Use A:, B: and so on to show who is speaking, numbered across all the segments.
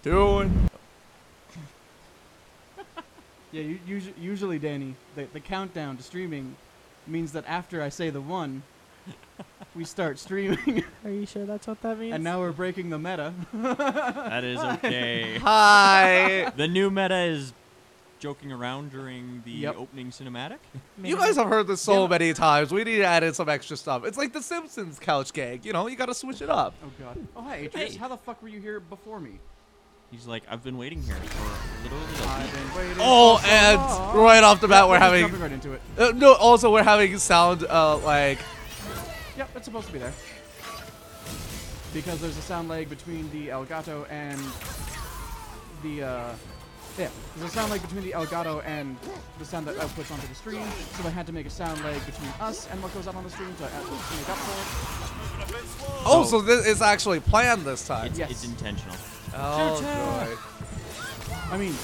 A: doing?
B: Yeah, usually, Danny, the countdown to streaming means that after I say the 1, we start streaming.
C: Are you sure that's what that means?
B: And now we're breaking the meta.
D: That is okay.
A: Hi.
D: The new meta is joking around during the
B: Yep.
D: opening cinematic.
A: You guys have heard this so many times. We need to add in some extra stuff. It's like the Simpsons couch gag. You know, you gotta switch it up.
B: Oh, God. Oh, hi, Atreus.
D: Hey.
B: How the fuck were you here before me?
D: He's like, I've been waiting here for literally a
B: I've
D: week.
B: been waiting
A: Oh,
B: for so
A: and
B: long.
A: right off the bat, we're
B: Just
A: having.
B: jumping right into it.
A: No, also we're having sound like.
B: Yep, it's supposed to be there. Because there's a sound lag between the Elgato and the, yeah, there's a sound lag between the Elgato and the sound that outputs onto the stream, so I had to make a sound lag between us and what goes out on the stream to make up for it.
A: Oh, so this is actually planned this time.
D: It's,
B: Yes.
D: it's intentional.
A: Oh, joy.
B: I mean,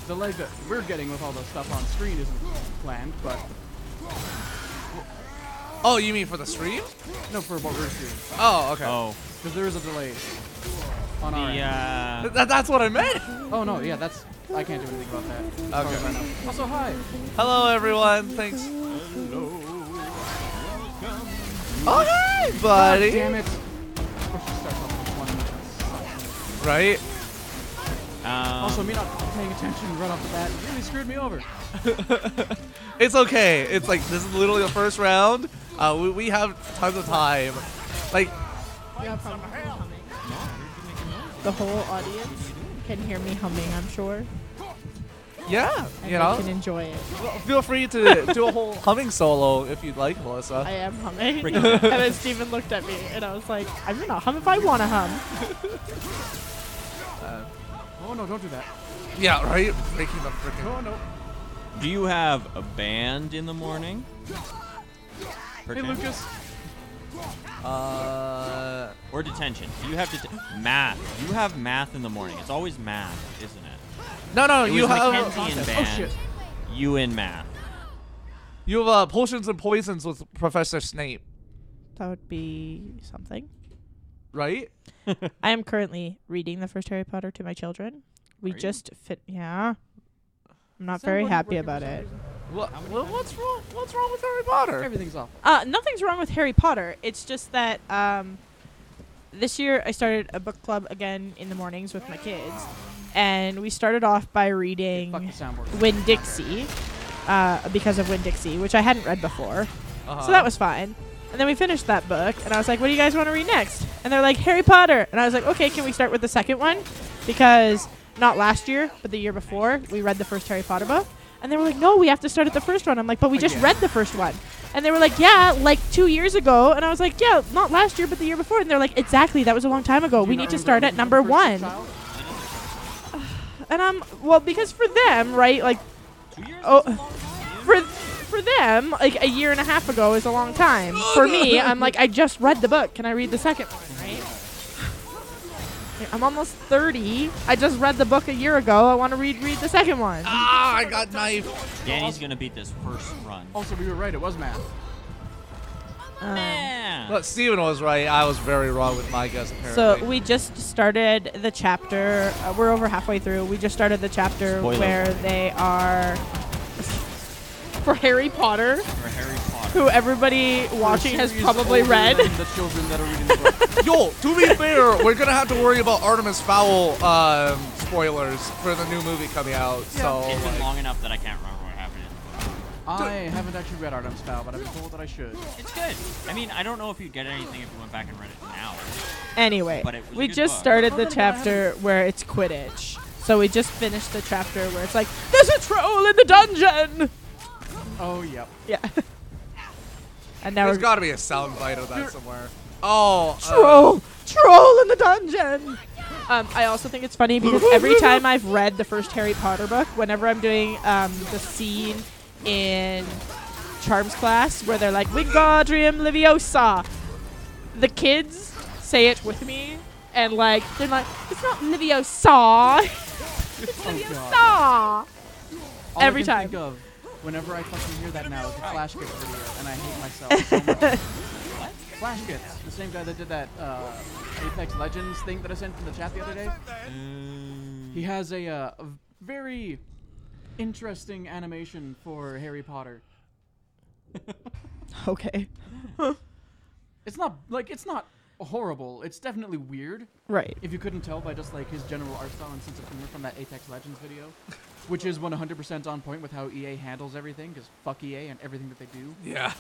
B: the lag that we're getting with all the stuff on screen isn't planned, but
A: Oh, you mean for the stream?
B: no, for what we're streaming.
A: Oh, okay.
D: Oh,
B: Because there is a delay on our
D: the
B: end.
A: That's what I meant.
B: Oh, no, yeah, that's... I can't do anything about that. as far as I know. Also, hi.
A: Hello, everyone. Thanks.
D: hello.
A: Oh, hey,
B: God
A: buddy.
B: damn it. Of course she starts off with 1.
A: Right?
B: Also, me not paying attention right off the bat really screwed me over.
A: It's okay. It's like this is literally the first round. We have tons of time. Like,
C: Yeah, probably humming. The whole audience can hear me humming, I'm sure.
A: yeah,
C: And
A: you
C: they can
A: know.
C: enjoy it.
A: Well, feel free to do a whole humming solo if you'd like, Melissa.
C: I am humming.
D: Break
C: And
D: it down.
C: then Steven looked at me, and I was like, I'm gonna hum if I wanna hum.
B: Oh, no, don't do that.
A: Yeah, right. Breaking the freaking.
B: Oh, no.
D: Do you have a band in the morning?
B: Hey, Lucas.
D: Or detention? Do you have math? You have math in the morning. It's always math, isn't it?
A: No,
D: It
A: you
D: was
A: have
D: Mackenzie in
B: Oh,
D: band.
B: shit.
D: You in math.
A: you have potions and poisons with Professor Snape,
C: That would be something.
A: right?
C: I am currently reading the first Harry Potter to my children. We
D: Are you?
C: just yeah. I'm not
B: Is that
C: very
B: what you're
C: happy
B: working for
C: about
B: some
C: it.
B: reason?
A: What's wrong? What's wrong with Harry Potter?
B: Everything's off.
C: Nothing's wrong with Harry Potter. It's just that this year I started a book club again in the mornings with my kids, and we started off by
B: Fuck
C: reading
B: the soundboard.
C: Winn-Dixie because of Winn-Dixie, which I hadn't read before.
A: Uh-huh.
C: So that was fine. And then we finished that book, and I was like, what do you guys want to read next? And they're like, Harry Potter. And I was like, okay, can we start with the second one? Because not last year, but the year before, we read the first Harry Potter book. And they were like, no, we have to start at the first one. I'm like, but we just
B: Again.
C: read the first one. And they were like, yeah, like 2 years ago. And I was like, yeah, not last year, but the year before. And they're like, exactly, that was a long time ago.
B: Do
C: We
B: you
C: need
B: not
C: to
B: remember
C: start at
B: the
C: number
B: first
C: 1.
B: child?
C: And well, because for them, right, like,
D: 2 years?
C: oh, for them, like a year and a half ago is a long time. For me, I'm like, I just read the book. Can I read the second one, right? I'm almost 30. I just read the book a year ago. I want to read the second one.
A: Ah, I got knifed.
D: Danny's gonna beat this first run.
B: Also, we were right. It was math.
D: Man.
A: But Steven was right. I was very wrong with my guess,
C: So
A: apparently.
C: we just started the chapter. We're over halfway through. We just started the chapter
D: Spoiler.
C: where they are for Harry Potter,
D: For Harry Potter.
C: who everybody watching has
B: Series
C: probably
B: older
C: read.
B: than the children that are reading the book.
A: Yo, to be fair, we're gonna have to worry about Artemis Fowl spoilers for the new movie coming out. So
D: It's been
A: like,
D: long enough that I can't remember what happened.
B: I haven't actually read Artem's Fowl, but I've been told that I should.
D: It's good. I mean, I don't know if you'd get anything if you went back and read it now.
C: Anyway,
D: But it was a
C: we
D: good
C: just
D: book.
C: started
B: Oh,
C: the
B: then I haven't-
C: chapter where it's Quidditch. So we just finished the chapter where it's like, there's a troll in the dungeon!
B: Oh, yep.
C: Yeah. And now
A: there's
C: we're
A: got to be a sound bite of that somewhere. Oh,
C: troll in the dungeon. I also think it's funny because every time I've read the first Harry Potter book, whenever I'm doing the scene in Charms class where they're like Wingardium Leviosa, the kids say it with me, and like they're like, it's not Leviosa, it's
B: Oh,
C: Leviosa.
B: All
C: Every
B: I can
C: time.
B: think of whenever I fucking hear that now is the Flash Gets video, and I hate myself so much. What? Flash Gets, the same guy that did that Apex Legends thing that I sent in the chat the other day. He has a very interesting animation for Harry Potter.
C: Okay.
B: It's not horrible. It's definitely weird.
C: Right.
B: If you couldn't tell by just like his general art style and sense of humor from that Apex Legends video, which is 100% on point with how EA handles everything, because fuck EA and everything that they do.
A: Yeah.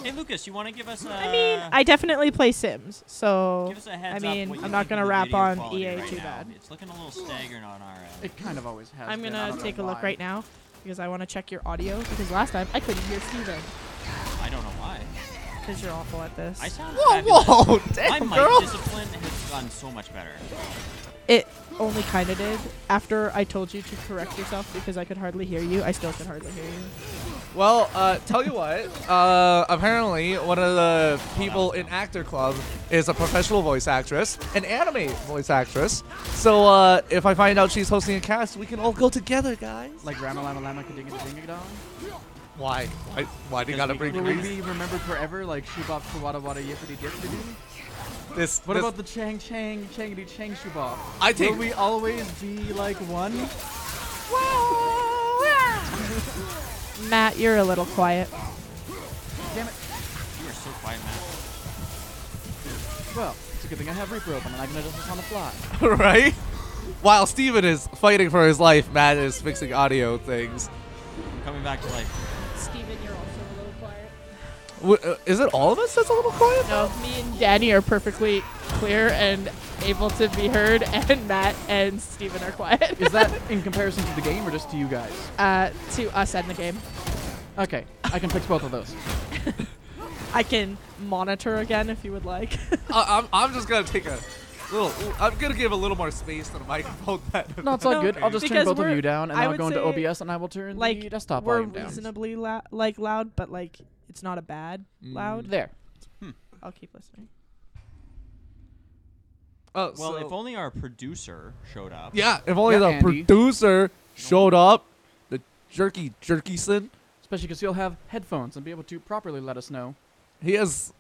D: Hey, Lucas, you want to give us a...
C: I mean, I definitely play Sims, so
D: give us a heads
C: I mean,
D: up what you
C: I'm not
D: think
C: gonna
D: of the
C: rap
D: video
C: on
D: quality
C: EA
D: right
C: too
D: now.
C: bad.
D: It's looking a little staggering on our end.
B: It kind of always has.
C: I'm
B: been. I
C: gonna
B: don't
C: take a
B: know
C: look
B: why.
C: right now because I want to check your audio because last time I couldn't hear Steven
D: I don't know why.
C: because you're awful at this.
D: I sound
A: Whoa,
D: fabulous.
A: whoa,
D: My
A: damn,
D: mic
A: girl.
D: discipline has gotten so much better.
C: It only kind of did after I told you to correct yourself because I could hardly hear you. I still could hardly hear you.
A: Well, tell you what. Apparently, one of the people in Actor Club is a professional voice actress, an anime voice actress. So, if I find out she's hosting a cast, we can all go together, guys.
B: Like Rama Lama Lama Kadinga Dinga Dong.
A: Why? Why do you gotta bring
B: Will we
A: Greece?
B: be remembered forever like Shubop Kawada Wada Yippity Dippity?
A: This.
B: What
A: this-
B: about the Chang Chang Changity Chang Shubop?
A: I think-
B: Will we always be like one?
C: Matt, you're a little quiet.
B: Damn it.
D: You are so quiet, Matt.
B: Well, it's a good thing I have Reaper open and I can adjust this on the fly.
A: right? While Steven is fighting for his life, Matt is fixing audio things.
D: Coming back to life.
C: Steven, you're also a little quiet.
A: Is it all of us that's a little quiet?
C: No, me and Danny are perfectly clear and able to be heard, and Matt and Steven are quiet.
B: Is that in comparison to the game or just to you guys?
C: To us and the game.
B: Okay, I can fix both of those.
C: I can monitor again if you would like.
A: I'm just gonna take a little. I'm gonna give a little more space to the microphone.
B: No, it's all
C: No,
B: good. I'll just turn
C: because
B: both of
C: we're-
B: you down, and
C: I
B: I'll
C: would
B: go into
C: say,
B: OBS, and I will turn
C: like
B: the desktop
C: we're
B: volume down.
C: reasonably loud, but like it's not a bad loud.
B: There.
C: I'll keep listening.
A: Oh,
D: Well,
A: so-
D: if only our producer showed up.
A: yeah, if only
B: Yeah,
A: the
B: Andy.
A: producer showed up, the Jerkyson.
B: Especially because he'll have headphones and be able to properly let us know.
A: He has.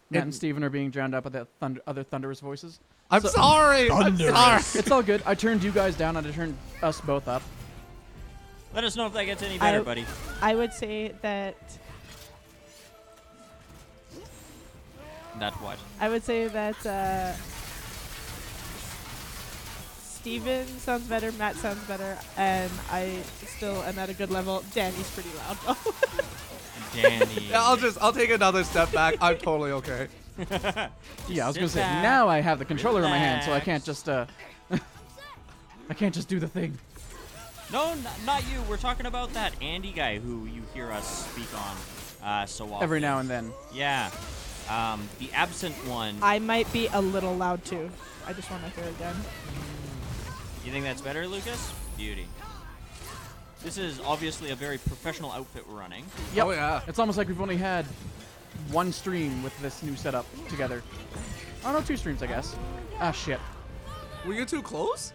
B: Matt and Steven are being drowned out by the other thunderous voices.
A: I'm
B: So-
A: sorry. I'm sorry.
B: It's all good. I turned you guys down, and I turned us both up.
D: Let us know if that gets any better, buddy.
C: I would say that
D: That's what.
C: Steven sounds better, Matt sounds better, and I still am at a good level. Danny's pretty loud though.
D: Danny.
A: Yeah, I'll take another step back. I'm totally okay.
B: Yeah, I was
D: Sit
B: gonna say
D: back,
B: now I have the controller in my hand, so I
D: relax.
B: can't just I can't just do the thing.
D: No, not you. We're talking about that Andy guy who you hear us speak on so often.
B: Every now and then.
D: Yeah. The absent one.
C: I might be a little loud too. I just want to hear it again.
D: You think that's better, Lucas? Beauty. This is obviously a very professional outfit we're running.
B: Yep.
A: Oh yeah.
B: It's almost like we've only had one stream with this new setup together. Oh no, 2 streams, I guess. Ah, shit.
A: Were you too close?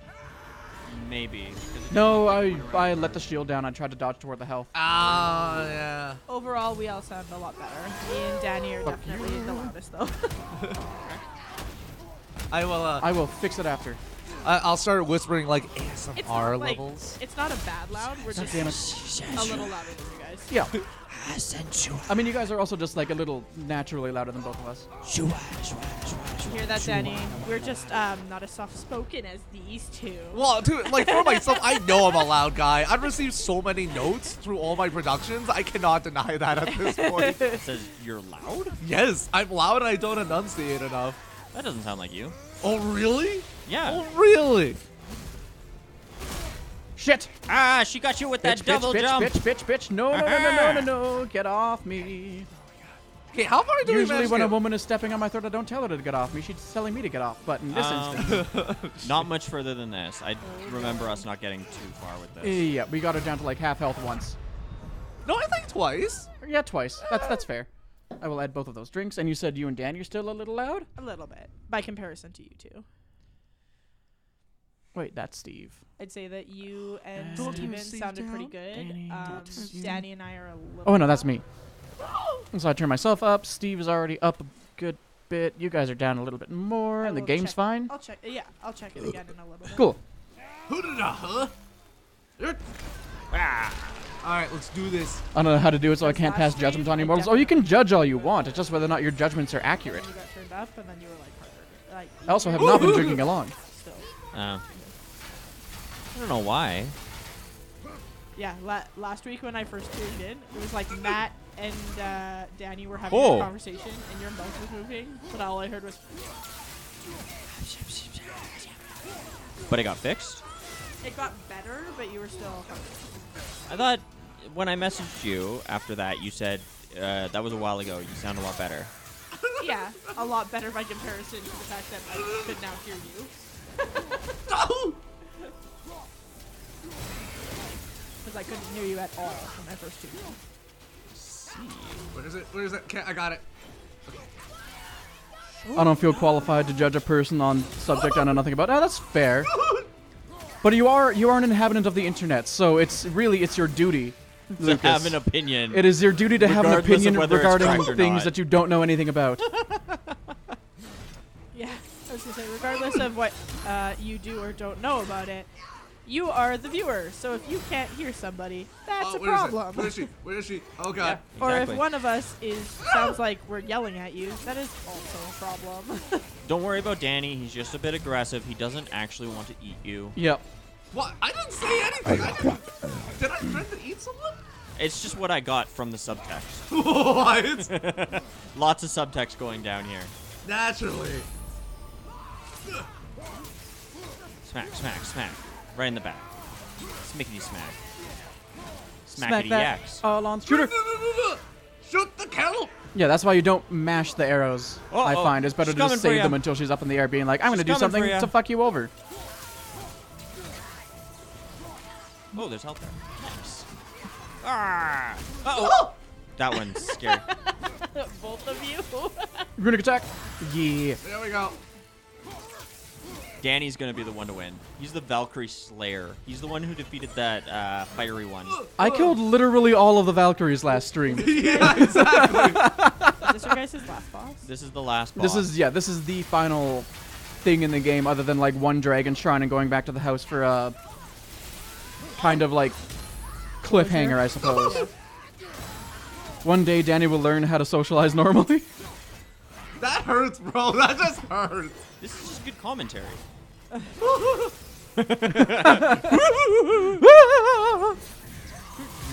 D: Maybe. 'cause it
B: No, I let the shield down. I tried to dodge toward the health.
A: Ah, yeah.
C: Overall, we all sound a lot better. Me and Danny are
B: Fuck
C: definitely the loudest though.
A: I will.
B: I will fix it after.
A: I'll start whispering like
C: It's
A: ASMR
C: not, like,
A: levels.
C: it's not a bad loud. We're
B: God
C: just
B: damn it.
C: a little louder than you guys.
B: Yeah. I mean, you guys are also just like a little naturally louder than both of us.
C: You hear that, Danny? We're just not as soft-spoken as these two.
A: Well, dude, like for myself, I know I'm a loud guy. I've received so many notes through all my productions. I cannot deny that at this point.
D: says you're loud?
A: Yes, I'm loud and I don't enunciate enough.
D: That doesn't sound like you.
A: Oh, really?
D: Yeah.
A: Oh, really?
B: Shit!
D: Ah, she got you with that
B: Bitch,
D: double
B: bitch,
D: jump.
B: bitch, bitch, bitch. No, no, no, no, no, no, no. Get off me.
A: Okay, how far do we
B: Usually
A: manage
B: when
A: to
B: a woman is stepping on my throat, I don't tell her to get off me. She's telling me to get off. But in this instance,
D: Not much further than this. I remember us not getting too far with this.
B: yeah, we got her down to like half health once.
A: No, I think twice.
B: Yeah, twice. That's fair. I will add both of those drinks. And you said you and Dan, you're still a little loud?
C: A little bit, by comparison to you two.
B: Wait, that's Steve.
C: I'd say that you and
B: Don't
C: Steven
A: turn Steve
C: sounded
A: down.
C: pretty good.
B: Danny,
C: Danny and I are a little.
B: Oh, no, that's me. So I turn myself up. Steve is already up a good bit. You guys are down a little bit more,
C: I
B: and the
C: will
B: game's
C: check-
B: fine.
C: I'll check. Yeah, I'll check it again in a little bit.
B: Cool.
A: Who did Alright, let's do this.
B: I don't know how to do it, so I can't pass
C: Last
B: judgment
C: game,
B: on you
C: I
B: mortals. Oh, you can judge all you want. It's just whether or not your judgments are accurate.
C: You got turned up, and then you were like harder. Like,
B: I also have not been drinking along.
C: Still.
D: I don't know why.
C: Yeah, last week when I first tuned in, it was like Matt and Danny were having a conversation, and your mouth was moving, but all I heard was.
D: But it got fixed?
C: It got better, but you were still.
D: I thought when I messaged you after that, you said that was a while ago. You sound a lot better.
C: Yeah, a lot better by comparison to the fact that I could now hear you. Because I couldn't hear you at all when I first tuned in.
A: Where is it? Where is it? I got it.
B: I don't feel qualified to judge a person on subject I know nothing about. Oh, that's fair. But you are an inhabitant of the internet, so it's your duty, Lucas.
D: To have an opinion.
B: It is your duty to have an
D: Regardless of
B: opinion
D: whether it's
B: regarding
D: correct or
B: things
D: not.
B: that you don't know anything about.
C: Yeah, I was going to say, regardless of what you do or don't know about it, you are the viewer. So if you can't hear somebody, that's a
A: where is it?
C: problem.
A: Where is she? Where is she? Oh god.
C: Or
D: Exactly.
C: if one of us sounds like we're yelling at you, that is also a problem.
D: Don't worry about Danny. He's just a bit aggressive. He doesn't actually want to eat you.
B: Yep.
A: What? I didn't say anything. Did I threaten to eat someone?
D: It's just what I got from the subtext.
A: What?
D: Lots of subtext going down here.
A: Naturally.
D: Smack, smack, smack. Right in the back. Smickety smack.
B: Smack
D: Smackety
B: that.
D: yaks.
B: All on shooter.
A: Shoot the kelp.
B: Yeah, that's why you don't mash the arrows. I
D: Uh-oh.
B: find it's better
D: She's
B: to just
D: coming for
B: save
D: ya.
B: them until she's up in the air, being like, "I'm going to
D: She's
B: do
D: coming
B: something
D: for ya.
B: to fuck you over."
D: Oh, there's health there. Nice. Ah! Uh-oh. That one's scary.
C: Both of you.
B: Runic attack. Yeah.
A: There we go.
D: Danny's gonna be the one to win. He's the Valkyrie Slayer. He's the one who defeated that fiery one.
B: I killed literally all of the Valkyries last stream.
A: Yeah, exactly.
C: Is this your guys' last boss?
D: This is the last boss.
B: This is the final thing in the game, other than like one dragon shrine and going back to the house for a kind of like cliffhanger, I suppose. One day Danny will learn how to socialize normally.
A: That hurts, bro. That just hurts.
D: This is just good commentary.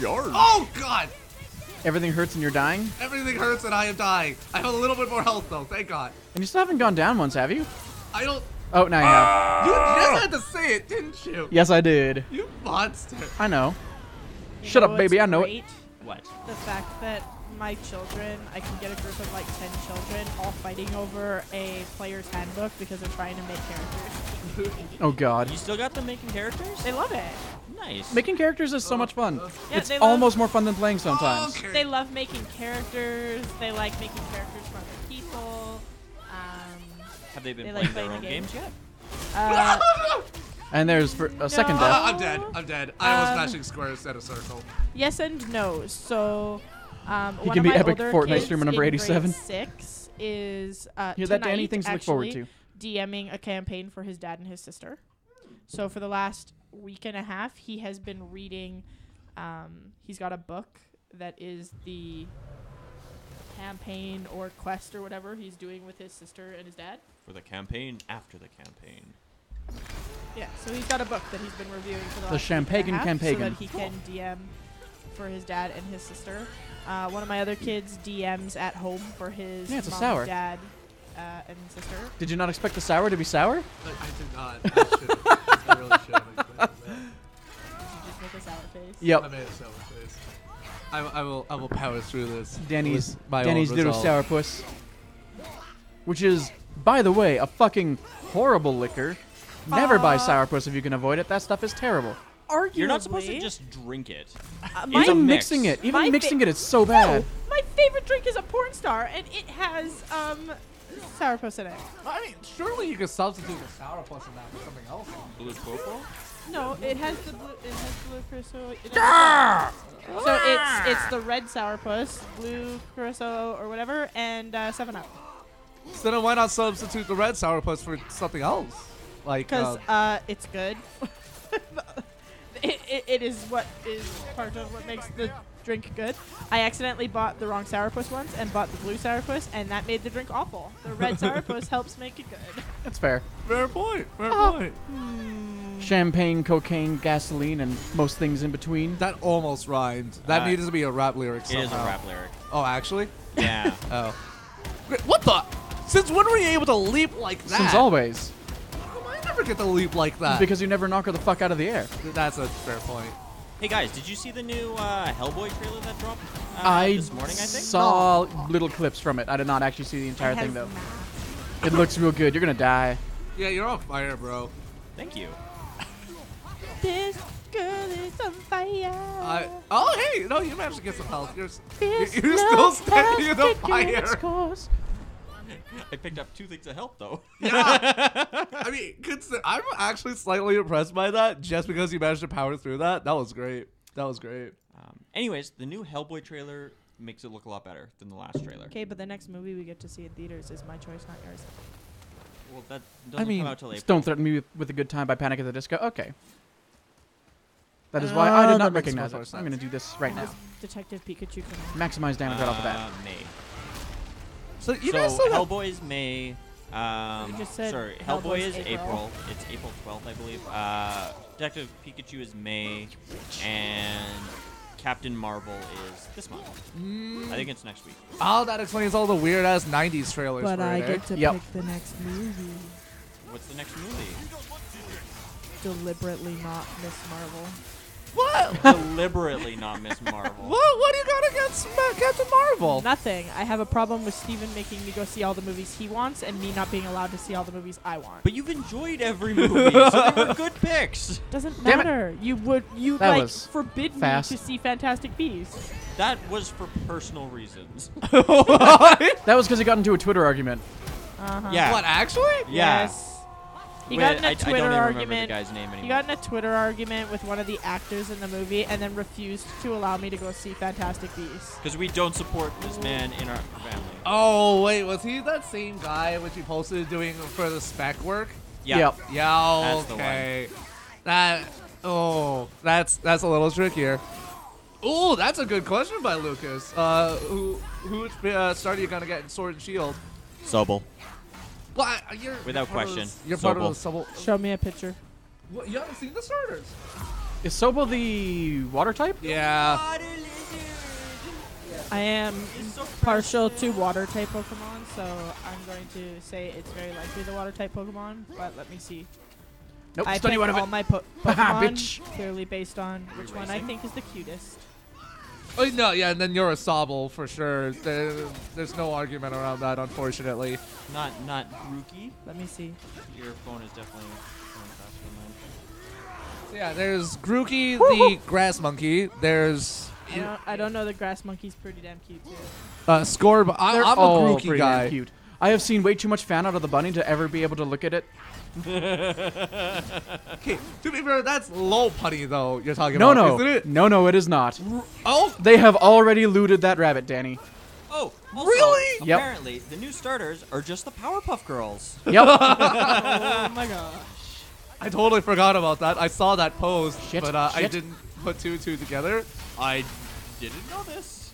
A: Oh god.
B: Everything hurts and you're dying?
A: Everything hurts and I am dying. I have a little bit more health though. Thank God.
B: And you still haven't gone down once, have you?
A: I don't.
B: Oh, now you have.
A: You just had to say it, didn't you?
B: Yes, I did.
A: You monster.
B: I know.
C: You
B: Shut
C: know
B: up, baby,
C: what's
B: I know it.
C: great?
D: What?
C: The fact that my children, I can get a group of like 10 children all fighting over a player's handbook because they're trying to make characters.
B: Oh god.
D: You still got them making characters?
C: They love it.
D: Nice.
B: Making characters is so much fun.
C: Yeah,
B: It's
C: they love-
B: almost more fun than playing sometimes.
A: Okay.
C: They love making characters. They like making characters for other people.
D: Have they been
C: They
D: playing
C: like
D: their
C: playing
D: own
C: the
D: games yet?
B: And there's for a second
C: No.
B: death.
A: I'm dead. I'm dead. I was smashing squares instead of circle.
C: Yes and no. So, one
B: can
C: of
B: be
C: my
B: epic
C: older
B: Fortnite
C: kids
B: streamer number
C: in grade
B: 87.
C: 6 is
B: Hear that, Danny?
C: tonight
B: Things to look forward
C: actually
B: to.
C: DMing a campaign for his dad and his sister. So for the last week and a half, he has been reading. He's got a book that is the campaign or quest or whatever he's doing with his sister and his dad.
D: For the campaign after the campaign.
C: Yeah, so he's got a book that he's been reviewing for the
B: The
C: last week and a
B: Champagan
C: half
B: Campagan.
C: so that he can DM for his dad and his sister. One of my other kids DMs at home for his
B: Yeah, it's a
C: mom,
B: sour.
C: dad, and sister.
B: Did you not expect the sour to be sour?
A: I did not. I should. I really should have expected that.
C: Did you just make a sour face?
B: Yep.
A: I made a sour face. I will power through this.
B: Danny's
A: with my own
B: little
A: resolve.
B: sourpuss. Which is, by the way, a fucking horrible liquor. Never buy sourpuss if you can avoid it. That stuff is terrible.
C: Arguably,
D: You're not supposed to just drink it.
C: my,
D: It's a
B: Even
D: mix.
B: mixing it,
C: My
B: even mixing it, it's so
C: no,
B: bad.
C: my favorite drink is a porn star, and it has sourpuss in it.
A: I mean, surely you could substitute the sourpuss in that for something else.
D: Blue purple?
C: No, it has the blue. It has blue curacao. So it's the red sourpuss, blue curacao or whatever, and 7-Up.
A: So then why not substitute the red sourpuss for something else? Like,
C: Because it's good. it is what is part of what makes the drink good. I accidentally bought the wrong sourpuss once and bought the blue sourpuss, and that made the drink awful. The red sourpuss helps make it good.
B: That's fair.
A: Fair point. Fair point.
B: Champagne, cocaine, gasoline, and most things in between.
A: That almost rhymed. That needed to be a rap lyric
D: It
A: somehow.
D: is a rap lyric.
A: Oh, actually?
D: Yeah.
A: Oh. What the? Since when were you able to leap like that?
B: Since always.
A: How come I never get to leap like that?
B: Because you never knock her the fuck out of the air.
A: That's a fair point.
D: Hey guys, did you see the new Hellboy trailer that dropped this morning? I think.
B: saw little clips from it. I did not actually see the entire thing though. It looks real good. You're gonna die.
A: Yeah, you're on fire, bro.
D: Thank you.
C: This girl is on fire.
A: Oh, hey, no, you managed to get some health. You're
C: This
A: still
C: love
A: standing in the
C: has taken its
A: fire.
C: course.
D: I picked up 2 things of health though.
A: Yeah. I mean, I'm actually slightly impressed by that just because you managed to power through that. That was great. That was great.
D: Anyways, the new Hellboy trailer makes it look a lot better than the last trailer.
C: Okay, but the next movie we get to see in theaters is my choice, not yours.
D: Well, that doesn't
A: mean,
D: come out till April.
B: Just don't threaten me with a good time by Panic at the Disco. Okay. That is why I did
A: that
B: not
A: makes
B: recognize
A: more
B: it.
A: sense.
B: I'm gonna do this right now.
C: Does Detective Pikachu come in?
B: Maximize damage right off the bat.
D: May.
A: So you guys
D: So
A: still got
D: Hellboy is May.
C: You just said
D: Sorry,
C: Hellboy's
D: Hellboy is
C: April.
D: April. It's April 12th, I believe. Detective Pikachu is May, and Captain Marvel is this month. I think it's next week.
A: Oh, that explains all the weird ass 90s trailers.
C: But
A: for
C: I
A: it, eh?
C: get to
B: Yep.
C: pick the next movie.
D: What's the next movie?
C: Deliberately not Miss Marvel.
A: What?
D: Deliberately not Miss Marvel.
A: What do you got against Captain Marvel?
C: Nothing. I have a problem with Steven making me go see all the movies he wants and me not being allowed to see all the movies I want.
D: But you've enjoyed every movie, so they were good picks.
C: Doesn't
B: Damn it.
C: matter. You
B: That
C: like
B: was
C: forbid
B: fast.
C: me to see Fantastic Beasts.
D: That was for personal reasons.
B: That was because he got into a Twitter argument.
C: Uh-huh.
D: Yeah.
A: What, actually?
D: Yeah.
C: Yes. He
D: Wait,
C: got in a
D: I don't
C: Twitter
D: even remember the
C: argument.
D: guy's name anymore.
C: He got in a Twitter argument with one of the actors in the movie and then refused to allow me to go see Fantastic Beasts.
D: Because we don't support this man in our family.
A: Oh, wait, was he that same guy which he posted doing for the spec work?
D: Yeah.
B: Yep.
A: Yeah,
D: That's the
A: okay. That's a little trickier. Oh, that's a good question by Lucas. Which star are you gonna get in Sword and Shield?
D: Sobel.
A: Well,
D: Without
A: part of
D: question.
A: this- You're part of the Sobel.
C: Show me a picture.
A: What, you haven't seen the starters?
B: Is Sobel the water type?
A: Yeah.
C: I am partial to water type Pokemon, so I'm going to say it's very likely the water type Pokemon, but let me see.
B: Nope.
C: I
B: Study
C: pick
B: one of
C: all
B: it.
C: my
B: Haha,
C: Pokemon
B: bitch.
C: purely based on which one I
D: racing?
C: think is the cutest.
A: Oh, no, yeah, and then you're a Sobel for sure. There's no argument around that, unfortunately.
D: Not Grookey.
C: Let me see.
D: Your phone is definitely going faster than mine.
A: Yeah, there's Grookey, the grass monkey. There's
C: I don't know, the grass monkey's pretty damn cute too.
A: Scorb. I'm a
B: all
A: Grookey
B: pretty damn
A: guy.
B: cute. I have seen way too much fan out of the bunny to ever be able to look at it.
A: Okay, to be fair, that's low putty though. You're talking
B: No,
A: about,
B: no,
A: isn't it?
B: no, it is not.
A: Oh,
B: They have already looted that rabbit, Danny.
D: Oh, also,
A: Really?
B: Yep.
D: Apparently, the new starters are just the Powerpuff Girls.
B: Yep.
C: Oh my gosh.
A: I totally forgot about that. I saw that post,
B: Shit,
A: but I
B: shit.
A: didn't put two and two together.
D: I didn't know this.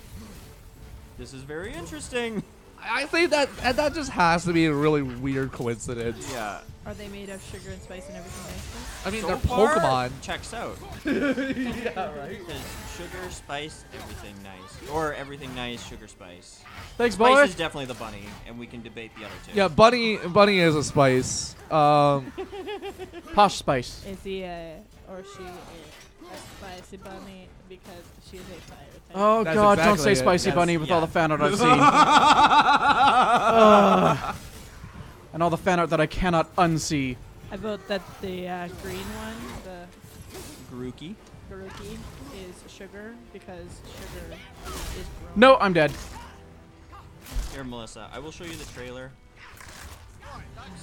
D: This is very interesting.
A: I think that just has to be a really weird coincidence.
D: Yeah.
C: Are they made of sugar and spice and everything nice?
A: I mean,
D: So
A: they're
D: far,
A: Pokemon.
D: checks out.
A: Yeah, right.
D: Because sugar, spice, everything nice. Or everything nice, sugar, spice.
B: Thanks,
D: Spice
B: boy.
D: is definitely the bunny, and we can debate the other two.
A: Yeah, Bunny is a spice.
B: Posh Spice.
C: Is he or she a spicy bunny because she is a fire type?
B: Oh
A: That's
B: God! Don't
A: exactly
B: say
A: it.
B: Spicy
D: Yes,
B: Bunny with
D: yeah.
B: all the fan art I've seen. Ugh. And all the fan art that I cannot unsee.
C: I vote that the green one, the
D: Grookey.
C: Garuki, is sugar because sugar is grown.
B: No, I'm dead.
D: Here, Melissa, I will show you the trailer.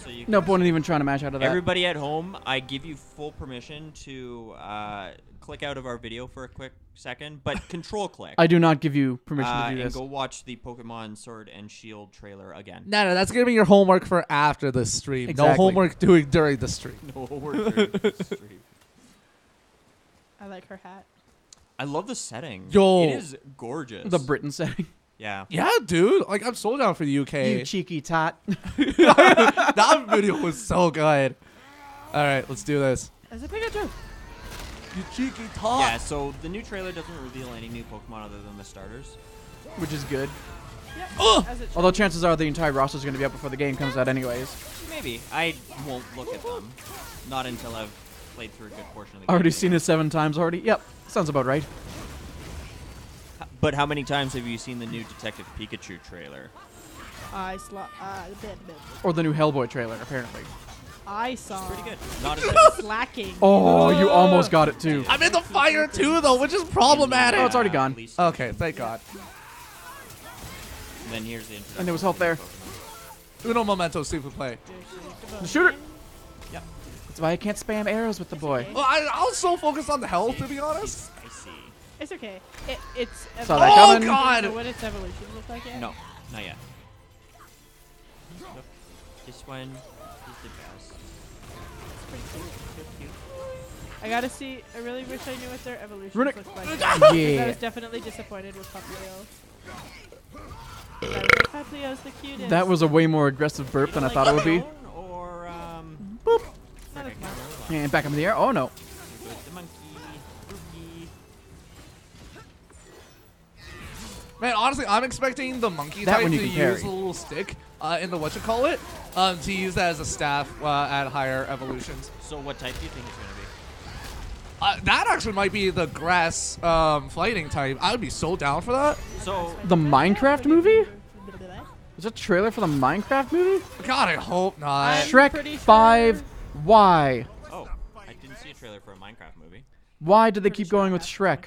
D: So you
B: No
D: can
B: point in even trying to match out of that.
D: Everybody at home, I give you full permission to click out of our video for a quick second, but control click.
B: I do not give you permission to do
D: and
B: this.
D: go watch the Pokemon Sword and Shield trailer again.
A: No, that's gonna be your homework for after the stream. No
B: Exactly.
A: homework doing during the stream.
D: No, we're through the stream.
C: like her hat.
D: I love the setting.
A: Yo.
D: It is gorgeous.
B: The Britain setting.
D: Yeah.
A: Yeah, dude. Like, I'm so down for the UK.
B: You cheeky tot.
A: That video was so good. All right, let's do this.
C: As a Pikachu.
A: You cheeky top.
D: Yeah, so the new trailer doesn't reveal any new Pokemon other than the starters.
B: Which is good.
C: Yep.
A: Ugh.
C: As it
B: Although
C: should.
B: chances are the entire roster is going to be up before the game comes out anyways.
D: Maybe. I won't look at them. Not until I've played through a good portion of the game.
B: Already seen it 7 times already? Yep. Sounds about right.
D: But how many times have you seen the new Detective Pikachu trailer?
B: Or the new Hellboy trailer, apparently.
C: I saw.
D: Pretty good. Not as good.
C: Slacking.
B: Oh, you almost got it too.
A: I'm in the fire too, though, which is problematic.
B: Oh, it's already gone.
A: Okay, thank God.
D: And then here's the introduction.
B: And there was health there.
A: Uno momento, super play.
B: The shooter.
D: Yep.
B: That's why I can't spam arrows with the boy.
A: Well, I was so focused on the health, to be honest.
D: I see.
C: It's okay. It's.
B: Saw that
A: Oh,
B: coming.
A: God.
C: So what its evolution look like yet?
D: No, not yet. Nope. This one is the best.
C: I gotta see. I really wish I knew what their evolution
B: Runic.
C: looked like. Because I
B: Yeah.
C: was definitely disappointed with Poplio. I was like, Poplio's the cutest.
B: That was a way more aggressive burp than I thought it would be.
D: Or,
B: Boop.
C: Not as much.
B: And back up in the air. Oh no.
D: with the monkey. Boogie.
A: Man, honestly, I'm expecting the monkey
B: That
A: type
B: one
A: to
B: you
A: use
B: can carry.
A: a little stick in the whatchamacallit, to use that as a staff at higher evolutions.
D: So what type do you think it's going to be?
A: That actually might be the grass fighting type. I would be so down for that.
D: So,
B: The Minecraft movie? Is that a trailer for the Minecraft movie?
A: God, I hope not.
C: I'm
B: Shrek
C: pretty sure-
B: 5. Why?
D: oh, I didn't see a trailer for a Minecraft movie.
B: Why did they keep going with Shrek?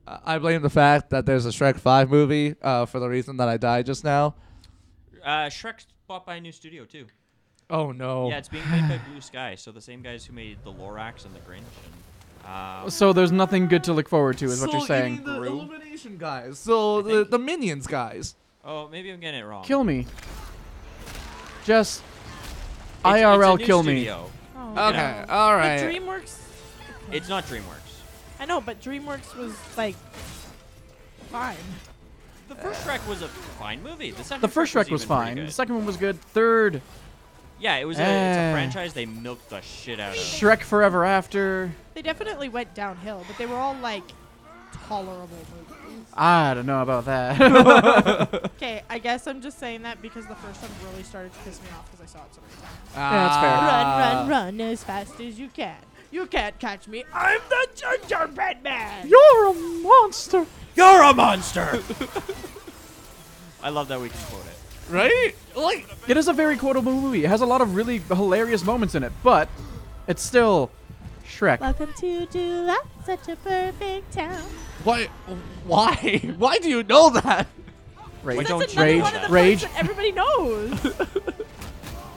A: I blame the fact that there's a Shrek 5 movie for the reason that I died just now.
D: Shrek's bought by a new studio, too.
A: Oh, no.
D: Yeah, it's being made by Blue Sky, so the same guys who made the Lorax and the Grinch. And,
B: So there's nothing good to look forward to, is what you're
A: So,
B: saying.
A: you mean the
D: Gru?
A: Illumination guys. So, the Minions guys.
D: oh, maybe I'm getting it wrong.
B: Kill me. Just
D: It's a
B: IRL
D: new
B: kill me.
D: studio.
C: Oh,
A: Okay,
C: no.
A: all
C: But
A: right.
C: DreamWorks.
D: It's not DreamWorks.
C: I know, but DreamWorks was like fine.
D: The first Shrek was a fine movie. The second
B: The first Shrek was
D: even pretty
B: fine.
D: good.
B: The second one was good. Third,
D: Yeah, it's a
B: Eh.
D: franchise they milked the shit out of.
B: Shrek Forever After.
C: They definitely went downhill, but they were all like tolerable movies.
B: I don't know about that.
C: Okay, I guess I'm just saying that because the first one really started to piss me off because I saw it so many times.
B: Yeah, that's fair.
C: Run, run, run as fast as you can. You can't catch me. I'm the gingerbread man.
B: You're a monster.
D: You're a monster! I love that we can quote it.
A: Right? Like,
B: It is a very quotable movie. It has a lot of really hilarious moments in it, but it's still Shrek.
C: Welcome to Dula, such a perfect town.
A: why? Why do you know that?
B: Rage,
D: Why don't
C: That's
D: you
C: another
B: rage,
C: one of the
B: rage.
C: parts that everybody knows.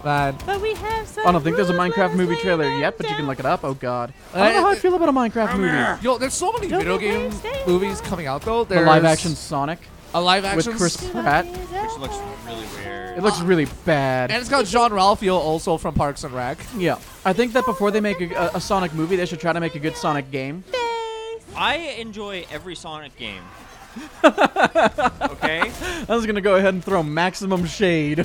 A: Man.
C: But we have some
B: I don't think there's a
C: rulers
B: Minecraft movie
C: laying
B: trailer
C: them
B: yet, but you can
C: down.
B: look it up. Oh God, I don't know how I feel about a Minecraft movie.
A: Yo, there's so many
C: Don't
A: video
C: get
A: game
C: wasted.
A: movies coming out though.
B: The
A: There's
B: live-action Sonic
A: a live
B: with
A: action
B: Chris Pratt.
D: Which looks really weird.
B: It looks really bad.
A: and it's got John Ralphio also from Parks and Rec.
B: Yeah, I think that before they make a Sonic movie, they should try to make a good Sonic game.
D: I enjoy every Sonic game. Okay?
B: I was gonna go ahead and throw maximum shade.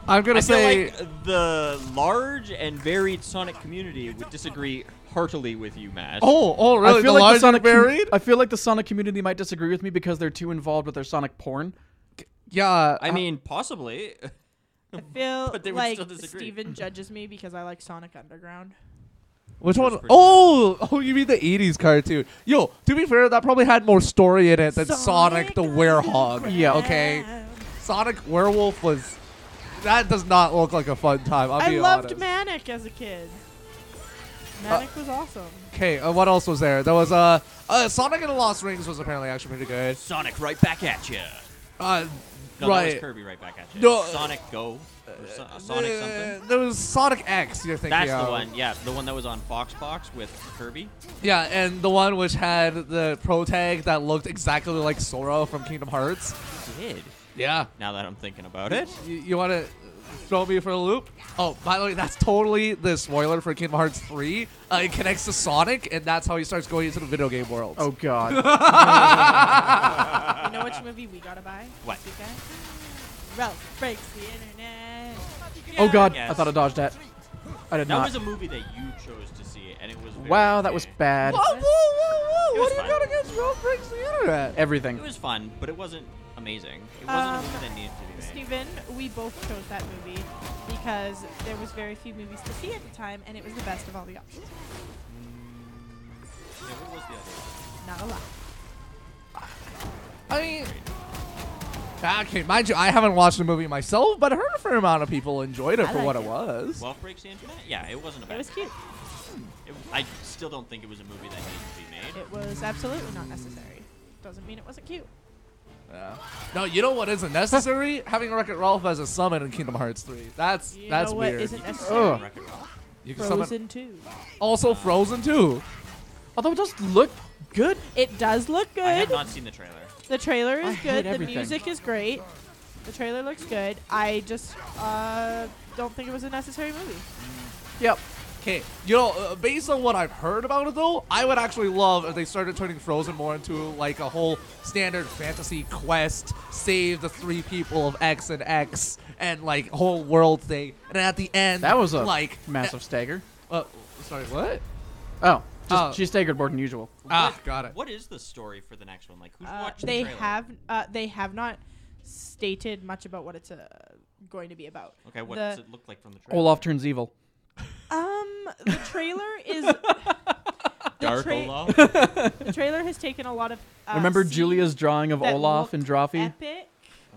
A: I'm gonna
D: I feel
A: say
D: like the large and varied Sonic community would disagree heartily with you, Matt.
A: oh, really?
B: I feel
A: the
B: like
A: large
B: the Sonic
A: and varied?
B: I feel like the Sonic community might disagree with me because they're too involved with their Sonic porn.
A: Yeah.
D: I mean, possibly.
C: I feel
D: But they would
C: like
D: still disagree.
C: Steven judges me because I like Sonic Underground.
A: which one?
D: That's pretty
A: Oh, you mean the '80s cartoon? Yo, to be fair, that probably had more story in it than Sonic the Werehog.
B: Yeah.
A: Okay. Sonic Werewolf was. That does not look like a fun time. I'll
C: I
A: be
C: loved
A: honest.
C: Manic as a kid. Manic was awesome.
A: Okay, what else was there? There was Sonic and the Lost Rings was apparently actually pretty good.
D: Sonic right back at you.
A: Uh,
D: No, that
A: right.
D: was Kirby right back at you.
A: No,
D: Sonic Go. Or Sonic something.
A: There was Sonic X. You're thinking
D: That's
A: of.
D: the one. Yeah, the one that was on Foxbox with Kirby.
A: Yeah, and the one which had the pro tag that looked exactly like Sora from Kingdom Hearts.
D: It did.
A: Yeah.
D: Now that I'm thinking about it.
A: You want to throw me for a loop. Oh, by the way, that's totally the spoiler for Kingdom Hearts 3. It connects to Sonic, and that's how he starts going into the video game world.
B: Oh God.
C: You know which movie we gotta buy?
D: What?
C: This weekend? Ralph Breaks the Internet.
B: Oh God.
D: Yes.
B: I thought I dodged that. I did
D: That
B: not.
D: was a movie that you chose to see, and it was very
B: Wow, that
D: okay.
B: was bad.
A: Whoa, whoa, whoa,
D: It
A: whoa!
D: was
A: What do you
D: fine.
A: got against Ralph Breaks the Internet?
B: Everything.
D: It was fun, but it wasn't amazing. It wasn't a movie that needed to be made.
C: Steven, we both chose that movie because there was very few movies to see at the time, and it was the best of all the options.
D: Yeah, what was the other one?
C: Not a lot.
A: I mean, okay, mind you, I haven't watched the movie myself, but I heard a fair amount of people enjoyed it
C: I
A: for what
C: liked
A: it
C: it.
A: was.
D: Wealth Breaks the Internet? Yeah, it wasn't a bad
C: It was cute.
D: I still don't think it was a movie that needed to be made.
C: It was absolutely not necessary. Doesn't mean it wasn't cute.
A: Yeah. No, you know what isn't necessary? Having Wreck-It Ralph as a summon in Kingdom Hearts 3. That's
C: You
A: that's
C: know what
A: weird.
C: isn't
B: Ugh.
C: necessary?
D: Wreck-It Ralph.
A: You can summon
C: Frozen 2.
A: also Frozen too.
B: Although it does look good.
C: It does look
D: I have
C: good.
D: not seen the trailer.
C: The trailer
B: I
C: is
B: hate
C: good. The
B: everything.
C: music is great. The trailer looks good. I just don't think it was a necessary movie.
B: Yep.
A: Okay, you know, based on what I've heard about it though, I would actually love if they started turning Frozen more into like a whole standard fantasy quest, save the 3 people of X and X, and like whole world thing. And at the end,
B: That was a
A: like
B: massive stagger.
A: Sorry, what?
B: Oh, just
A: Oh.
B: she staggered more than usual.
A: Got it.
D: What is the story for the next one? Like, who's watched
C: They
D: the trailer?
C: they have not stated much about what it's going to be about.
D: Okay, what
C: the-
D: does it look like from the trailer?
B: Olaf turns evil.
C: The trailer is
D: Dark
C: tra-
D: Olaf?
C: the trailer has taken a lot of.
B: Remember
C: scenes
B: Julia's drawing of
C: that
B: Olaf and
C: looked
B: Drawfee?
C: Epic.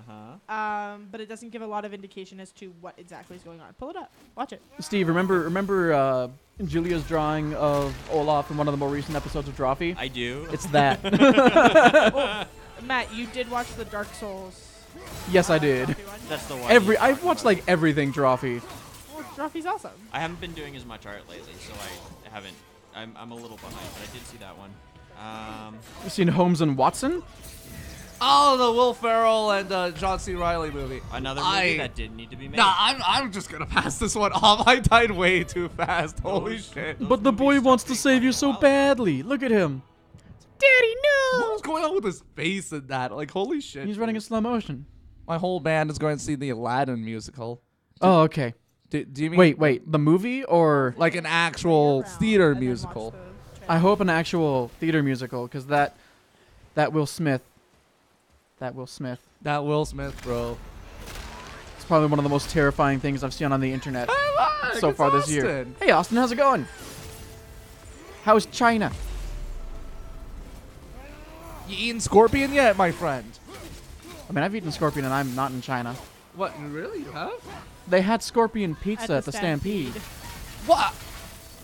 D: Uh-huh.
C: But it doesn't give a lot of indication as to what exactly is going on. Pull it up. Watch it.
B: Steve, remember Julia's drawing of Olaf in one of the more recent episodes of Drawfee?
D: I do.
B: It's that.
C: Matt, you did watch the Dark Souls.
B: Yes, I did.
C: Drawfee one?
D: That's the one.
B: I've watched like everything Drawfee.
C: Well, Drawfee's awesome.
D: I haven't been doing as much art lately, so I haven't. I'm a little behind, but I did see that one.
B: You've seen Holmes and Watson?
A: Oh, the Will Ferrell and John C. Reilly movie.
D: Another movie that didn't need to be made.
A: Nah, I'm just gonna pass this one off. I died way too fast. Holy
D: Those-
A: shit.
D: those
B: But the boy
D: movies
B: wants
D: stopped
B: to save you
D: being
B: so
D: funny.
B: badly. Look at him. Daddy, no!
A: What's going on with his face in that? Like, holy shit.
B: He's running in slow motion.
A: My whole band is going to see the Aladdin musical.
B: Oh, okay.
A: Do you mean
B: Wait, the movie or
A: like an actual
C: Around
A: theater
C: and then watch
A: musical?
C: the trailer.
B: I hope an actual theater musical because that Will Smith. That Will Smith.
A: That Will Smith, bro.
B: It's probably one of the most terrifying things I've seen on the internet
A: Hey, look,
B: so
A: it's
B: far this year.
A: Austin.
B: Hey, Austin, how's it going? How's China?
A: You eating scorpion yet, my friend?
B: I mean, I've eaten scorpion and I'm not in China.
A: What, really? You have?
B: They had scorpion pizza at the Stampede.
A: What?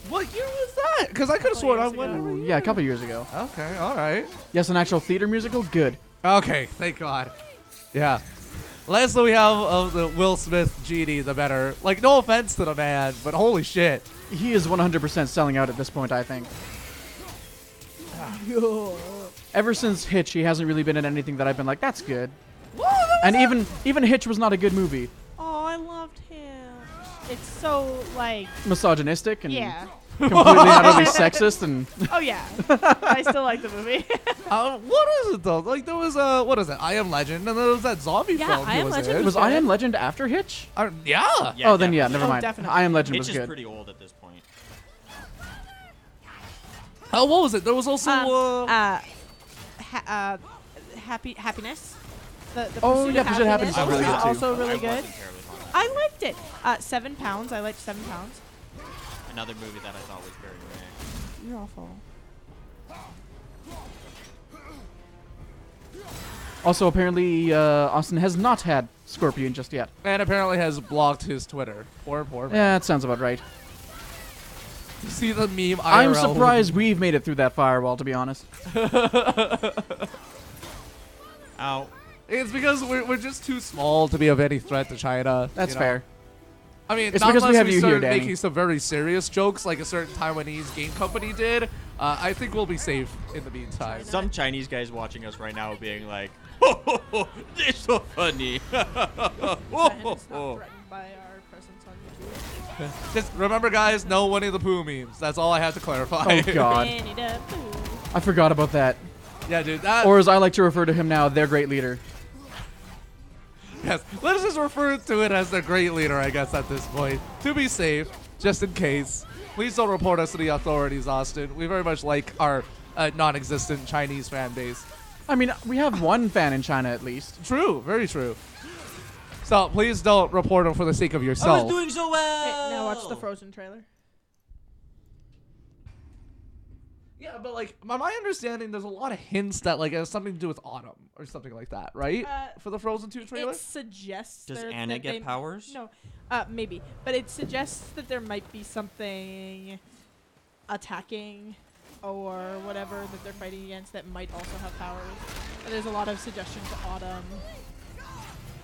A: What year was that? Because I could have sworn I
C: years
A: went
C: ago.
A: every
B: Yeah, a
A: year.
B: couple years ago.
A: Okay, all right.
B: Yes, an actual theater musical? Good.
A: Okay, thank God. Yeah. Less that we have of the Will Smith genie, the better. Like, no offense to the man, but holy shit.
B: He is 100% selling out at this point, I think. Ever since Hitch, he hasn't really been in anything that I've been like, that's good. And even Hitch was not a good movie.
C: Oh, I loved him. It's so like
B: Misogynistic and
C: yeah.
B: completely utterly sexist and
C: Oh yeah. I still like the movie.
A: What is it though? Like there was what is it? I Am Legend, and there was that zombie
C: Yeah,
A: film.
C: I
A: he
C: Am
A: was
C: Legend
A: in.
B: was
C: good.
B: I Am Legend after Hitch?
A: Yeah.
B: Oh, then yeah,
D: definitely.
B: never
C: Oh,
B: mind.
C: definitely.
B: I Am Legend
D: Hitch
B: was
D: is
B: good.
D: pretty old at this point.
A: Oh, what was it? There was also
C: Happiness. The
B: Oh,
C: Pursuit
B: yeah,
C: of
B: Pursuit of Happiness
C: Happiness
B: is really good, too.
C: also really
D: I
C: good.
D: wasn't terribly fond of that.
C: I liked it. 7 pounds. I liked 7 pounds.
D: Another movie that I thought was very rare.
C: You're awful.
B: Also, apparently, Austin has not had Scorpion just yet.
A: and apparently has blocked his Twitter. Poor man.
B: Yeah, that sounds about right.
A: You see the meme?
B: I'm
A: IRL.
B: surprised we've made it through that firewall, to be honest.
D: Ow.
A: It's because we're just too small to be of any threat to China.
B: That's
A: you know?
B: fair.
A: I mean,
B: It's
A: not
B: because we
A: unless
B: have you here,
A: start
B: Danny.
A: making some very serious jokes, like a certain Taiwanese game company did. I think we'll be safe in the meantime.
D: Some Chinese guys watching us right now being like, "Ho ho ho, this so funny." Ho, ho,
C: China is not
D: ho.
C: threatened by our presence on YouTube.
A: Just remember, guys, no Winnie the Pooh memes. That's all I have to clarify.
B: Oh God,
C: Winnie the Pooh.
B: I forgot about that.
A: Yeah, dude. That,
B: Or as I like to refer to him now, their great leader.
A: yes. Let's just refer to it as the great leader, I guess, at this point. To be safe, just in case. Please don't report us to the authorities, Austin. We very much like our non-existent Chinese fan base.
B: I mean, we have one fan in China at least.
A: True. Very true. So please don't report him for the sake of
D: I
A: yourself.
D: was doing so well.
C: Okay, now watch the Frozen trailer.
A: Yeah, but like, by my understanding, there's a lot of hints that like it has something to do with autumn or something like that, right? For the Frozen 2 trailer.
C: It suggests.
D: Does
C: that
D: Anna get
C: they-
D: powers?
C: No, maybe, but it suggests that there might be something attacking or whatever that they're fighting against that might also have powers. And there's a lot of suggestions to autumn.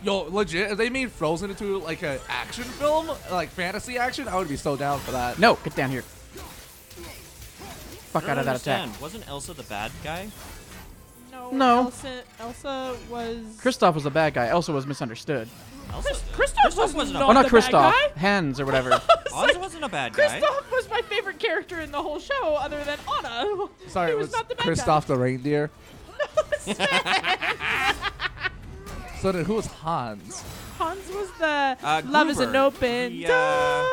A: Yo, legit, if they made Frozen into like an action film, like fantasy action, I would be so down for that.
B: No, get down here. Fuck
D: I don't
B: out of that attack.
D: understand. Wasn't Elsa the bad guy?
B: No.
C: Elsa was.
B: Kristoff was the bad guy. Elsa was misunderstood.
D: Elsa,
C: Kristoff was
D: wasn't
C: not
D: a
B: Oh, not
C: the bad
B: Kristoff.
C: guy?
B: Hans or whatever.
D: Elsa wasn't a bad guy.
C: Kristoff was my favorite character in the whole show, other than Anna.
A: Sorry,
C: he
A: it
C: was
A: was
C: not the bad
A: Kristoff
C: guy.
A: the reindeer. So then who was Hans?
C: Hans was the Love is an
D: Gruber.
C: open
D: He,
C: door.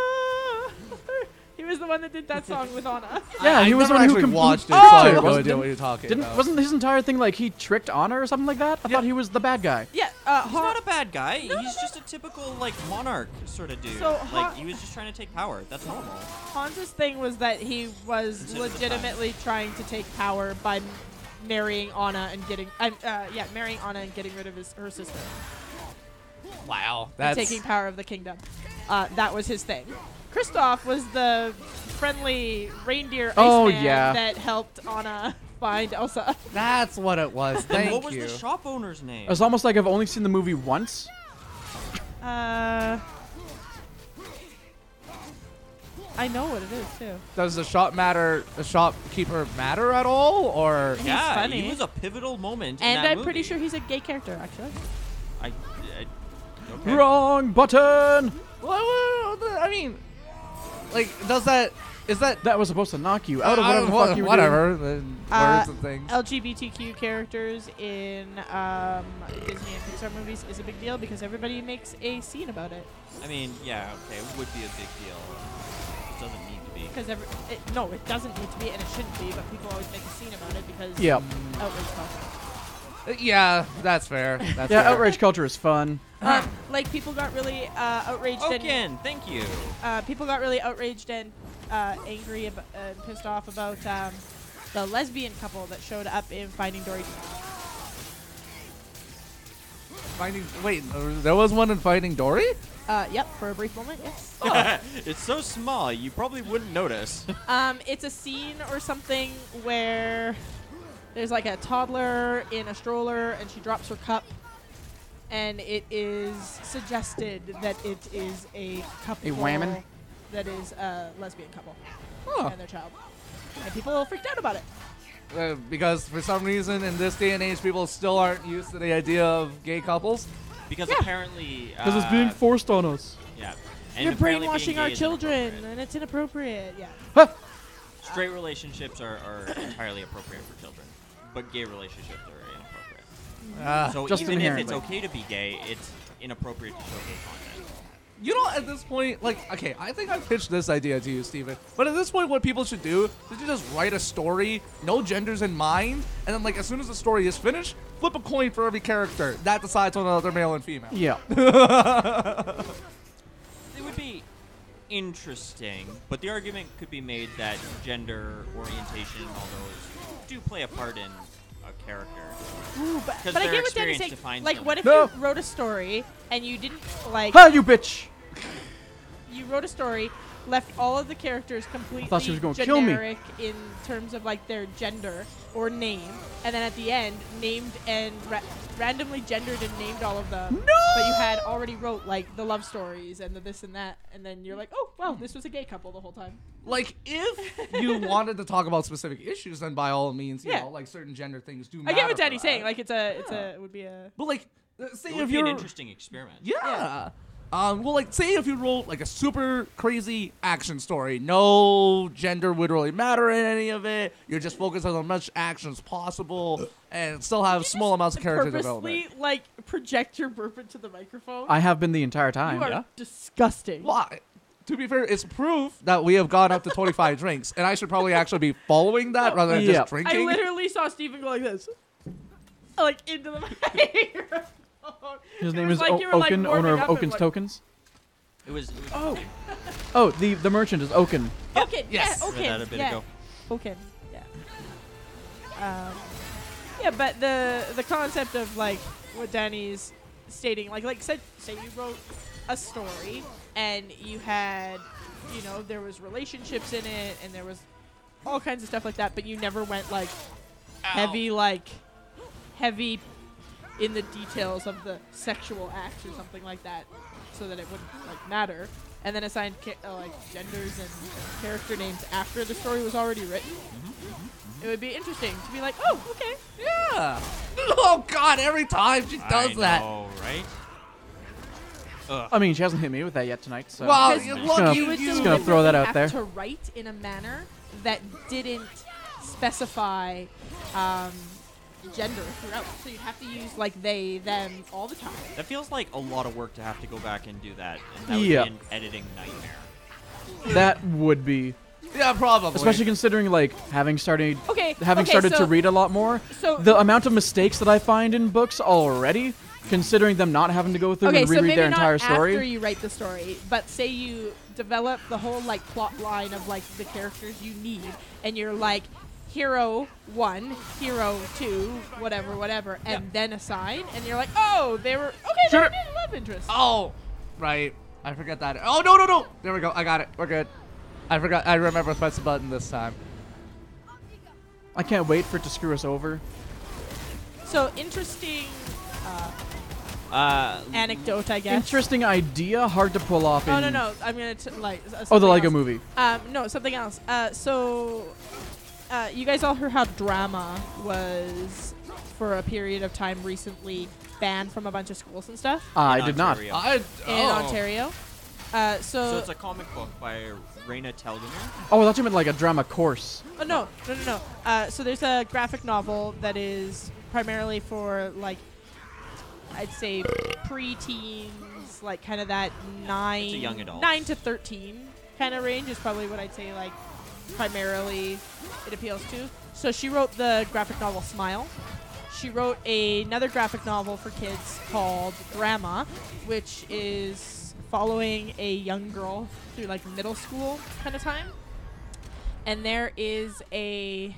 C: He was the one that did that song with Anna.
B: Yeah, he
A: I
B: was the
A: never
B: one who
A: actually watched it,
B: Oh!
A: so I have no
B: Wasn't-
A: idea what you're talking
B: Didn't
A: about.
B: wasn't his entire thing like he tricked Anna or something like that? I thought he was the bad guy.
C: Yeah,
D: He's not a bad guy. He's just a typical like monarch sort of dude.
C: So,
D: like he was just trying to take power. That's normal.
C: Hans's thing was that he was
D: Consider the
C: legitimately trying to take power by marrying Anna and getting, marrying Anna and getting rid of her sister.
A: Wow,
C: And taking power of the kingdom. That was his thing. Kristoff was the friendly reindeer
B: Oh,
C: Iceman
B: yeah.
C: that helped Anna find Elsa.
A: that's what it was.
D: And
A: Thank
D: what was
A: you.
D: the shop owner's name?
B: It's almost like I've only seen the movie once.
C: I know what it is too.
A: Does the shopkeeper matter at all, or?
D: yeah,
C: funny.
D: he was a pivotal moment.
C: And
D: in that
C: I'm pretty
D: movie.
C: sure he's a gay character, actually.
D: Okay.
B: Wrong button.
A: Well, I mean, like, is that
B: That was supposed to knock you out of
A: I
B: whatever
A: don't-
B: the fuck you were
A: whatever, the words and things.
C: LGBTQ characters in Disney and Pixar movies is a big deal because everybody makes a scene about it.
D: I mean, yeah, okay, it would be a big deal. It doesn't need to be.
C: Because no, it doesn't need to be, and it shouldn't be. But people always make a scene about it because
B: Yep.
C: outrage culture.
A: Yeah, that's fair. That's
B: Yeah,
A: fair.
B: outrage culture is fun.
C: Like people got really outraged
D: Oaken, thank you.
C: and people got really outraged and angry and pissed off about the lesbian couple that showed up in Finding Dory.
A: Wait, there was one in Finding Dory?
C: Yep, for a brief moment, yes.
D: It's so small, you probably wouldn't notice.
C: It's a scene or something where there's like a toddler in a stroller and she drops her cup, and it is suggested that it is a couple.
B: A whammon?
C: That is a lesbian couple
A: Huh.
C: and their child. And people freaked out about it.
A: Because for some reason in this day and age, people still aren't used to the idea of gay couples.
D: Because
C: Yeah.
D: apparently...
B: Because it's being forced on us.
D: Yeah. And
C: You're
D: apparently being
C: brainwashing our
D: gay is
C: children,
D: inappropriate.
C: and it's inappropriate. Yeah.
B: Huh.
D: Straight relationships are entirely appropriate for children, but gay relationships are inappropriate. So
B: Just
D: even if it's
B: inherently.
D: okay to be gay, it's inappropriate to show gay content.
A: You know, at this point, like, okay, I think I pitched this idea to you, Steven. But at this point, what people should do is to just write a story, no genders in mind, and then, like, as soon as the story is finished, flip a coin for every character. That decides whether they're male and female.
B: Yeah.
D: It would be interesting, but the argument could be made that gender orientation and all those do play a part in a character.
C: Ooh, but
D: 'Cause
C: I
D: their
C: get what Danny's
D: experience
C: saying.
D: defines
C: Like,
D: them.
C: what if
B: No.
C: you wrote a story and you didn't like?
B: Ha, you bitch.
C: You wrote a story, left all of the characters completely
B: she was gonna kill me.
C: generic in terms of like their gender or name, and then at the end named and randomly gendered and named all of them.
B: No!
C: But you had already wrote like the love stories and the this and that, and then you're like, oh wow, this was a gay couple the whole time.
A: Like, if you wanted to talk about specific issues, then by all means, you
C: Yeah.
A: know, like, certain gender things do
C: I
A: matter.
C: get what
A: for
C: Danny's saying.
A: that.
C: Like it would be a.
A: But, like, say
D: It
A: if
D: would be an
A: you're...
D: interesting experiment.
A: Yeah. Well, like, say if you wrote like a super crazy action story, no gender would really matter in any of it. You're just focused on as much action as possible, and still have small amounts of character development.
C: Purposely, like, project your burp into the microphone.
B: I have been the entire time.
C: You are
B: Yeah.
C: disgusting.
A: Why? To be fair, it's proof that we have gone up to 25 drinks, and I should probably actually be following that rather than
B: Yeah.
A: just drinking.
C: I literally saw Steven go like this, like into the microphone.
B: His
C: It
B: name
C: was
B: is
C: like you were, like,
B: Oaken,
C: warming
B: owner of
C: up and,
B: Oaken's
C: like-
B: Tokens.
D: It was
B: Oh, the merchant is Oaken.
C: Oaken,
A: Yes.
C: yeah,
D: Read
C: Oaken,
D: that a bit
C: yeah.
D: ago.
C: Oaken, yeah. Yeah, but the concept of like what Danny's stating, like say you wrote a story and you had, you know, there was relationships in it and there was all kinds of stuff like that, but you never went like heavy in the details of the sexual acts or something like that, so that it wouldn't like matter, and then assigned like genders and character names after the story was already written. It would be interesting to be like, oh, okay.
A: Yeah. Oh God! Every time she does that.
D: Oh, right? Ugh.
B: I mean, she hasn't hit me with that yet tonight. So.
A: Well,
C: Because
A: you
D: Just
A: look,
B: gonna-
C: you would
B: just gonna throw that out
C: deliberately
B: there.
C: have to write in a manner that didn't specify gender throughout, so you'd have to use like they, them all the time.
D: That feels like a lot of work to have to go back and do that, and that would
B: Yeah.
D: be an editing nightmare.
B: That would be,
A: yeah, probably.
B: especially considering like having started
C: Okay.
B: started
C: so,
B: to read a lot more.
C: So
B: The amount of mistakes that I find in books already, considering them not having to go through
C: okay,
B: and
C: so
B: reread
C: maybe
B: their
C: not
B: entire
C: after
B: story.
C: you write the story, but say you develop the whole like plot line of like the characters you need, and you're like hero 1, hero 2, whatever, and then assign, and you're like, oh, they were okay.
B: Sure.
C: They did love interest.
A: Oh, right. I forget that. Oh no! There we go. I got it. We're good. I forgot. I remember to press the button this time.
B: I can't wait for it to screw us over.
C: So interesting
D: Uh,
C: anecdote, I guess.
B: Interesting idea, hard to pull off.
C: Oh
B: in,
C: no, I'm gonna like.
B: Oh, the
C: something
B: Lego
C: else.
B: Movie.
C: No, something else. You guys all heard how drama was, for a period of time recently, banned from a bunch of schools and stuff
B: I
D: in
B: did not.
D: Ontario.
C: in Ontario.
D: So it's a comic book by Raina Telgemir.
B: Oh, I thought you meant like a drama course.
C: Oh, no. So there's a graphic novel that is primarily for, like, I'd say pre-teens, like kind of that
D: It's a young adult.
C: 9 to 13 kind of range is probably what I'd say, like, primarily it appeals to. So she wrote the graphic novel Smile. She wrote another graphic novel for kids called Grandma, which is following a young girl through like middle school kind of time. And there is a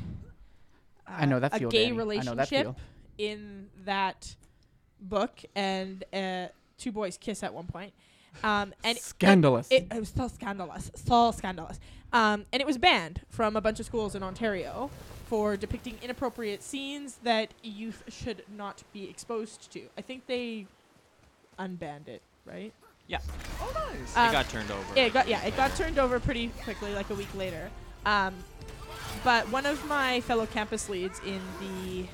B: I know that
C: a
B: feel,
C: gay
B: Danny. I know that
C: relationship
B: feel.
C: in that book, and two boys kiss at one point. And
B: Scandalous.
C: It was so scandalous. And it was banned from a bunch of schools in Ontario for depicting inappropriate scenes that youth should not be exposed to. I think they unbanned it, right?
D: Yeah,
A: Oh, nice.
D: it got turned over.
C: It got turned over pretty quickly, like a week later. But one of my fellow campus leads in the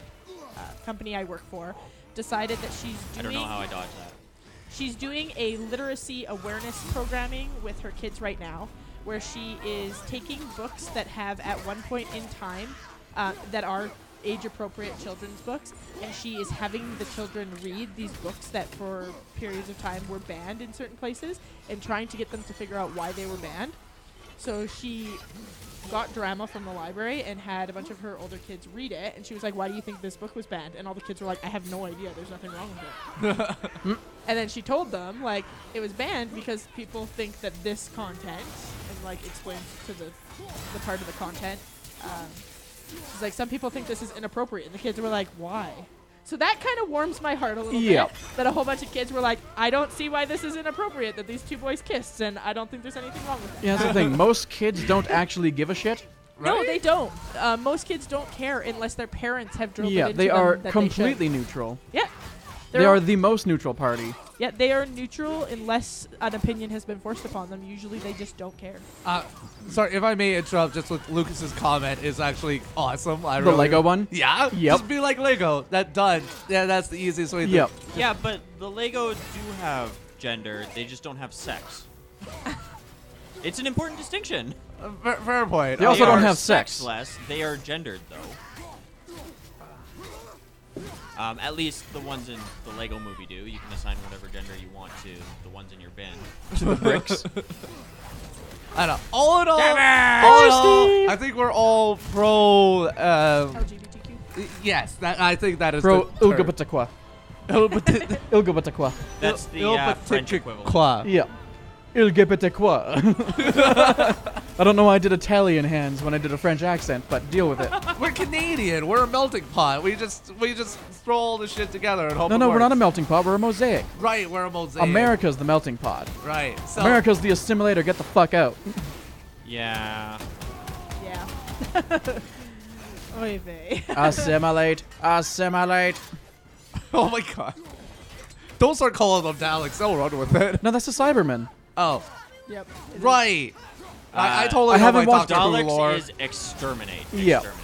C: company I work for decided that she's doing.
D: I don't know how I dodged that.
C: She's doing a literacy awareness programming with her kids right now, where she is taking books that have at one point in time that are age-appropriate children's books, and she is having the children read these books that for periods of time were banned in certain places, and trying to get them to figure out why they were banned. So she got drama from the library and had a bunch of her older kids read it, and she was like, why do you think this book was banned? And all the kids were like, I have no idea, there's nothing wrong with it. And then she told them, like, it was banned because people think that this content, and like explains to the part of the content, she's like, some people think this is inappropriate, and the kids were like, why? So that kind of warms my heart a little
B: Yep.
C: bit, that a whole bunch of kids were like, I don't see why this is inappropriate, that these two boys kissed, and I don't think there's anything wrong with it.
B: Yeah, that's the thing. Most kids don't actually give a shit.
C: No,
A: Right?
C: they don't. Most kids don't care unless their parents have drilled it
B: Yeah,
C: into
B: they
C: them
B: are
C: that they should.
B: completely neutral.
C: Yeah.
B: They are the most neutral party.
C: Yeah, they are neutral unless an opinion has been forced upon them. Usually they just don't care.
A: Sorry, if I may interrupt, just with Lucas's comment is actually awesome. I
B: The
A: really,
B: Lego one?
A: Yeah?
B: Yep.
A: Just be like Lego. That done. Yeah, that's the easiest way to
B: Yep.
D: Yeah, but the Lego do have gender. They just don't have sex. It's an important distinction.
A: Fair point.
B: They also
D: They
B: don't
D: are
B: have sex.
D: sexless. They are gendered, though. At least the ones in the Lego movie do. You can assign whatever gender you want to the ones in your bin.
B: To the bricks.
A: I don't know. All in all, I think we're all pro.
C: LGBTQ.
A: Yes, I think that is
B: Pro
A: the term.
B: LGBT. LGBT.
D: That's the French equivalent.
B: Yeah. LGBT. I don't know why I did Italian hands when I did a French accent, but deal with it.
A: We're Canadian. We're a melting pot. We just throw all this shit together and hope.
B: No,
A: it
B: no, we're not a
A: works.
B: melting pot. We're a mosaic.
A: Right, we're a mosaic.
B: America's the melting pot.
A: Right. So
B: America's the assimilator. Get the fuck out.
D: Yeah.
C: Yeah. Oy vey.
B: Assimilate. Assimilate.
A: Oh my god. Don't start calling them Daleks. They'll run with it.
B: No, that's a Cyberman.
A: Oh,
C: Yep. it is.
A: right. I totally
B: I
A: know
B: haven't
A: my
B: watched
A: Doctor Who
D: Daleks
A: lore.
D: is exterminate.
B: Yeah.
D: Exterminate.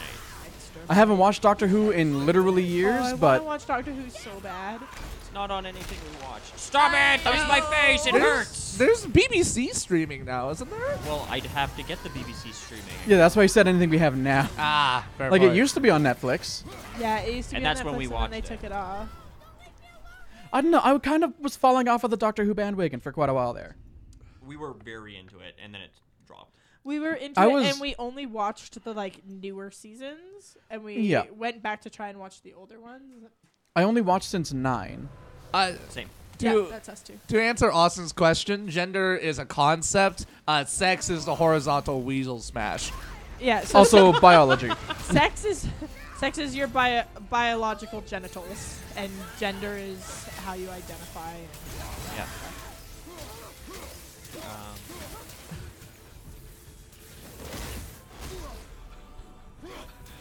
B: I haven't watched Doctor Who in literally years,
C: Oh, I
B: but
C: want to watch Doctor Who so bad.
D: It's not on anything we watch. Stop it! That was my face. It hurts.
A: There's BBC streaming now, isn't there?
D: Well, I'd have to get the BBC streaming.
B: yeah, that's why I said anything we have now.
A: Ah, fair
B: Like
A: point.
B: it used to be on Netflix.
C: Yeah, it used to
D: And
C: be on
D: that's when
C: Netflix
D: we
C: and then
D: watched
C: they
D: it.
C: took it off.
B: I don't know. I kind of was falling off of the Doctor Who bandwagon for quite a while there.
D: We were very into it, and then it dropped.
C: We were into
B: I
C: it,
B: was-
C: and we only watched the like newer seasons, and we
B: Yeah.
C: went back to try and watch the older ones.
B: I only watched since 9.
D: Same.
C: Yeah,
A: To-
C: that's us too.
A: To answer Austin's question, gender is a concept. Sex is the horizontal weasel smash.
C: Yeah. So
B: Also, biology.
C: sex is your biological genitals, and gender is how you identify.
D: Yeah.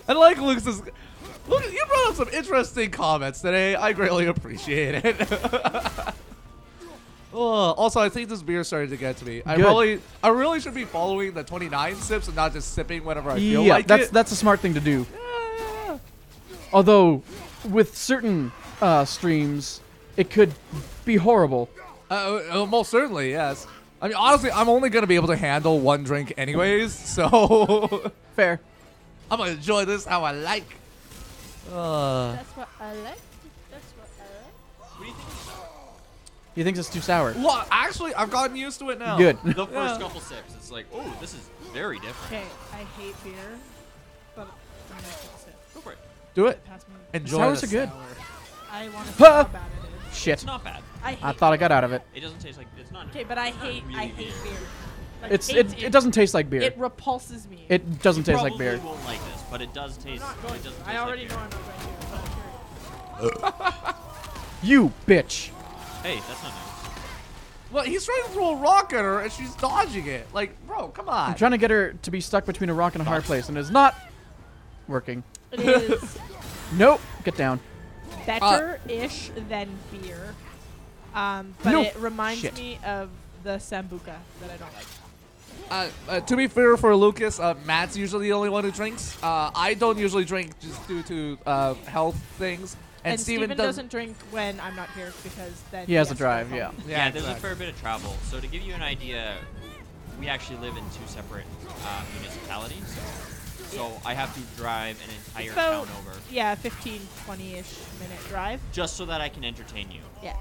A: I like Luke's. Look, you brought up some interesting comments today. I greatly appreciate it. Oh, also, I think this beer started to get to me. I
B: Good.
A: really should be following the 29 sips and not just sipping whenever I feel
B: Yeah,
A: like
B: that's
A: it.
B: that's a smart thing to do.
A: Yeah.
B: Although, with certain streams, it could be horrible.
A: Most certainly, yes. I mean, honestly, I'm only gonna be able to handle one drink anyways, so
B: Fair.
A: I'm gonna enjoy this how I like.
C: That's what I like. That's what I like.
D: What do you think?
B: He thinks it's too sour.
A: Well, actually, I've gotten used to it now.
B: Good.
D: The first
A: Yeah.
D: couple sips, it's like, oh, this is very different.
C: Okay, I hate beer, but I'm gonna take a sip.
D: Go for it.
A: Do it.
C: Pass me.
A: Enjoy
B: Sours
A: the
B: are good.
A: sour.
C: I want to see
B: Huh.
C: how bad it is.
B: Shit.
D: It's not bad.
C: I hate.
B: I thought I got out of it.
D: It doesn't taste like it's not.
C: Okay, but I hate
D: really
C: beer. Like,
B: It doesn't taste like beer.
C: It repulses me.
B: It doesn't taste like
D: Probably
B: beer.
D: won't like this, but it does taste.
C: I'm not going
D: It doesn't
C: to.
D: taste
C: I already
D: like
C: know
D: beer.
C: I'm not going to. But I'm curious.
B: You bitch.
D: Hey, that's not nice.
A: Well, he's trying to throw a rock at her and she's dodging it. Like, bro, come on.
B: I'm trying to get her to be stuck between a rock and a hard place, and it's not working.
C: It is
B: Nope. Get down.
C: better-ish than beer, but
B: Nope.
C: it reminds
B: Shit.
C: me of the sambuca that I don't like.
A: To be fair for Lucas, Matt's usually the only one who drinks. I don't usually drink just due to health things.
C: And
A: Steven
C: Steven doesn't drink when I'm not here because then
B: He has to
C: to go
B: drive,
C: home.
B: yeah.
D: Yeah, there's a
A: exactly.
D: fair bit of travel. So to give you an idea, we actually live in 2 separate municipalities. So I have to drive an entire
C: So,
D: town over
C: yeah, 15, 20-ish minute drive.
D: just so that I can entertain you.
C: Yeah.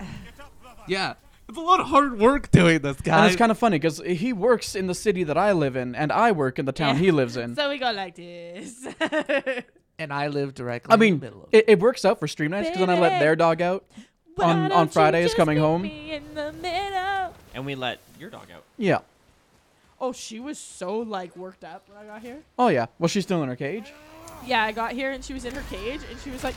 A: Yeah. It's a lot of hard work doing this, guys.
B: And it's kind of funny because he works in the city that I live in, and I work in the town
C: Yeah.
B: he lives in.
C: So we go like this.
A: And I live directly
B: I
A: in the
B: mean,
A: middle of
B: it works out for stream nights because then I let
C: Baby.
B: their dog out
C: Why
B: on
C: don't you
B: Fridays
C: just
B: coming
C: meet
B: home.
C: me in the middle?
D: And we let your dog out.
B: Yeah.
C: Oh, she was so like worked up when I got here.
B: Oh yeah. Well, she's still in her cage.
C: Yeah, I got here and she was in her cage and she was like,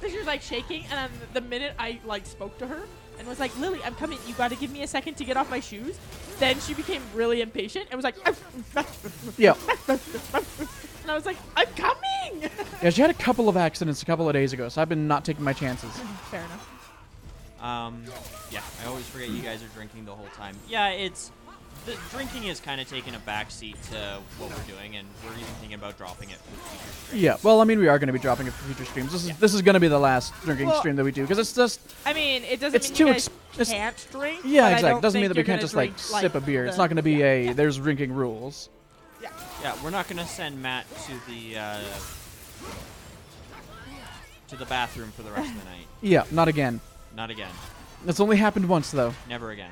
C: and she was like shaking. And then the minute I like spoke to her and was like, Lily, I'm coming. You got to give me a second to get off my shoes. Then she became really impatient and was like,
B: Yeah.
C: and I was like, I'm coming.
B: Yeah. She had a couple of accidents a couple of days ago, so I've been not taking my chances.
C: Fair enough.
D: Yeah, I always forget you guys are drinking the whole time. Yeah, it's the drinking is kind of taking a backseat to what we're doing, and we're even thinking about dropping it for future streams.
B: Yeah, well, I mean, we are going to be dropping it for future streams. This is going to be the last drinking
C: Well,
B: stream that we do, because it's just...
C: I mean, it doesn't
B: It's
C: mean
B: too
C: you guys
B: it's-
C: can't drink.
B: Yeah,
C: but I
B: exactly.
C: don't
B: Doesn't mean
C: think
B: that we
C: you're
B: can't
C: gonna
B: just, like,
C: drink,
B: sip a beer.
C: the-
B: It's not going to be a, there's drinking rules.
D: Yeah, we're not gonna send Matt to the bathroom for the rest of the night.
B: Yeah, not again.
D: Not again.
B: It's only happened once, though.
D: Never again.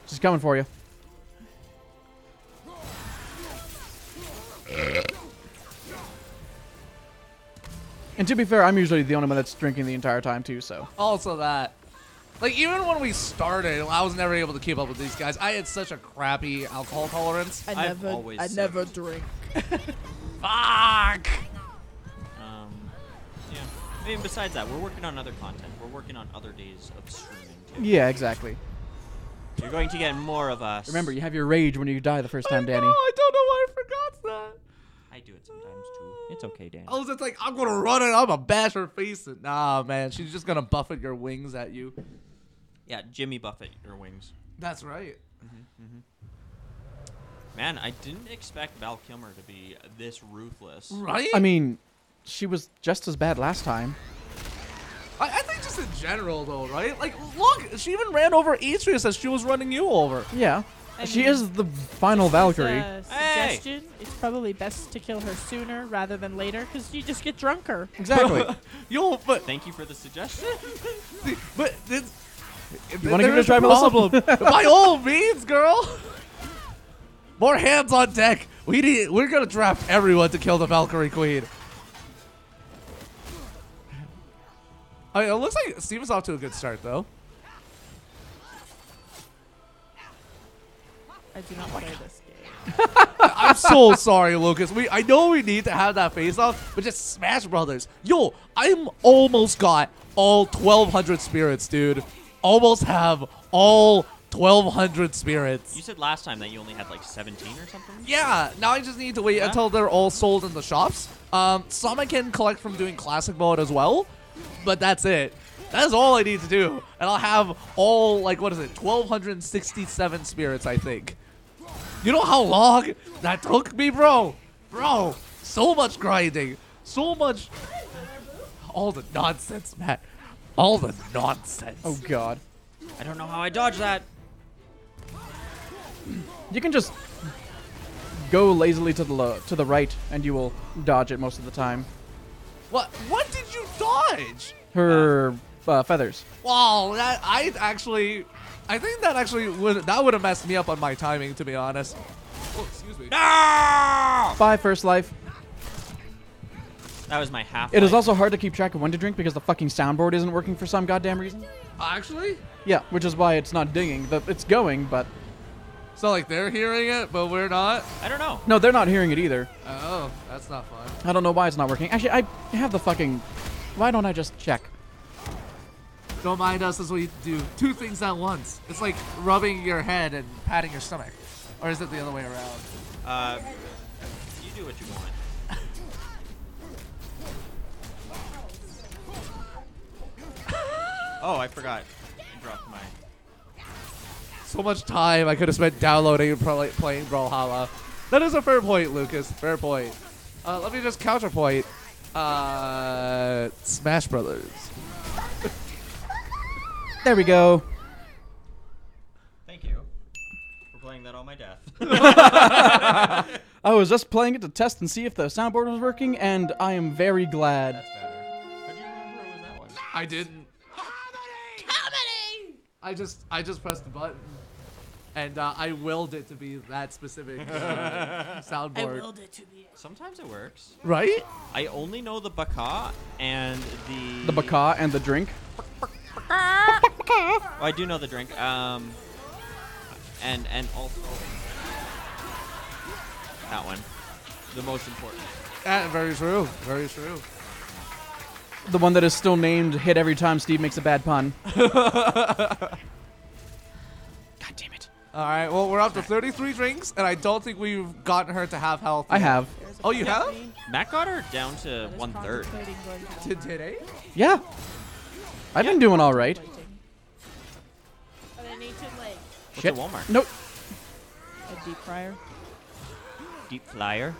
B: She's coming for you. And to be fair, I'm usually the only one that's drinking the entire time, too, so...
A: Also that. Like, even when we started, I was never able to keep up with these guys. I had such a crappy alcohol tolerance.
D: I've always said it.
C: drink.
A: Fuck!
D: Yeah. I mean, besides that, we're working on other content. We're working on other days of streaming, too.
B: Yeah, exactly.
D: You're going to get more of us.
B: Remember, you have your rage when you die the first time, Danny.
A: I don't know why I forgot that.
D: I do it sometimes, too. It's okay, Dan.
A: I was just like, I'm gonna run it, I'm gonna bash her face. And nah, man, she's just gonna buffet your wings at you.
D: Yeah, Jimmy Buffett, your wings.
A: That's right.
D: Man, I didn't expect Val Kilmer to be this ruthless.
A: Right?
B: I mean, she was just as bad last time.
A: I think just in general, though, right? Like, look, she even ran over Atreus as she was running you over.
B: Yeah.
C: I
B: She
C: mean,
B: is the final Valkyrie.
D: Hey!
C: Suggestion: it's probably best to kill her sooner rather than later, because you just get drunker.
B: Exactly.
A: Yo, but
D: Thank you for the suggestion.
A: but this,
B: You wanna give it a
A: there's
B: try, Melissa?
A: problem. By all means, girl. More hands on deck. We're gonna draft everyone to kill the Valkyrie Queen. I mean, it looks like Steven's off to a good start, though.
C: I do not play this game.
A: I'm so sorry, Lucas. I know we need to have that face off, but just Smash Brothers. Yo, I'm almost got all 1,200 spirits, dude. Almost have all 1,200 spirits.
D: You said last time that you only had like 17 or something?
A: Yeah, now I just need to wait
D: Yeah?
A: until they're all sold in the shops. Some I can collect from doing classic mode as well, but that's it. That is all I need to do. And I'll have all, like, what is it, 1,267 spirits, I think. You know how long that took me, bro? Bro, so much grinding. So much. All the nonsense, Matt. All the nonsense.
B: Oh, God.
D: I don't know how I dodged that.
B: You can just go lazily to the right, and you will dodge it most of the time.
A: What did you dodge?
B: Her feathers.
A: Wow, I think that actually would have messed me up on my timing, to be honest. Oh, excuse me.
D: No!
B: 5 first life.
D: That was my half.
B: It is also hard to keep track of when to drink because the fucking soundboard isn't working for some goddamn reason.
A: Actually?
B: Yeah, which is why it's not dinging. It's going, but...
A: So, like, they're hearing it, but we're not?
D: I don't know.
B: No, they're not hearing it either.
A: Oh, that's not fun.
B: I don't know why it's not working. Actually, I have the fucking... Why don't I just check?
A: Don't mind us as we do 2 things at once. It's like rubbing your head and patting your stomach. Or is it the other way around?
D: You do what you want. Oh, I forgot. I dropped my...
A: So much time I could have spent downloading and playing Brawlhalla. That is a fair point, Lucas. Fair point. Let me just counterpoint. Smash Brothers.
B: There we go.
D: Thank you for playing that on my death.
B: I was just playing it to test and see if the soundboard was working, and I am very glad.
D: That's better. How do you remember it was that one?
A: I didn't. I just pressed the button, and I willed it to be that specific soundboard.
C: it to be.
D: Sometimes it works.
A: Right?
D: I only know the baka and the...
B: The baka and the drink.
D: Oh, I do know the drink. And also that one, the most important.
A: Very true. Very true.
B: The one that is still named Hit Every Time Steve Makes a Bad Pun. God damn it.
A: All right. Well, we're up to 33 drinks, and I don't think we've gotten her to half health.
B: I
A: yet.
B: have.
A: Oh, you have?
D: Matt got her down to 1/3.
A: Today?
B: Yeah. I've been doing all right.
C: But I need to, like...
D: What's
B: Shit.
D: at Walmart?
B: Nope.
C: a deep fryer,
D: Deep flyer.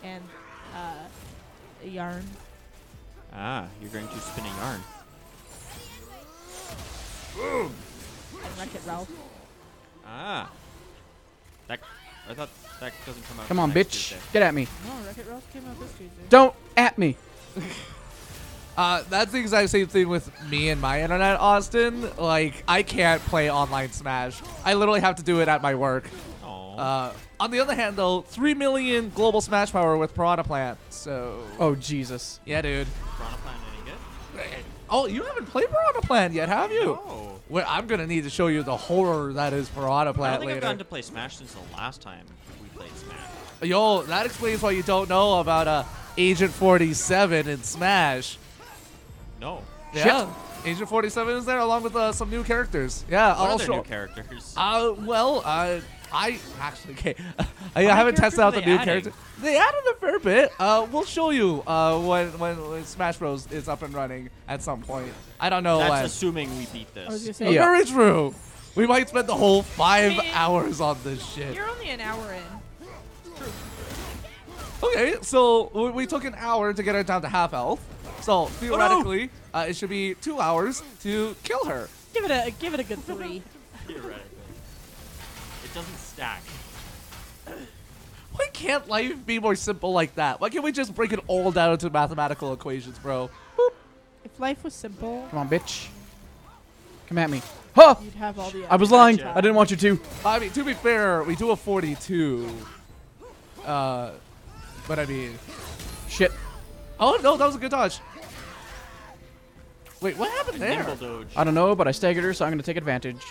C: and a yarn.
D: Ah, you're going to spin a yarn.
C: And Wreck-It Ralph.
D: Ah. That I thought that doesn't come out.
B: Come on,
D: next
B: bitch.
D: Tuesday.
B: Get at me.
C: No, Wreck-It Ralph came out this Tuesday.
B: Don't at me.
A: That's the exact same thing with me and my internet, Austin. Like, I can't play online Smash. I literally have to do it at my work.
D: Aw.
A: On the other hand, though, 3 million global Smash power with Piranha Plant. So,
B: Oh, Jesus.
A: yeah, dude.
D: Piranha Plant any good?
A: Oh, you haven't played Piranha Plant yet, have you?
D: No.
A: Well, I'm gonna need to show you the horror that is Piranha
D: I don't
A: Plant
D: think I've
A: later.
D: gotten to play Smash since the last time we played Smash.
A: Yo, that explains why you don't know about Agent 47 in Smash.
D: No.
A: Yeah, Agent 47 is there along with some new characters. Yeah,
D: What
A: I'll
D: other
A: show.
D: new characters?
A: I actually I haven't tested out the new character. They added a fair bit. We'll show you when Smash Bros is up and running at some point. I don't know
D: That's
A: when.
D: assuming we beat
C: I was
D: this.
C: gonna say,
B: Yeah.
A: Very true. We might spend the whole 5
C: Man.
A: hours on this shit.
C: you're only an hour in.
A: Okay, so we took an hour to get her down to half health. So theoretically, it should be 2 hours to kill her.
C: Give it a good 3.
D: Theoretically. It doesn't stack.
A: Why can't life be more simple like that? Why can't we just break it all down into mathematical equations, bro? Boop.
C: If life was simple,
B: Come on, bitch. Come at me. Huh!
C: you'd have all the.
B: I was lying.
D: Gotcha.
B: I didn't want you to.
A: I mean, to be fair, we do a 42. But I mean,
B: Shit.
A: oh no, that was a good dodge. Wait, what happened there?
D: Nimble Doge.
B: I don't know, but I staggered her, so I'm going to take advantage.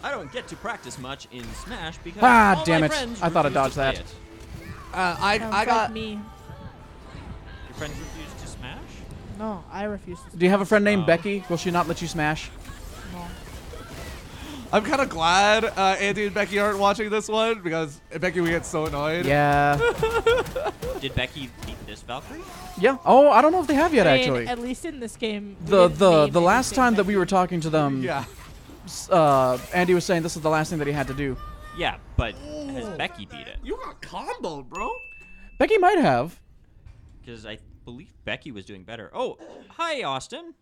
D: I don't get to practice much in Smash because
B: Ah,
D: all
B: damn
D: my
B: it.
D: friends
B: I thought I
D: refuse
B: dodged
D: to play
B: that.
D: it.
A: I
C: Sounds
A: got.
C: like me.
D: Your friends refuse to Smash?
C: No, I refuse to.
B: Do you have a friend named
D: Oh.
B: Becky? Will she not let you smash?
C: No.
A: I'm kind of glad Andy and Becky aren't watching this one because Becky would get so annoyed.
B: Yeah.
D: Did Becky beat this Valkyrie?
B: Yeah. Oh, I don't know if they have yet,
C: I mean,
B: actually.
C: at least in this game. we
B: The
C: didn't
B: the
C: name
B: the last
C: anything
B: time that we were talking to them,
A: Yeah.
B: Andy was saying this is the last thing that he had to do.
D: Yeah, but has Becky beat it?
A: You got comboed, bro.
B: Becky might have.
D: Because I believe Becky was doing better. Oh, hi, Austin.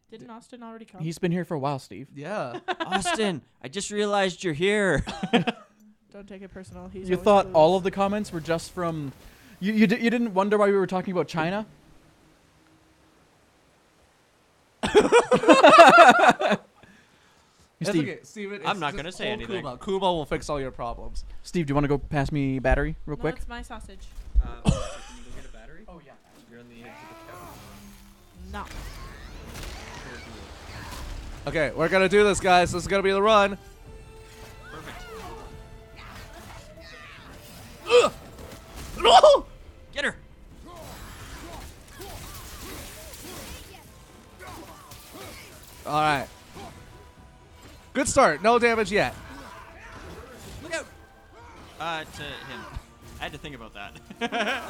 C: Didn't Austin already come?
B: He's been here for a while, Steve.
A: Yeah.
D: Austin, I just realized you're here.
C: Don't take it personal. He's
B: You
C: always
B: thought
C: lose.
B: all of the comments were just from. You didn't wonder why we were talking about China?
A: It's
B: Steve,
A: okay, Steven,
D: I'm
A: it's
D: not
A: just
D: gonna say
A: old
D: anything.
A: Kuma. Kuma will fix all your problems.
B: Steve, do you want to go pass me battery real
C: No,
B: quick?
C: it's my sausage.
D: Can you go get a battery? Oh, yeah. You're on the edge of the couch.
C: No.
A: Okay, we're gonna do this, guys. This is gonna be the run.
D: Perfect.
A: Ugh! No!
D: Get her.
A: All right. Good start. No damage yet.
D: Look out. To him. I had to think about that.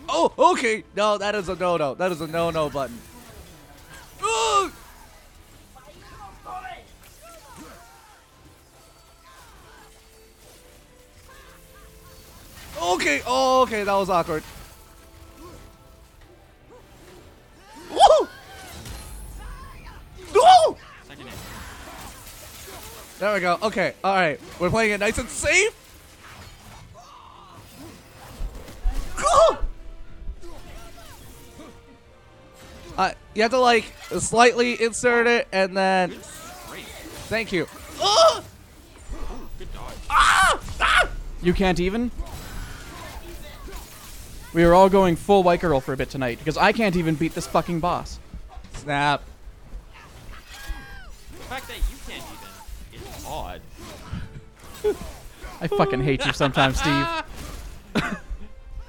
A: Oh, okay. No, that is a no-no. That is a no-no button. Ugh! Okay. Oh, okay. That was awkward. Woo! No!
D: Second hit.
A: There we go. Okay. All right. We're playing it nice and safe. Go! You have to like slightly insert it and then.
D: Great.
A: Thank you. Oh!
D: Good dodge.
A: Ah! Ah!
B: You can't even? We were all going full white girl for a bit tonight because I can't even beat this fucking boss.
A: Snap.
D: The fact that you can't even is odd.
B: I fucking hate you sometimes, Steve.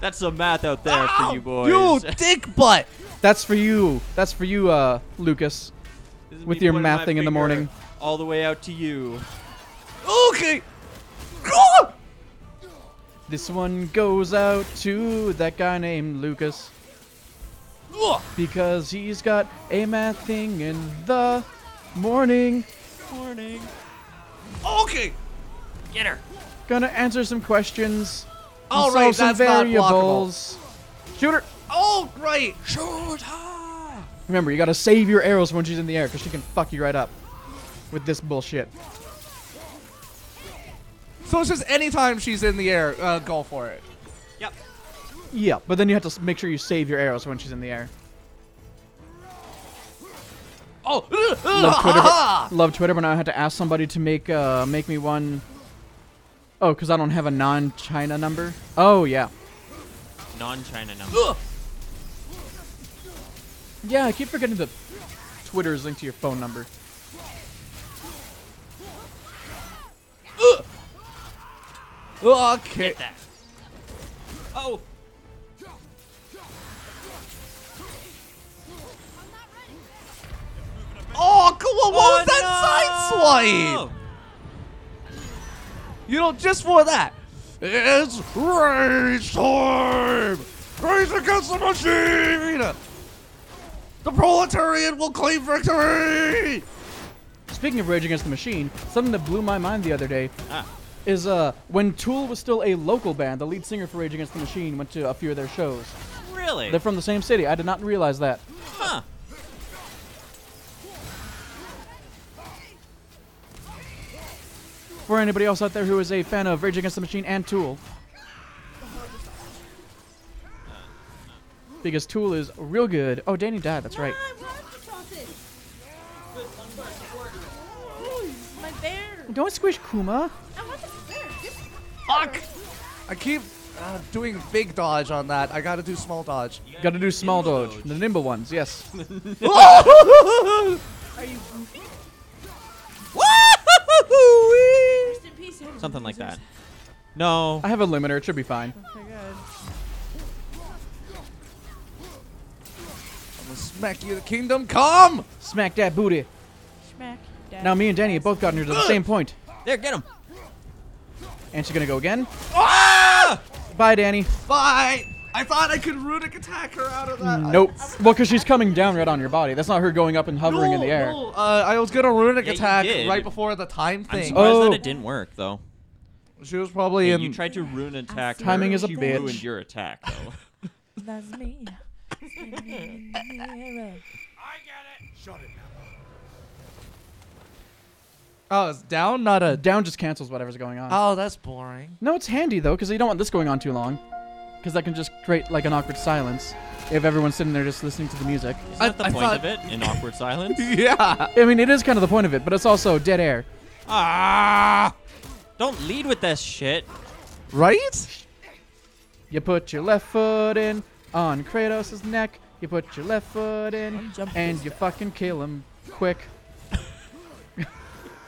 D: That's some math out there for you boys.
A: You dick butt.
B: That's for you. That's for you, Lucas.
D: This is
B: with
D: me
B: your
D: pointing my
B: math thing in the
D: finger
B: morning.
D: All the way out to you.
A: Okay. Ah!
B: This one goes out to that guy named Lucas
A: Ugh.
B: because he's got a math thing in the morning.
D: Morning.
A: Okay.
D: Get her.
B: Gonna answer some questions.
A: Oh,
B: and
A: right,
B: solve some
A: that's not
B: variables. Shoot her.
A: Oh, right.
D: Shoot her.
B: Remember, you gotta save your arrows when she's in the air, because she can fuck you right up with this bullshit.
A: So it's just anytime she's in the air, go for it.
D: Yep.
B: Yeah, but then you have to make sure you save your arrows when she's in the air.
A: Oh,
B: Love Twitter, but now I had to ask somebody to make me one. Oh, because I don't have a non-China number. Oh, yeah.
D: Non-China number.
B: Yeah, I keep forgetting that Twitter is linked to your phone number.
A: Okay.
D: Get that. Oh.
A: Oh, come on! What was that side swipe? You know, just for that. It's race time! Race against the machine! The proletariat will claim victory!
B: Speaking of Rage Against the Machine, something that blew my mind the other day
D: Ah.
B: is when Tool was still a local band, the lead singer for Rage Against the Machine went to a few of their shows.
D: Really?
B: They're from the same city. I did not realize that.
D: Huh.
B: For anybody else out there who is a fan of Rage Against the Machine and Tool. Because Tool is real good. Oh, Danny died. That's right.
C: My bear.
B: Don't squish Kuma.
C: I want the bear.
A: Fuck! I keep doing big dodge on that. I gotta do small dodge.
B: Got to do small dodge. The nimble ones, yes.
C: Are you goofy? Rest in peace, Henry.
D: Something like that. No.
B: I have a limiter. It should be fine.
C: Okay, good.
A: I'm gonna smack you, the kingdom come!
B: Smack that booty.
C: Smack. Dad.
B: Now me and Danny have both gotten her to the same point.
D: There, get him.
B: And she's going to go again.
A: Ah!
B: Bye, Danny.
A: Bye! I thought I could runic attack her out of that.
B: Nope. Well, because she's coming down right on your body. That's not her going up and hovering in the air.
A: No, I was gonna runic
D: Yeah, you
A: attack
D: did.
A: right before the time
D: I'm
A: thing.
D: surprised
B: Oh.
D: that it didn't work, though.
A: She was probably
D: Yeah,
A: in.
D: you tried to ruin attack.
B: Timing
D: her.
B: is a
D: She
B: bitch.
D: ruined your attack, though.
C: That's me.
A: Oh, it's down, not a.
B: Down just cancels whatever's going on.
A: Oh, that's boring.
B: No, it's handy, though, because you don't want this going on too long. Because that can just create, like, an awkward silence if everyone's sitting there just listening to the music.
D: Isn't that the
A: I
D: point
A: thought-
D: of it? An awkward silence?
A: Yeah.
B: I mean, it is kind of the point of it, but it's also dead air.
D: Ah! Don't lead with this shit.
A: Right?
B: You put your left foot in on Kratos' neck. You put your left foot in, and you fucking kill him quick.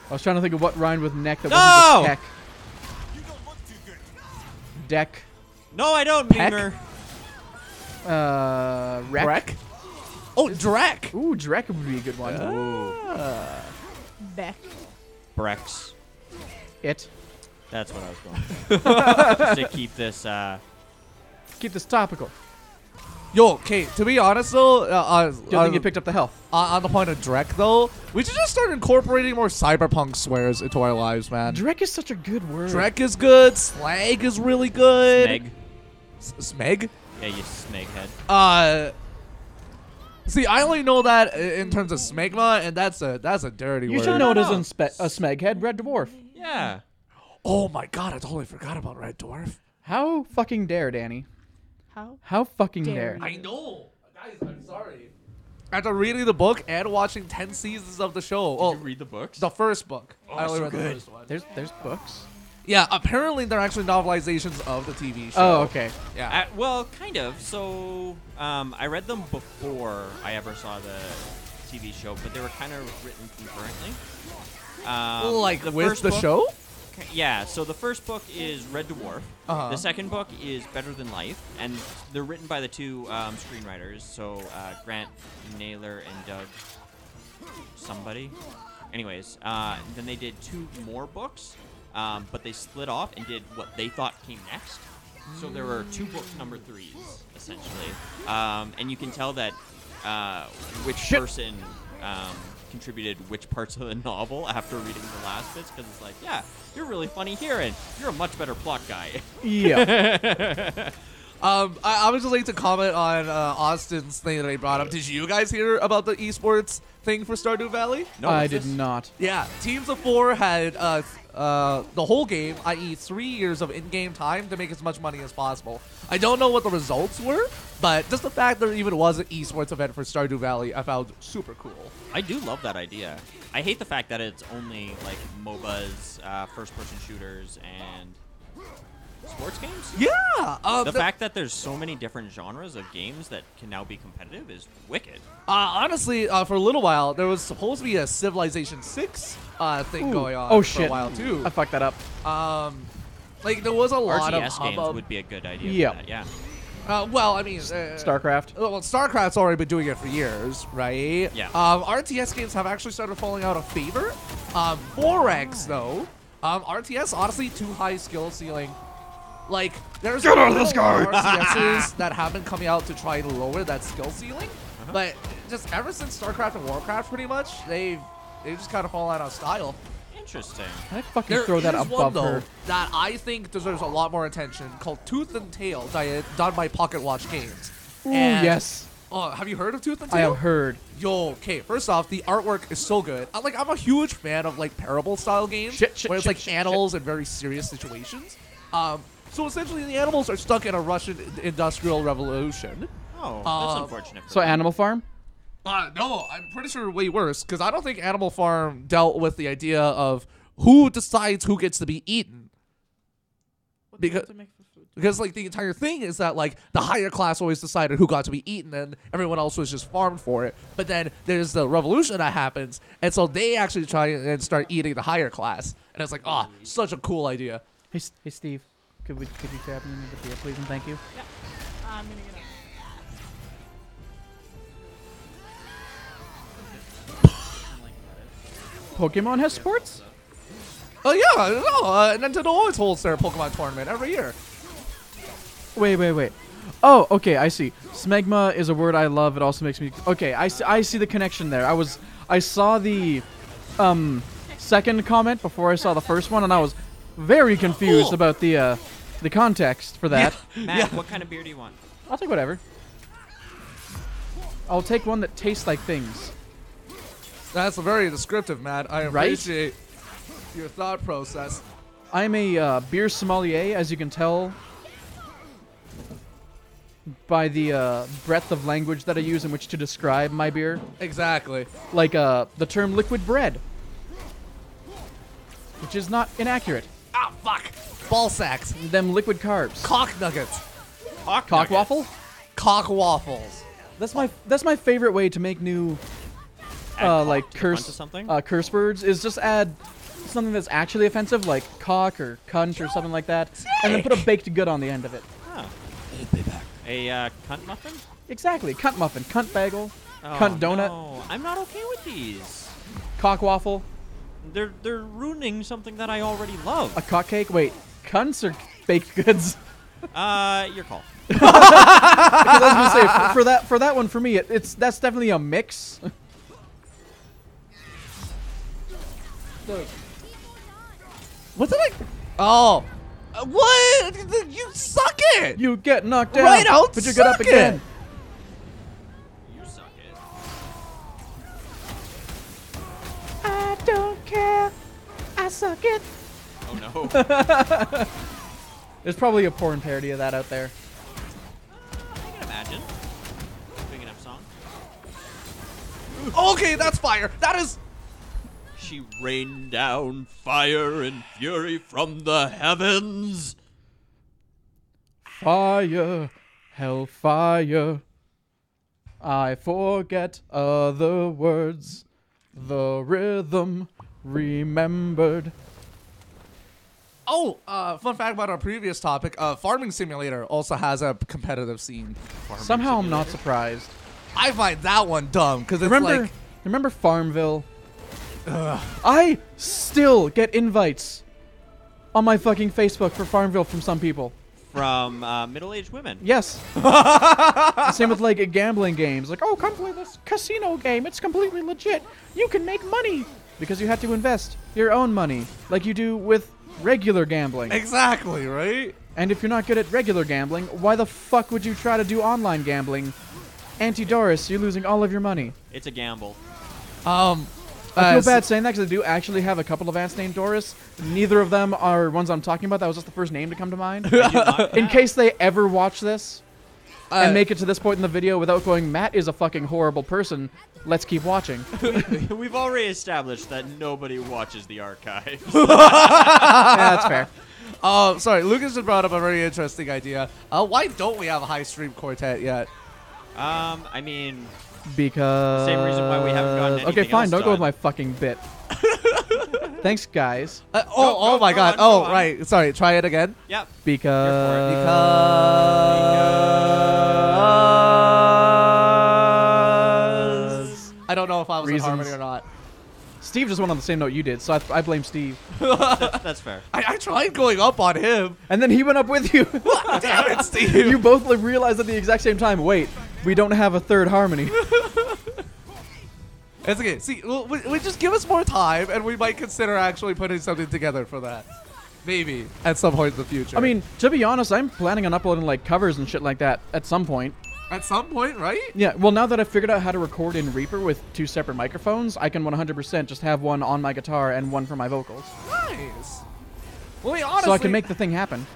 B: I was trying to think of what rhymed with neck that
D: No!
B: wasn't just heck. Deck.
D: No, I don't,
A: Peck?
D: Memer.
B: Wreck.
A: Drek? Oh, Drek.
B: Ooh, Drek would be a good one.
C: Beck.
D: Brex.
B: It.
D: That's what I was going for. Just to keep this,
B: Keep this topical.
A: Yo, okay, to be honest though,
B: Good thing you picked up the health.
A: on the point of Drek though, we should just start incorporating more cyberpunk swears into our lives, man.
B: Drek is such a good word.
A: Drek is good, slag is really good.
D: Smeg.
A: Smeg?
D: Yeah, you smeg head.
A: See, I only know that in terms of smegma, and that's a dirty
B: You
A: word.
B: should know it
D: No,
B: as
D: no.
B: a smeghead red dwarf.
D: Yeah.
A: Oh my god, I totally forgot about Red Dwarf.
B: How fucking dare, Danny?
C: How?
B: How fucking
C: Dare
B: dare?
C: you.
A: know. Guys, I'm sorry. After reading the book and watching 10 seasons of the show.
D: Did
A: Oh,
D: you read the books?
A: the first book. I only
D: so
A: read the
D: good.
A: first one.
B: There's books.
A: Yeah, apparently they're actually novelizations of the TV show.
B: Oh, okay.
A: Yeah.
D: Well, kind of. So, I read them before I ever saw the TV show, but they were kind of written concurrently.
A: Like
D: the
A: with
D: first
A: the
D: book-
A: show?
D: Yeah, so the first book is Red Dwarf.
A: Uh-huh.
D: The second book is Better Than Life, and they're written by the two screenwriters, so Grant Naylor and Doug somebody. Anyways, then they did 2 more books, but they split off and did what they thought came next. So there were 2 books number 3s, essentially. And you can tell that which person contributed which parts of the novel after reading the last bits, because it's like, yeah, you're really funny here, and you're a much better plot guy.
B: Yeah.
A: I would just like to comment on Austin's thing that he brought up. Did you guys hear about the esports thing for Stardew Valley?
D: No,
B: I
D: what's
B: did
D: this?
B: not.
A: Yeah, teams of 4 had the whole game, i.e. 3 years of in-game time to make as much money as possible. I don't know what the results were, but just the fact there even was an esports event for Stardew Valley I found super cool.
D: I do love that idea. I hate the fact that it's only like MOBAs, first-person shooters, and sports games.
A: Yeah!
D: The fact that there's so many different genres of games that can now be competitive is wicked.
A: Honestly, for a little while, there was supposed to be a Civilization 6 thing
B: Ooh.
A: going on
B: Oh,
A: for
B: shit.
A: a while, too.
B: I fucked that up.
A: Like, there was a lot of
D: RTS games
A: hubbub.
D: would be a good idea
B: Yeah.
D: for that, yeah.
A: Well, I mean...
B: StarCraft.
A: Well, StarCraft's already been doing it for years, right?
D: Yeah.
A: RTS games have actually started falling out of favor. For ranks, though, RTS, honestly, too high skill ceiling. Like, there's
B: Get out of the sky!
A: RTSs that have been coming out to try to lower that skill ceiling, but just ever since StarCraft and Warcraft, pretty much, they've just kind of fallen out of style.
D: Interesting.
B: Can I fucking
A: There
B: throw that
A: is
B: above
A: one, though,
B: her?
A: that I think deserves a lot more attention, called Tooth and Tail, done by Pocket Watch Games.
B: Ooh,
A: And-
B: yes.
A: Oh, have you heard of Tooth and
B: I
A: Tail?
B: have heard.
A: Yo, okay, first off, the artwork is so good. I'm a huge fan of, like, parable-style games,
B: Shit,
A: where it's,
B: shit,
A: like,
B: shit,
A: animals in very serious situations. So essentially, the animals are stuck in a Russian industrial revolution.
D: Oh, that's unfortunate. For
B: So
D: them.
B: Animal Farm?
A: No, I'm pretty sure way worse, because I don't think Animal Farm dealt with the idea of who decides who gets to be eaten. Because, like, the entire thing is that, like, the higher class always decided who got to be eaten, and everyone else was just farmed for it. But then there's the revolution that happens, and so they actually try and start eating the higher class. And it's like, such a cool idea.
B: Hey, Steve. Could you tap me in the beer, please, and thank you?
C: I'm gonna get
B: Pokemon has sports?
A: Oh, yeah, no, Nintendo always holds their Pokemon tournament every year.
B: Wait. Oh, okay, I see. Smegma is a word I love. It also makes me... Okay, I see the connection there. I saw the second comment before I saw the first one, and I was very confused about the context for that.
D: Matt, what kind of beer do you want?
B: I'll take whatever. I'll take one that tastes like things.
A: That's very descriptive, Matt. I
B: Right?
A: appreciate your thought process.
B: I'm a beer sommelier, as you can tell by the breadth of language that I use in which to describe my beer.
A: Exactly.
B: Like the term liquid bread, which is not inaccurate.
A: Ah, fuck. Ball sacks.
B: Them liquid carbs.
A: Cock nuggets.
B: Cock
D: nuggets.
B: waffle?
A: Cock waffles.
B: That's my favorite way to make new
D: Add
B: like
D: cock to the front
B: curse
D: of something?
B: curse words is just add something that's actually offensive, like cock or cunt or something like that, and then put a baked good on the end of it.
D: Huh. A cunt muffin?
B: Exactly. Cunt muffin, cunt bagel,
D: Oh,
B: cunt donut,
D: No, I'm not okay with these.
B: cock waffle,
D: They're ruining something that I already love.
B: a cock cake. Wait, cunts or baked goods?
D: Your call.
B: Because I was gonna say for that one for me, that's definitely a mix.
A: What's it like? Oh. What? You suck it.
B: You get knocked down,
A: Right out,
B: but you get up
A: suck
B: again.
A: it.
D: You suck it.
C: I don't care. I suck it.
D: Oh no.
B: There's probably a porn parody of that out there.
D: I can imagine. Big enough song.
A: Okay, that's fire. That is.
D: She rained down fire and fury from the heavens.
B: Fire, hellfire. I forget other words. The rhythm remembered.
A: Oh, fun fact about our previous topic: Farming Simulator also has a competitive scene.
B: Somehow I'm not surprised.
A: I find that one dumb because it's
B: Remember Farmville? I still get invites on my fucking Facebook for Farmville from some people.
D: from middle-aged women.
B: Yes. Same with like gambling games. Like, oh, come play this casino game. It's completely legit. You can make money because you have to invest your own money, like you do with regular gambling.
A: Exactly, right?
B: And if you're not good at regular gambling, why the fuck would you try to do online gambling? Anti-Doris, you're losing all of your money.
D: It's a gamble.
B: I feel bad saying that because I do actually have a couple of aunts named Doris. Neither of them are ones I'm talking about. That was just the first name to come to mind. In case they ever watch this and make it to this point in the video without going, Matt is a fucking horrible person, let's keep watching.
D: We've already established that nobody watches the archives.
B: Yeah, that's fair.
A: Sorry, Lucas just brought up a very interesting idea. Why don't we have a Hivestream quartet yet?
D: I mean,
B: Because...
D: Same reason why we haven't gotten anything
B: Okay, fine,
D: else
B: don't go with
D: done.
B: my fucking bit. Thanks, guys.
A: Oh my
D: go
A: god.
D: on, go
A: Oh,
D: on.
A: right. Sorry, try it again.
D: yep.
B: Because...
A: Because I don't know if I was in
B: Reasons.
A: harmony or not.
B: Steve just went on the same note you did, so I blame Steve.
D: That's fair.
A: I tried going up on him.
B: And then he went up with you.
A: Damn it, Steve.
B: You both like, realized at the exact same time, wait, we don't have a third harmony.
A: It's okay. See, we just give us more time, and we might consider actually putting something together for that. Maybe at some point in the future.
B: I mean, to be honest, I'm planning on uploading like covers and shit like that at some point.
A: at some point, right?
B: Yeah, well, now that I've figured out how to record in Reaper with 2 separate microphones, I can 100% just have one on my guitar and one for my vocals.
A: Nice. Well, I mean, honestly,
B: So I can make the thing happen.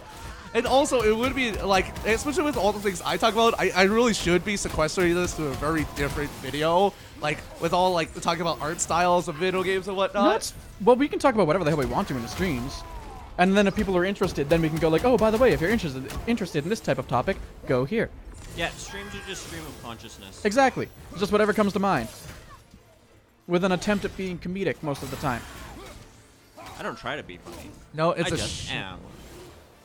A: and also, it would be, like, especially with all the things I talk about, I really should be sequestering this to a very different video. Like, with all, like, talking about art styles of video games and whatnot.
B: No, well, we can talk about whatever the hell we want to in the streams. And then if people are interested, then we can go like, oh, by the way, if you're interested in this type of topic, go here.
D: Yeah, streams are just stream of consciousness.
B: Exactly. It's just whatever comes to mind. With an attempt at being comedic most of the time.
D: I don't try to be funny.
A: No, it's
D: I
A: a
D: just
A: sh-
D: am.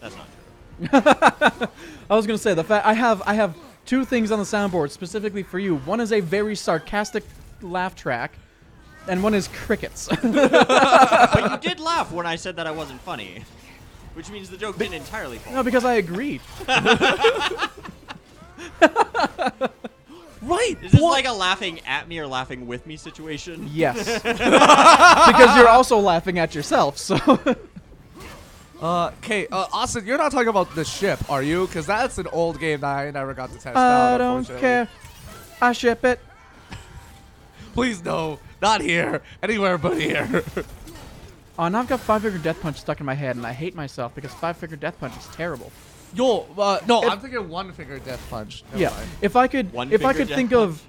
D: That's not true.
B: I was gonna say the fact I have 2 things on the soundboard specifically for you. One is a very sarcastic laugh track, and one is crickets.
D: But you did laugh when I said that I wasn't funny. Which means the joke didn't entirely fall.
B: No, because I agreed.
A: Right.
D: Is this
A: boy.
D: like a laughing at me or laughing with me situation?
B: Yes. Because you're also laughing at yourself, so.
A: Okay, Austin, you're not talking about the ship, are you? Because that's an old game that I never got to test out,
B: I don't
A: unfortunately.
B: care. I ship it.
A: Please, no. Not here. Anywhere but here.
B: Oh, and I've got 5-Finger Death Punch stuck in my head, and I hate myself because 5-Finger Death Punch is terrible.
A: Yo, no,
B: If-
A: I'm thinking one-finger death punch. Never
B: Yeah,
A: mind.
B: if I could think of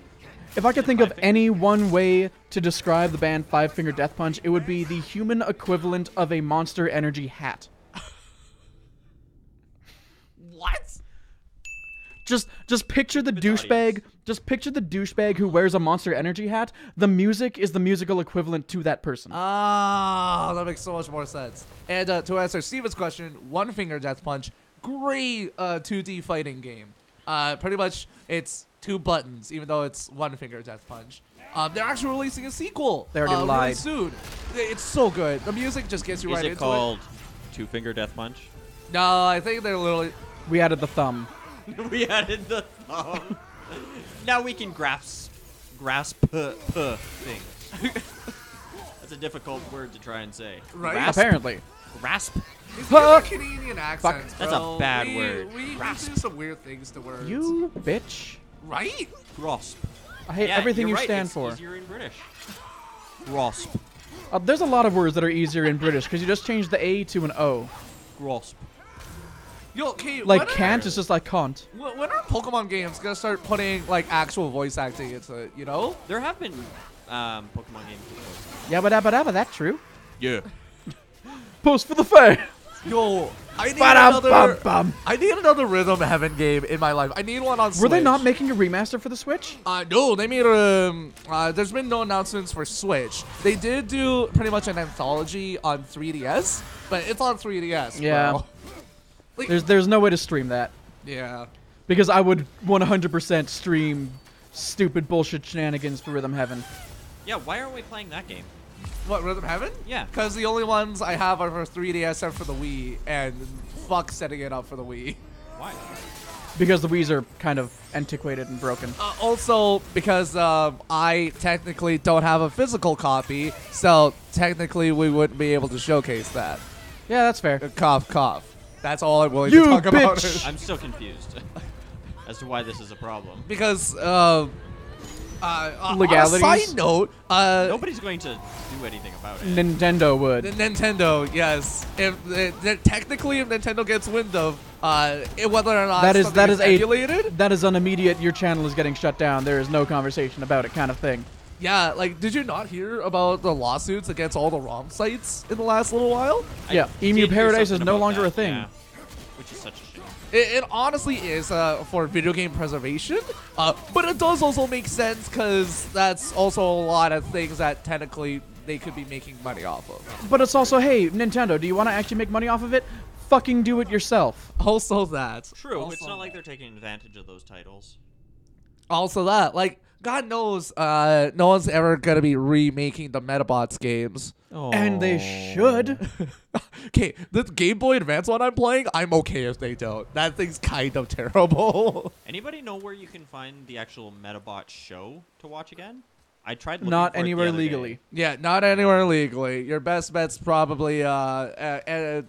D: Five
B: any one way to describe the band 5-Finger Death Punch, it would be the human equivalent of a Monster Energy hat.
A: What?
B: Just picture the
D: Good
B: douchebag.
D: audience.
B: Just picture the douchebag who wears a Monster Energy hat. The music is the musical equivalent to that person.
A: Ah, that makes so much more sense. And to answer Steven's question, one-finger death punch, great 2D fighting game. Pretty much, it's 2 buttons, even though it's one-finger death punch. They're actually releasing a sequel.
B: They already
A: really
B: lied.
A: soon. It's so good. The music just gets you
D: Is
A: right
D: it
A: into
D: called Two-Finger Death Punch?
A: it. No, I think they're literally.
B: We added the thumb.
D: We added the thumb. Now we can grasp things. That's a difficult word to try and say.
A: Right?
D: Grasp.
B: Apparently.
D: Grasp.
A: It's like Canadian accents,
D: That's a
A: bro.
D: bad
A: we,
D: word.
A: We
D: Grasp.
A: do some weird things to words.
B: You bitch.
A: Right?
D: Grasp.
B: I hate
D: Yeah,
B: everything
D: you're
B: you
D: right,
B: stand
D: it's
B: for.
D: easier in British. Grasp.
B: There's a lot of words that are easier in British because you just change the A to an O.
D: Grasp.
A: Yo, okay,
B: Like
A: when
B: can't
A: are-
B: is just like can't.
A: When are Pokemon games gonna start putting like actual voice acting into it? You know?
D: There have been Pokemon games before.
B: Yabba dabba dabba, that true?
D: Yeah.
B: Post for the face.
A: Yo, I need
B: Ba-dum-bum-bum.
A: I need another Rhythm Heaven game in my life. I need one on Switch.
B: Were they not making a remaster for the Switch?
A: No, they made there's been no announcements for Switch. They did do pretty much an anthology on 3DS, but it's on 3DS.
B: Yeah.
A: Bro. Like,
B: There's no way to stream that.
A: yeah.
B: Because I would 100% stream stupid bullshit shenanigans for Rhythm Heaven.
D: Yeah, why aren't we playing that game?
A: What, Rhythm Heaven?
D: Yeah.
A: Because the only ones I have are for 3DS and for the Wii, and fuck setting it up for the Wii.
D: Why?
B: Because the Wii's are kind of antiquated and broken.
A: Also, because I technically don't have a physical copy, so technically we wouldn't be able to showcase that.
B: Yeah, that's fair.
A: Cough, cough. That's all I'm willing
B: You
A: to talk about.
B: bitch!
D: I'm still confused as to why this is a problem.
A: Because,
B: Legalities?
A: on a side note,
D: Nobody's going to do anything about it.
B: Nintendo would.
A: Nintendo, yes. If technically, if Nintendo gets wind of whether or not
B: that is
A: emulated,
B: that is an immediate. Your channel is getting shut down. There is no conversation about it, kind of thing.
A: yeah. Like, did you not hear about the lawsuits against all the ROM sites in the last little while?
B: Yeah,
D: I
B: Emu
D: did hear
B: Paradise is
D: something
B: no
D: about
B: longer
D: that,
B: a thing.
D: yeah, which is such a shame.
A: It honestly is for video game preservation, but it does also make sense because that's also a lot of things that technically they could be making money off of.
B: But it's also, hey, Nintendo, do you want to actually make money off of it? Fucking do it yourself.
A: Also that.
D: True,
A: Also
D: it's not like
A: that.
D: they're taking advantage of those titles.
A: Also that. Like, God knows, no one's ever gonna be remaking the Metabots games.
B: And they should.
A: Okay, this Game Boy Advance one I'm playing, I'm okay if they don't. That thing's kind of terrible.
D: Anybody know where you can find the actual Metabot show to watch again? I tried looking
B: Not
D: for it the
B: anywhere
D: other
B: legally.
D: day.
A: Yeah, not anywhere legally. Your best bet's probably rare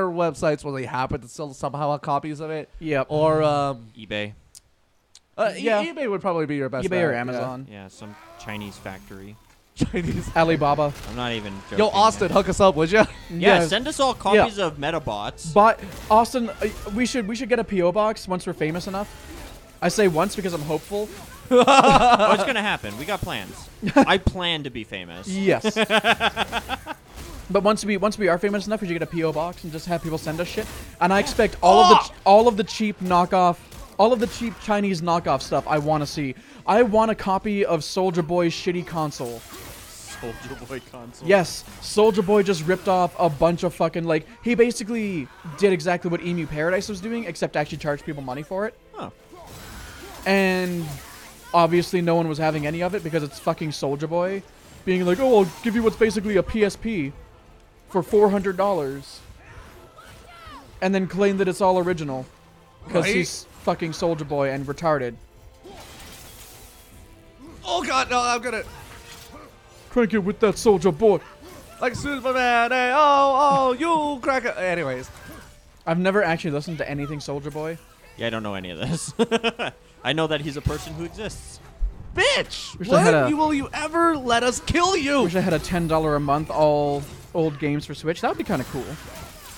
A: websites where they happen to still somehow have copies of it.
B: Yep.
A: Or
D: eBay.
B: Yeah.
A: eBay would probably be your best
B: eBay
A: bet.
B: or
A: yeah.
B: Amazon.
D: Yeah, some Chinese factory.
A: Chinese.
B: Alibaba.
D: I'm not even joking.
A: Yo, Austin, hook us up, would you?
D: Yeah, send us all copies of Metabots.
B: But Austin, we should get a PO box once we're famous enough. I say once because I'm hopeful.
D: Oh, it's gonna happen. We got plans. I plan to be famous.
B: Yes. But once we are famous enough, we should get a PO box and just have people send us shit. And I expect all of the cheap knockoff, all of the cheap Chinese knockoff stuff. I want to see. I want a copy of Soldier Boy's shitty console.
D: Soldier Boy console.
B: Yes, Soldier Boy just ripped off a bunch of fucking, like, he basically did exactly what Emu Paradise was doing, except actually charged people money for it.
D: Huh.
B: And obviously no one was having any of it because it's fucking Soldier Boy being like, oh, I'll give you what's basically a PSP for $400. And then claim that it's all original. Because
A: Right?
B: he's fucking Soldier Boy and retarded.
A: Oh god, no, I'm gonna
B: Crank it with that Soldier Boy.
A: like Superman. Hey, oh, you crack it. Anyways,
B: I've never actually listened to anything Soldier Boy.
D: Yeah, I don't know any of this. I know that he's a person who exists.
A: bitch,
B: Wish I had
A: when
B: a-
A: will you ever let us kill you?
B: Wish I had a $10 a month all old games for Switch. That would be kind of cool.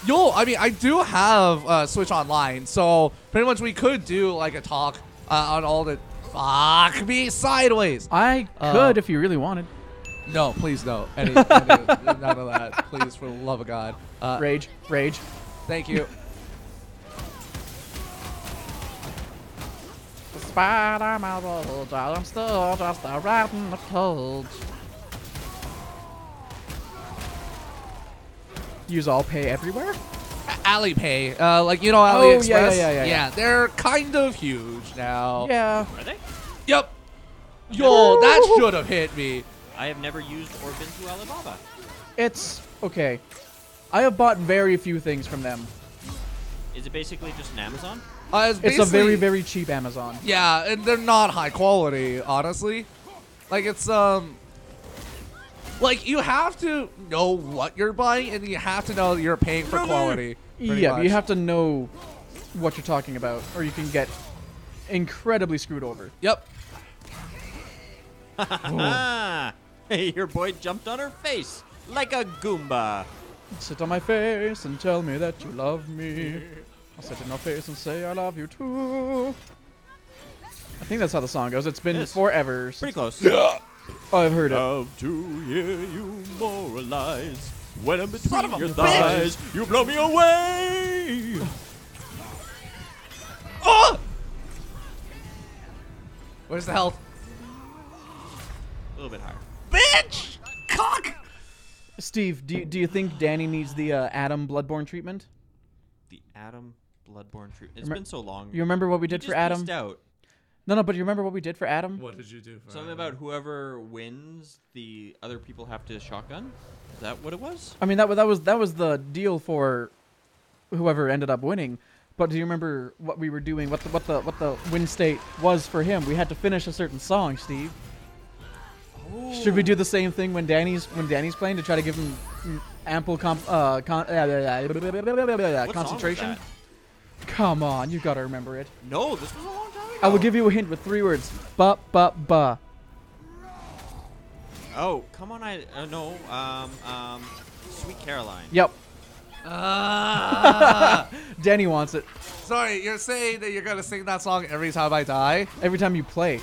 A: Yo, I mean, I do have Switch Online, so pretty much we could do like a talk on all the. Fuck me sideways.
B: I could if you really wanted.
A: No, please no. None of that. Please, for the love of God.
B: Rage.
A: Thank you.
B: I'm still just a rat in the cold. Use all pay everywhere?
A: Alipay, like you know
B: Oh, yeah,
A: AliExpress.
B: yeah.
A: They're kind of huge now.
B: Yeah.
D: Are they?
A: Yep. Yo, that should have hit me.
D: I have never used or been to Alibaba.
B: It's okay. I have bought very few things from them.
D: Is it basically just an Amazon?
A: It's
B: It's a
A: basically-
B: very, very cheap Amazon.
A: Yeah, and they're not high quality, honestly. Like it's like you have to know what you're buying, and you have to know that you're paying for quality. pretty
B: Yeah, but you
A: much.
B: have to know what you're talking about, or you can get incredibly screwed over.
A: Yep.
D: Ah! Hey, your boy jumped on her face like a Goomba.
B: Sit on my face and tell me that you love me. I'll sit in your face and say I love you too. I think that's how the song goes. It's been
D: Yes.
B: forever.
D: Pretty close.
B: Oh, I've heard it.
D: Love to hear you moralize. When I'm
A: Son of
D: between
A: a
D: your
A: bitch.
D: thighs, you blow me away.
A: Oh! Where's the health?
D: A little bit higher.
A: Bitch! Cock!
B: Steve, do you think Danny needs the Adam Bloodborne treatment?
D: The Adam Bloodborne treatment. It's
B: Remem-
D: been so long.
B: You remember what we
D: You
B: did
D: just
B: for Adam?
D: missed out.
B: No, but you remember what we did for Adam?
A: What did you do for
D: Something about whoever wins, the other people have to shotgun. Is that what it was?
B: I mean, that was the deal for whoever ended up winning. But do you remember what we were doing? What the win state was for him? We had to finish a certain song, Steve. Should we do the same thing when Danny's playing to try to give him ample concentration?
D: that?
B: Come on, you gotta remember it.
D: No, this was a long time ago.
B: I will give you a hint with 3 words. Ba.
D: Oh, come on! No. Sweet Caroline.
B: Yep.
A: Ah.
B: Danny wants it.
A: Sorry, you're saying that you're gonna sing that song every time I die?
B: Every time you play.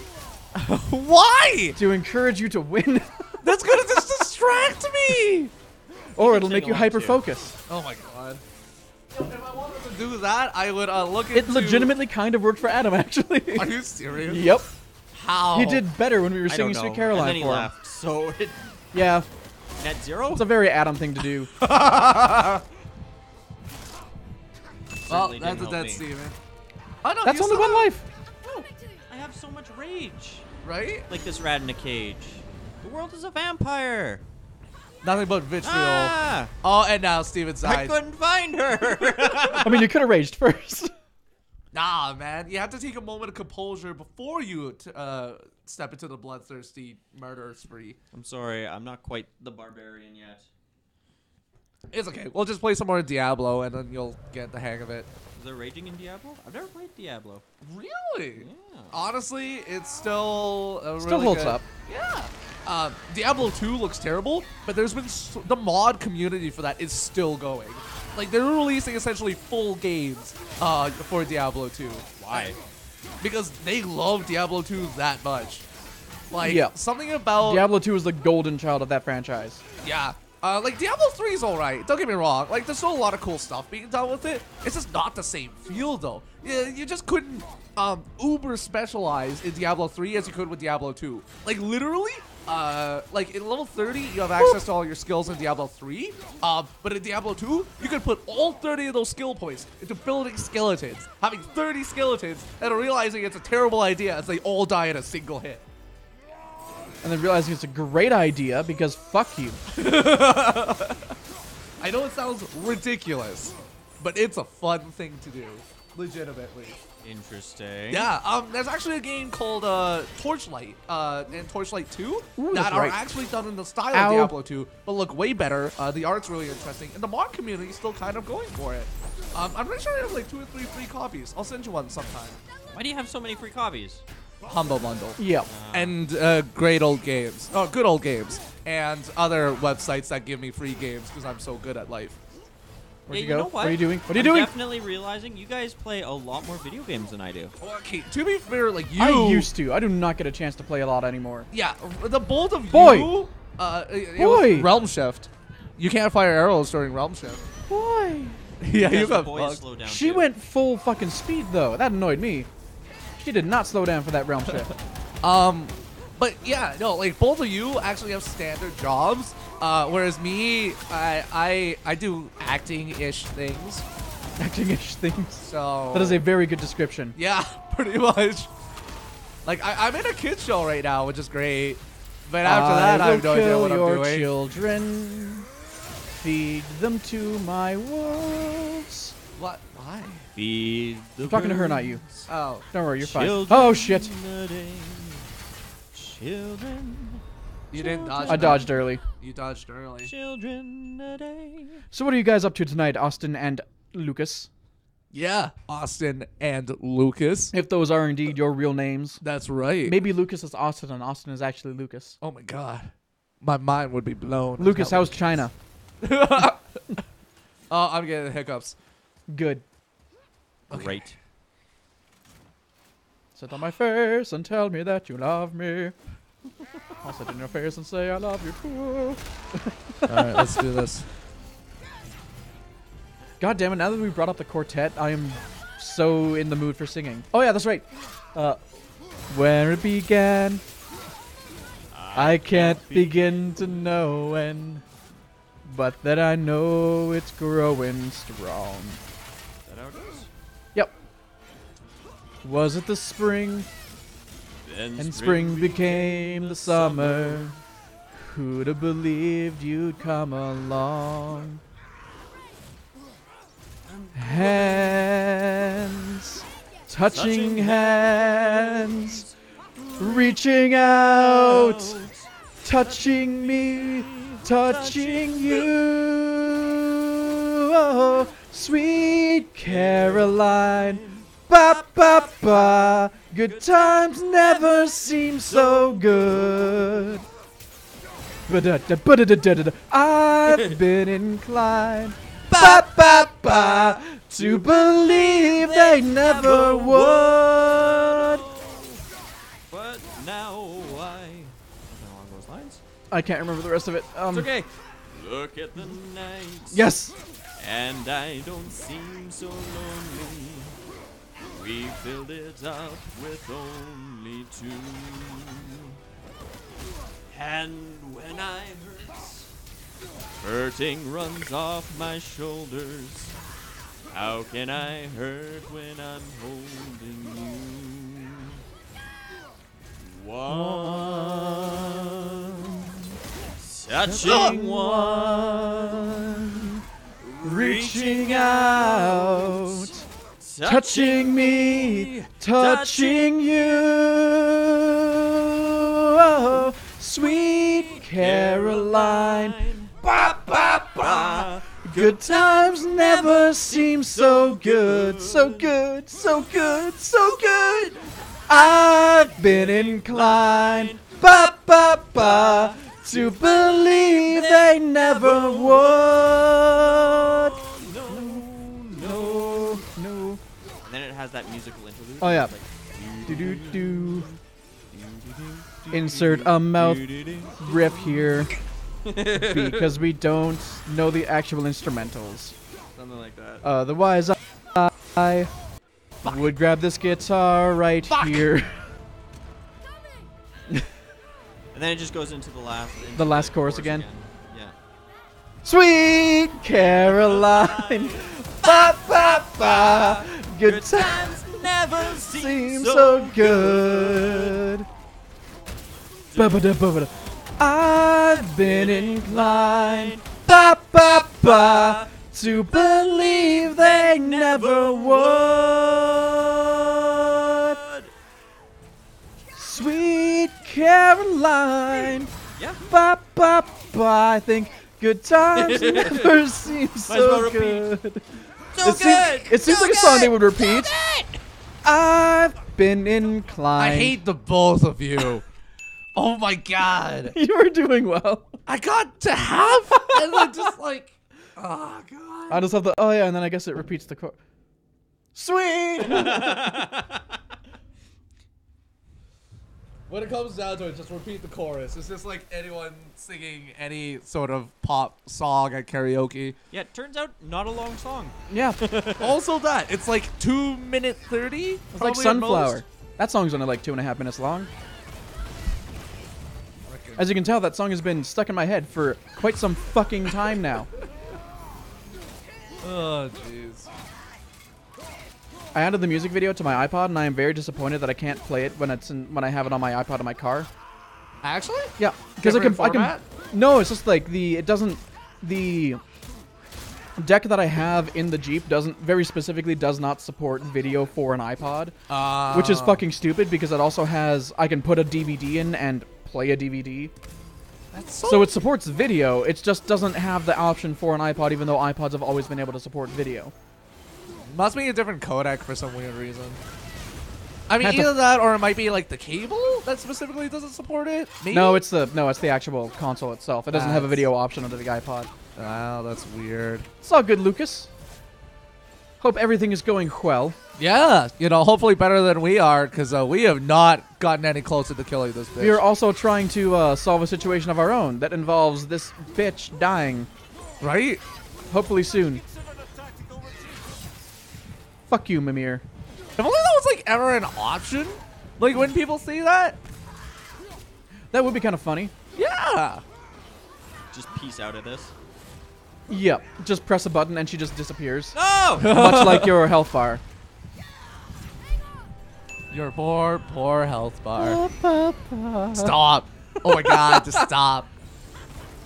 A: Why?
B: To encourage you to win.
A: That's gonna just distract me.
B: Or it'll
D: sing
B: make you
D: along,
B: hyper
D: too.
B: focus.
A: Oh my god. If I wanted to do that, I would look
B: It
A: into...
B: legitimately kind of worked for Adam, actually.
A: Are you serious?
B: Yep.
A: How?
B: He did better when we were
D: I don't
B: singing Sweet
D: know.
B: Caroline
D: and then he
B: for him.
D: left. So it
B: Yeah,
D: net 0.
B: it's a very Adam thing to do.
A: Well,
D: Certainly
A: that's a
D: didn't help
A: dead
D: me.
A: Steven. Oh no,
B: That's
A: you
B: only
A: still
B: one
A: have-
B: life.
D: Oh, I have so much rage.
A: Right?
D: Like this rat in a cage. The world is a vampire.
A: Nothing but vitriol.
D: Ah!
A: Oh, and now Steven's
D: I
A: died.
D: couldn't find her.
B: I mean, you could have raged first.
A: Nah, man. You have to take a moment of composure before you step into the bloodthirsty murder spree.
D: I'm sorry, I'm not quite the barbarian yet.
A: It's okay. We'll just play some more Diablo, and then you'll get the hang of it.
D: Is there raging in Diablo? I've never played Diablo.
A: Really?
D: Yeah.
A: Honestly, it's still
B: Still
A: really
B: holds
A: good.
B: up.
A: Yeah. Diablo 2 looks terrible, but there's been the mod community for that is still going. Like they're releasing essentially full games for Diablo 2.
D: Why?
A: Because they love Diablo 2 that much. Like
B: Yeah.
A: something about
B: Diablo 2 is the golden child of that franchise.
A: yeah. Like Diablo 3 is alright. Don't get me wrong. Like there's still a lot of cool stuff being done with it. It's just not the same feel though. Yeah, you just couldn't uber specialize in Diablo 3 as you could with Diablo 2. Like literally, like in level 30 you have access to all your skills in Diablo 3. But in Diablo 2 you could put all 30 of those skill points into building skeletons, having 30 skeletons, and realizing it's a terrible idea as they all die in a single hit.
B: And then realizing it's a great idea because fuck you.
A: I know it sounds ridiculous, but it's a fun thing to do, legitimately.
D: Interesting.
A: Yeah, there's actually a game called Torchlight and Torchlight 2
B: Ooh,
A: that
B: that's
A: are
B: right.
A: actually done in the style
B: Ow.
A: of Diablo 2, but look way better. The art's really interesting, and the mod community is still kind of going for it. I'm pretty sure I have like 2 or 3 free copies. I'll send you one sometime.
D: Why do you have so many free copies?
A: Humble Bundle.
B: Yep.
A: And great old games. Oh, good old games. And other websites that give me free games because I'm so good at life.
B: Where'd you
D: Yeah,
B: go?
D: know
B: What are you doing? What are you
D: I'm
B: doing?
D: Definitely realizing you guys play a lot more video games than I do.
A: Okay, to be fair, like you...
B: I used to. I do not get a chance to play a lot anymore.
A: Yeah, the both of
B: Boy.
A: you... it
B: Boy.
A: was Realm Shift. You can't fire arrows during Realm Shift.
B: Why?
A: Yeah, you
D: Guys, the
A: got
D: boys
A: bugged.
D: slow down
B: She
D: too.
B: went full fucking speed though. That annoyed me. She did not slow down for that realm shift.
A: But yeah, no, like both of you actually have standard jobs, whereas me, I do acting-ish things.
B: Acting-ish things.
A: So
B: That is a very good description.
A: yeah, pretty much. Like I'm in a kids show right now, which is great. But after that, I have no idea what I'm
B: your
A: doing.
B: children. Feed them to my wolves.
A: What? Why?
D: Feed the
B: I'm talking to her, not you.
D: birds,
A: Oh,
B: Don't worry, you're fine.
D: children
B: Oh shit!
D: a day, children,
A: you didn't dodge.
B: I
A: that.
B: dodged early.
A: You dodged early.
D: children a day.
B: So what are you guys up to tonight, Austin and Lucas?
A: Yeah, Austin and Lucas.
B: If those are indeed your real names.
A: That's right.
B: Maybe Lucas is Austin and Austin is actually Lucas.
A: Oh my god, my mind would be blown.
B: Lucas, how's China?
A: Oh, I'm getting hiccups.
B: Good.
A: Okay.
D: Great.
B: Sit on my face and tell me that you love me. I'll sit in your face and say I love you too.
A: All right, let's do this.
B: God damn it, now that we brought up the quartet, I am so in the mood for singing. Oh yeah, that's right. Where it began, I can't begin to know when, but that I know it's growing strong.
D: Is that how it goes?
B: Yep. Was it the spring? And spring became the summer. Who'd have believed you'd come along? And touching hands, reaching out, touching me, touching you. Oh, sweet Caroline, ba ba ba. Good times never seem so good. Ba-da-da-ba-da-da-da-da. I've been inclined, ba ba ba, to believe they never would.
D: But now something along those lines.
B: I can't remember the rest of it.
D: It's okay. Look at the night.
B: Yes.
D: And I don't seem so lonely. We filled it up with only two. And when I hurt, hurting runs off my shoulders. How can I hurt when I'm holding you? One touching one, reaching out, touching me, touching you. Oh, sweet Caroline, ba ba ba. Good times never seem so good, so good, so good, so good. I've been inclined, ba ba ba, to believe they never would. No. And then it has that musical interlude.
B: Oh, yeah.
D: It's like,
B: Do do do. Insert a mouth riff here because we don't know the actual instrumentals.
D: something like that.
B: Otherwise, I would grab this guitar right here.
D: And then it just goes into the last
B: chorus again.
D: Yeah.
B: Sweet Caroline, ba ba ba. Good times
D: never
B: seem so good. Ba ba da ba ba da. I've been inclined, ba ba ba, to believe they never would. Sweet Caroline,
D: Yeah.
B: ba ba ba. I think good times never seem so good. It seems like a song they would repeat. I've been inclined.
A: I hate the both of you. Oh my god.
B: You were doing well.
A: I got to half and then just like, oh god.
B: I just love the, oh yeah, and then I guess it repeats the chord. Sweet!
A: When it comes down to it, just repeat the chorus. It's just like anyone singing any sort of pop song at karaoke.
D: Yeah, it turns out not a long song.
B: Yeah,
A: Also that, it's like 2 minute 30.
B: it's like Sunflower. That song's only like 2.5 minutes long. As you can tell, that song has been stuck in my head for quite some fucking time now.
A: Oh jeez.
B: I added the music video to my iPod, and I am very disappointed that I can't play it when I have it on my iPod in my car.
A: Actually?
B: Yeah, because I can.
A: Format?
B: No, it's just like the deck that I have in the Jeep very specifically does not support video for an iPod, which is fucking stupid because it also has, I can put a DVD in and play a DVD.
A: That's
B: So it supports video, it just doesn't have the option for an iPod, even though iPods have always been able to support video.
A: Must be a different codec for some weird reason. I mean,
B: Had to-
A: either that or it might be like the cable that specifically doesn't support it. Maybe?
B: No, it's the actual console itself. It doesn't have a
A: That's-
B: video option under the iPod.
A: Wow, that's weird.
B: It's all good, Lucas. Hope everything is going well.
A: Yeah, you know, hopefully better than we are, because we have not gotten any closer to killing this bitch.
B: We are also trying to solve a situation of our own that involves this bitch dying.
A: Right?
B: Hopefully soon. Fuck you, Mimir.
A: If only that was, like, ever an option. Like, when people see that.
B: That would be kind of funny.
A: Yeah.
D: Just piece out of this.
B: Yep. Just press a button and she just disappears.
D: No!
B: Much like your health bar.
A: Your poor, poor health bar. Stop. Oh my god, just stop.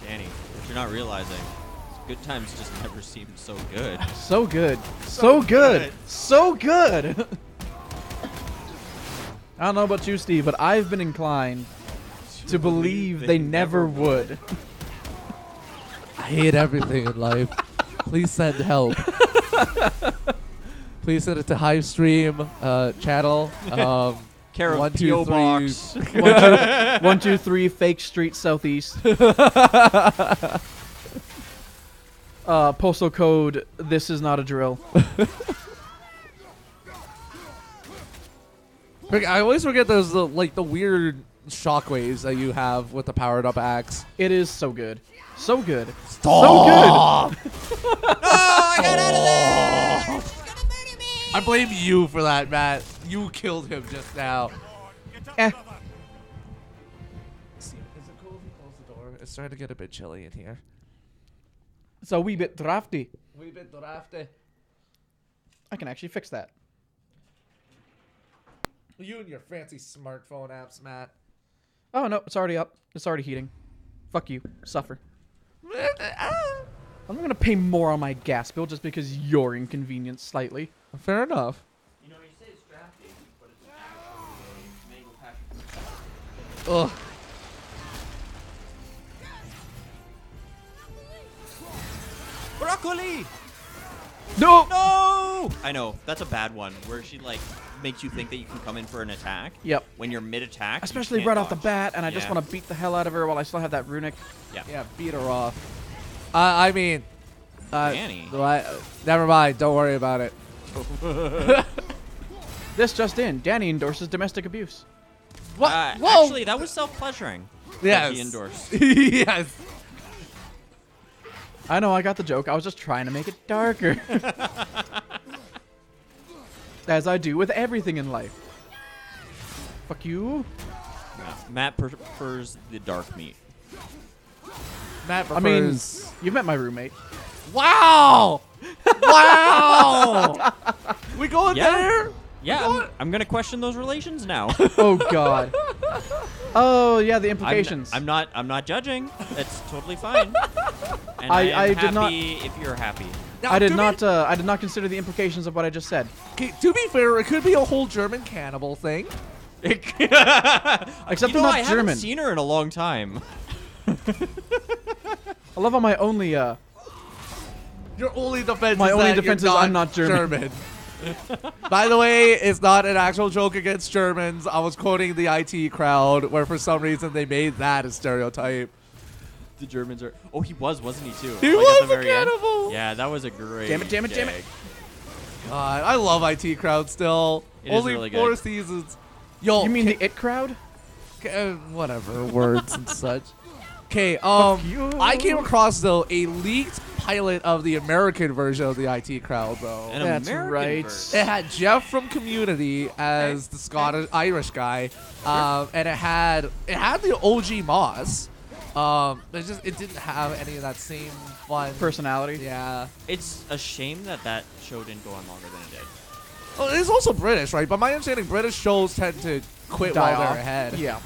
D: Danny, what you're not realizing is good times just never seemed so good.
B: So good. So good. So good. I don't know about you, Steve, but I've been inclined to believe they never would.
A: I hate everything in life. Please send help. Please send it to Hivestream channel.
D: Care of
A: 1, 2,
D: P.O.
A: 3.
D: Box.
B: 123 Fake Street Southeast. Postal code. This is not a drill.
A: I always forget those the weird shockwaves that you have with the powered up axe.
B: It is so good. So good.
A: Stop.
B: So good.
D: Oh, I got out of there!
A: I blame you for that, Matt. You killed him just now.
B: Eh.
A: Is it cool if you close the door? It's starting to get a bit chilly in here.
B: It's a wee bit drafty.
A: Wee bit drafty.
B: I can actually fix that.
A: You and your fancy smartphone apps, Matt.
B: Oh, no. It's already up. It's already heating. Fuck you. Suffer. I'm going to pay more on my gas bill just because you're inconvenienced slightly.
A: Fair enough.
D: You know, you say it's drafty, but it's actually mango passion.
A: Ugh.
D: Broccoli!
B: No!
D: No! I know. That's a bad one, where she, like, makes you think that you can come in for an attack.
B: Yep.
D: When you're mid-attack.
B: Especially right off the bat, and I just
D: Yeah.
B: want to beat the hell out of her while I still have that runic.
A: Yeah, beat her off. I mean...
D: Danny.
A: Never mind. Don't worry about it.
B: This just in. Danny endorses domestic abuse.
A: What?
D: Actually, that was self-pleasuring.
A: Yes.
D: He endorsed.
A: Yes.
B: I know, I got the joke. I was just trying to make it darker. As I do with everything in life. Fuck you.
D: Yeah. Matt prefers the dark meat.
A: Matt
B: I mean,
A: prefers...
B: you've met my roommate.
A: Wow! Wow! We going
D: Yeah.
A: there?
D: Yeah, I'm gonna question those relations now.
B: Oh, God. Oh, yeah, the implications.
D: I'm not judging. It's totally fine. And
B: I
D: am
B: did not-
D: happy if you're happy.
A: Now,
B: I did
A: to
B: not consider the implications of what I just said.
A: Be, to be fair, it could be a whole German cannibal thing.
B: Except
D: you
B: I'm
D: know,
B: not
D: I
B: German.
D: haven't seen her in a long time.
B: I love how my only
A: Your only defense
B: My
A: is
B: only
A: that
B: defense
A: you're
B: is I'm not German.
A: By the way, it's not an actual joke against Germans. I was quoting the IT crowd, where for some reason they made that a stereotype.
D: The Germans are. Oh, he wasn't he too?
A: He
D: Like,
A: was
D: at the
A: a
D: very end?
A: cannibal.
D: Yeah, that was a great.
B: Damn it, damn it, damn it.
D: gag.
A: God, I love IT crowd still.
D: It is
A: Only
D: really
A: 4
D: good.
A: seasons. Yo,
B: You mean the it crowd?
A: whatever words and such. Okay,
B: you.
A: I came across though a leaked pilot of the American version of the IT crowd though.
D: An
B: That's
D: American
B: right.
D: version.
A: It had Jeff from Community as the Scottish Irish guy, and it had the OG Moss. It didn't have any of that same fun
B: Personality.
A: Yeah.
D: It's a shame that show didn't go on longer than it did.
A: Well, it's also British, right? But my understanding, British shows tend to quit
B: Die
A: while
B: off.
A: they're ahead.
B: Yeah.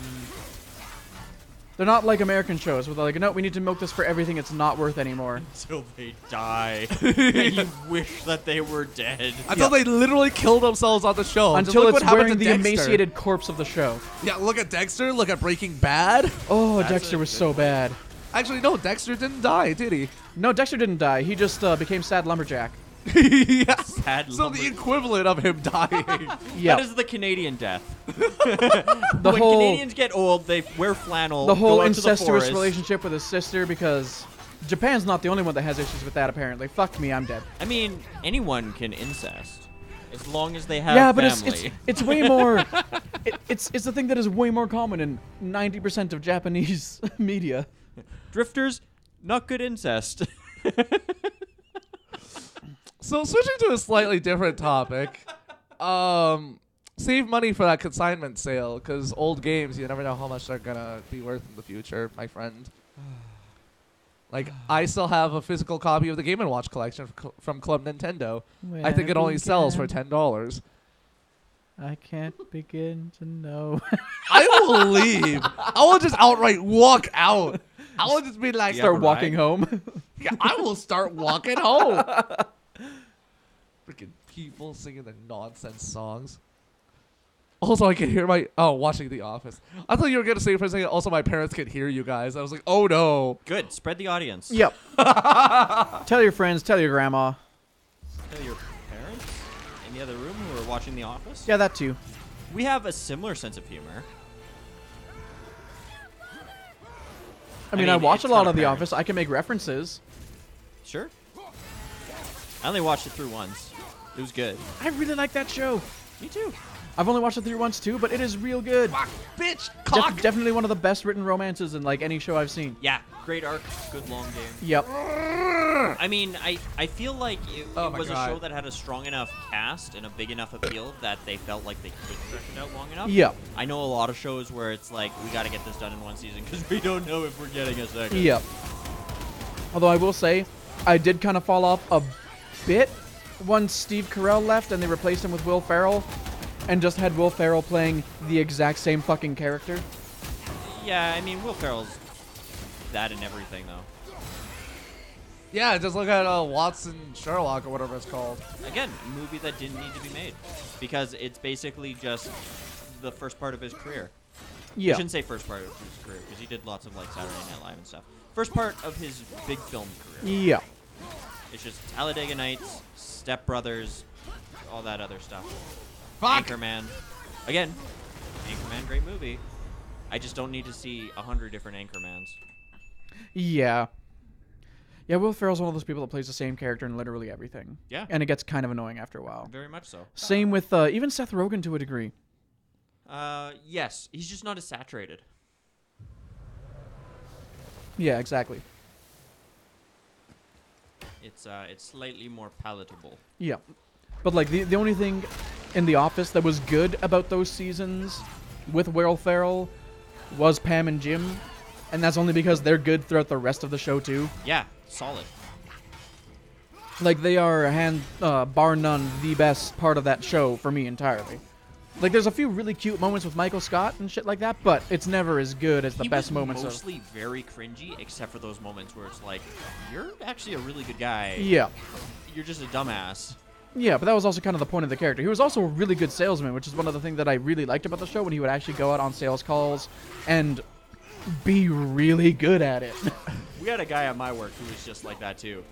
B: They're not like American shows where they're like, no, we need to milk this for everything it's not worth anymore.
D: Until they die. And you wish that they were dead.
A: Until they literally kill themselves on the show. Just
B: Until
A: look
B: it's
A: what happened
B: wearing
A: to
B: the
A: Dexter.
B: emaciated corpse of the show.
A: Yeah, look at Dexter. Look at Breaking Bad.
B: Oh,
D: That's
B: Dexter
D: a
B: was
D: good
B: so
D: one.
B: bad.
A: Actually, no, Dexter didn't die, did he?
B: No, Dexter didn't die. He just became sad lumberjack.
A: Yes.
D: Sad
A: So the equivalent of him dying.
B: Yeah.
D: That is the Canadian death.
B: The
D: when
B: whole
D: Canadians get old, they wear flannel.
B: the whole
D: go out to the
B: incestuous
D: forest.
B: relationship with his sister, because Japan's not the only one that has issues with that apparently. Fuck me, I'm dead.
D: I mean, anyone can incest, as long as they have
B: Yeah, but
D: family.
B: it's way more. It's the thing that is way more common in 90% of Japanese media.
D: Drifters, not good incest.
A: So switching to a slightly different topic, save money for that consignment sale, because old games, you never know how much they're gonna be worth in the future, my friend. Like, I still have a physical copy of the Game & Watch collection from Club Nintendo. I think it only sells for $10.
B: I can't begin to know.
A: I will leave. I will just outright walk out. I will just be like,
B: Start
D: right.
B: walking home.
A: yeah, I will start walking home. Freaking people singing the nonsense songs. Also, I can hear watching The Office. I thought you were going to say for a second, also my parents can hear you guys. I was like, oh no.
D: Good. Spread the audience.
B: Yep. Tell your friends, tell your grandma.
D: Tell your parents in the other room who are watching The Office.
B: Yeah, that too.
D: We have a similar sense of humor.
B: I mean, I watch
D: it's
B: a lot
D: not
B: of The
D: apparent.
B: Office. I can make references.
D: Sure. I only watched it through once. It was good.
B: I really like that show.
D: Me too.
B: I've only watched it through once too, but it is real good.
A: Fuck, bitch, cock.
B: Definitely one of the best written romances in like any show I've seen.
D: Yeah. Great arc. Good long game.
B: Yep.
D: I mean, I feel like it
A: Oh my
D: was
A: God.
D: a show that had a strong enough cast and a big enough appeal that they felt like they could stretch it out long enough.
B: Yep.
D: I know a lot of shows where it's like, we got to get this done in one season because we don't know if we're getting a second.
B: Yep. Although I will say, I did kind of fall off a bit once Steve Carell left and they replaced him with Will Ferrell and just had Will Ferrell playing the exact same fucking character.
D: Yeah, I mean, Will Ferrell's that in everything, though.
A: Yeah, just look at Watson Sherlock or whatever it's called.
D: Again, a movie that didn't need to be made because it's basically just the first part of his career. I
B: Yeah.
D: shouldn't say first part of his career because he did lots of like Saturday Night Live and stuff. First part of his big film career.
B: Yeah.
D: It's just Talladega Nights, Step Brothers, all that other stuff.
A: Fuck.
D: Anchorman. Again, Anchorman, great movie. I just don't need to see 100 different Anchormans.
B: Yeah. Yeah, Will Ferrell's one of those people that plays the same character in literally everything.
D: Yeah.
B: And it gets kind of annoying after a while.
D: Very much so.
B: Same with even Seth Rogen to a degree.
D: Yes, he's just not as saturated.
B: Yeah, exactly.
D: It's slightly more palatable.
B: Yeah. But like the only thing in The Office that was good about those seasons with Will Ferrell was Pam and Jim, and that's only because they're good throughout the rest of the show too.
D: Yeah, solid.
B: Like they are bar none the best part of that show for me entirely. Like there's a few really cute moments with Michael Scott and shit like that, but it's never as good as the
D: He
B: best
D: was
B: moments
D: mostly very cringy, except for those moments where it's like, you're actually a really good guy.
B: Yeah.
D: You're just a dumbass.
B: Yeah, but that was also kind of the point of the character. He was also a really good salesman, which is one of the things that I really liked about the show, when he would actually go out on sales calls and be really good at it.
D: We had a guy at my work who was just like that too.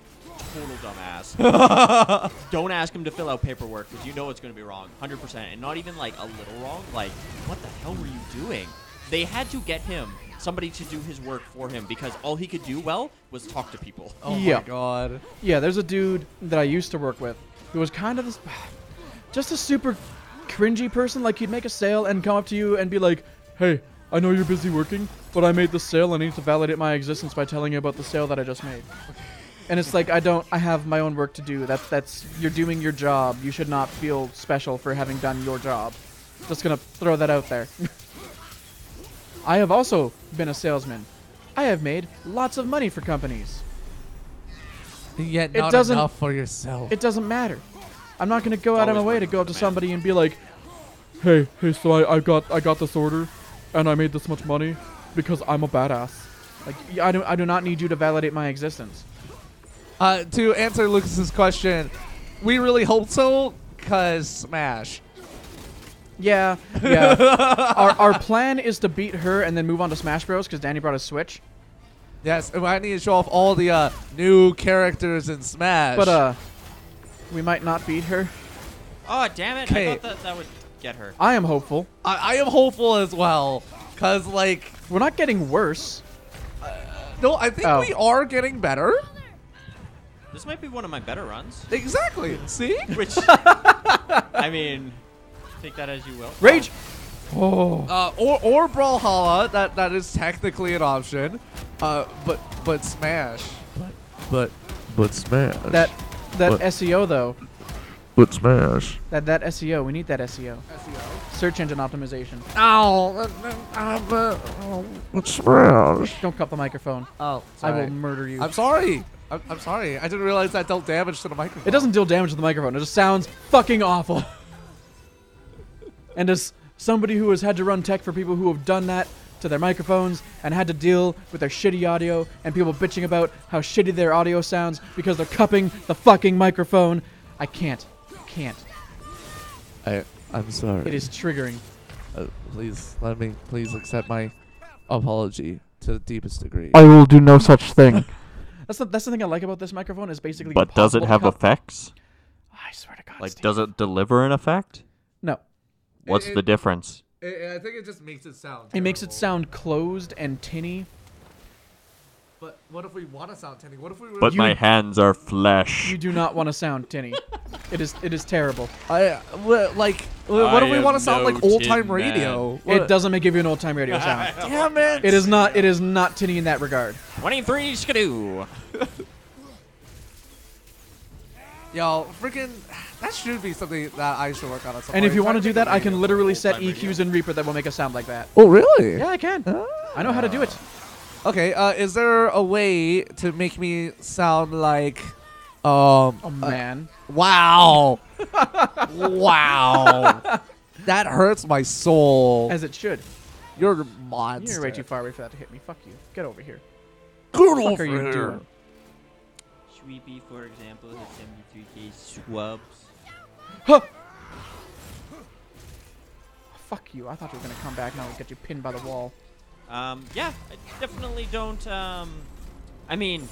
D: Total dumbass. Don't ask him to fill out paperwork because you know it's going to be wrong. 100%. And not even like a little wrong. Like, what the hell were you doing? They had to get him, somebody to do his work for him, because all he could do well was talk to people.
A: Oh
B: Yeah.
A: my god.
B: Yeah, there's a dude that I used to work with who was kind of this, just a super cringy person. Like, he'd make a sale and come up to you and be like, hey, I know you're busy working, but I made this sale and I need to validate my existence by telling you about the sale that I just made. And it's like, I have my own work to do. That's you're doing your job. You should not feel special for having done your job. Just gonna throw that out there. I have also been a salesman. I have made lots of money for companies.
A: Yet
B: It
A: not
B: doesn't-
A: enough for yourself.
B: It doesn't matter. I'm not gonna go out of my
D: always
B: way to
D: working
B: go up
D: for
B: to
D: the man.
B: somebody and be like, hey, so I got this order, and I made this much money because I'm a badass. Like, I do not need you to validate my existence.
A: To answer Lucas's question, we really hope so, cause Smash.
B: Yeah. Our plan is to beat her and then move on to Smash Bros. Because Danny brought a Switch.
A: Yes, and I need to show off all the new characters in Smash.
B: But we might not beat her.
D: Oh, damn it.
A: Okay.
D: I thought that would get her.
B: I am hopeful.
A: I am hopeful as well, cause like,
B: We're not getting worse.
A: no, I think
B: Oh.
A: we are getting better.
D: This might be one of my better runs.
A: Exactly. See?
D: Which, I mean, take that as you will.
B: Rage. Oh.
A: Or Brawlhalla. That is technically an option. But Smash.
E: But Smash.
B: That
E: What?
B: SEO though.
E: But Smash.
B: That SEO. We need that SEO. Search engine optimization.
E: But Smash.
B: Don't cup the microphone.
A: Oh,
B: I
A: sorry.
B: will murder you.
A: I'm sorry. I'm sorry. I didn't realize that dealt damage to the microphone.
B: It doesn't deal damage to the microphone. It just sounds fucking awful. And as somebody who has had to run tech for people who have done that to their microphones and had to deal with their shitty audio and people bitching about how shitty their audio sounds because they're cupping the fucking microphone, I can't.
E: I'm sorry.
B: It is triggering.
A: Please accept my apology to the deepest degree.
B: I will do no such thing. That's the thing I like about this microphone is basically.
F: But does it have effects?
B: I swear to God.
F: Like,
B: Steve.
F: does it deliver an effect?
B: No.
F: What's the difference?
A: I think it just makes it sound.
B: It makes it
A: terrible.
B: sound closed and tinny.
A: But what if we want to sound tinny? What if we?
F: But my hands are flesh.
B: You do not want to sound tinny. It is terrible.
A: What if we want to sound like old time radio?
B: It doesn't give you an old time radio sound.
A: Damn it!
B: It is not tinny in that regard.
D: 23 skidoo.
A: Yo, freaking, that should be something that I should work on at some
B: And
A: point.
B: if you want to do that, I
A: radio.
B: can literally set
D: Old-time radio.
B: EQs in Reaper that will make us sound like that.
A: Oh, really?
B: Yeah, I can. I know how to do it.
A: Okay. Is there a way to make me sound like,
B: Oh man.
A: wow, wow, that hurts my soul.
B: As it should.
A: You're a monster.
B: You're way too far away for that to hit me. Fuck you. Get over here.
A: Good
B: What the fuck
A: over
B: are you
A: here.
B: doing?
D: Sweepy, for example, has 73k swabs.
B: Huh. Fuck you. I thought you were going to come back now and get you pinned by the wall.
D: Yeah, I definitely don't, I mean,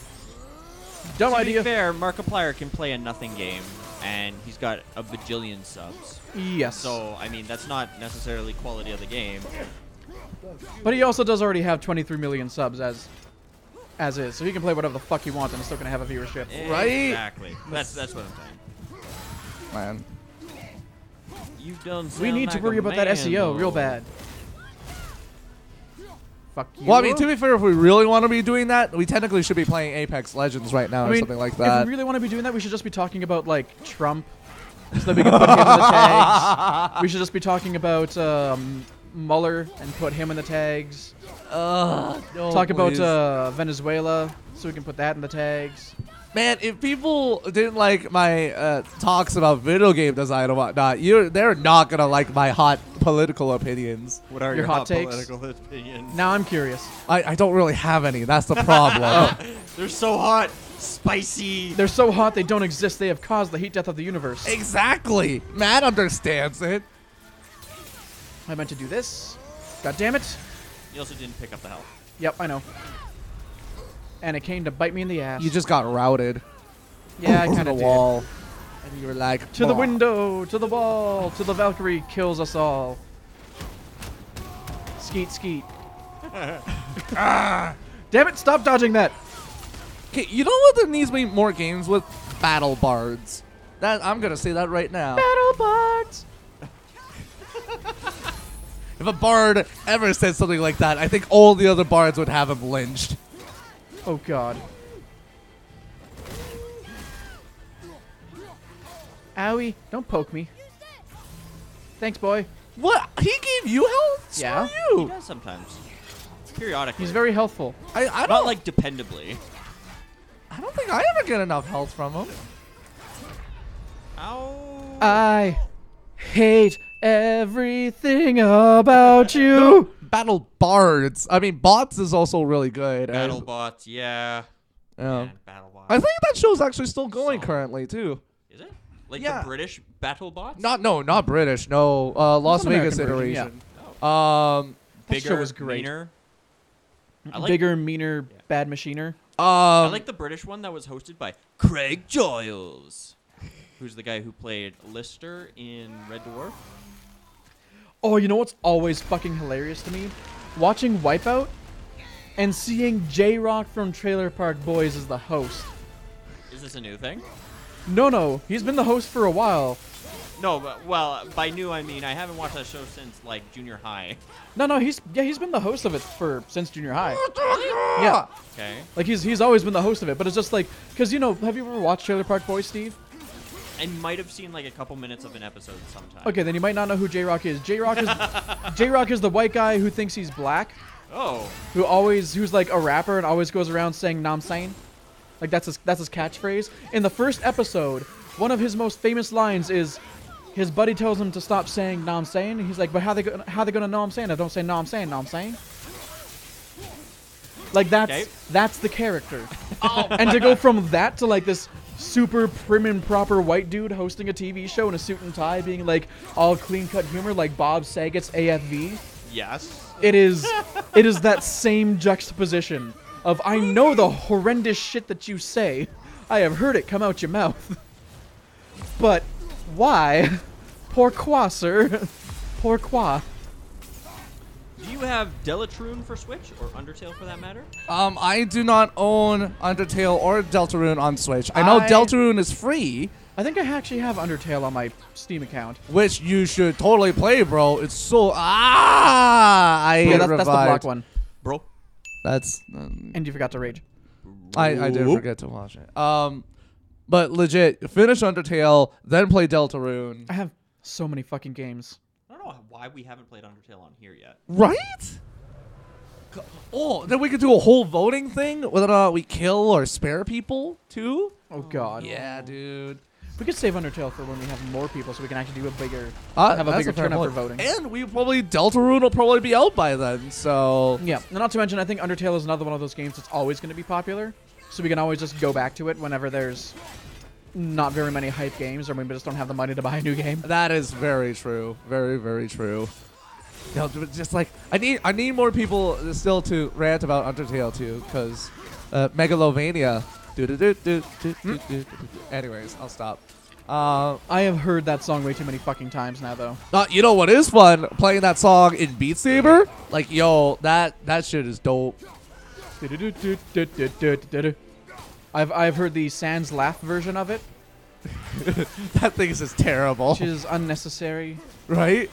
B: Dumb
D: to
B: idea.
D: be fair, Markiplier can play a nothing game, and he's got a bajillion subs.
B: Yes.
D: So, I mean, that's not necessarily quality of the game.
B: But he also does already have 23 million subs as is. So he can play whatever the fuck he wants and it's still going to have a viewership.
A: Right?
D: Exactly. That's what I'm saying.
A: Man.
D: You don't
B: We
D: sound
B: need to
D: like
B: worry
D: a
B: about that
D: man,
B: SEO real
D: though.
B: bad. Fuck you.
A: Well, I mean, to be fair, if we really want to be doing that, we technically should be playing Apex Legends right now
B: I
A: or
B: mean,
A: something like
B: if
A: that.
B: we really want to be doing that, we should just be talking about, like, Trump. So that we can put him in the tags. We should just be talking about Mueller and put him in the tags.
A: No,
B: Talk
A: please.
B: about Venezuela so we can put that in the tags.
A: Man, if people didn't like my talks about video game design and whatnot, they're not gonna like my hot political opinions.
D: What are
B: Your hot takes?
D: political opinions?
B: Now I'm curious.
A: I don't really have any. That's the problem.
D: They're so hot, spicy.
B: They're so hot they don't exist. They have caused the heat death of the universe.
A: Exactly. Matt understands it.
B: I meant to do this. God damn it.
D: You also didn't pick up the health.
B: Yep, I know. And it came to bite me in the ass.
A: You just got routed.
B: Yeah, I
A: to
B: kind
A: the
B: of
A: wall, and you were like,
B: To the
A: "Bah."
B: window, to the wall, to the Valkyrie kills us all. Skeet, skeet. Damn it, stop dodging that.
A: Okay, you know what? There needs to be more games with battle bards. That I'm gonna say that right now.
B: Battle bards.
A: If a bard ever said something like that, I think all the other bards would have him lynched.
B: Oh god. Owie, don't poke me. Thanks, boy.
A: What? He gave you health? Screw
B: Yeah.
D: He
A: you.
D: does sometimes. Periodically.
B: He's very healthful.
A: I
D: Not
A: don't
D: like dependably.
A: I don't think I ever get enough health from him.
D: Ow.
B: I hate everything about you.
A: Battle bards. I mean, bots is also really good.
D: Battle bots, yeah.
A: Yeah.
D: Battle bots.
A: I think that show's actually still going
D: Solid.
A: currently too.
D: Is it? Like
A: Yeah.
D: the British battle bots?
A: Not British. No, Las
B: an
A: Vegas
B: American version,
A: iteration.
B: That
D: Bigger,
B: show was great.
D: meaner. I like,
B: Bigger, meaner, bad machiner.
D: I like the British one that was hosted by Craig Giles, who's the guy who played Lister in Red Dwarf.
B: Oh, you know what's always fucking hilarious to me? Watching Wipeout and seeing J-Rock from Trailer Park Boys as the host.
D: Is this a new thing?
B: No, he's been the host for a while.
D: No, but, well, by new I mean I haven't watched that show since like junior high.
B: No, he's been the host of it since junior high. Yeah,
D: Okay.
B: like he's always been the host of it, but it's just like, cause you know, have you ever watched Trailer Park Boys, Steve?
D: I might have seen like a couple minutes of an episode sometime.
B: Okay, then you might not know who J-Rock is. J-Rock is the white guy who thinks he's black,
D: Oh.
B: who's like a rapper and always goes around saying "Nam Sain." Like that's his catchphrase. In the first episode, one of his most famous lines is, his buddy tells him to stop saying "Nam Sain." He's like, "But how they gonna know I'm saying? I don't say "No, I'm saying, no, I'm saying." Like that's
D: Okay.
B: that's the character. And to go from that to like this super prim and proper white dude hosting a TV show in a suit and tie, being like all clean-cut humor like Bob Saget's AFV.
D: Yes.
B: It is that same juxtaposition of I know the horrendous shit that you say. I have heard it come out your mouth. But why? Pourquoi, sir? Pourquoi?
D: Do you have Delatroon for Switch or Undertale for that matter?
A: I do not own Undertale or Deltarune on Switch. I know Deltarune is free,
B: I think I actually have Undertale on my Steam account.
A: which you should totally play, bro. It's so I
B: Yeah, that's the block
A: revived.
B: one.
D: Bro.
A: That's
B: And you forgot to rage.
A: I did forget to watch it. But legit, finish Undertale, then play Deltarune.
B: I have so many fucking games.
D: I don't know why we haven't played Undertale on here yet.
A: Right? Oh, then we could do a whole voting thing, whether or not we kill or spare people too.
B: Oh god.
A: Yeah, dude.
B: We could save Undertale for when we have more people, so we can actually do a bigger,
A: That's
B: have a bigger
A: fair
B: turnout for
A: point.
B: voting.
A: And we probably Deltarune will probably be out by then. So
B: Yeah, and not to mention, I think Undertale is another one of those games that's always going to be popular, so we can always just go back to it whenever there's not very many hype games, or when we just don't have the money to buy a new game.
A: that is very true. Very, very true. You know, just like I need more people still to rant about Undertale too, because Megalovania. Anyways, I'll stop.
B: I have heard that song way too many fucking times now, though.
A: You know what is fun? Playing that song in Beat Saber. Like, yo, that shit is dope.
B: I've heard the Sans Laugh version of it,
A: That thing is just terrible,
B: which is unnecessary.
A: right?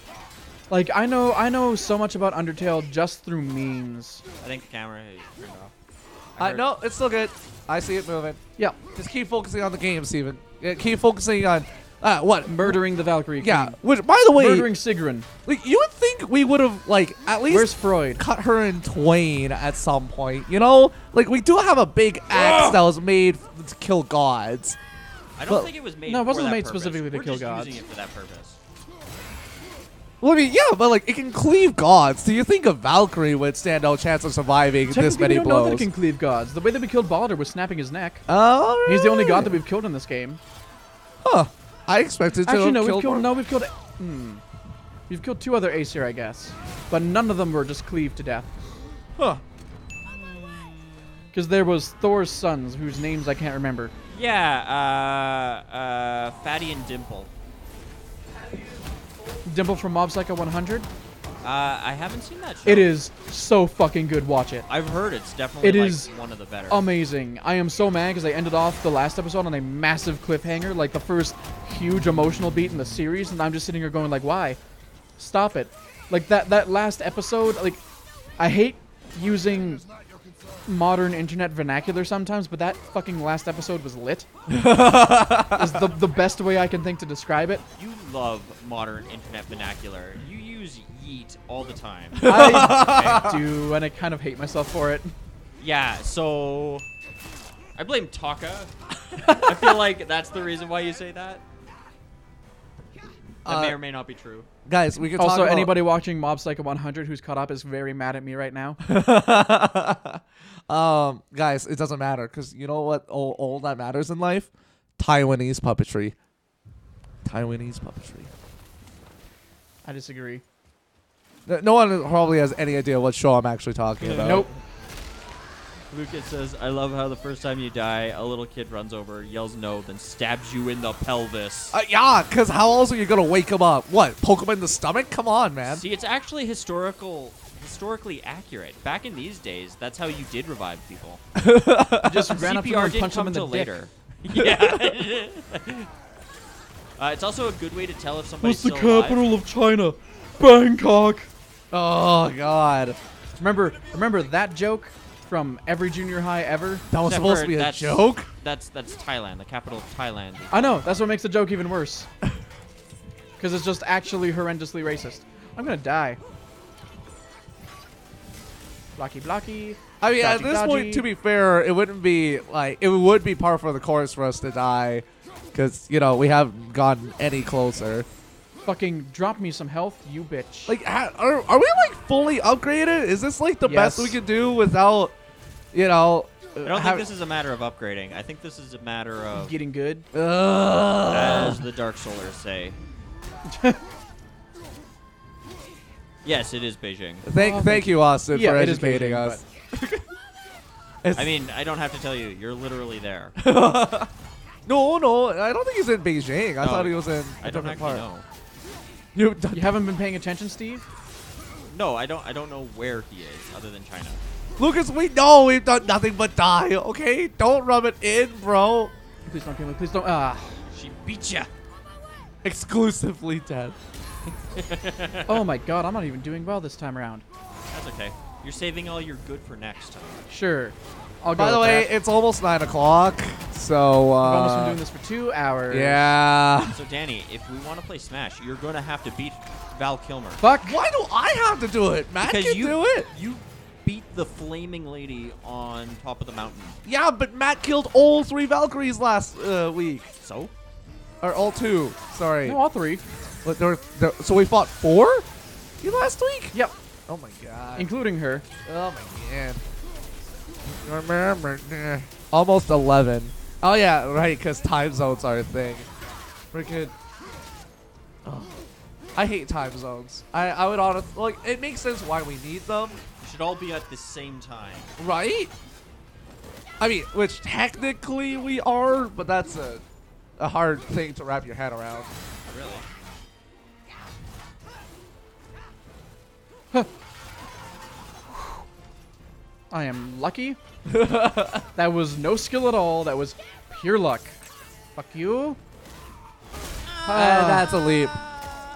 B: Like, I know so much about Undertale just through memes.
D: I think the camera is turned off.
A: No, it's still good. I see it moving.
B: Yeah,
A: Just keep focusing on the game, Steven. Yeah, keep focusing on what?
B: murdering the Valkyrie
A: Yeah.
B: Queen.
A: Which, by the way,
B: Murdering Sigrun.
A: like, you would think we would have like at least
B: Where's Freud?
A: cut her in twain at some point. You know, like we do have a big axe that was made to kill gods.
D: I don't
A: But-
D: think it was made.
B: No, it wasn't
D: for that
B: made
D: purpose.
B: specifically to
D: We're
B: kill
D: just
B: gods.
D: using it for that purpose.
A: Well, I mean, yeah, but like it can cleave gods. Do you think a Valkyrie would stand no chance of surviving this
B: Technically,
A: many
B: we don't know that it
A: blows?
B: can cleave gods. The way that we killed Baldur was snapping his neck.
A: Oh,
B: He's the only god that we've killed in this game.
A: Huh. I expected to
B: Actually,
A: have
B: no,
A: killed more.
B: we've killed. We've killed 2 other Aesir, I guess, but none of them were just cleaved to death.
A: Huh.
B: Because there was Thor's sons, whose names I can't remember.
D: Yeah, Fatty and Dimple.
B: Dimple from Mob Psycho 100.
D: I haven't seen that show.
B: It is so fucking good. Watch it.
D: I've heard it's definitely
B: It
D: like
B: is
D: one of the better.
B: Amazing. I am so mad because they ended off the last episode on a massive cliffhanger, like the first huge emotional beat in the series, and I'm just sitting here going like, why? Stop it. Like that last episode, like I hate using modern internet vernacular sometimes, but that fucking last episode was lit. Is the best way I can think to describe it.
D: You love modern internet vernacular. You use yeet all the time.
B: I do, and I kind of hate myself for it.
D: Yeah, so I blame Taka. I feel like that's the reason why you say that. That may or may not be true.
A: Guys, we can talk
B: Also,
A: about
B: anybody watching Mob Psycho 100 who's caught up is very mad at me right now.
A: Guys, it doesn't matter because you know what? All that matters in life: Taiwanese puppetry. Taiwanese puppetry.
B: I disagree.
A: No one probably has any idea what show I'm actually talking about.
B: Nope.
D: Lucas says, I love how the first time you die, a little kid runs over, yells no, then stabs you in the pelvis.
A: Yeah, because how else are you gonna wake him up? What? Poke him in the stomach? Come on, man.
D: See, it's actually historically accurate. Back in these days, that's how you did revive people.
B: I just ran up to him
D: CPR
B: and
D: didn't
B: punched him
D: come
B: in the
D: till
B: dick.
D: later. Yeah. It's also a good way to tell if somebody's
B: What's the
D: still
B: capital of China? Bangkok.
A: Oh God,
B: Remember that joke from every junior high ever?
A: that was
D: Except
A: supposed
D: for
A: to be a
D: that's-
A: joke.
D: That's Thailand, the capital of Thailand.
B: I know. That's what makes the joke even worse. Because it's just actually horrendously racist. I'm gonna die. Blocky, blocky.
A: I mean, at
B: Dodgy,
A: this
B: dodgy.
A: point, to be fair, it wouldn't be like it would be par for the course for us to die, because you know we haven't gotten any closer.
B: Fucking drop me some health, you bitch.
A: Like, are we like fully upgraded? Is this like the best
B: Yes.
A: we can do without, you know,
D: I don't think this is a matter of upgrading. I think this is a matter of,
B: getting good.
D: as the Dark Soulers say. Yes, it is Beijing.
A: Thank you, Austin,
B: Yeah,
A: for
B: it is
A: educating
B: Beijing,
A: us.
D: I mean, I don't have to tell you. You're literally there.
A: No, I don't think he's in Beijing. I
D: No,
A: thought he was in
D: I
A: a
D: don't
A: different
D: actually
A: part.
D: know.
B: You haven't been paying attention, Steve?
D: No, I don't know where he is other than China.
A: Lucas, we know we've done nothing but die, okay? Don't rub it in, bro.
B: Please don't kill me. Please don't. Ah.
D: She beat ya.
A: Exclusively dead.
B: Oh my god, I'm not even doing well this time around.
D: That's okay. You're saving all your good for next time.
B: Sure. I'll go
A: By the
B: with
A: way,
B: that.
A: it's almost 9 o'clock, so
B: I've almost been doing this for 2 hours.
A: yeah.
D: So Danny, if we want to play Smash, you're gonna have to beat Val Kilmer.
B: Fuck.
A: Why do I have to do it? Matt
D: Because
A: can
D: you
A: do it.
D: You beat the flaming lady on top of the mountain.
A: Yeah, but Matt killed all 3 Valkyries last week.
D: So?
A: Or all 2. Sorry.
B: No, all 3.
A: But so we fought 4 last week?
B: Yep.
A: Oh my god.
B: Including her.
A: Oh my god. Remember, almost 11. Oh yeah, right, because time zones are a thing. Freaking. Oh. I hate time zones. I would honestly, like, it makes sense why we need them,
D: You should all be at the same time.
A: right? I mean, which technically we are, but that's a hard thing to wrap your head around.
D: Really?
B: I am lucky. That was no skill at all. That was pure luck. Fuck you.
A: That's a leap.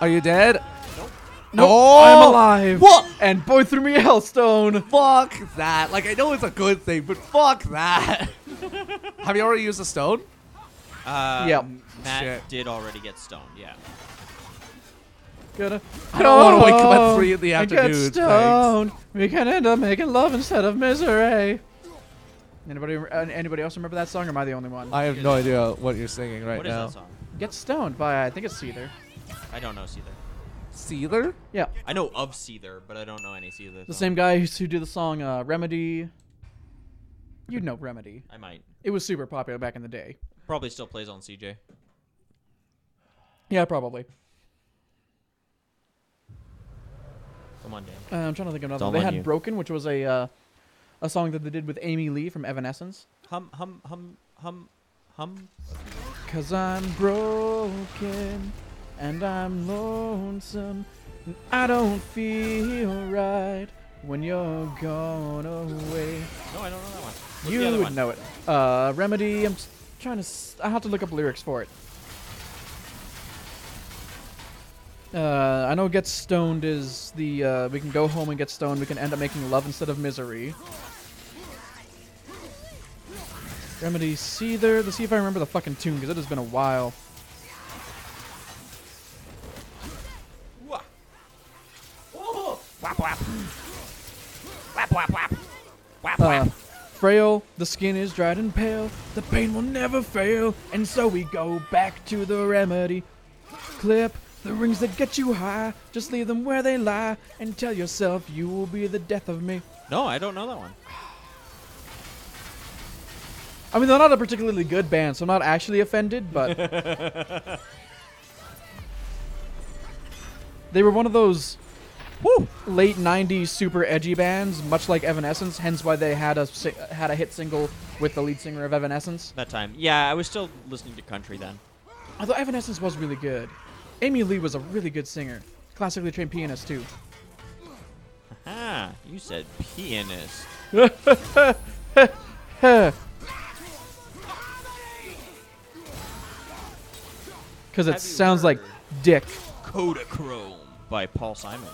A: Are you dead?
B: Nope,
A: Oh!
B: I'm alive.
A: What?
B: And boy threw me a hellstone.
A: Fuck that. Like, I know it's a good thing, but fuck that. Have you already used a stone?
B: Yep.
D: Matt
A: Shit.
D: did already get stoned, yeah.
A: I don't want to wake up at 3 in the
B: I
A: afternoon.
B: get stoned. We can end up making love instead of misery. Anybody else remember that song, or am I the only one?
A: I have no idea what you're singing right
D: What is
A: now.
D: that song?
B: Get Stoned by, I think it's Seether.
D: I don't know Seether.
A: Seether?
B: Yeah.
D: I know of Seether, but I don't know any Seether.
B: The same guy who did the song Remedy. You'd know Remedy.
D: I might.
B: It was super popular back in the day.
D: Probably still plays on CJ.
B: Yeah, probably.
D: Come on, Dan.
B: I'm trying to think of another
D: It's all
B: one. They
D: on
B: had
D: you.
B: Broken, which was a song that they did with Amy Lee from Evanescence.
D: Hum, hum, hum, hum, hum.
B: 'Cause I'm broken and I'm lonesome and I don't feel right when you're gone away.
D: No, I don't know that one. What's
B: You
D: the other
B: would
D: one?
B: know it. Remedy. I'm trying to. I have to look up lyrics for it. I know Get Stoned is the we can go home and get stoned. We can end up making love instead of misery. Remedy Seether. Let's see if I remember the fucking tune, because it has been a while. Frail, the skin is dried and pale, the pain will never fail, and so we go back to the remedy. Clip the rings that get you high, just leave them where they lie, and tell yourself you will be the death of me.
D: No, I don't know that one.
B: I mean, they're not a particularly good band, so I'm not actually offended, but... They were one of those late 90s super edgy bands, much like Evanescence, hence why they had a hit single with the lead singer of Evanescence.
D: That time. Yeah, I was still listening to country then.
B: Although Evanescence was really good. Amy Lee was a really good singer. Classically trained pianist, too.
D: Ah, you said pianist.
B: Because it
D: Have you
B: sounds like
D: heard
B: dick.
D: Kodachrome by Paul Simon.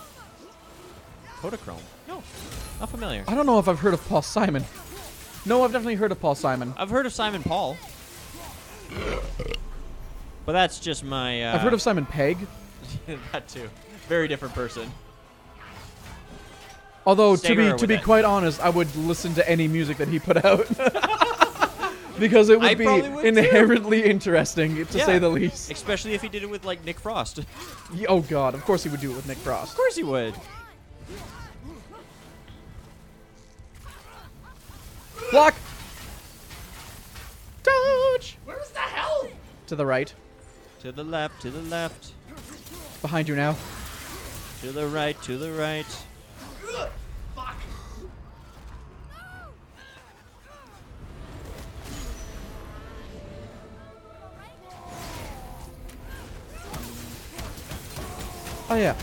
D: Kodachrome? No, not familiar.
B: I don't know if I've heard of Paul Simon. No, I've definitely heard of Paul Simon.
D: I've heard of Simon Paul. But that's just my...
B: I've heard of Simon Pegg.
D: that too. Very different person.
B: Although,
D: Singer
B: to
D: with
B: be
D: it.
B: quite honest, I would listen to any music that he put out. Because it
D: I
B: would be
D: probably would too.
B: inherently interesting, to say
D: Yeah.
B: the least.
D: Especially if he did it with, like, Nick Frost. Of
B: Oh god, of course he would do it with Nick Frost.
D: course he would.
B: Block! To the right.
D: To the left, to the left.
B: Behind you now.
D: To the right, to the right.
B: Oh yeah.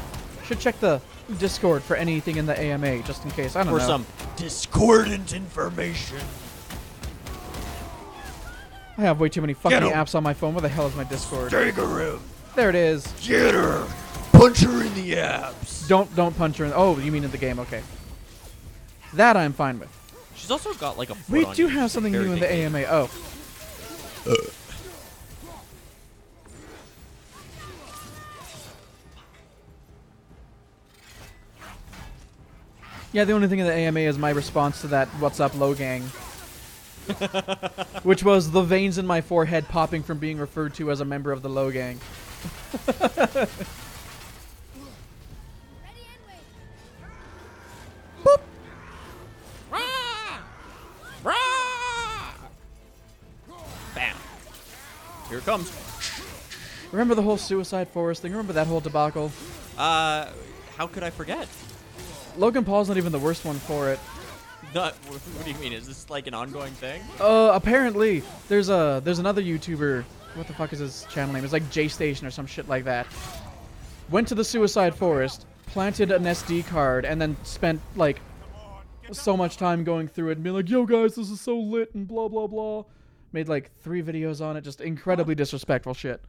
B: Should check the Discord for anything in the AMA, just in case. I don't
D: For
B: know.
D: some discordant information.
B: I have way too many fucking
F: Get 'em.
B: apps on my phone. Where the hell is my Discord?
F: Kangaroo.
B: There it is.
F: Get her. Punch her in the abs.
B: Don't punch her in. Oh, you mean in the game? Okay. That I'm fine with.
D: She's also got like a foot
B: We
D: on
B: do
D: you,
B: have
D: which is
B: something
D: very
B: new in the
D: big.
B: AMA. Oh. Yeah, the only thing in the AMA is my response to that "What's up, low gang," which was the veins in my forehead popping from being referred to as a member of the low gang.
D: Bam. Here it comes.
B: Remember the whole Suicide Forest thing? Remember that whole debacle?
D: How could I forget?
B: Logan Paul's not even the worst one for it.
D: Not, what do you mean? Is this like an ongoing thing?
B: Apparently there's another YouTuber. What the fuck is his channel name? It's like J Station or some shit like that. Went to the Suicide Forest, planted an SD card, and then spent like so much time going through it and being like, "Yo guys, this is so lit," and blah blah blah. Made like 3 videos on it, just incredibly disrespectful shit.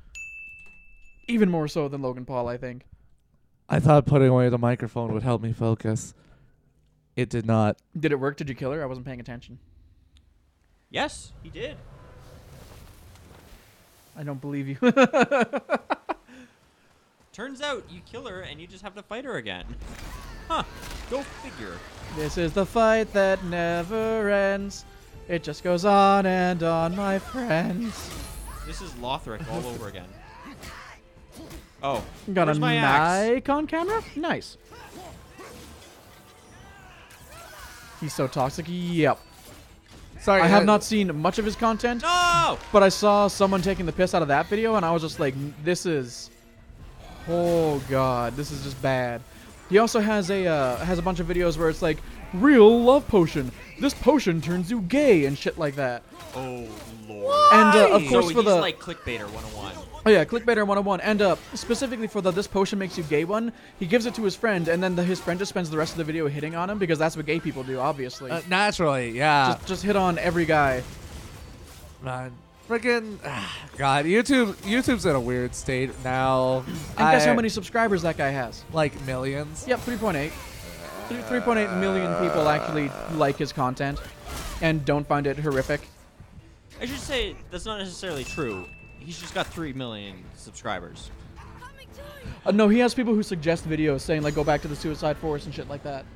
B: Even more so than Logan Paul, I think.
A: I thought putting away the microphone would help me focus. It did not.
B: Did it work? Did you kill her? I wasn't paying attention.
D: Yes, he did.
B: I don't believe you.
D: Turns out you kill her and you just have to fight her again. Huh. Go figure.
B: This is the fight that never ends. It just goes on and on, my friends.
D: This is Lothric all over again. Oh,
B: Got
D: where's
B: a
D: my axe?
B: Nikon camera? Nice. He's so toxic. Yep.
A: Sorry,
B: I have not seen much of his content,
D: No!
B: but I saw someone taking the piss out of that video, and I was just like, this is... Oh, God. This is just bad. He also has a bunch of videos where it's like, real love potion. This potion turns you gay and shit like that.
D: Oh, Lord.
B: And, of
D: So
B: course,
D: he's
B: for the...
D: like Clickbaiter 101.
B: Oh yeah, Clickbaiter 101. And specifically for the "this potion makes you gay" one, he gives it to his friend, and then his friend just spends the rest of the video hitting on him, because that's what gay people do, obviously.
A: Naturally, yeah.
B: Just hit on every guy.
A: Man, freaking God, YouTube's in a weird state now.
B: And guess how many subscribers that guy has?
A: Like millions.
B: Yep, 3.8. 3.8 million people actually like his content and don't find it horrific.
D: I should say that's not necessarily true. He's just got 3 million subscribers.
B: No, he has people who suggest videos saying, like, go back to the Suicide Forest and shit like that.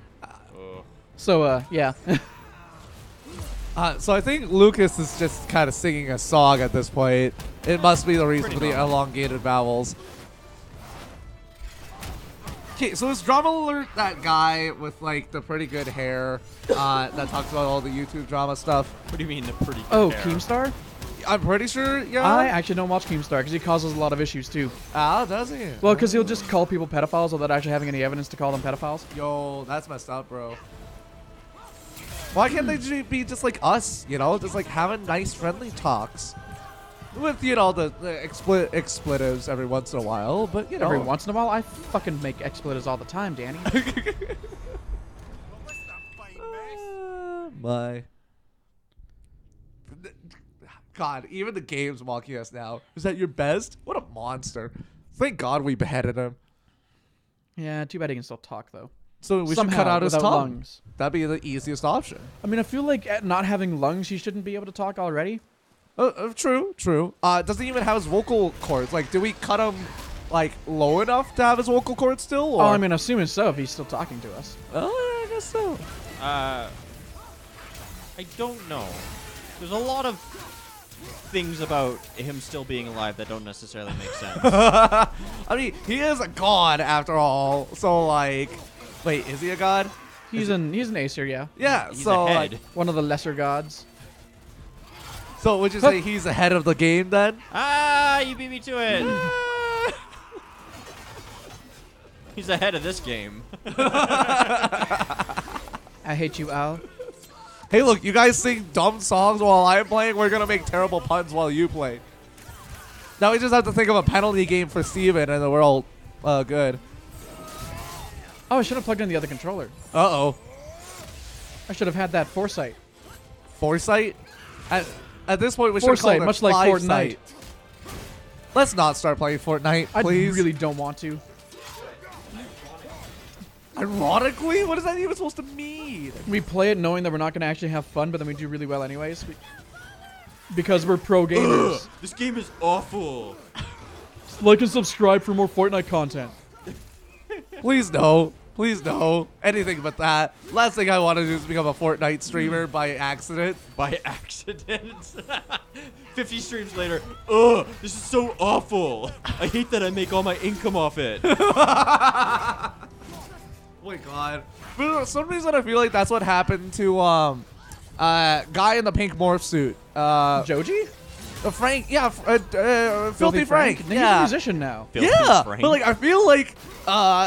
B: So, yeah.
A: So I think Lucas is just kind of singing a song at this point. It must be the reason for the elongated vowels. Okay, so is Drama Alert that guy with like the pretty good hair that talks about all the YouTube drama stuff?
D: What do you mean the pretty good
B: Oh,
D: hair?
B: Keemstar?
A: I'm pretty sure, yeah.
B: I actually don't watch Keemstar because he causes a lot of issues, too.
A: Ah, does he?
B: Well, because he'll just call people pedophiles without actually having any evidence to call them pedophiles.
A: Yo, that's messed up, bro. Why can't they be just like us, you know? Just like having nice, friendly talks. With, you know, the expletives every once in a while, but, you know.
B: Every once in a while, I fucking make expletives all the time, Danny.
A: My. God, even the game's mocking us now. Is that your best? What a monster. Thank God we beheaded him.
B: Yeah, too bad he can still talk, though.
A: So we
B: Somehow,
A: should cut out his
B: without
A: tongue.
B: lungs.
A: That'd be the easiest option.
B: I mean, I feel like at not having lungs, he shouldn't be able to talk already.
A: True, true. Doesn't even have his vocal cords. Like, do we cut him, like, low enough to have his vocal cords still? Or?
B: Oh, I mean, assuming so, if he's still talking to us.
A: Oh, I guess so.
D: I don't know. There's a lot of things about him still being alive that don't necessarily make sense.
A: I mean, he is a god after all. So, like, wait, is he a god?
B: He's an Aesir, yeah.
A: Yeah,
D: He's
A: so,
D: a
A: like,
D: head.
B: One of the lesser gods.
A: So would you say he's ahead of the game then?
D: Ah, you beat me to it. He's ahead of this game.
B: I hate you, Al.
A: Hey, look, you guys sing dumb songs while I'm playing. We're gonna make terrible puns while you play. Now we just have to think of a penalty game for Steven, and then we're all good.
B: Oh, I should have plugged in the other controller.
A: Uh-oh.
B: I should have had that foresight.
A: Foresight? At this point, we should have called
B: Foresight,
A: it
B: much like
A: Fortnite. Let's not start playing Fortnite,
B: I
A: please.
B: really don't want to.
A: Ironically? What is that even supposed to mean?
B: We play it knowing that we're not going to actually have fun, but then we do really well anyways. Because we're pro gamers.
D: This game is awful.
B: Like and subscribe for more Fortnite content.
A: Please no. Please no. Anything but that. Last thing I want to do is become a Fortnite streamer by accident.
D: By accident. 50 streams later. Ugh, this is so awful. I hate that I make all my income off it.
A: Oh my god. For some reason I feel like that's what happened to guy in the pink morph suit.
B: Joji?
A: Frank, yeah, Filthy Frank.
B: He's a
A: Yeah.
B: musician now.
D: Filthy
A: Yeah,
D: Frank.
A: but like I feel like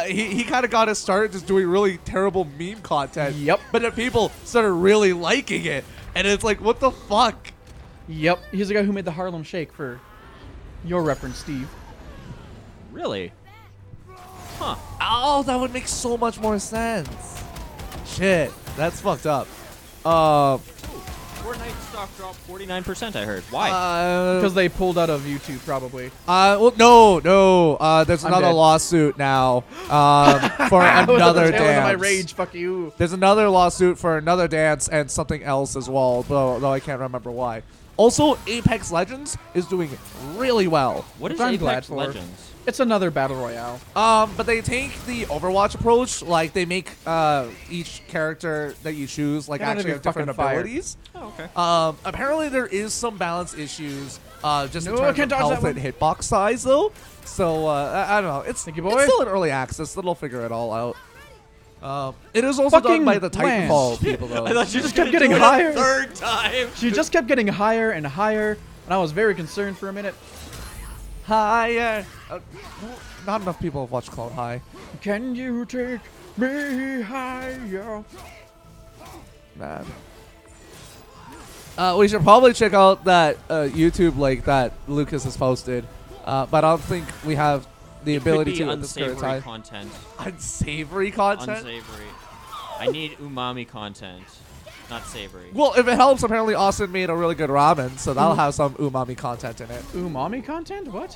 A: he kind of got his start just doing really terrible meme content.
B: Yep.
A: But then people started really liking it, and it's like, what the fuck?
B: Yep. He's the guy who made the Harlem Shake for your reference, Steve.
D: Really? Huh.
A: Oh, that would make so much more sense. Shit, that's fucked up.
D: Fortnite stock dropped 49%, I heard. Why?
B: Because they pulled out of YouTube, probably.
A: Well, no. There's
B: I'm
A: another
B: dead.
A: lawsuit now for another
B: That was
A: dance.
B: my rage. Fuck you.
A: There's another lawsuit for another dance and something else as well, though I can't remember why. Also, Apex Legends is doing really well.
D: What is
B: I'm glad
D: Apex
B: for.
D: Legends?
B: It's another battle royale.
A: But they take the Overwatch approach, like they make each character that you choose like
B: They don't
A: actually
B: even
A: have different
B: fucking fire.
A: abilities.
D: Oh, okay.
A: Apparently there is some balance issues just
B: No,
A: in
B: I
A: terms
B: can't
A: of
B: dodge
A: health
B: that
A: and hitbox size though. So I don't know. It's
B: Thank you,
A: it's
B: boy.
A: still in early access. They'll figure it all out. It is also done
B: Fucking
A: by the
B: land.
A: Titanfall people though.
D: I thought
B: She
D: you
B: just
D: were
B: kept
D: gonna
B: getting
D: do it a
B: higher.
D: third time.
B: She just kept getting higher and higher, and I was very concerned for a minute.
A: Higher. Not enough people have watched Clone High.
B: Can you take me higher?
A: Man. We should probably check out that YouTube link that Lucas has posted, but I don't think we have the ability
D: Could be
A: to at this current
D: unsavory
A: time.
D: content.
A: Unsavory content?
D: Unsavory. I need umami content, not savory.
A: Well, if it helps, apparently Austin made a really good ramen, so that'll have some umami content in it.
B: Umami content? What?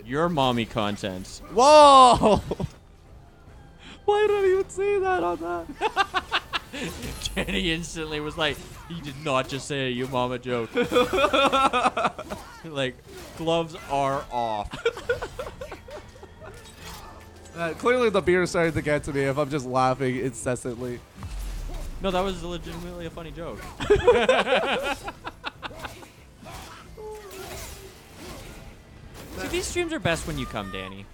D: Your mommy content.
A: Whoa! Why did I even say that on that?
D: Kenny instantly was like, he did not just say a you mama joke. Like, gloves are off.
A: Clearly the beer started to get to me if I'm just laughing incessantly.
D: No, that was legitimately a funny joke. See, these streams are best when you come, Danny.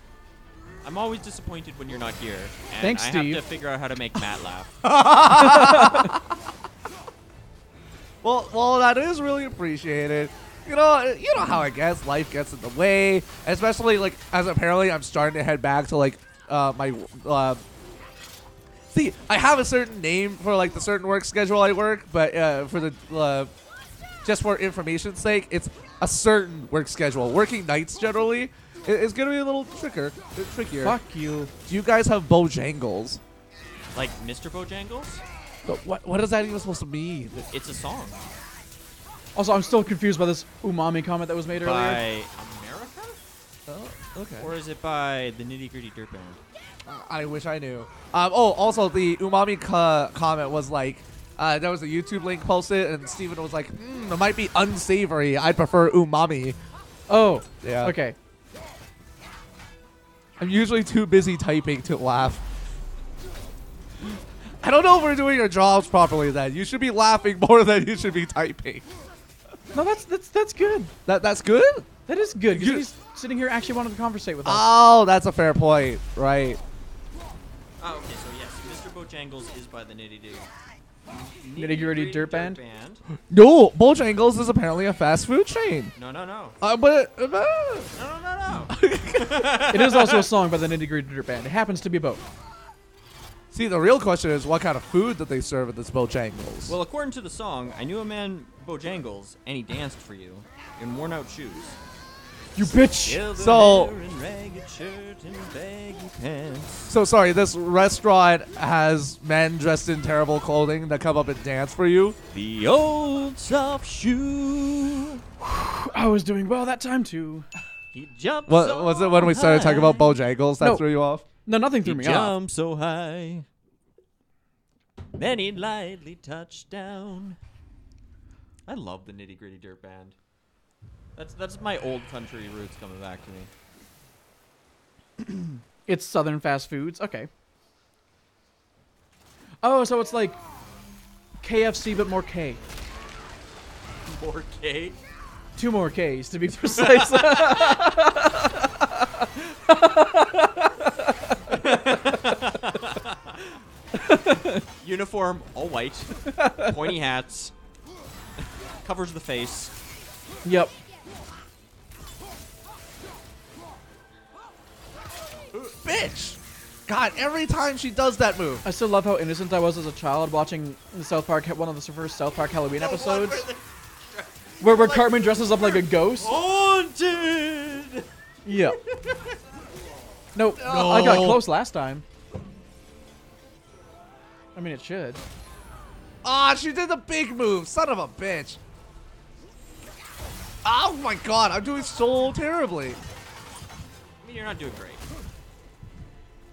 D: I'm always disappointed when you're not here. And
B: Thanks,
D: I
B: Steve.
D: have to figure out how to make Matt laugh.
A: Well, that is really appreciated. You know how it gets. Life gets in the way, especially like as apparently I'm starting to head back to like my. See, I have a certain name for like the certain work schedule I work, but for the just for information's sake, it's a certain work schedule. Working nights generally is gonna be a little trickier.
B: Fuck you.
A: Do you guys have Bojangles?
D: Like Mr. Bojangles?
A: But what is that even supposed to mean?
D: It's a song.
B: Also, I'm still confused by this umami comment that was made earlier.
D: By America?
A: Oh, okay.
D: Or is it by the Nitty Gritty Dirt Band?
A: I wish I knew. Also, the umami comment was like, there was a YouTube link posted, and Steven was like, it might be unsavory. I'd prefer umami.
B: Oh,
A: Yeah.
B: okay.
A: I'm usually too busy typing to laugh. I don't know if we're doing our jobs properly then. You should be laughing more than you should be typing.
B: No, that's good.
A: That's good?
B: That is good. 'Cause
A: You-
B: he's sitting here actually wanting to conversate with us.
A: Oh, that's a fair point. Right.
D: Oh, okay, so yes, Mr. Bojangles is by the Nitty Gritty.
B: Nitty-gritty dirt band?
A: No, Bojangles is apparently a fast food chain.
D: No, no, no.
A: But
D: No, no, no, no.
B: It is also a song by the Nitty-gritty dirt band. It happens to be both.
A: see, the real question is, what kind of food did they serve at this Bojangles?
D: Well, according to the song, I knew a man, Bojangles, and he danced for you in worn-out shoes.
B: You bitch!
A: So-
D: Silver hair and ragged shirt and baggy pants.
A: So sorry, this restaurant has men dressed in terrible clothing that come up and dance for you?
D: The old soft shoe.
B: I was doing well that time too.
D: He jumped
A: What
D: so
A: was it when we started talking about
D: high.
A: Bojangles that
B: No.
A: threw you off?
B: No, nothing
D: He
B: threw me off.
D: jumped so high. Then he lightly touched down. I love the Nitty Gritty Dirt Band. That's my old country roots coming back to me.
B: It's Southern fast foods. Okay. Oh, so it's like KFC but more K.
D: More K.
B: 2 more Ks to be precise.
D: Uniform, all white, pointy hats, covers the face.
B: Yep.
A: Bitch! God, every time she does that move.
B: I still love how innocent I was as a child watching the South Park, one of the first South Park Halloween episodes, where Cartman dresses up like a ghost.
D: Haunted!
B: Yep. Nope. I got close last time. I mean, it should.
A: Ah, she did the big move. Son of a bitch. Oh my god, I'm doing so terribly.
D: I mean, you're not doing great.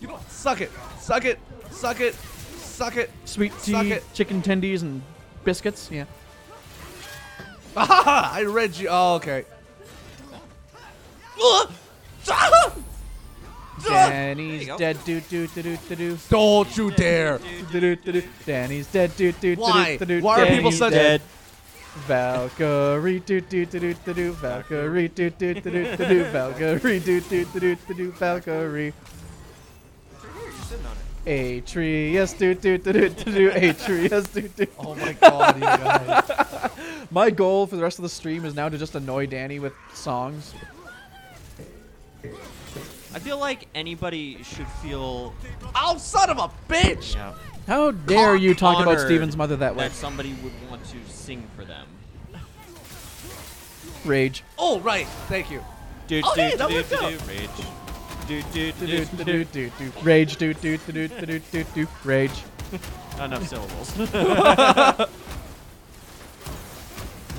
A: You know, suck it. Suck it. Suck it. Suck it.
B: Sweet
A: Suck
B: tea,
A: it.
B: chicken tendies, and biscuits. Yeah.
A: Ah, I read you. Oh, okay. Ugh. Ah!
B: Danny's
D: go.
B: dead. Do do do do do do.
A: Don't you dare.
B: Do do do do. Danny's dead. Do do do
A: Why?
B: do do.
A: Why are people
B: Danny's
A: such
B: dead. Valkyrie do do do do do do. Valkyrie do do do do do do. Valkyrie do do do do do do. Valkyrie. Atreus do do do do do do. Atreus do do.
A: Oh my god, you guys.
B: My goal for the rest of the stream is now to just annoy Danny with songs.
D: I feel like anybody should feel
A: Oh, son of a bitch.
B: How dare you talk about
D: honored
B: Steven's mother that way?
D: that somebody would want to sing for them.
B: Rage.
A: Oh, right. Thank you.
D: Do,
A: Oh, hey, that worked out.
D: Rage. Do, do,
B: Do
D: do,
B: do do do do. Rage do do do do do do do. Rage.
D: Not enough syllables.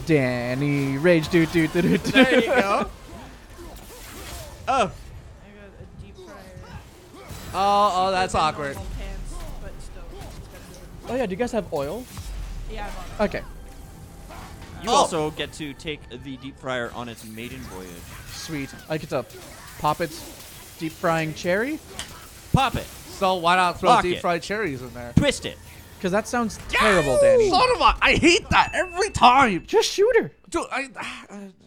B: Danny. Rage do do do do do.
A: There you go.
D: Oh.
C: I got a deep fryer.
A: Oh, that's awkward.
C: Normal pants, but still, it's gotta be-
B: Oh yeah, do you guys have oil?
C: Yeah, I'm on it.
B: Okay.
D: You
A: Oh.
D: also get to take the deep fryer on its maiden voyage.
B: Sweet. I get to pop its deep frying cherry.
D: Pop it.
A: So why not throw
D: Lock
A: deep
D: it.
A: fried cherries in there?
D: Twist it.
B: Cause that sounds terrible, Danny.
A: Son of a! I hate that every time.
B: Just shoot her.
A: Dude,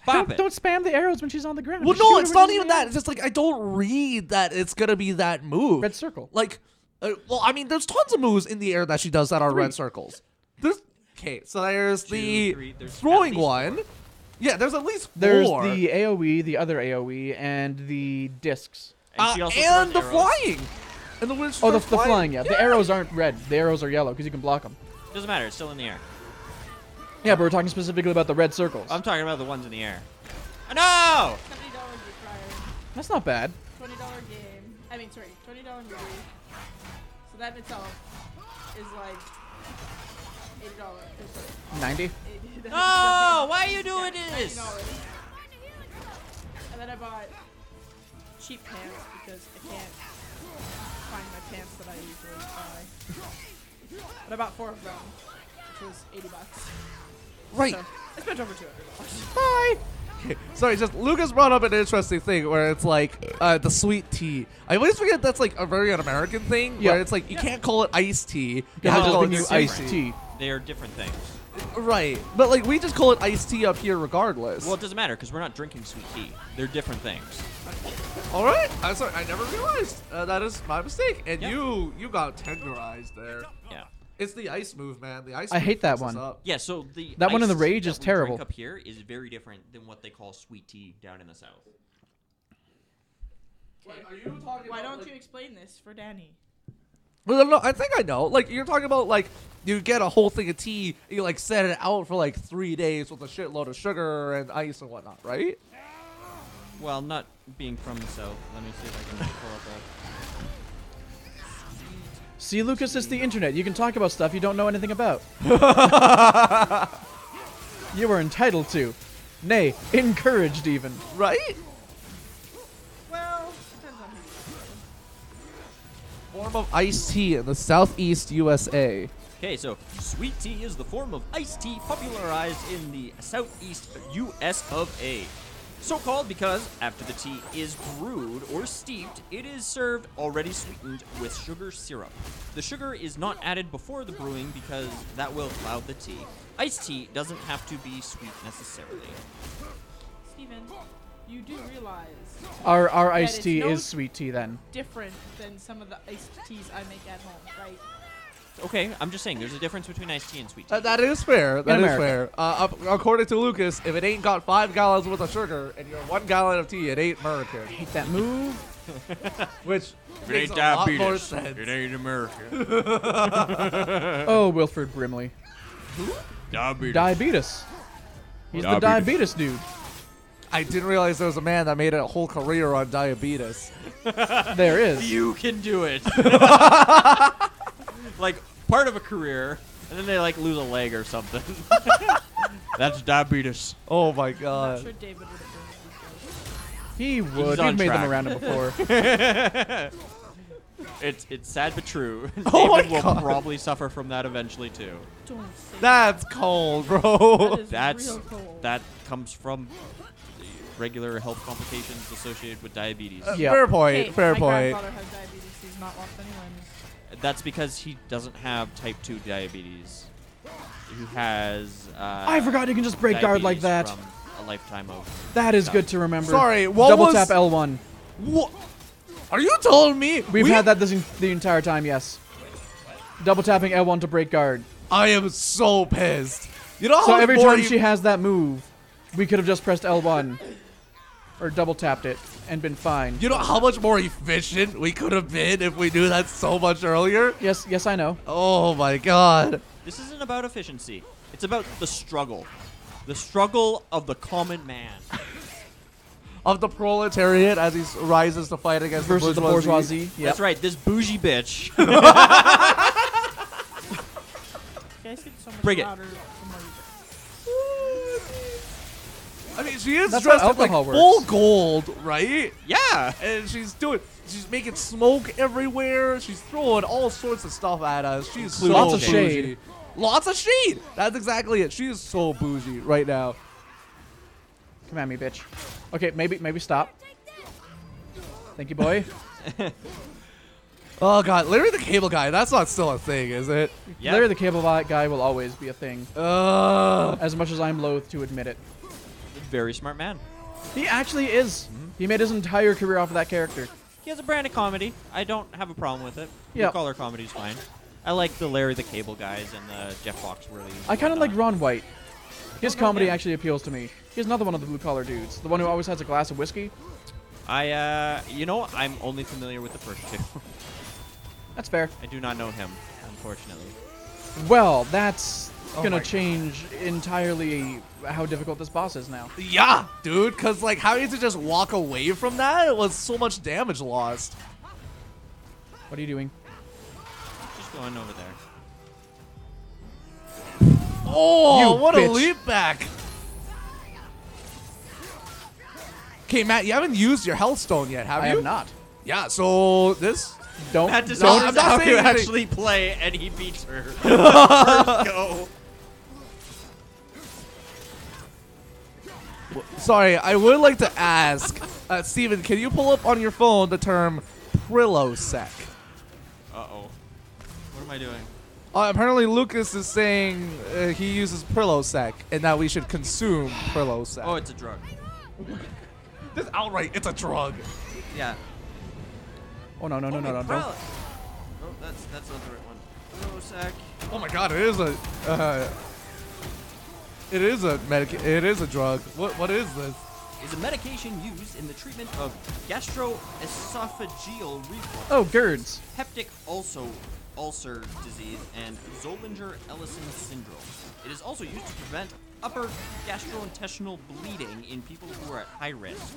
D: Pop it.
B: Don't spam the arrows when she's on the ground.
A: well,
B: Just
A: no,
B: shoot
A: it's
B: her when
A: not
B: she's
A: even
B: in the
A: that.
B: air.
A: It's just like I don't read that it's gonna be that move.
B: Red circle.
A: Like, well, I mean, there's tons of moves in the air that she does that are
B: 3.
A: red circles. There's okay, so there's the
D: 3, there's
A: throwing
D: at least
A: one.
D: 4.
A: Yeah, there's at least 4.
B: There's the AOE, the other AOE, and the discs.
D: And, she also
A: and
D: throws
A: the
D: arrows.
A: flying. And the witch
B: Oh, the
A: starts
B: flying, yeah. The arrows aren't red. The arrows are yellow because you can block them.
D: Doesn't matter. It's still in the air.
B: Yeah, but we're talking specifically about the red circles.
D: I'm talking about the ones in the air. Oh, no!
C: $70 deep fryer.
B: That's not bad.
C: $20 game. I mean, sorry, $20 movie. So that in itself is like $80.
B: 90.
D: No! Why are you doing this?
C: $90. And then I bought cheap pants because I can't find my pants that I usually buy. But I bought 4 of them, which was $80.
A: Right.
C: So I spent over $200.
A: Bye. Sorry, just Lucas brought up an interesting thing where it's like the sweet tea. I always forget that's like a very un-American thing
B: Yeah.
A: where it's like you can't call it iced tea. You
B: Yeah,
A: have to
B: just
A: call
B: bring
A: it
B: you
A: sweet
B: iced tea.
D: They are different things.
A: Right, but like we just call it iced tea up here regardless.
D: Well, it doesn't matter because we're not drinking sweet tea. They're different things.
A: All right, I'm sorry, I never realized that is my mistake, and
D: Yeah.
A: you got tenderized there.
D: Yeah.
A: It's the ice move, man. The ice.
B: I
A: move
B: hate that
A: fucks us
B: one.
A: up.
D: Yeah, so
B: That one in the
D: iced
B: rage
D: that
B: is
D: we
B: terrible.
D: drink up here is very different than what they call sweet tea down in the south.
A: Like, are you talking
C: Why
A: about,
C: don't you explain this for Danny?
A: Well, no, I think I know. Like, you're talking about, like, you get a whole thing of tea, you, like, set it out for, like, 3 days with a shitload of sugar and ice and whatnot, right?
D: Well, not being from the south. Let me see if I can pull up that.
B: See, Lucas, it's the internet. You can talk about stuff you don't know anything about. You are entitled to. Nay, encouraged even.
A: Right?
C: Well, depends on who.
A: Form of iced tea in the southeast USA.
D: Okay, so sweet tea is the form of iced tea popularized in the southeast U.S. of A. So called because after the tea is brewed or steeped, it is served already sweetened with sugar syrup. The sugar is not added before the brewing because that will cloud the tea. Iced tea doesn't have to be sweet necessarily.
C: Steven, you do realize
B: Our
C: That
B: iced
C: is
B: tea
C: no-
B: is sweet tea then.
C: different than some of the iced teas I make at home, right?
D: Okay, I'm just saying there's a difference between iced tea and sweet tea.
A: That is fair. That is
B: America.
A: fair. According to Lucas, if it ain't got 5 gallons worth of sugar and you're 1 gallon of tea, it ain't American.
B: Hate that move.
A: Which makes a lot more sense.
D: ain't America.
B: Oh, Wilford Brimley.
D: Diabetes.
B: Diabetes. He's the
D: Diabetes.
B: diabetes dude.
A: I didn't realize there was a man that made a whole career on diabetes.
B: There is.
D: You can do it. Like part of a career, and then they like lose a leg or something. That's diabetes.
A: Oh my
C: I'm not
A: god.
C: sure David would have done it.
B: He would.
D: He's
B: We've
D: on
B: made
D: track.
B: them around him before.
D: It's sad but true.
A: Oh my
D: David will
A: God.
D: probably suffer from that eventually too.
C: Don't say
A: That's cold, bro.
C: that. Is
D: That's
C: real cold.
D: that comes from the regular health complications associated with diabetes.
B: Yeah.
A: Fair point.
C: Hey,
A: fair
C: my
A: point.
C: grandfather has diabetes. He's not lost any limbs.
D: That's because he doesn't have type 2 diabetes. He has.
B: I forgot you can just break guard like
D: diabetes
B: that.
D: From a lifetime of.
B: That is
D: stuff.
B: good to remember.
A: Sorry, what
B: Double
A: was...
B: tap L1.
A: What? Are you telling me
B: We've had that the entire time, yes. Double tapping L1 to break guard.
A: I am so pissed. You know
B: So
A: how
B: every
A: more
B: time
A: you-
B: she has that move, we could have just pressed L1 or double tapped it and been fine.
A: You know how much more efficient we could have been if we knew that so much earlier?
B: Yes, I know.
A: Oh my god.
D: This isn't about efficiency. It's about the struggle. The struggle of the common man.
A: Of the proletariat as he rises to fight against
B: Versus the bourgeoisie. Yep.
D: That's right, this bougie bitch.
C: You guys get so much
D: Bring it.
C: louder the more you
A: I mean, she is
B: That's
A: dressed
B: how
A: in like
B: alcohol
A: full
B: works.
A: gold, right?
D: Yeah.
A: And she's making smoke everywhere. She's throwing all sorts of stuff at us. She's so
B: Lots of
A: bougie.
B: shade.
A: Lots of shade. That's exactly it. She is so bougie right now.
B: Come at me, bitch. Okay, maybe stop. Thank you, boy.
A: Oh god, Larry the Cable Guy. That's not still a thing, is it?
D: Yeah.
B: Larry the Cable Guy will always be a thing, as much as I'm loath to admit it.
D: Very smart man.
B: He actually is. He made his entire career off of that character.
D: He has a brand of comedy. I don't have a problem with it.
B: Yeah.
D: Blue collar comedy's fine. I like the Larry the Cable Guys and the Jeff Foxworthy.
B: I kind of like Ron White. His
D: Okay,
B: comedy
D: yeah.
B: actually appeals to me. He's another one of the blue collar dudes. The one who always has a glass of whiskey.
D: I'm only familiar with the first two.
B: That's fair.
D: I do not know him, unfortunately.
B: Well, that's
A: Oh
B: gonna
A: my-
B: change entirely how difficult this boss is now.
A: Yeah, dude, because like how to just walk away from that? It was so much damage lost.
B: What are you doing?
D: Just going over there.
A: Oh,
B: You
A: what
B: bitch.
A: a leap back. Okay, Matt, you haven't used your health stone yet, have
B: I
A: you?
B: have not.
A: Yeah, so this...
B: Don't.
D: That just
A: I'm
D: is
A: not
D: how
A: saying
D: you
A: anything.
D: actually play, and he beats her. First go.
A: Sorry, I would like to ask, Steven, can you pull up on your phone the term Prilosec?
D: Uh-oh. What am I doing?
A: Apparently Lucas is saying he uses Prilosec and that we should consume Prilosec.
D: Oh, it's a drug.
A: This outright, it's a drug.
D: Yeah.
B: Oh no.
D: Oh,
B: Don't.
D: that's not the right one. Rosek.
A: Oh my God! It is a. It is a It is a drug. What is this?
D: Is a medication used in the treatment of gastroesophageal reflux,
B: Oh, GERDs.
D: peptic ulcer disease, and Zollinger-Ellison syndrome. It is also used to prevent upper gastrointestinal bleeding in people who are at high risk.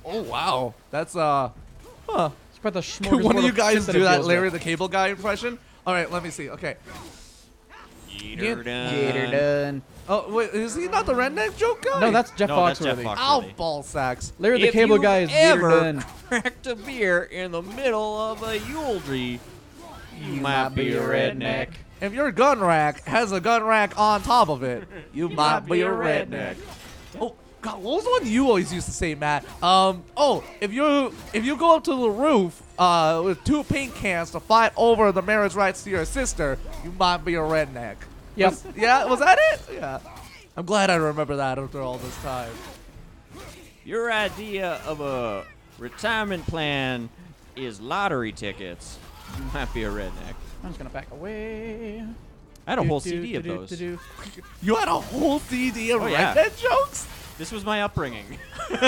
A: Oh wow! That's Huh.
B: It's quite the
A: Can one of
B: smorgasbord
A: you guys
B: shit that
A: do
B: it
A: that
B: deals
A: Larry
B: with.
A: the Cable Guy impression? All right, let me see. Okay.
D: Gator
B: done.
A: Oh wait, is he not the redneck joke guy?
B: No, that's Jeff
D: No, that's
B: Foxworthy.
D: Jeff Foxworthy.
A: Ow, ball sacks.
B: Larry the
D: If
B: Cable
D: you've
B: Guy is
D: ever
B: Gator done.
D: cracked a beer in the middle of a Yule tree, you might be a redneck.
A: If your gun rack has a gun rack on top of it, you might be a redneck. Oh God, what was the one you always used to say, Matt? Oh, if you go up to the roof with 2 paint cans to fight over the marriage rights to your sister, you might be a redneck.
B: Yep.
A: Was that it? Yeah. I'm glad I remember that after all this time.
D: Your idea of a retirement plan is lottery tickets. You might be a redneck.
B: I'm just gonna back away.
D: I had a whole CD of those.
A: You had a whole CD of
D: Oh, yeah.
A: redneck jokes?
D: This was my upbringing.
C: And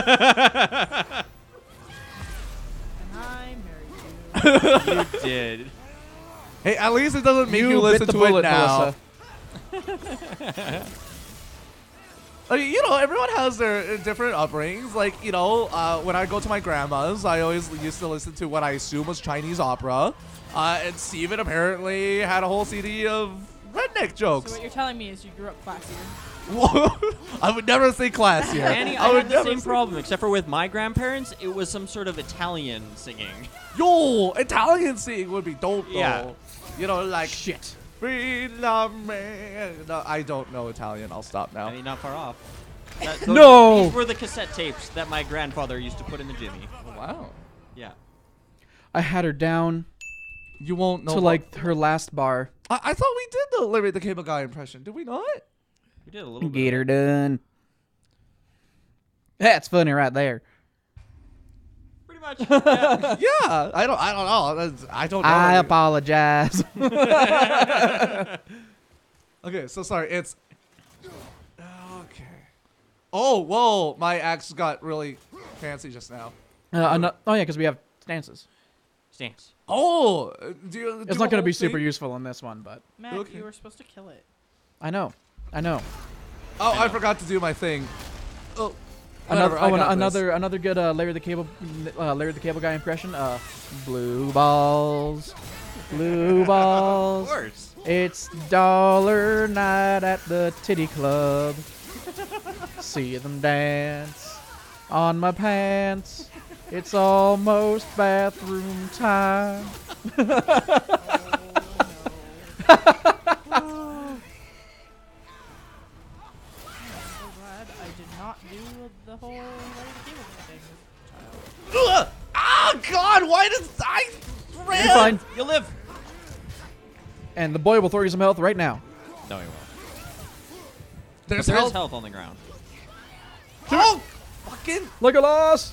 C: I married you.
D: You did.
A: Hey, at least it doesn't make you
B: bit
A: listen
B: the
A: to
B: bullet,
A: it now.
B: Melissa.
A: I mean, everyone has their different upbringings. Like, when I go to my grandma's, I always used to listen to what I assume was Chinese opera. And Steven apparently had a whole CD of redneck
C: So
A: jokes.
C: what you're telling me is you grew up classier.
A: I would never say classier.
D: Annie,
A: I
D: I
A: would
D: had the
A: never
D: same
A: say-
D: problem, except for with my grandparents, it was some sort of Italian singing.
A: Yo, Italian singing would be dope, though.
D: Yeah.
A: Like,
B: Shit.
A: Freedom man. No, I don't know Italian. I'll stop now.
D: I mean, not far off.
B: No!
D: These were the cassette tapes that my grandfather used to put in the jimmy.
A: Wow.
D: Yeah.
B: I had her down
A: You won't know.
B: to like her last bar.
A: I thought we did the Larry the Cable Guy impression. Did we not?
D: We did a little bit.
B: Get her done. That's funny right there.
D: Pretty much. Yeah.
A: Yeah. I don't know. I don't know.
B: I apologize.
A: Okay, so sorry. It's okay. Oh, whoa! My axe got really fancy just now.
B: Oh yeah, because we have stances.
D: Stance.
A: Oh,
B: It's not going to be super useful in this one, but
C: Matt,
A: Okay.
C: you were supposed to kill it.
B: I know.
A: Oh, I forgot to do my thing. Oh,
B: Another,
A: whatever, I got
B: another good Larry the Cable Guy impression. Blue balls, blue
D: Of
B: balls.
D: course.
B: It's dollar night at the titty club. See them dance on my pants. It's almost bathroom time.
C: I'm so glad I did not do the whole Larry the Cable Guy thing as a child.
A: Ugh! Ah, God! Why does I ran?
B: You're fine.
D: You live.
B: And the boy will throw you some health right now.
D: No, he won't.
A: There's
D: There is
A: health.
D: health on the ground.
A: Oh, fucking!
B: Legolas,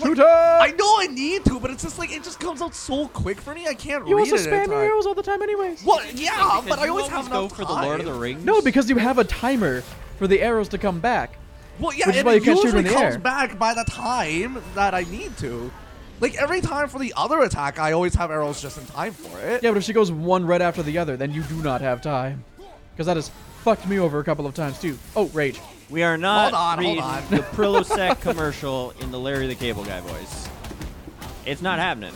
B: shoot her!
A: I know I need to, but it's just like it just comes out so quick for me. I can't
B: You
A: read
B: also
A: it. in
B: spam
A: time.
B: your arrows all the time, anyways.
A: Well, yeah,
D: Because
A: but I
D: you
A: always have
D: go
A: enough
D: for the Lord of the
A: time.
D: Rings.
B: No, because you have a timer for the arrows to come back.
A: Well, yeah,
B: Which is
A: and
B: why you
A: it
B: can't shoot
A: usually
B: in the
A: comes
B: air.
A: back by the time that I need to. Like every time for the other attack, I always have arrows just in time for it.
B: Yeah, but if she goes one right after the other, then you do not have time. Because that has fucked me over a couple of times, too. Oh, rage.
D: We are not
A: Hold
D: reading
A: on.
D: the Prilosec commercial in the Larry the Cable Guy voice. It's not happening.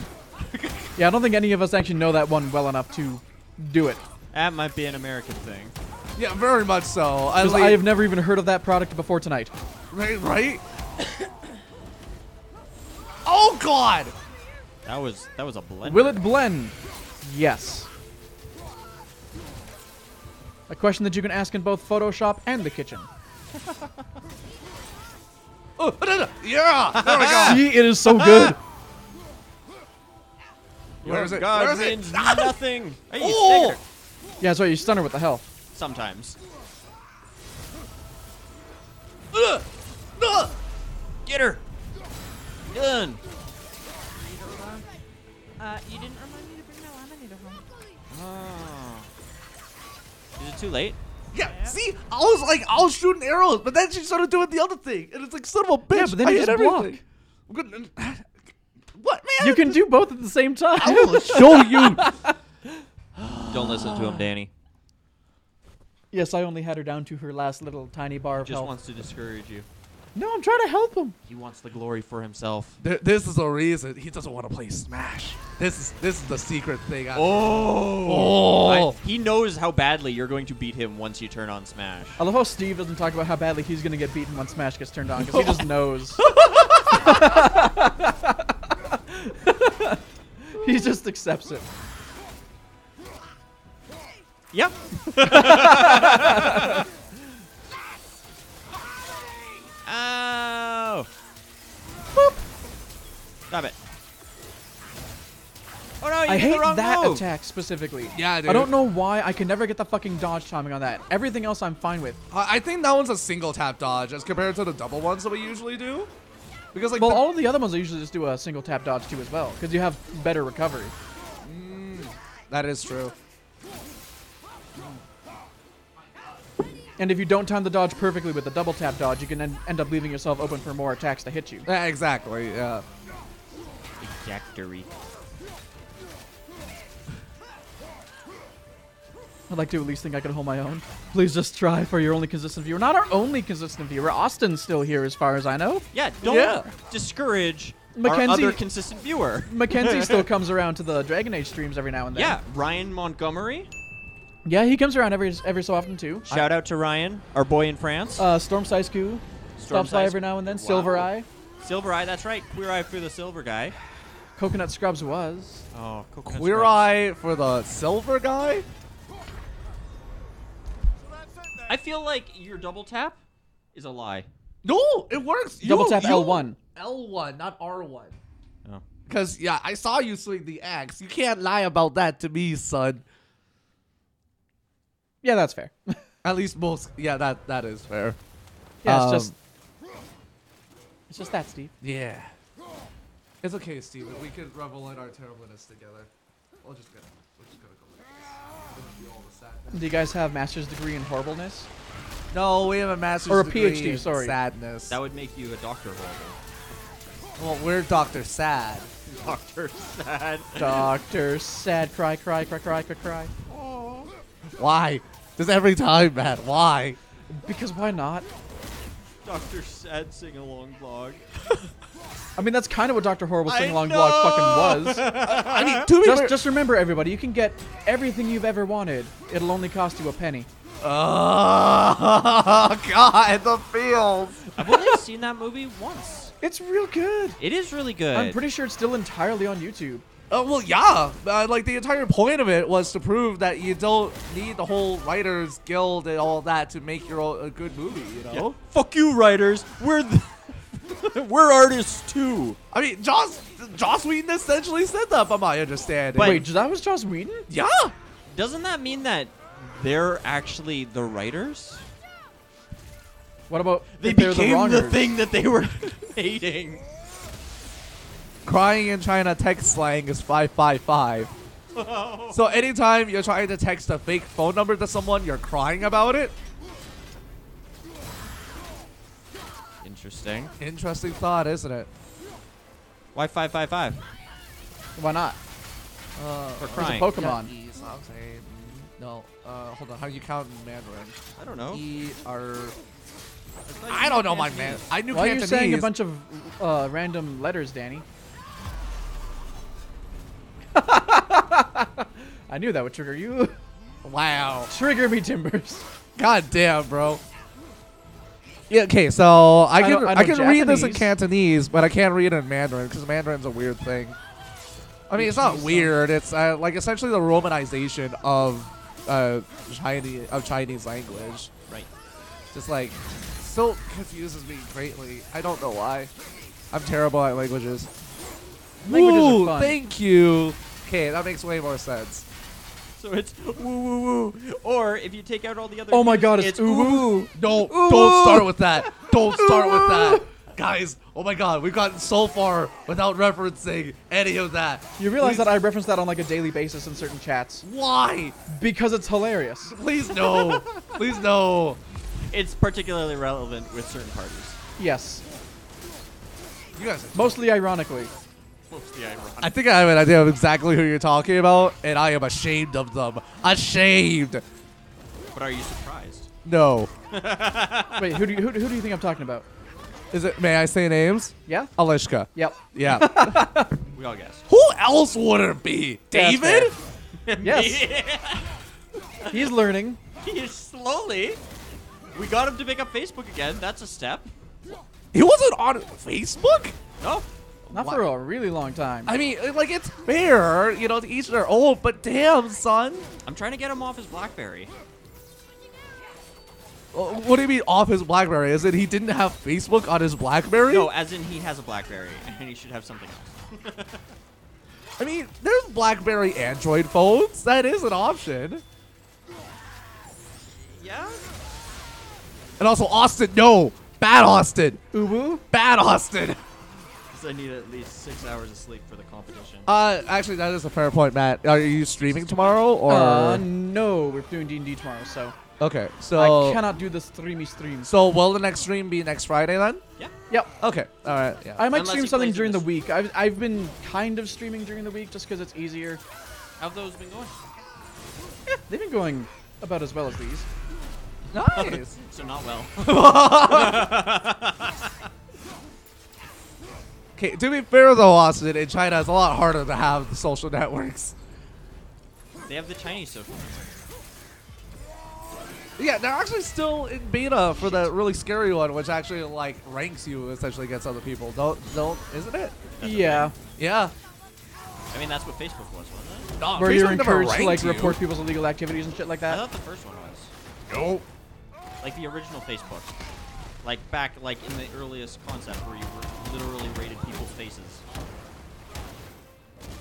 B: Yeah, I don't think any of us actually know that one well enough to do it.
D: That might be an American thing.
A: Yeah, very much so.
B: Because I have never even heard of that product before tonight.
A: right. Oh God!
D: That was a blender.
B: Will it blend? Yes. A question that you can ask in both Photoshop and the kitchen.
A: Oh, yeah, there we go.
B: See, it is so good.
A: Where is it?
D: God
A: Where is it?
D: means nothing. Hey, you
A: Oh!
D: sticker.
B: Yeah, that's right, you stun her with the health.
D: Sometimes.
A: Ugh! Ugh!
D: Get her. Done.
C: You didn't remind me to bring my laminator home.
D: Oh. it too late.
A: Yeah, see, I was shooting arrows, but then she started doing the other thing, and it's like, son of a bitch.
B: Yeah, but then
A: I
B: you
A: hit
B: just block.
A: everything. I'm gonna, what, man?
B: You can do both at the same time.
A: I will show you.
D: Don't listen to him, Danny.
B: Yes, I only had her down to her last little tiny bar of
D: Just
B: health.
D: wants to discourage you.
B: No, I'm trying to help him.
D: He wants the glory for himself.
A: This is a reason he doesn't want to play Smash. This is the secret thing.
D: He knows how badly you're going to beat him once you turn on Smash.
B: I love how Steve doesn't talk about how badly he's going to get beaten when Smash gets turned on, because he just knows. He just accepts it.
D: Yep. Ow. Boop. Stop it. Oh no, you
B: I
D: did the
B: hate
D: wrong
B: that
D: move.
B: attack specifically.
A: Yeah, dude.
B: I don't know why I can never get the fucking dodge timing on that. Everything else I'm fine with.
A: I think that one's a single tap dodge as compared to the double ones that we usually do. Because like
B: Well, all of the other ones I usually just do a single tap dodge too as well, because you have better recovery.
A: that is true.
B: And if you don't time the dodge perfectly with the double tap dodge, you can end up leaving yourself open for more attacks to hit you.
A: Yeah, exactly. Yeah.
D: Exactory.
B: I'd like to at least think I can hold my own. Please just try for your only consistent viewer. Not our only consistent viewer. Austin's still here as far as I know.
D: Yeah, don't discourage our
B: Mackenzie-
D: other consistent viewer.
B: Mackenzie still comes around to the Dragon Age streams every now and then.
D: Yeah, Ryan Montgomery.
B: Yeah, he comes around every so often too.
D: Shout out to Ryan, our boy in France.
B: Storm Saisku stops by
D: Size-
B: every now and then.
D: Wow.
B: Silver Eye.
D: Silver Eye, that's right. Queer Eye for the silver guy.
B: Coconut Scrubs was.
D: Oh, Coconut
A: Queer
D: Scrubs.
A: Eye for the silver guy?
D: I feel like your double tap is a lie.
A: No, it works.
B: Double tap L1.
A: L1, not R1.
D: Oh.
A: Because, yeah, I saw you swing the axe. You can't lie about that to me, son.
B: Yeah, that's fair.
A: At least most. Yeah, that is fair.
B: Yeah, it's just that, Steve.
A: Yeah. It's okay, Steven. We could revel in our terribleness together. We're just gonna go like this. We're gonna feel all the sadness.
B: Do you guys have master's degree in horribleness?
A: No, we have a master's
B: Or a
A: degree
B: PhD,
A: in
B: sorry.
A: sadness.
D: That would make you a Dr. Horrible.
A: Well, we're Dr. Sad.
D: Dr. Sad.
B: Doctor sad cry cry cry cry cry cry.
A: Why? Just every time, man. Why?
B: Because why not?
D: Dr. Sad sing-along vlog.
B: I mean, that's kind of what Dr. Horrible
D: I
B: Sing Along Vlog fucking was.
A: I mean, to be fair-
B: Just remember, everybody, you can get everything you've ever wanted. It'll only cost you a penny.
A: Oh, God, the feels.
D: I've only seen that movie once.
B: It's real good.
D: It is really good.
B: I'm pretty sure it's still entirely on YouTube.
A: Well, yeah. Like, the entire point of it was to prove that you don't need the whole Writers Guild and all that to make a good movie, you know?
D: Fuck you, writers. We're artists too.
A: I mean, Joss Whedon essentially said that, by my understanding.
D: But-
B: Wait, that was Joss Whedon?
A: Yeah.
D: Doesn't that mean that they're actually the writers?
B: What about
D: They
B: if they're the
D: became
B: wrongers?
D: the thing that they were hating.
A: Crying in China text slang is 555. So anytime you're trying to text a fake phone number to someone, you're crying about it.
D: Interesting.
A: Interesting thought, isn't it?
D: Why 555?
B: Why not?
D: For
B: It's a
D: crying.
B: Pokemon.
A: Yeah, no. Hold on. How do you count in Mandarin?
D: I don't know.
A: E-R. I don't know, my man. I knew
B: Why are you
A: Cantonese.
B: saying a bunch of random letters, Danny? I knew that would trigger you.
A: Wow.
B: Trigger me, Timbers.
A: God damn, bro. Yeah. Okay. So I can
B: know
A: I can read this in
B: Japanese.
A: Cantonese, but I can't read it in Mandarin because Mandarin's a weird thing. I mean, it's not weird. It's like essentially the romanization of Chinese language.
D: Right.
A: Just like still confuses me greatly. I don't know why. I'm terrible at languages.
B: Languages are
A: Ooh,
B: fun.
A: thank you. Okay, that makes way more sense.
D: So it's woo woo woo. Or if you take out all the other
B: Oh my
D: U's,
B: God, it's ooh woo.
A: No, don't start with that. Don't start with that. Guys, oh my god, we've gotten so far without referencing any of that.
B: You realize
A: Please-
B: that I reference that on like a daily basis in certain chats
A: Why?
B: because it's hilarious.
A: Please no. Please no.
D: It's particularly relevant with certain parties.
B: Yes,
A: You guys.
B: mostly ironically.
D: Mostly ironic.
A: I think I have an idea of exactly who you're talking about, and I am ashamed of them. Ashamed.
D: But are you surprised?
A: No.
B: Wait, who do you think I'm talking about?
A: Is it? May I say names?
B: Yeah.
A: Alishka.
B: Yep.
A: Yeah.
D: We all guessed.
A: Who else would it be?
B: That's
A: David?
B: Yes. He's learning.
D: He's slowly. We got him to pick up Facebook again. That's a step.
A: He wasn't on Facebook?
D: No.
B: Not for a really long time.
A: I mean, like, it's fair, you know, to each their own, but damn, son.
D: I'm trying to get him off his BlackBerry.
A: What do you mean off his BlackBerry? Is it he didn't have Facebook on his BlackBerry?
D: No, as in he has a BlackBerry and he should have something else.
A: I mean, there's BlackBerry Android phones. That is an option.
D: Yeah.
A: And also, Austin, no. Bad Austin.
B: Ubu?
A: Bad Austin.
D: Because I need at least 6 hours of sleep for the competition.
A: Actually, that is a fair point, Matt. Are you streaming tomorrow, or?
B: No, we're doing D&D tomorrow, so
A: Okay, so.
B: I cannot do the streams.
A: So, will the next stream be next Friday then?
D: Yeah.
B: Yep.
A: Okay, alright, yeah.
B: I might
D: Unless
B: stream
D: he
B: something
D: plays
B: during
D: in
B: the
D: this-
B: week. I've been kind of streaming during the week just because it's easier.
D: How have those been going?
B: They've been going about as well as these.
A: Nice.
D: So not well.
A: Okay, to be fair though, Austin, in China it's a lot harder to have the social networks.
D: They have the Chinese social network.
A: Yeah, they're actually still in beta for the really scary one, which actually like ranks you essentially against other people. Don't, isn't it?
B: Yeah,
A: Yeah.
D: I mean, that's what Facebook was, wasn't it?
A: No,
B: where you're
A: Facebook never
B: encouraged to like
A: ranked you.
B: report people's illegal activities and shit like
D: I
B: that.
D: thought the first one was.
A: Nope.
D: Like the original Facebook. Like back, like in the earliest concept where you literally rated people's faces.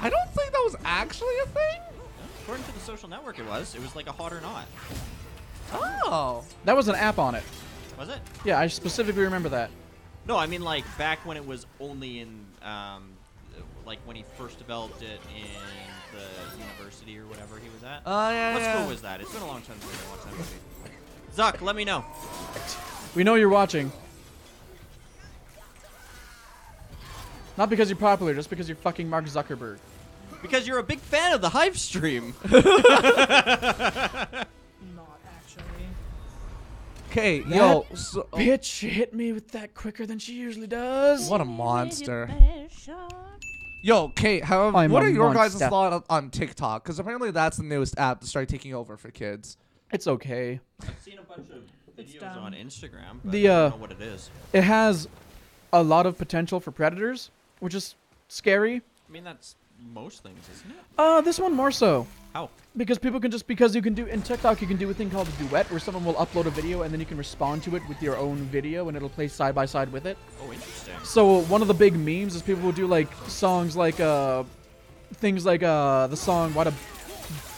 A: I don't think that was actually a thing.
D: According to the social network, it was. It was like a hot or not.
A: Oh.
B: That was an app on it.
D: Was it?
B: Yeah, I specifically remember that.
D: No, I mean like back when it was only in, like when he first developed it in the university or whatever he was at.
A: Oh yeah.
D: What
A: yeah.
D: school was that? It's been a long time since I watched that movie. Zuck, let me know.
B: We know you're watching. Not because you're popular, just because you're fucking Mark Zuckerberg.
D: Because you're a big fan of the Hivestream.
C: Not actually.
A: Okay,
B: That
A: yo. So,
B: Bitch hit me with that quicker than she usually does.
A: what a monster. Yo, Kate,
B: I'm
A: what
B: a
A: are your guys'
B: monster.
A: thoughts on TikTok? Because apparently that's the newest app to start taking over for kids.
B: It's okay.
D: I've seen a bunch of
C: It's
D: videos
C: dumb.
D: on Instagram, but
B: The,
D: I don't know what it is.
B: It has a lot of potential for predators, which is scary.
D: I mean, that's most things, isn't it?
B: This one more so.
D: How?
B: Because people can just, because you can do, in TikTok, you can do a thing called a duet, where someone will upload a video and then you can respond to it with your own video and it'll play side by side with it.
D: Oh, interesting.
B: So one of the big memes is people will do like songs like, things like, the song, Why Do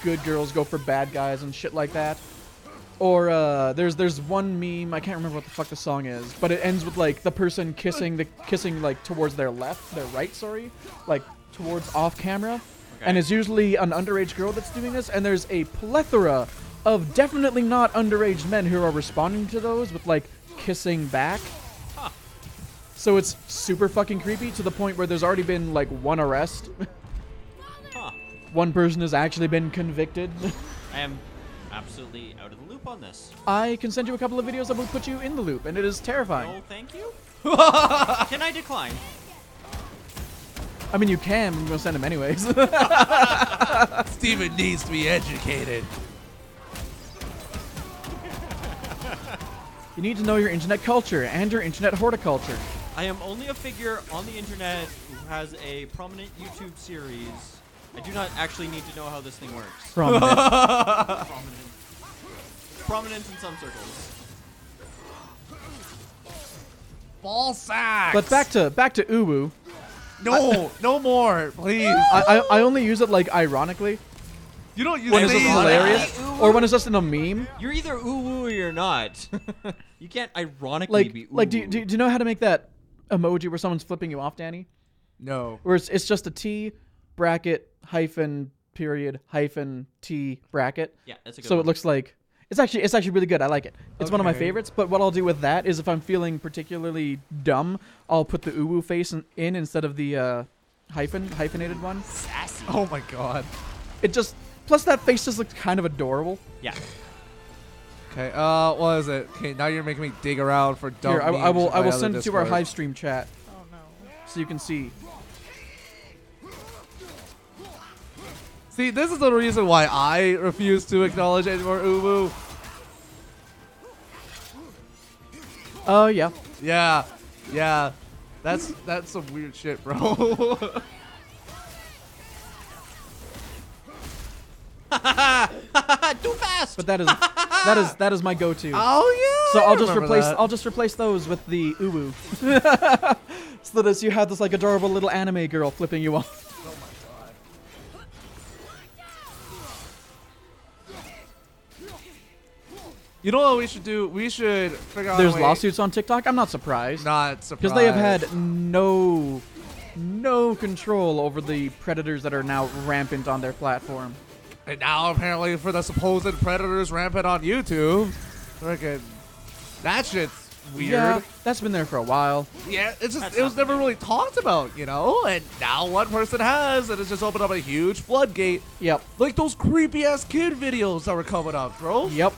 B: Good Girls Go For Bad Guys and shit like that. Or, there's one meme, I can't remember what the fuck the song is, but it ends with like the person kissing like towards their right, sorry, like towards off camera.
D: Okay.
B: And it's usually an underage girl that's doing this, and there's a plethora of definitely not underage men who are responding to those with like kissing back.
D: Huh.
B: So it's super fucking creepy to the point where there's already been like one arrest.
D: Huh.
B: One person has actually been convicted.
D: I am absolutely out of the loop on this.
B: I can send you a couple of videos that will put you in the loop, and it is terrifying.
D: No, thank you. Can I decline?
B: I mean, you can, but I'm gonna send them anyways.
A: Steven needs to be educated.
B: You need to know your internet culture and your internet horticulture.
D: I am only a figure on the internet who has a prominent YouTube series. I do not actually need to know how this thing works.
B: Prominent.
D: Prominent in some circles.
A: Ball sacks.
B: But back to Uwu.
A: No, no more, please.
B: I only use it like ironically
A: You don't use
B: when it's
A: these.
B: just hilarious, or when it's just in a meme.
D: You're either ooh woo or you're not. You can't ironically be ooh
B: Like do you know how to make that emoji where someone's flipping you off, Danny?
A: No.
B: Where it's just a T bracket hyphen period hyphen T bracket.
D: Yeah, that's a good
B: So
D: one.
B: it looks like it's actually really good. I like it. It's one of my
A: Okay.
B: favorites. But what I'll do with that is if I'm feeling particularly dumb, I'll put the uwu face in instead of the hyphenated one.
D: Sassy.
A: Oh my god.
B: It just plus that face just looks kind of adorable.
D: Yeah.
A: Okay, what is it? Okay, now you're making me dig around for dumb
B: Here, I
A: memes
B: will
A: in my other
B: send it to our
A: Discord.
B: Hivestream chat
C: Oh no.
B: so you can see.
A: See, this is the reason why I refuse to acknowledge any more uwu.
B: Oh yeah.
A: Yeah, yeah. That's some weird shit, bro.
D: Too fast.
B: But that is my go-to.
A: Oh yeah.
B: So
A: I
B: I'll just
A: remember
B: replace
A: that.
B: I'll just replace those with the uwu. So that you have this like adorable little anime girl flipping you off.
A: You know what we should do? We should figure out.
B: There's
A: a way.
B: lawsuits on TikTok. I'm not surprised.
A: Not surprised.
B: Because they have had no control over the predators that are now rampant on their platform.
A: And now apparently for the supposed predators rampant on YouTube, freaking that shit's weird.
B: Yeah, that's been there for a while.
A: Yeah, it's just
D: That's
A: it was
D: not
A: never really talked about, you know. And now one person has, and it's just opened up a huge floodgate.
B: Yep.
A: Like those creepy ass kid videos that were coming up, bro.
B: Yep.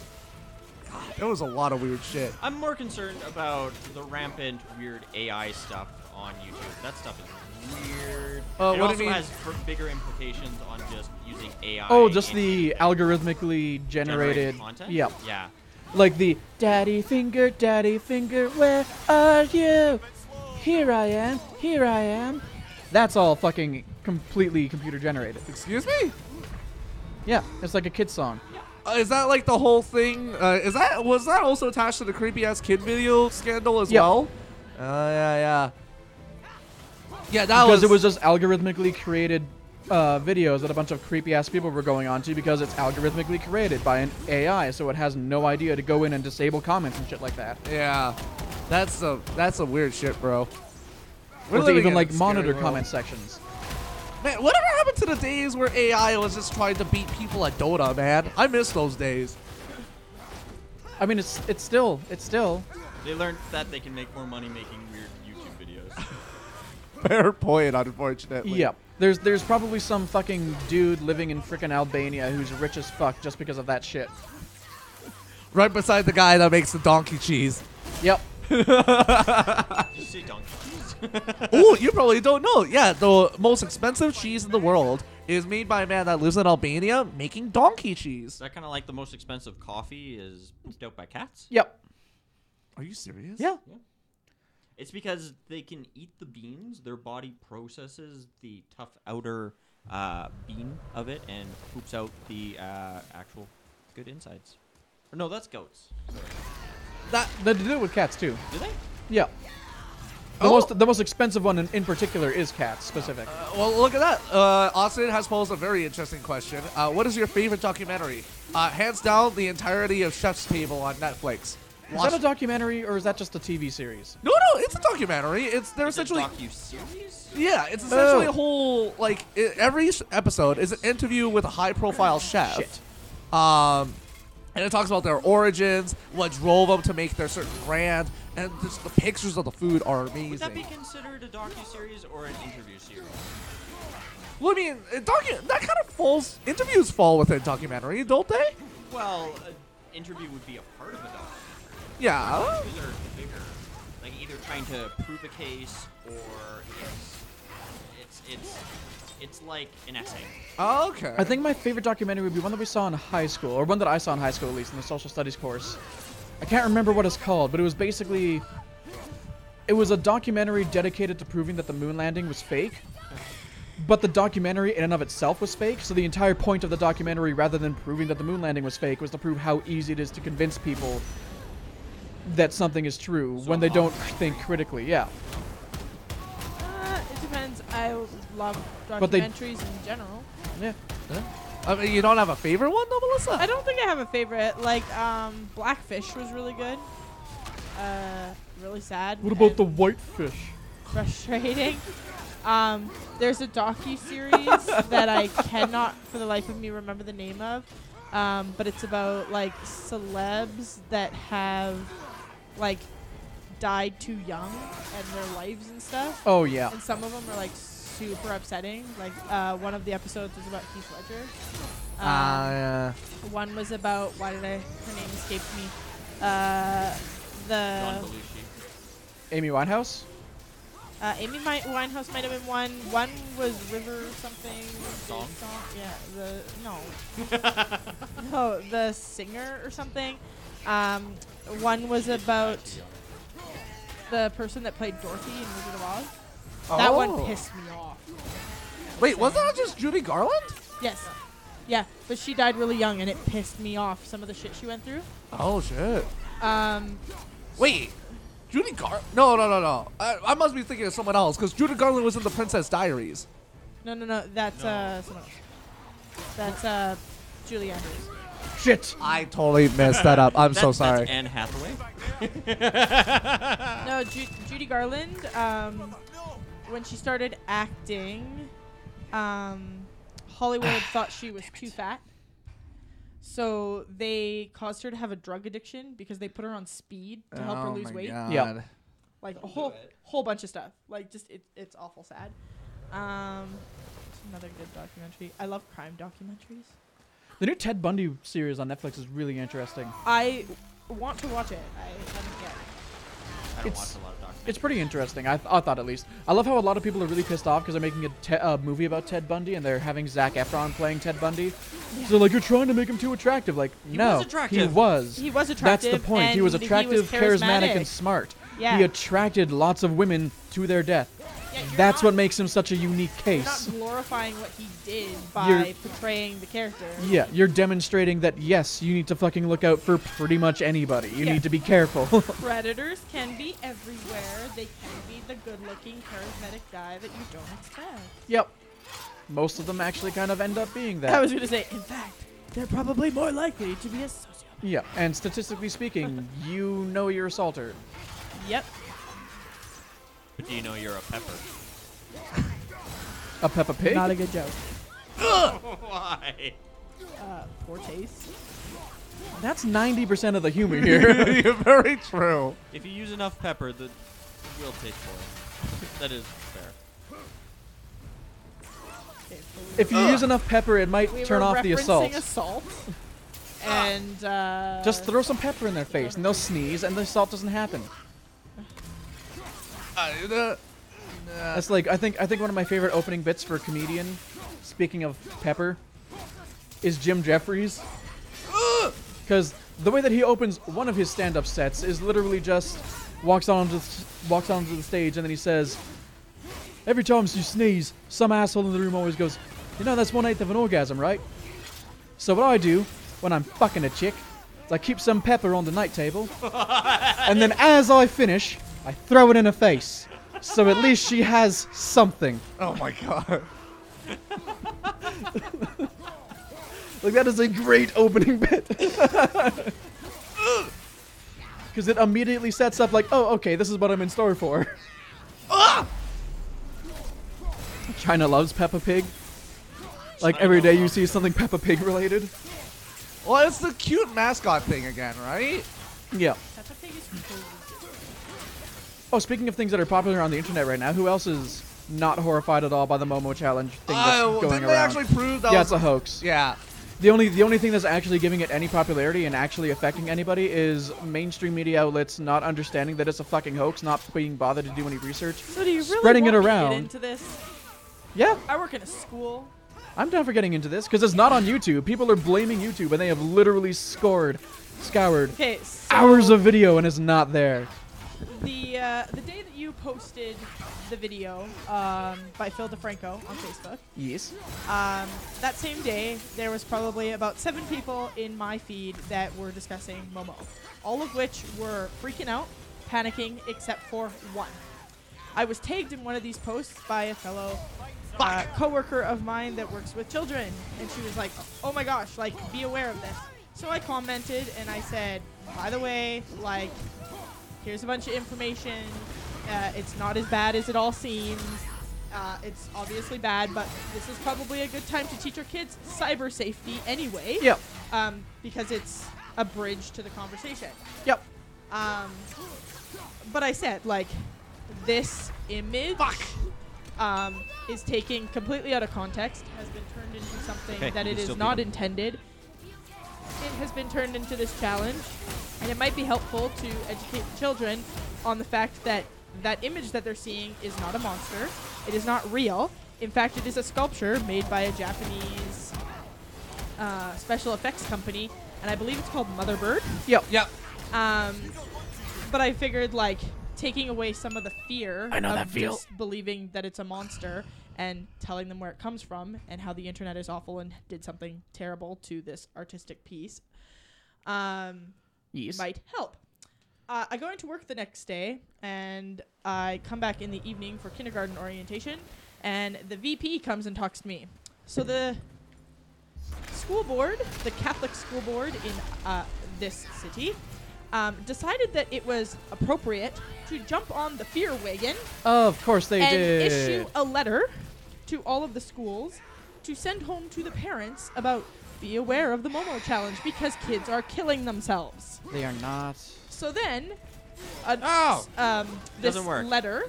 A: There was a lot of weird shit.
D: I'm more concerned about the rampant weird AI stuff on YouTube. That stuff is weird. It
A: what do you
D: also
A: mean?
D: has bigger implications on just using AI.
B: Oh, just
D: in
B: the algorithmically generated.
D: content.
B: Yep.
D: Yeah.
B: Like the daddy finger, where are you? Here I am. That's all fucking completely computer generated.
A: Excuse me?
B: Yeah, it's like a kid song.
A: Is that like the whole thing? Was that also attached to the creepy ass kid video scandal as
B: Yep.
A: well? Yeah. Yeah, that
B: Because it was just algorithmically created videos that a bunch of creepy ass people were going on to because it's algorithmically created by an AI, so it has no idea to go in and disable comments and shit like that.
A: Yeah, that's some weird shit, bro. We're
B: Or to
A: living
B: even
A: in
B: like
A: a scary
B: monitor
A: world.
B: comment sections.
A: Man, whatever happened to the days where AI was just trying to beat people at Dota, man? I miss those days.
B: I mean, it's still.
D: They learned that they can make more money making weird YouTube videos.
A: Fair point, unfortunately.
B: Yep. There's probably some fucking dude living in frickin' Albania who's rich as fuck just because of that shit.
A: Right beside the guy that makes the donkey cheese.
B: Yep.
D: Just say donkey cheese.
A: Oh, you probably don't know. Yeah, the most expensive cheese in the world is made by a man that lives in Albania making donkey
D: Is
A: cheese.
D: that kind of like the most expensive coffee is stoked by cats?
B: Yep.
A: Are you serious?
B: Yeah.
D: It's because they can eat the beans. Their body processes the tough outer bean of it and poops out the actual good insides. Or no, that's goats.
B: They do it with cats too.
D: Do they?
B: Yeah. The most expensive one in particular is cats specific.
A: Well, look at that. Austin has posed a very interesting question. What is your favorite documentary? Hands down, the entirety of Chef's Table on Netflix.
B: Is that a documentary or is that just a TV series?
A: No, it's a documentary. They're
D: It's a
A: essentially
D: docu-series?
A: yeah, it's essentially
B: Oh.
A: a whole like every episode is an interview with a high-profile chef.
B: Shit.
A: And it talks about their origins, what drove them to make their certain brand, and just the pictures of the food are amazing.
D: Would that be considered a docu-series or an interview series?
A: Well, I mean, that kind of falls. Interviews fall within documentary, don't they?
D: Well, an interview would be a part of a documentary.
A: Yeah.
D: Interviews are bigger, like either trying to prove a case or it's like an essay.
A: Oh, okay.
B: I think my favorite documentary would be one that we saw in high school, or one that I saw in high school at least in the social studies course. I can't remember what it's called, but it was basically it was a documentary dedicated to proving that the moon landing was fake. But the documentary in and of itself was fake, so the entire point of the documentary, rather than proving that the moon landing was fake, was to prove how easy it is to convince people that something is true when they don't think critically. Yeah.
C: It depends. I love
B: But they-
C: documentaries in general.
B: Yeah.
A: I mean, you don't have a favorite one, though, Melissa?
C: I don't think I have a favorite. Like, Blackfish was really good. Really sad.
B: What about
C: and
B: the whitefish?
C: frustrating. There's a docu-series that I cannot for the life of me remember the name of, but it's about like celebs that have like died too young and their lives and stuff.
B: Oh yeah.
C: And some of them are like super upsetting. Like one of the episodes was about Heath Ledger.
A: Yeah.
C: One was about her name escaped me.
D: John
C: The
D: Belushi.
B: Amy Winehouse.
C: Amy Winehouse might have been one. One was River something.
D: Song?
C: Yeah. No, the singer or something. One was about the person that played Dorothy in Wizard of Oz. That one pissed me off.
A: Wait, wasn't that just Judy Garland?
C: Yes. Yeah, but she died really young, and it pissed me off. Some of the shit she went through.
A: Oh shit.
C: Um,
A: Wait, Judy Garland? No. I must be thinking of someone else because Judy Garland was in the Princess Diaries.
C: no. That's someone else. That's Julie Andrews.
B: Shit.
A: I totally messed that up. I'm so sorry.
D: That's Anne Hathaway.
C: No, Judy Garland. When she started acting, Hollywood thought she was too fat, so they caused her to have a drug addiction because they put her on speed to help her lose weight.
A: God.
B: Yeah.
C: Like a whole bunch of stuff. Like just it's awful sad. Another good documentary. I love crime documentaries.
B: The new Ted Bundy series on Netflix is really interesting.
C: I want to watch it. I haven't yet.
D: I don't
B: It's-
D: watch a lot of documentaries.
B: It's pretty interesting. I thought at least. I love how a lot of people are really pissed off because they're making a movie about Ted Bundy and they're having Zac Efron playing Ted Bundy. So like, you're trying to make him too attractive. Like, no,
D: was attractive.
B: he was.
C: He was
B: That's
C: attractive.
B: the point. He was
C: and
B: attractive, charismatic, and smart.
C: Yeah.
B: He attracted lots of women to their death.
C: Yeah, you're
B: That's
C: not-
B: what makes him such a unique
C: You're not
B: case.
C: glorifying what he did by
B: You're-
C: portraying the character.
B: Yeah, you're demonstrating that yes, you need to fucking look out for pretty much anybody. You
C: Yeah.
B: need to be careful.
C: Predators can be everywhere. They can be the good-looking, charismatic guy that you don't expect.
B: Yep. Most of them actually kind of end up being that.
C: I was gonna say, in fact, they're probably more likely to be a sociopath.
B: Yeah, and statistically speaking, you know your assaulter.
C: Yep.
D: But do you know you're a pepper?
B: A Peppa Pig?
C: Not a good joke.
D: Why?
C: Poor taste.
B: That's 90% of the humor here.
A: You're very true.
D: If you use enough pepper, the will taste poor. That is fair.
C: Okay, so
B: If you use enough pepper, it might
C: we
B: turn
C: were
B: off the
C: referencing
B: assault.
C: assault. And
B: Just throw some pepper in their face, and they'll sneeze, and the assault doesn't happen. That's like I think one of my favorite opening bits for a comedian. Speaking of pepper, is Jim Jeffries. Because the way that he opens one of his stand-up sets is literally just walks onto the stage and then he says, "Every time you sneeze, some asshole in the room always goes, you know that's 1/8 of an orgasm, right? So what I do when I'm fucking a chick is I keep some pepper on the night table, and then as I finish, I throw it in her face, so at least she has something."
A: Oh my god.
B: Like, that is a great opening bit. Because it immediately sets up like, oh, okay, this is what I'm in store for. China loves Peppa Pig. Like, every day you see something Peppa Pig related.
A: Well, it's the cute mascot thing again, right?
B: Yeah.
C: Peppa Pig is cool.
B: Oh, speaking of things that are popular on the internet right now, who else is not horrified at all by the Momo challenge thing that's going
A: didn't they
B: around?
A: actually prove that
B: Yeah,
A: was
B: it's a hoax.
A: Yeah.
B: The only thing that's actually giving it any popularity and actually affecting anybody is mainstream media outlets not understanding that it's a fucking hoax, not being bothered to do any research.
C: So do you really
B: Spreading
C: want
B: it
C: me to
B: around.
C: get into this?
B: Yeah,
C: I work in a school.
B: I'm down for getting into this because it's not on YouTube. People are blaming YouTube and they have literally scoured
C: Okay, so
B: hours of video and it's not there.
C: the day that you posted the video by Phil DeFranco on Facebook,
B: Yes.
C: that same day there was probably about 7 people in my feed that were discussing Momo, all of which were freaking out, panicking, except for one. I was tagged in one of these posts by a fellow coworker of mine that works with children, and she was like, "Oh my gosh, like, be aware of this." So I commented and I said, "By the way, like, here's a bunch of information. It's not as bad as it all seems. It's obviously bad, but this is probably a good time to teach our kids cyber safety anyway.
B: Yep.
C: Because it's a bridge to the conversation.
B: Yep.
C: But I said, like, this image is taken completely out of context, has been turned into something
D: Okay,
C: that
D: you
C: it
D: can
C: is
D: still beat
C: not
D: him.
C: intended. It has been turned into this challenge, and it might be helpful to educate children on the fact that that image that they're seeing is not a monster. It is not real. In fact, it is a sculpture made by a Japanese special effects company, and I believe it's called Motherbird.
B: Yep.
A: Yep.
C: But I figured, like, taking away some of the fear
F: I know
C: of
F: that feel.
C: just believing that it's a monster and telling them where it comes from and how the internet is awful and did something terrible to this artistic piece
B: Yes.
C: might help. I go into work the next day, and I come back in the evening for kindergarten orientation, and the VP comes and talks to me. So the school board, the Catholic school board in this city, decided that it was appropriate to jump on the fear wagon
B: Of course they
C: and
B: did.
C: issue a letter to all of the schools to send home to the parents about be aware of the Momo challenge because kids are killing themselves.
B: They are not.
C: So then, this
D: Doesn't work.
C: letter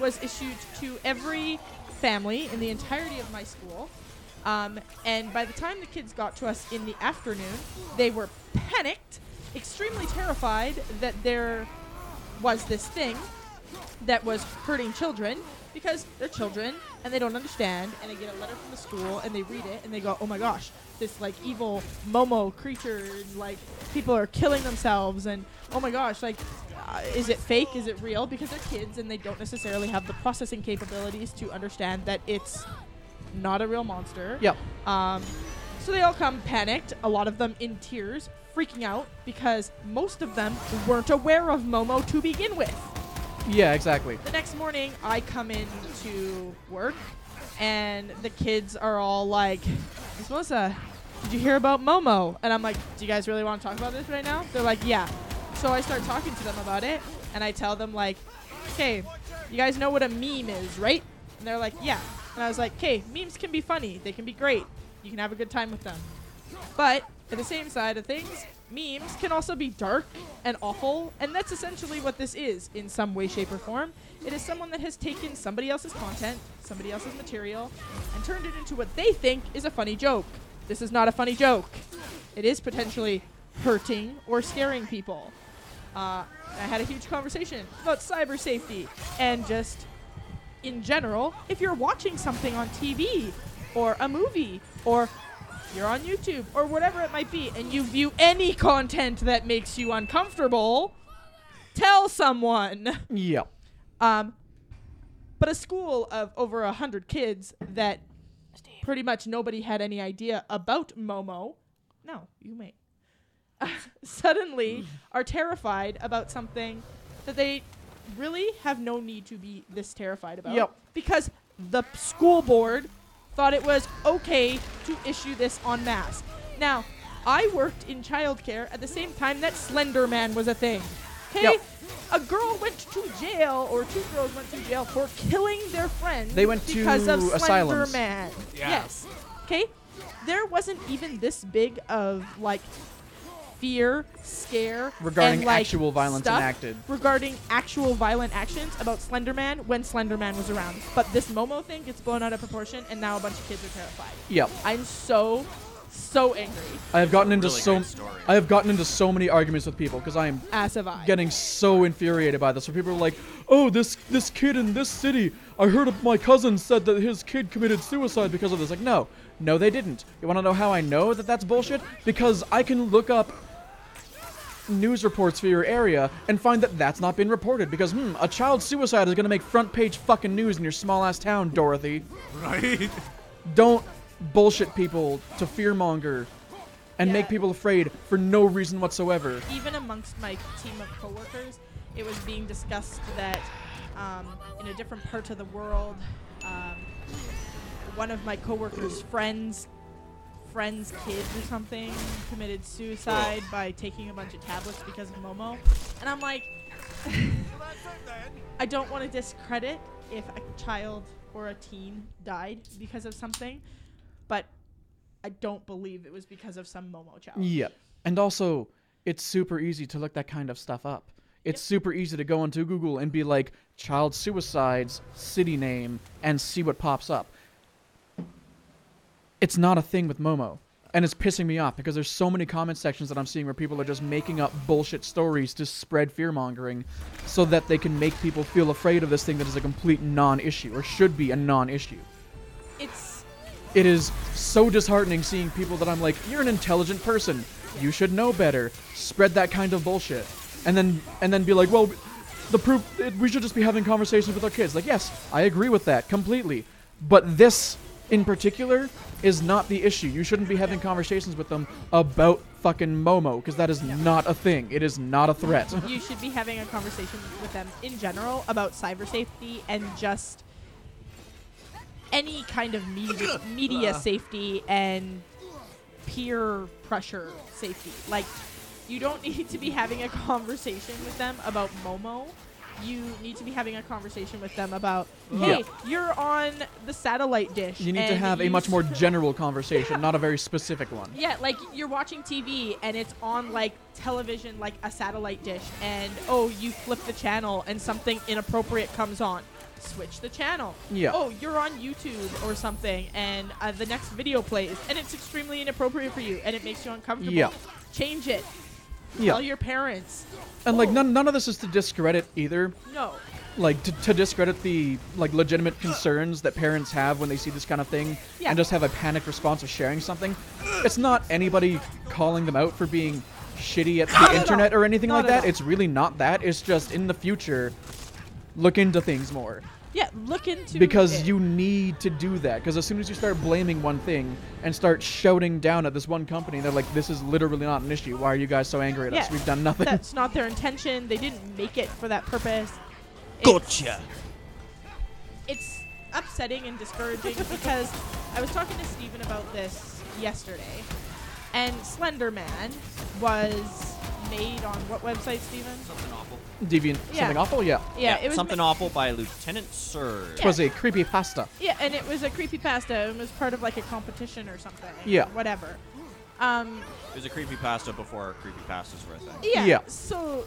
C: was issued to every family in the entirety of my school. And by the time the kids got to us in the afternoon, they were panicked, extremely terrified that there was this thing that was hurting children because they're children and they don't understand, and they get a letter from the school and they read it and they go, oh my gosh, this like evil Momo creature, and like people are killing themselves, and oh my gosh, like is it fake, is it real? Because they're kids and they don't necessarily have the processing capabilities to understand that it's not a real monster.
B: Yep.
C: So they all come panicked, a lot of them in tears, freaking out because most of them weren't aware of Momo to begin with.
B: Yeah, exactly.
C: The next morning, I come in to work, and the kids are all like, Miss Melissa, did you hear about Momo? And I'm like, do you guys really want to talk about this right now? They're like, yeah. So I start talking to them about it, and I tell them, like, okay, you guys know what a meme is, right? And they're like, yeah. And I was like, okay, memes can be funny. They can be great. You can have a good time with them. But at the same side of things, memes can also be dark and awful, and that's essentially what this is in some way, shape, or form. It is someone that has taken somebody else's content, somebody else's material, and turned it into what they think is a funny joke. This is not a funny joke. It is potentially hurting or scaring people. I had a huge conversation about cyber safety and just in general, if you're watching something on TV or a movie or you're on YouTube or whatever it might be, and you view any content that makes you uncomfortable, tell someone.
B: Yep.
C: But a school of over 100 kids that pretty much nobody had any idea about Momo. No, you may. Suddenly are terrified about something that they really have no need to be this terrified about.
B: Yep.
C: Because the school board thought it was okay to issue this en masse. Now, I worked in childcare at the same time that Slender Man was a thing. Okay?
B: Yep.
C: A girl went to jail, or two girls went to jail for killing their friend.
B: They went
C: because
B: to
C: of Slender
B: asylums.
C: Man.
A: Yeah.
C: Yes. Okay? There wasn't even this big of, like, fear, scare,
B: Regarding
C: and, like,
B: actual violence
C: stuff
B: enacted.
C: regarding actual violent actions about Slender Man when Slender Man was around. But this Momo thing gets blown out of proportion, and now a bunch of kids are terrified.
B: Yep.
C: I'm so angry.
B: I have gotten into
D: Really
B: so
D: great story.
B: I have gotten into so many arguments with people because I am
C: As have I.
B: getting so infuriated by this. Where people are like, "Oh, this kid in this city, I heard my cousin said that his kid committed suicide because of this." Like, no, they didn't. You want to know how I know that that's bullshit? Because I can look up news reports for your area and find that that's not been reported. Because a child suicide is gonna make front page fucking news in your small ass town, Dorothy.
A: Right?
B: Don't bullshit people to fearmonger and make
C: Yeah.
B: people afraid for no reason whatsoever.
C: Even amongst my team of coworkers, it was being discussed that in a different part of the world, one of my coworkers' friends' kids or something committed suicide by taking a bunch of tablets because of Momo. And I'm like, I don't want to discredit if a child or a teen died because of something, but I don't believe it was because of some Momo challenge.
B: Yeah. And also, it's super easy to look that kind of stuff up. It's super easy to go onto Google and be like, child suicides, city name, and see what pops up. It's not a thing with Momo. And it's pissing me off because there's so many comment sections that I'm seeing where people are just making up bullshit stories to spread fear-mongering so that they can make people feel afraid of this thing that is a complete non-issue, or should be a non-issue. It is so disheartening seeing people that I'm like, you're an intelligent person, you should know better, spread that kind of bullshit, and then be like, well, the proof, we should just be having conversations with our kids. Like, yes, I agree with that completely, but this in particular is not the issue. You shouldn't be having conversations with them about fucking Momo, because that is not a thing. It is not a threat.
C: You should be having a conversation with them in general about cyber safety and just any kind of media safety and peer pressure safety. Like, you don't need to be having a conversation with them about Momo. You need to be having a conversation with them about, hey, you're on the satellite dish.
B: You need to have a much more general conversation, not a very specific one.
C: Yeah, like you're watching TV and it's on like television, like a satellite dish, and oh, you flip the channel and something inappropriate comes on. Switch the channel.
B: Yeah.
C: Oh, you're on YouTube or something, and the next video plays, and it's extremely inappropriate for you, and it makes you uncomfortable.
B: Yeah.
C: Change it.
B: Yeah.
C: Tell your parents.
B: And like none of this is to discredit either.
C: No.
B: Like to discredit the like legitimate concerns that parents have when they see this kind of thing,
C: Yeah.
B: and just have a panicked response of sharing something. It's not anybody calling them out for being shitty at the internet or anything
C: Not
B: like
C: at
B: that.
C: all.
B: It's really not that. It's just in the future, look into things more.
C: Yeah, look into
B: Because
C: it.
B: you need to do that. Because as soon as you start blaming one thing and start shouting down at this one company, they're like, this is literally not an issue. Why are you guys so angry at us?
C: Yeah,
B: We've done nothing.
C: That's not their intention. They didn't make it for that purpose.
F: Gotcha.
C: It's upsetting and discouraging because I was talking to Steven about this yesterday, and Slender Man was made on what website, Steven?
D: Something awful.
B: Deviant.
C: Yeah.
B: Something awful? Yeah.
C: Yeah, it was
D: something awful by Lieutenant Surge.
B: It was a creepy pasta.
C: Yeah, and it was a creepypasta and was part of like a competition or something.
B: Yeah.
C: Whatever.
D: It was a creepypasta before creepypastas were a thing.
C: Yeah.
B: Yeah.
C: So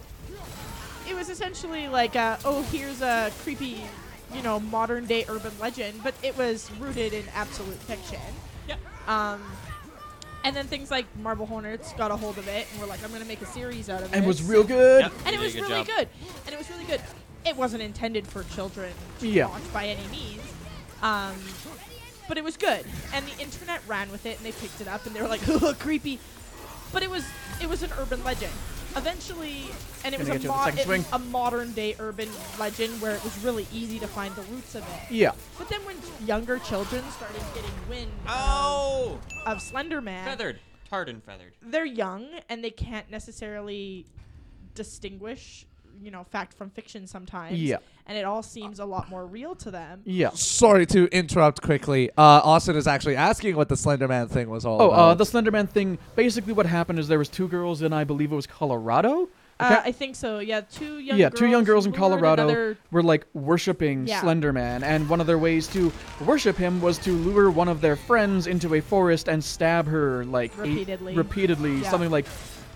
C: it was essentially like, oh, here's a creepy, modern day urban legend, but it was rooted in absolute fiction.
D: Yep.
C: And then things like Marble Hornets got a hold of it and were like, I'm going to make a series out of it.
B: And it was real good.
D: Yep.
C: And it
D: You
C: was
D: did a good
C: really
D: job.
C: good. And it was really good. It wasn't intended for children to
B: Yeah.
C: watch by any means. But it was good. And the internet ran with it and they picked it up and they were like, oh, creepy. But it was an urban legend. Eventually, and it was
B: Gonna get you with the second swing.
C: a modern day urban legend where it was really easy to find the roots of it.
B: Yeah.
C: But then when younger children started getting wind
D: Oh!
C: of Slender Man,
D: Feathered. Tarred and feathered.
C: they're young and they can't necessarily distinguish, fact from fiction sometimes.
B: Yeah.
C: And it all seems a lot more real to them.
B: Yeah.
A: Sorry to interrupt quickly. Austin is actually asking what the Slender Man thing was all
B: Oh,
A: about.
B: the Slenderman thing. Basically, what happened is there was two girls in, I believe it was Colorado. Okay.
C: I think so. Yeah, two young
B: girls in
C: lured
B: Colorado
C: another-
B: were like worshiping
C: Yeah.
B: Slenderman, and one of their ways to worship him was to lure one of their friends into a forest and stab her like repeatedly,
C: Yeah.
B: something like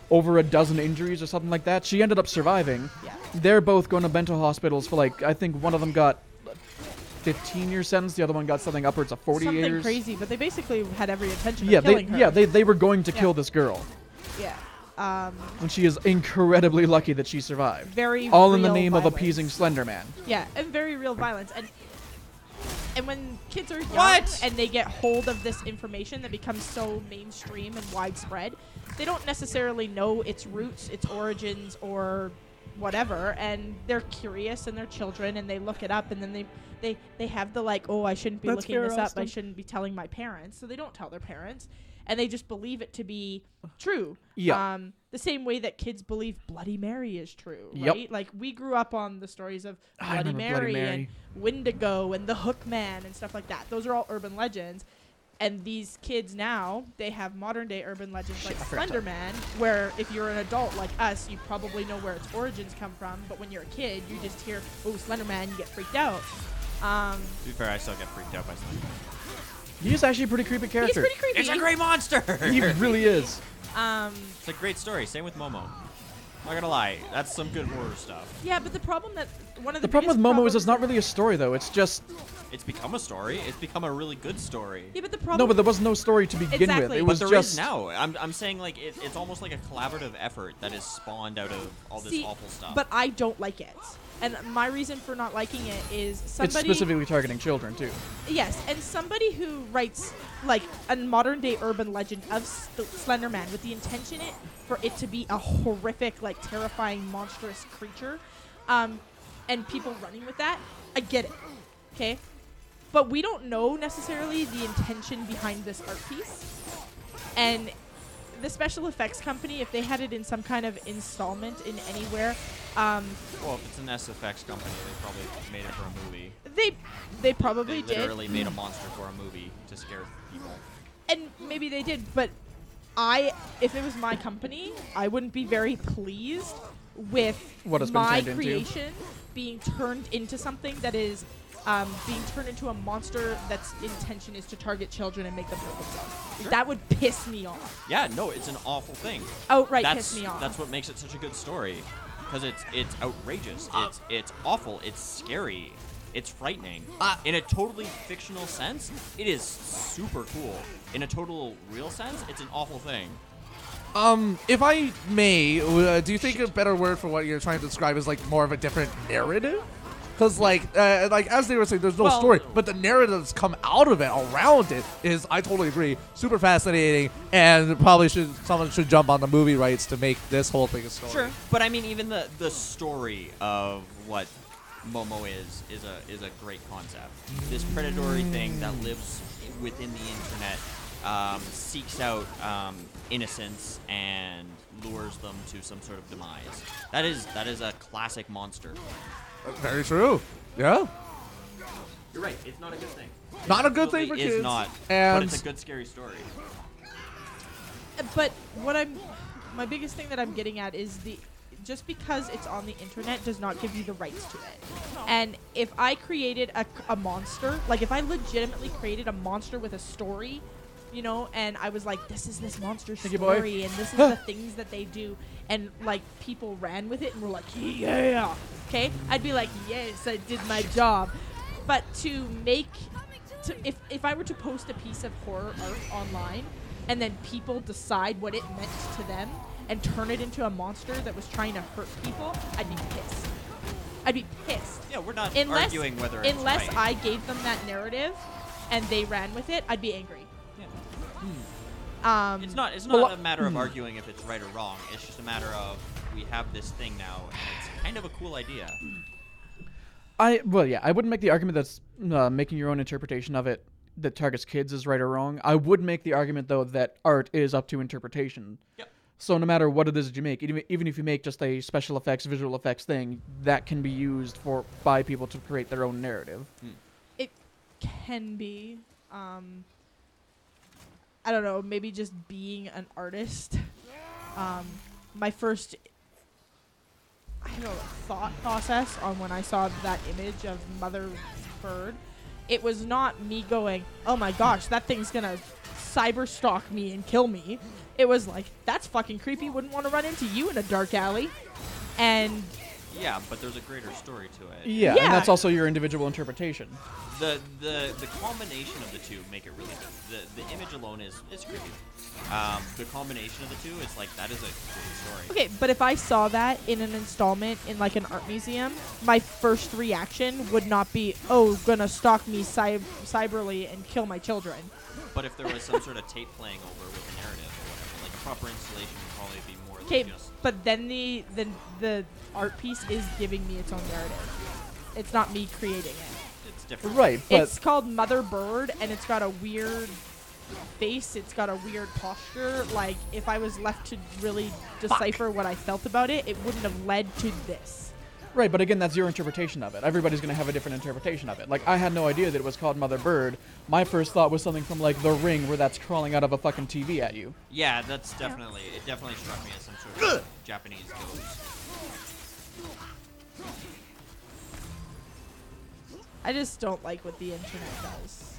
B: over a dozen injuries or something like that. She ended up surviving.
C: Yeah.
B: They're both going to mental hospitals for like, I think one of them got 15-year sentence, the other one got something upwards of 40
C: something
B: years.
C: crazy, but they basically had every intention
B: Yeah,
C: of killing her.
B: they were going to
C: Yeah.
B: kill this girl,
C: Yeah.
B: and she is incredibly lucky that she survived.
C: Very
B: All in the
C: real
B: name
C: violence.
B: of appeasing Slenderman.
C: Yeah, and very real violence. And when kids are young
D: What?
C: and they get hold of this information that becomes so mainstream and widespread, they don't necessarily know its roots, its origins, or whatever, and they're curious and they're children and they look it up and then they have the like, oh, I shouldn't be
B: That's
C: looking
B: fair,
C: this up, I
B: Austin.
C: shouldn't be telling my parents, so they don't tell their parents and they just believe it to be true.
B: Yeah.
C: The same way that kids believe Bloody Mary is true,
B: Yep.
C: right? Like we grew up on the stories of
B: I
C: Bloody
B: remember Bloody
C: Mary,
B: Mary.
C: and Wendigo and the Hook Man and stuff like that. Those are all urban legends. And these kids now, they have modern day urban legends like Slender Man, where if you're an adult like us, you probably know where its origins come from. But when you're a kid, you just hear, oh, Slender Man, you get freaked out.
D: To be fair, I still get freaked out by Slender Man.
B: He's actually a pretty creepy character.
C: He's pretty creepy.
D: It's a great monster!
B: He really is.
D: It's a great story. Same with Momo. Not gonna lie, that's some good horror stuff.
C: Yeah, but the problem with
B: Momo is it's not really a story though. It's just
D: It's become a story. It's become a really good story.
C: Yeah, but the problem.
B: no, but there was no story to begin with.
C: Exactly.
B: It
C: But
B: was
D: There
B: just
D: is now. I'm saying like it's almost like a collaborative effort that is spawned out of all this awful stuff.
C: But I don't like it. And my reason for not liking it is
B: it's
C: somebody.
B: specifically targeting children too.
C: Yes, and somebody who writes like a modern day urban legend of Slender Man with the intention for it to be a horrific, like terrifying, monstrous creature, and people running with that, I get it. Okay? But we don't know necessarily the intention behind this art piece. And the special effects company, if they had it in some kind of installment in anywhere,
D: well, if it's an SFX company, they probably made it for a movie.
C: they probably
D: They
C: did.
D: literally made a monster for a movie to scare people.
C: And maybe they did, but if it was my company, I wouldn't be very pleased with
B: What it's been
C: my
B: turned into.
C: creation being turned into something that is being turned into a monster that's intention is to target children and make them hurt themselves.
D: Sure.
C: That would piss me off.
D: Yeah, no, it's an awful thing.
C: Outright
D: That's
C: piss me off.
D: that's what makes it such a good story, because it's outrageous. It's awful. It's scary. It's frightening. In a totally fictional sense, it is super cool. In a total real sense, it's an awful thing.
A: If I may, do you think a better word for what you're trying to describe is like more of a different narrative? Because like as they were saying, there's no story, but the narrative that's come out of it, around it, is, I totally agree, super fascinating, and probably someone should jump on the movie rights to make this whole thing a story.
D: Sure, but I mean, even the story of what Momo is a great concept. This predatory thing that lives within the internet seeks out innocents and lures them to some sort of demise. That is a classic monster.
A: Very true. Yeah.
D: You're right. It's not a good thing.
A: Not a good thing for
D: It's
A: kids.
D: not.
A: And
D: But it's a good scary story.
C: But my biggest thing that I'm getting at is just because it's on the internet does not give you the rights to it. And if I created a monster, like if I legitimately created a monster with a story, you know, and I was like, this is this monster's
B: Thank you, boy.
C: story, and this is the things that they do, and like people ran with it and were like, yeah, okay, I'd be like, yes, I did my job. But if I were to post a piece of horror art online, and then people decide what it meant to them and turn it into a monster that was trying to hurt people, I'd be pissed. I'd be pissed.
D: Yeah, we're not
C: Unless
D: arguing whether it's right.
C: I gave them that narrative and they ran with it, I'd be angry.
D: It's not a matter of arguing if it's right or wrong. It's just a matter of we have this thing now, and it's kind of a cool idea.
B: I wouldn't make the argument that's making your own interpretation of it that targets kids is right or wrong. I would make the argument though that art is up to interpretation.
D: Yep.
B: So no matter what it is that you make, even if you make just a special effects, visual effects thing, that can be used by people to create their own narrative.
C: It can be. I don't know, maybe just being an artist. My first thought process on when I saw that image of Mother Bird, it was not me going, oh my gosh, that thing's gonna cyber stalk me and kill me. It was like, that's fucking creepy, wouldn't want to run into you in a dark alley. And
D: Yeah, but there's a greater story to it.
B: Yeah,
C: Yeah.
B: and that's also your individual interpretation.
D: The combination of the two make it really good. The image alone is creepy. The combination of the two is like, that is a great story.
C: okay, but if I saw that in an installment in like an art museum, my first reaction would not be, oh, gonna stalk me cyberly and kill my children.
D: But if there was some sort of tape playing over with a narrative or whatever, like a proper installation would probably be more
C: Okay,
D: than just...
C: but then the art piece is giving me its own narrative. It's not me creating it.
D: It's different.
B: Right, but
C: It's called Mother Bird, and it's got a weird face. It's got a weird posture. Like, if I was left to really decipher what I felt about it, it wouldn't have led to this.
B: Right, but again, that's your interpretation of it. Everybody's going to have a different interpretation of it. Like, I had no idea that it was called Mother Bird. My first thought was something from, like, The Ring, where that's crawling out of a fucking TV at you.
D: Yeah, that's definitely, it definitely struck me as some sort of Japanese ghost.
C: I just don't like what the internet does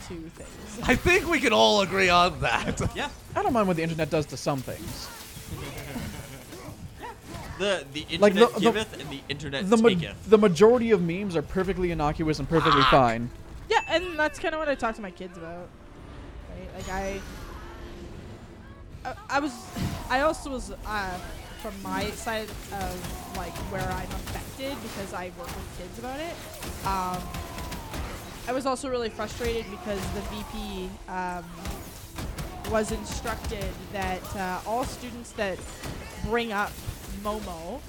C: to things.
A: I think we can all agree on that.
D: Yeah.
B: I don't mind what the internet does to some things.
D: The
B: Like,
D: internet
B: the-
D: giveth and the internet
B: The,
D: taketh.
B: the majority of memes are perfectly innocuous and perfectly fine.
C: Yeah, and that's kind of what I talk to my kids about. Right? Like I also was from my side of like where I'm affected because I work with kids about it. I was also really frustrated because the VP was instructed that all students that bring up Momo,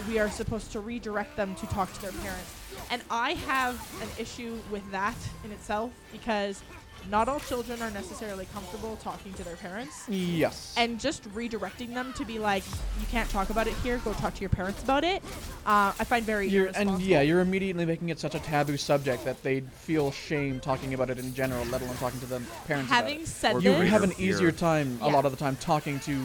C: we are supposed to redirect them to talk to their parents. And I have an issue with that in itself because not all children are necessarily comfortable talking to their parents.
B: Yes.
C: And just redirecting them to be like, you can't talk about it here, go talk to your parents about it, I find very irresponsible.
B: And yeah, you're immediately making it such a taboo subject that they'd feel shame talking about it in general, let alone talking to the parents
C: Having
B: about it.
C: said
B: You
C: this,
B: have an
F: Fear.
B: easier time a
C: Yeah.
B: lot of the time talking to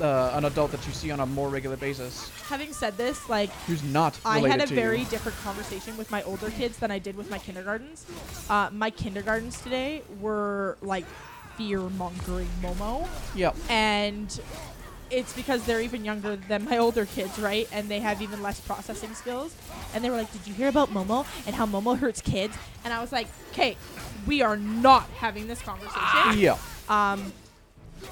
B: an adult that you see on a more regular basis
C: having said this, like,
B: who's not
C: I
B: related
C: had a
B: to
C: very
B: you.
C: different conversation with my older kids than I did with my kindergartens. My kindergartens today were like fear-mongering Momo,
B: Yep.
C: and it's because they're even younger than my older kids, right? And they have even less processing skills. And they were like, did you hear about Momo and how Momo hurts kids? And I was like, okay, we are not having this conversation.
B: Yeah.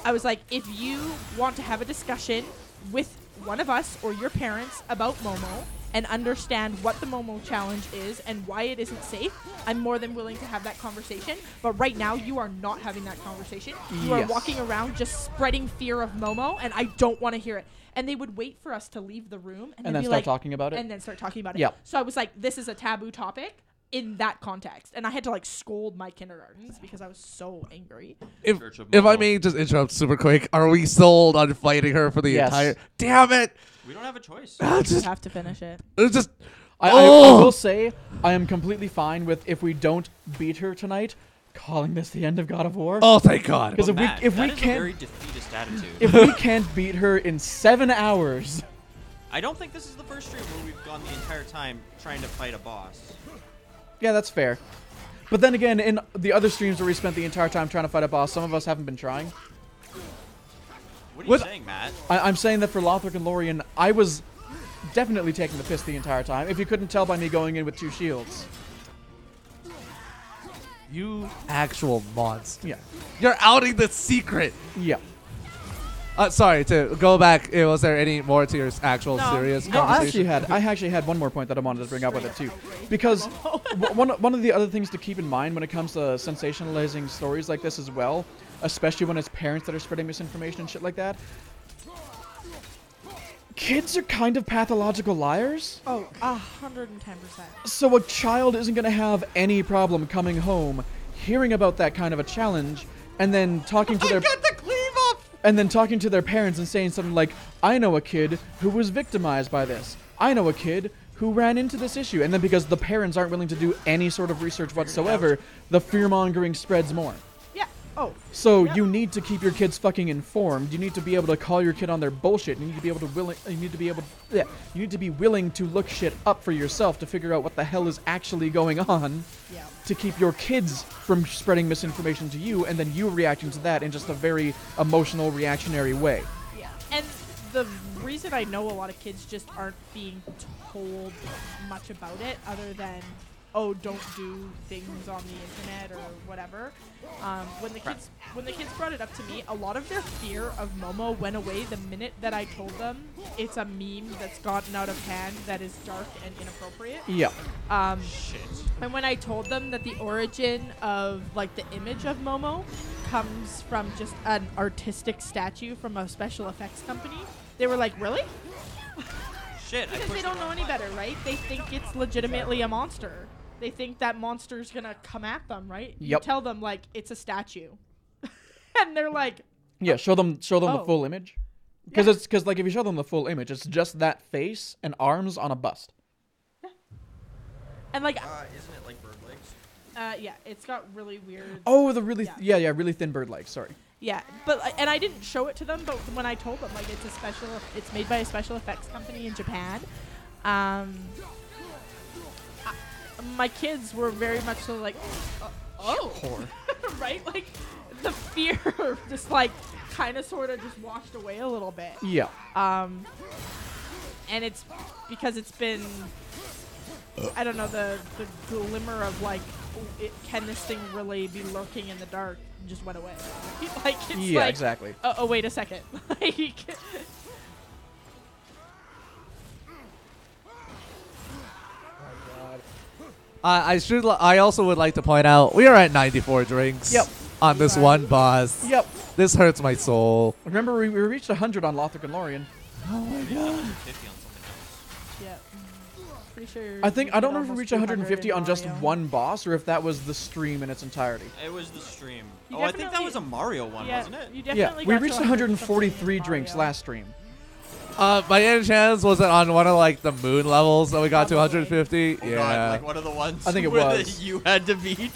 C: I was like, if you want to have a discussion with one of us or your parents about Momo and understand what the Momo challenge is and why it isn't safe, I'm more than willing to have that conversation. But right now, you are not having that conversation. You are
B: Yes.
C: walking around just spreading fear of Momo, and I don't want to hear it. And they would wait for us to leave the room and
B: then
C: be
B: start
C: like,
B: talking about it?
C: and then start talking about it.
B: Yep.
C: So I was like, this is a taboo topic in that context, and I had to like scold my kindergartens because I was so angry.
A: If
D: Church of
A: if I
D: Momo.
A: may just interrupt super quick, are we sold on fighting her for the
B: Yes.
A: entire? Damn it!
D: We don't have a choice.
C: You
A: Just,
C: have to finish it.
A: just.
B: I
A: Oh!
B: will say I am completely fine with if we don't beat her tonight, calling this the end of God of War.
A: Oh, thank God.
B: Because
D: But
B: if
D: Matt,
B: we
D: that is a
B: can't
D: very defeatist attitude.
B: if we can't beat her in 7 hours,
D: I don't think this is the first stream where we've gone the entire time trying to fight a boss.
B: yeah, that's fair. But then again, in the other streams where we spent the entire time trying to fight a boss, some of us haven't been trying.
D: What are you
A: What-
D: saying, Matt?
B: I'm saying that for Lothric and Lorien, I was definitely taking the piss the entire time. If you couldn't tell by me going in with 2 shields.
A: You actual monster.
B: Yeah.
A: You're outing the secret.
B: Yeah.
A: Sorry to go back. Was there any more to your actual
C: No.
A: serious
B: No,
A: conversation?
B: I actually had one more point that I wanted to bring up with it too, because one of the other things to keep in mind when it comes to sensationalizing stories like this as well, especially when it's parents that are spreading misinformation and shit like that. Kids are kind of pathological liars,
C: Oh, 110%.
B: so a child isn't going to have any problem coming home, hearing about that kind of a challenge, and then talking to their talking to their parents and saying something like, I know a kid who was victimized by this. I know a kid who ran into this issue. And then because the parents aren't willing to do any sort of research whatsoever, the fear-mongering spreads more.
C: Yeah. Oh,
B: So
C: Yeah.
B: you need to keep your kids fucking informed. You need to be able to call your kid on their bullshit. You need to be able to you need to be willing to look shit up for yourself to figure out what the hell is actually going on,
C: yeah.
B: to keep your kids from spreading misinformation to you, and then you reacting to that in just a very emotional, reactionary way.
C: Yeah. And the reason I know a lot of kids just aren't being told much about it other than, oh, don't do things on the internet or whatever. When the kids brought it up to me, a lot of their fear of Momo went away the minute that I told them it's a meme that's gotten out of hand that is dark and inappropriate.
B: Yeah.
D: Shit.
C: And when I told them that the origin of like the image of Momo comes from just an artistic statue from a special effects company, they were like, really?
D: Shit. I
C: Because they
D: pushed
C: don't
D: the
C: know
D: wrong
C: any
D: button.
C: better, right? They think it's legitimately a monster. They think that monster's gonna come at them, right? You
B: Yep.
C: tell them like it's a statue. And they're like,
B: Yeah, show them the
C: Oh.
B: full image. Because like if you show them the full image, it's just that face and arms on a bust.
C: And like,
D: Isn't it like bird legs?
C: yeah, it's got really weird.
B: Oh, the really really thin bird legs. Sorry.
C: Yeah, but and I didn't show it to them, but when I told them like it's made by a special effects company in Japan, my kids were very much so like, oh, right, like the fear just like kind of sort of just washed away a little bit.
B: Yeah.
C: And it's because it's been, I don't know, the glimmer of like, can this thing really be lurking in the dark? Just went away. Like it's
B: Yeah,
C: like,
B: exactly.
C: oh, wait a second. Like,
A: I also would like to point out we are at 94 drinks.
B: Yep.
A: On this one boss.
B: Yep.
A: This hurts my soul.
B: Remember, we reached 100 on Lothric and Lorien.
A: Oh my god.
D: 50 on something else.
C: yeah. Pretty sure.
B: I don't know if we reached
C: reached
B: 150 on just
C: Mario.
B: one boss or if that was the stream in its entirety.
D: It was the stream.
C: You
D: Oh, I think that
C: definitely-
D: was a Mario one,
C: Yeah,
D: wasn't it?
C: you
B: Yeah,
C: definitely
B: we
C: got to
B: reached
C: 100
B: 143
C: something in
B: drinks
C: Mario.
B: last stream.
A: By any chance, was it on one of like the moon levels that we got to
C: Probably.
A: 150?
D: Oh
A: yeah.
D: God, like one of the ones
B: I think it
D: where
B: was.
D: you had to beat.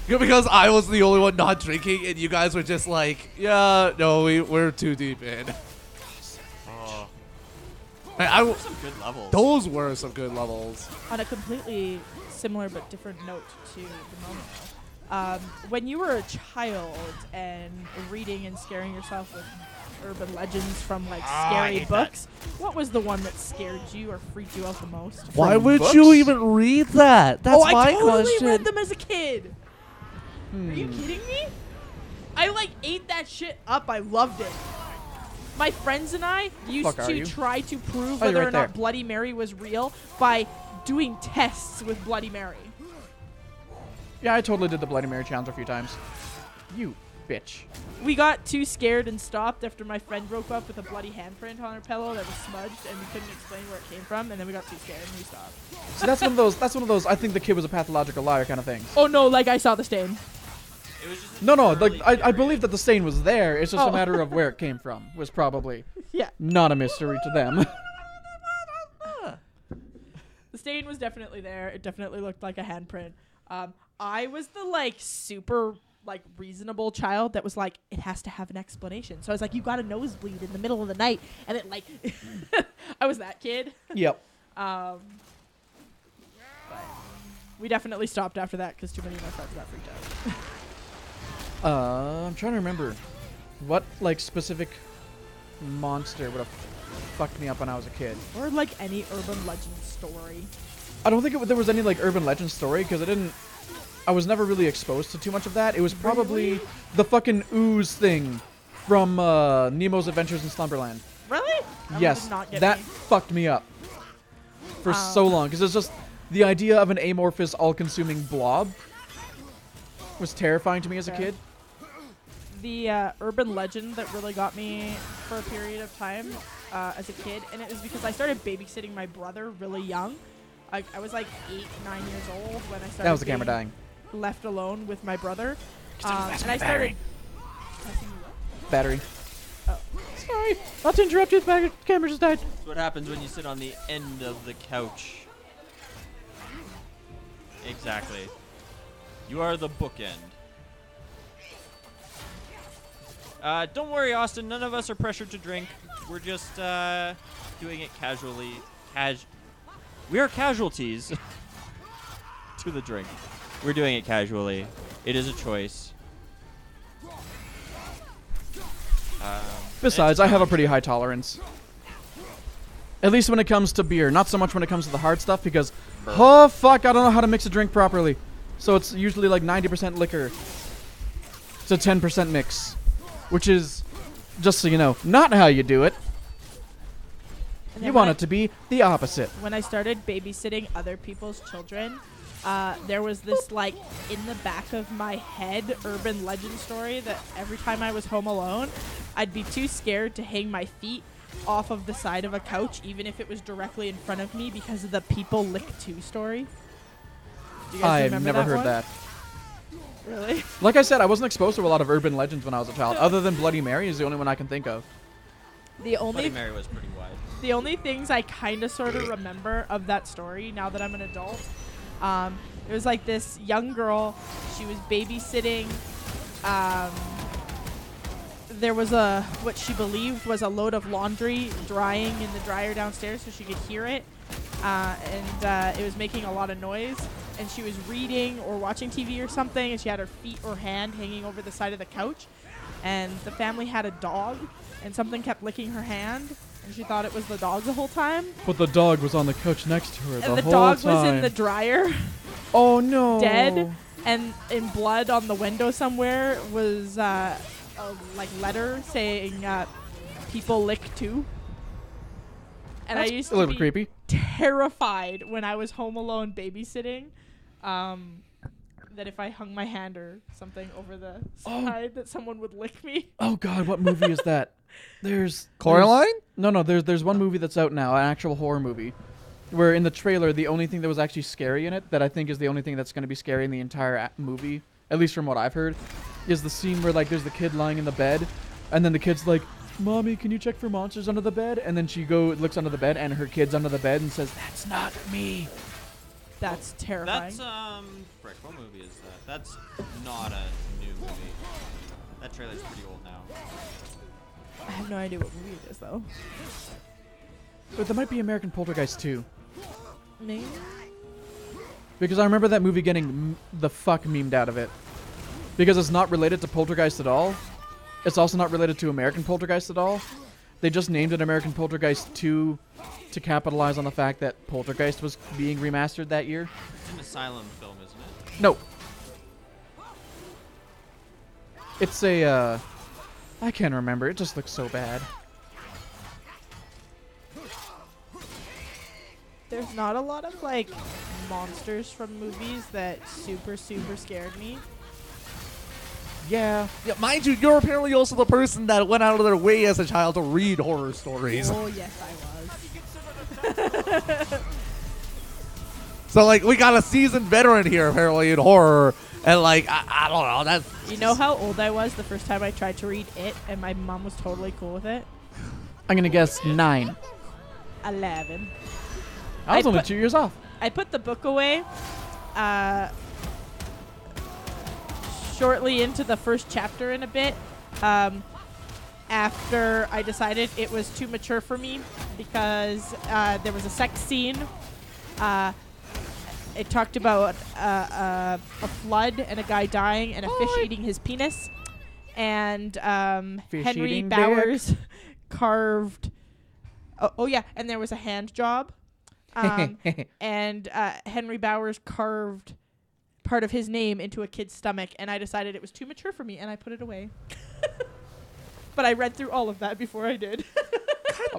A: Yeah, because I was the only one not drinking, and you guys were just like, yeah, no, we're too deep in.
D: Oh,
A: I
D: some good levels.
A: those were some good levels.
C: On a completely similar but different note to the moment, when you were a child and reading and scaring yourself with urban legends from like
D: I
C: scary
D: hate
C: books, what was the one that scared you or freaked you out the most?
A: Why would
B: books?
A: you even read that? That's
C: I
A: my
C: totally
A: question.
C: read them as a kid. Are you kidding me? I like ate that shit up. I loved it. My friends and I used
B: Fuck are
C: to
B: you?
C: try to prove
B: Oh, you're
C: whether
B: right
C: or not
B: there.
C: Bloody Mary was real by doing tests with Bloody Mary.
B: Yeah, I totally did the Bloody Mary challenge a few times. You bitch.
C: We got too scared and stopped after my friend broke up with a bloody handprint on her pillow that was smudged, and we couldn't explain where it came from. And then we got too scared and we stopped.
B: So that's one of those. That's one of those. I think the kid was a pathological liar kind of things.
C: Oh no! Like I saw the stain.
D: It was just
B: No,
D: early
B: like I
D: period.
B: believe that the stain was there. It's just
C: Oh.
B: a matter of where it came from. Was probably
C: Yeah,
B: not a mystery to them.
C: the stain was definitely there. It definitely looked like a handprint. I was the like super like reasonable child that was like, it has to have an explanation. So I was like, you got a nosebleed in the middle of the night, and it like, I was that kid.
B: Yep.
C: But we definitely stopped after that because too many of my friends got freaked out.
B: I'm trying to remember what like specific monster would have fucked me up when I was a kid.
C: Or like any urban legend story.
B: I don't think there was any like urban legend story because I was never really exposed to too much of that. It was probably
C: Really?
B: the fucking ooze thing from Nemo's Adventures in Slumberland.
C: Really? That one
B: Yes,
C: did not get
B: that
C: me.
B: fucked me up for so long because it's just the idea of an amorphous, all-consuming blob was terrifying to me as a
C: Okay.
B: kid.
C: The urban legend that really got me for a period of time as a kid, and it was because I started babysitting my brother really young. I was like 8, 9 years old when I started.
B: That was the camera
C: being
B: dying.
C: Left alone with my brother, and I started. Pressing what?
B: Battery.
C: Oh.
B: Sorry, not to interrupt you. The camera just died.
D: That's what happens when you sit on the end of the couch. Exactly. You are the bookend. Don't worry, Austin. None of us are pressured to drink. We're just doing it casually. We are casualties to the drink. We're doing it casually. It is a choice.
B: Besides, I have a pretty high tolerance. At least when it comes to beer. Not so much when it comes to the hard stuff because, oh fuck, I don't know how to mix a drink properly. So it's usually like 90% liquor to 10% mix. Which is, just so you know, not how you do it.
C: And
B: You
C: then
B: want
C: when
B: it to be the opposite.
C: When I started babysitting other people's children, there was this like in the back of my head urban legend story that every time I was home alone, I'd be too scared to hang my feet off of the side of a couch, even if it was directly in front of me, because of the people lick 2 story. Do you guys
B: I've
C: remember
B: never heard
C: one?
B: that.
C: Really?
B: Like I said, I wasn't exposed to a lot of urban legends when I was a child. Other than Bloody Mary is the only one I can think of.
C: The only
D: Bloody Mary was pretty wide.
C: The only things I kind of sort of remember of that story now that I'm an adult, it was like this young girl. She was babysitting. There was what she believed was a load of laundry drying in the dryer downstairs, so she could hear it, and it was making a lot of noise. And she was reading or watching TV or something, and she had her feet or hand hanging over the side of the couch. And the family had a dog, and something kept licking her hand. And she thought it was the dog the whole time.
B: But the dog was on the couch next to her
C: And
B: the
C: the
B: whole
C: dog
B: time.
C: was in the dryer,
B: Oh no!
C: dead. And in blood on the window somewhere was a like letter saying "people lick too." And
B: That's
C: I used
B: a
C: to
B: little
C: be
B: creepy.
C: terrified when I was home alone babysitting. That if I hung my hand or something over the side, that someone would lick me.
B: Oh god, what movie is that? There's
A: Coraline?
B: No, there's one movie that's out now, an actual horror movie, where in the trailer the only thing that was actually scary in it, that I think is the only thing that's going to be scary in the entire movie, at least from what I've heard, is the scene where like there's the kid lying in the bed, and then the kid's like, "Mommy, can you check for monsters under the bed?" And then she looks under the bed, and her kid's under the bed and says, "That's not me."
C: That's terrifying.
D: That's frick, what movie is that? That's not a new movie. That trailer's pretty old now.
C: I have no idea what movie it is though.
B: But there might be American Poltergeist 2.
C: Maybe.
B: Because I remember that movie getting the fuck memed out of it. Because it's not related to Poltergeist at all. It's also not related to American Poltergeist at all. They just named it American Poltergeist 2 to capitalize on the fact that Poltergeist was being remastered that year.
D: It's an Asylum film, isn't it?
B: No. It's a, I can't remember. It just looks so bad.
C: There's not a lot of like monsters from movies that super scared me.
B: Yeah.
A: Yeah, mind you, you're apparently also the person that went out of their way as a child to read horror stories.
C: Oh yes, I was.
A: So, like, we got a seasoned veteran here, apparently, in horror. And, like, I don't know. That's.
C: You know how old I was the first time I tried to read it, and my mom was totally cool with it?
B: I'm going to guess 9.
C: 11.
B: I was
C: I
B: only
C: put-
B: 2 years off.
C: I put the book away shortly into the first chapter in a bit after I decided it was too mature for me because there was a sex scene. It talked about a flood and a guy dying and a fish eating his penis. And
B: Fish
C: Henry
B: eating
C: Bowers carved... Oh, yeah, and there was a hand job. And Henry Bowers carved part of his name into a kid's stomach, and I decided it was too mature for me, and I put it away. But I read through all of that before I did.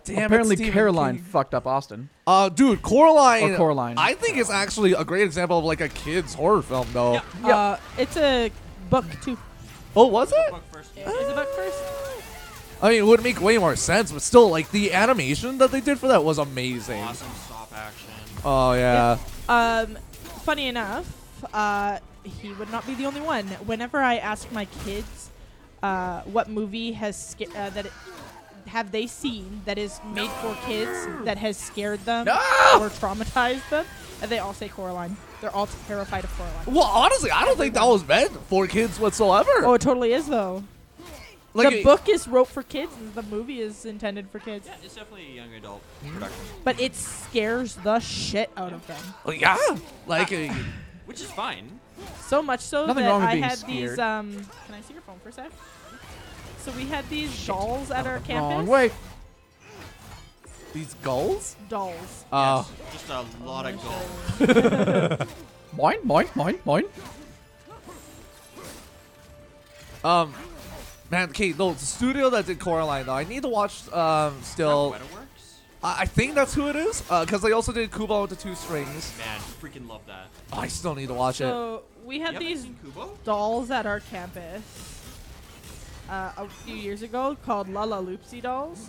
A: Damn
B: Apparently
A: it, Stephen
B: Caroline
A: King.
B: fucked up Austin.
A: Dude, Coraline.
B: Or Coraline.
A: I think it's actually a great example of, like, a kid's horror film, though.
D: Yeah.
C: It's a book, too.
A: Oh, was it?
D: Book first.
C: Is it a book first?
A: I mean, it would make way more sense, but still, like, the animation that they did for that was amazing.
D: Awesome stop action.
A: Oh, yeah.
C: Funny enough, he would not be the only one. Whenever I ask my kids what movie have they seen that is made for kids that has scared them or traumatized them, and they all say Coraline. They're all terrified of Coraline.
A: Well, honestly, I don't think that was meant for kids whatsoever.
C: Oh, it totally is, though.
A: Like,
C: The book is wrote for kids, and the movie is intended for kids.
D: Yeah, it's definitely a young adult production.
C: But it scares the shit out of them.
A: yeah. Like,
D: Which is fine.
C: So much so
B: Nothing
C: that
B: wrong with
C: I
B: being
C: had
B: scared.
C: these. Can I see your phone for a sec? So we had these dolls at our campus.
B: Wrong way.
A: these gulls?
C: Dolls.
A: Oh.
D: Yes, just a lot of gold.
B: Boing, boing, boing, boing.
A: Man, Kate, no, the studio that did Coraline, though, I need to watch, still.
D: Wetaworks?
A: I think that's who it is, because they also did Kubo with the 2 strings.
D: Man, freaking love that.
A: Oh, I still need to watch it.
C: So we had
D: You haven't
C: these
D: seen Kubo?
C: dolls at our campus a few years ago called Lala Loopsy dolls,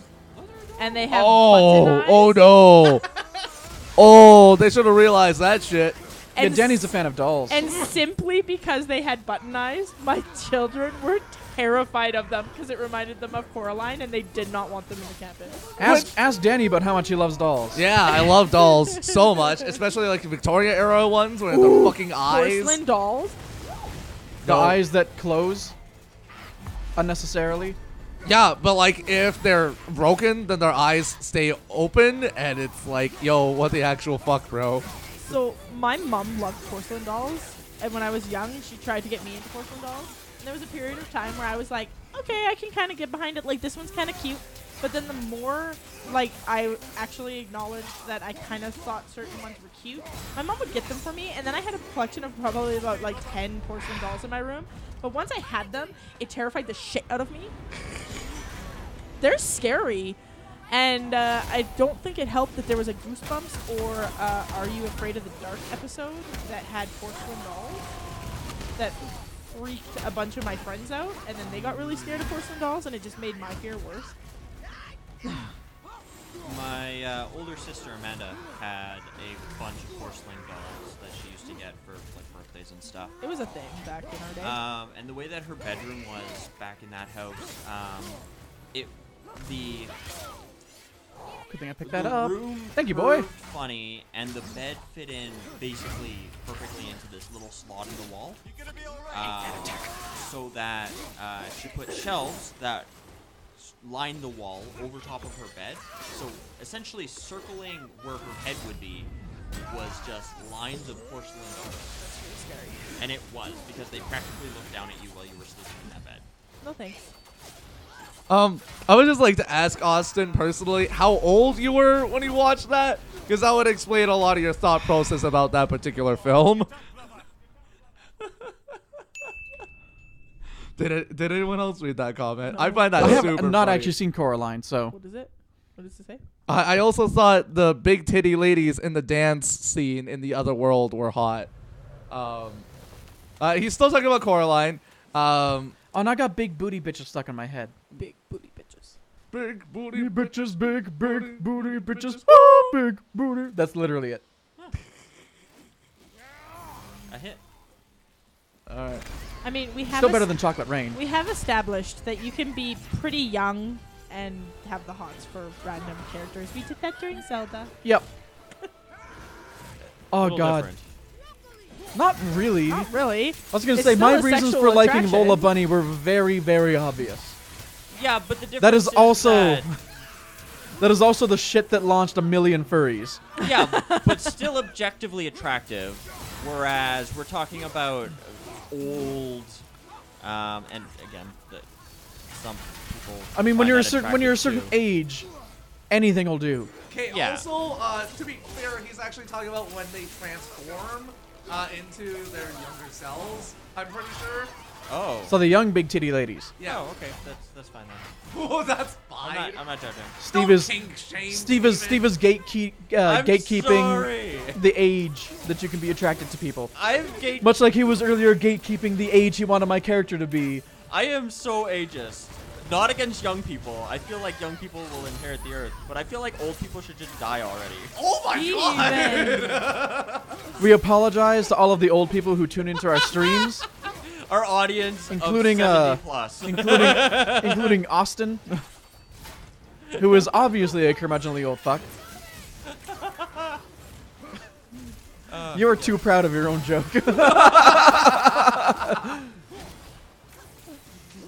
C: and they have button eyes.
A: Oh no. Oh, they should have realized that shit.
C: And
B: Yeah, Danny's a fan of dolls.
C: And simply because they had button eyes, my children were terrified of them because it reminded them of Coraline, and they did not want them in the campus.
B: Ask Danny about how much he loves dolls.
A: Yeah, I love dolls so much, especially like Victoria era ones where the fucking eyes.
C: Porcelain dolls.
B: The
A: No.
B: eyes that close unnecessarily.
A: Yeah, but like if they're broken, then their eyes stay open, and it's like, yo, what the actual fuck, bro?
C: So my mom loved porcelain dolls, and when I was young, she tried to get me into porcelain dolls. And there was a period of time where I was like, okay, I can kind of get behind it. Like, this one's kind of cute. But then the more, like, I actually acknowledged that I kind of thought certain ones were cute, my mom would get them for me, and then I had a collection of probably about, like, 10 porcelain dolls in my room. But once I had them, it terrified the shit out of me. They're scary. And I don't think it helped that there was a Goosebumps or Are You Afraid of the Dark episode that had porcelain dolls that freaked a bunch of my friends out, and then they got really scared of porcelain dolls, and it just made my fear worse.
D: My older sister Amanda had a bunch of porcelain dolls that she used to get for like birthdays and stuff.
C: It was a thing back in our day.
D: And the way that her bedroom was back in that house, the
B: Good thing I picked that
D: the
B: up.
D: room
B: Thank you, boy.
D: curved funny, and the bed fit in basically perfectly into this little slot in the wall. So that she put shelves that lined the wall over top of her bed. So essentially circling where her head would be was just lines of porcelain dolls.
C: That's really scary.
D: And it was, because they practically looked down at you while you were sleeping in that bed.
C: No thanks.
A: I would just like to ask Austin personally how old you were when you watched that, because that would explain a lot of your thought process about that particular film. Did anyone else read that comment?
C: No.
A: I find that
B: I have
A: super
B: not
A: funny.
B: actually seen Coraline, so
C: What is it? What does it say?
A: I also thought the big titty ladies in the dance scene in The Other World were hot. He's still talking about Coraline.
B: oh, and I got big booty bitches stuck in my head.
C: Big booty bitches.
A: Big booty
B: bitches, big
A: booty,
B: booty
A: bitches.
B: big booty. That's literally it.
D: A hit.
A: All right.
C: I mean, we have
B: Still better than Chocolate Rain.
C: we have established that you can be pretty young and have the hots for random characters. We did that during Zelda.
B: Yep. Oh
D: Little
B: god.
D: different.
B: Not really.
C: Not really.
B: I was gonna
C: It's
B: say my
C: still a
B: reasons for
C: sexual
B: liking
C: attraction.
B: Lola Bunny were very, very obvious.
D: Yeah, but the difference
B: That is also
D: that-
B: that is also the shit that launched a million furries.
D: yeah, but still objectively attractive. Whereas we're talking about old, and again, some people.
B: I mean, when
D: find
B: you're a
D: that
B: certain
D: attractive too.
B: age, anything will do.
A: Okay,
D: Yeah.
A: also, to be fair, he's actually talking about when they transform into their younger selves, I'm pretty sure.
D: Oh.
B: So the young big titty ladies.
A: Yeah.
D: Oh, okay. That's fine then.
A: Oh, that's fine.
D: I'm not judging.
B: Steve
A: Don't
B: is
A: kink shame
B: Steve is
A: Steven.
D: I'm
B: gatekeeping
D: sorry.
B: the age that you can be attracted to people.
D: I'm
B: Much like he was earlier gatekeeping the age he wanted my character to be.
D: I am so ageist. Not against young people. I feel like young people will inherit the earth, but I feel like old people should just die already.
A: Oh my god!
C: Steven.
B: We apologize to all of the old people who tune into our streams,
D: Our audience,
B: Including,
D: of 70 plus.
B: including Austin, who is obviously a curmudgeonly old fuck. You're too proud of your own joke.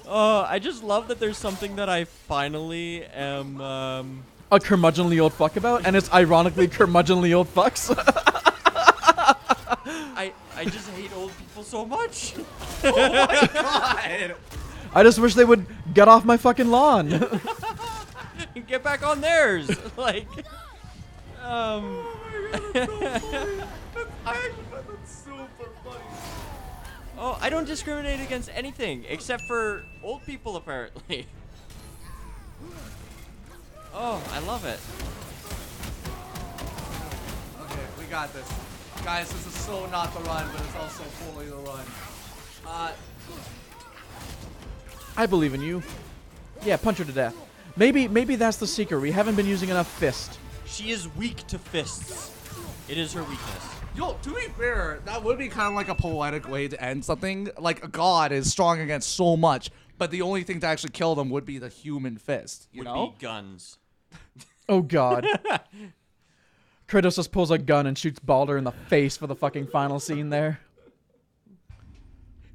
D: I just love that there's something that I finally am.
B: A curmudgeonly old fuck about, and it's ironically curmudgeonly old fucks.
D: I just hate old people so much.
A: Oh my god!
B: I just wish they would get off my fucking lawn.
D: Get back on theirs. Like,
A: I actually find that super funny.
D: oh, I don't discriminate against anything except for old people, apparently. Oh, I love it.
A: Okay, we got this. Guys, this is so not the run, but it's also fully the run.
B: I believe in you. Yeah, punch her to death. Maybe that's the secret. We haven't been using enough fist.
D: She is weak to fists. It is her weakness.
A: Yo, to be fair, that would be kind of like a poetic way to end something. Like, a god is strong against so much, but the only thing to actually kill them would be the human fist. You
D: Would
A: know?
D: be guns.
B: Oh God. Kratos just pulls a gun and shoots Baldur in the face for the fucking final scene there.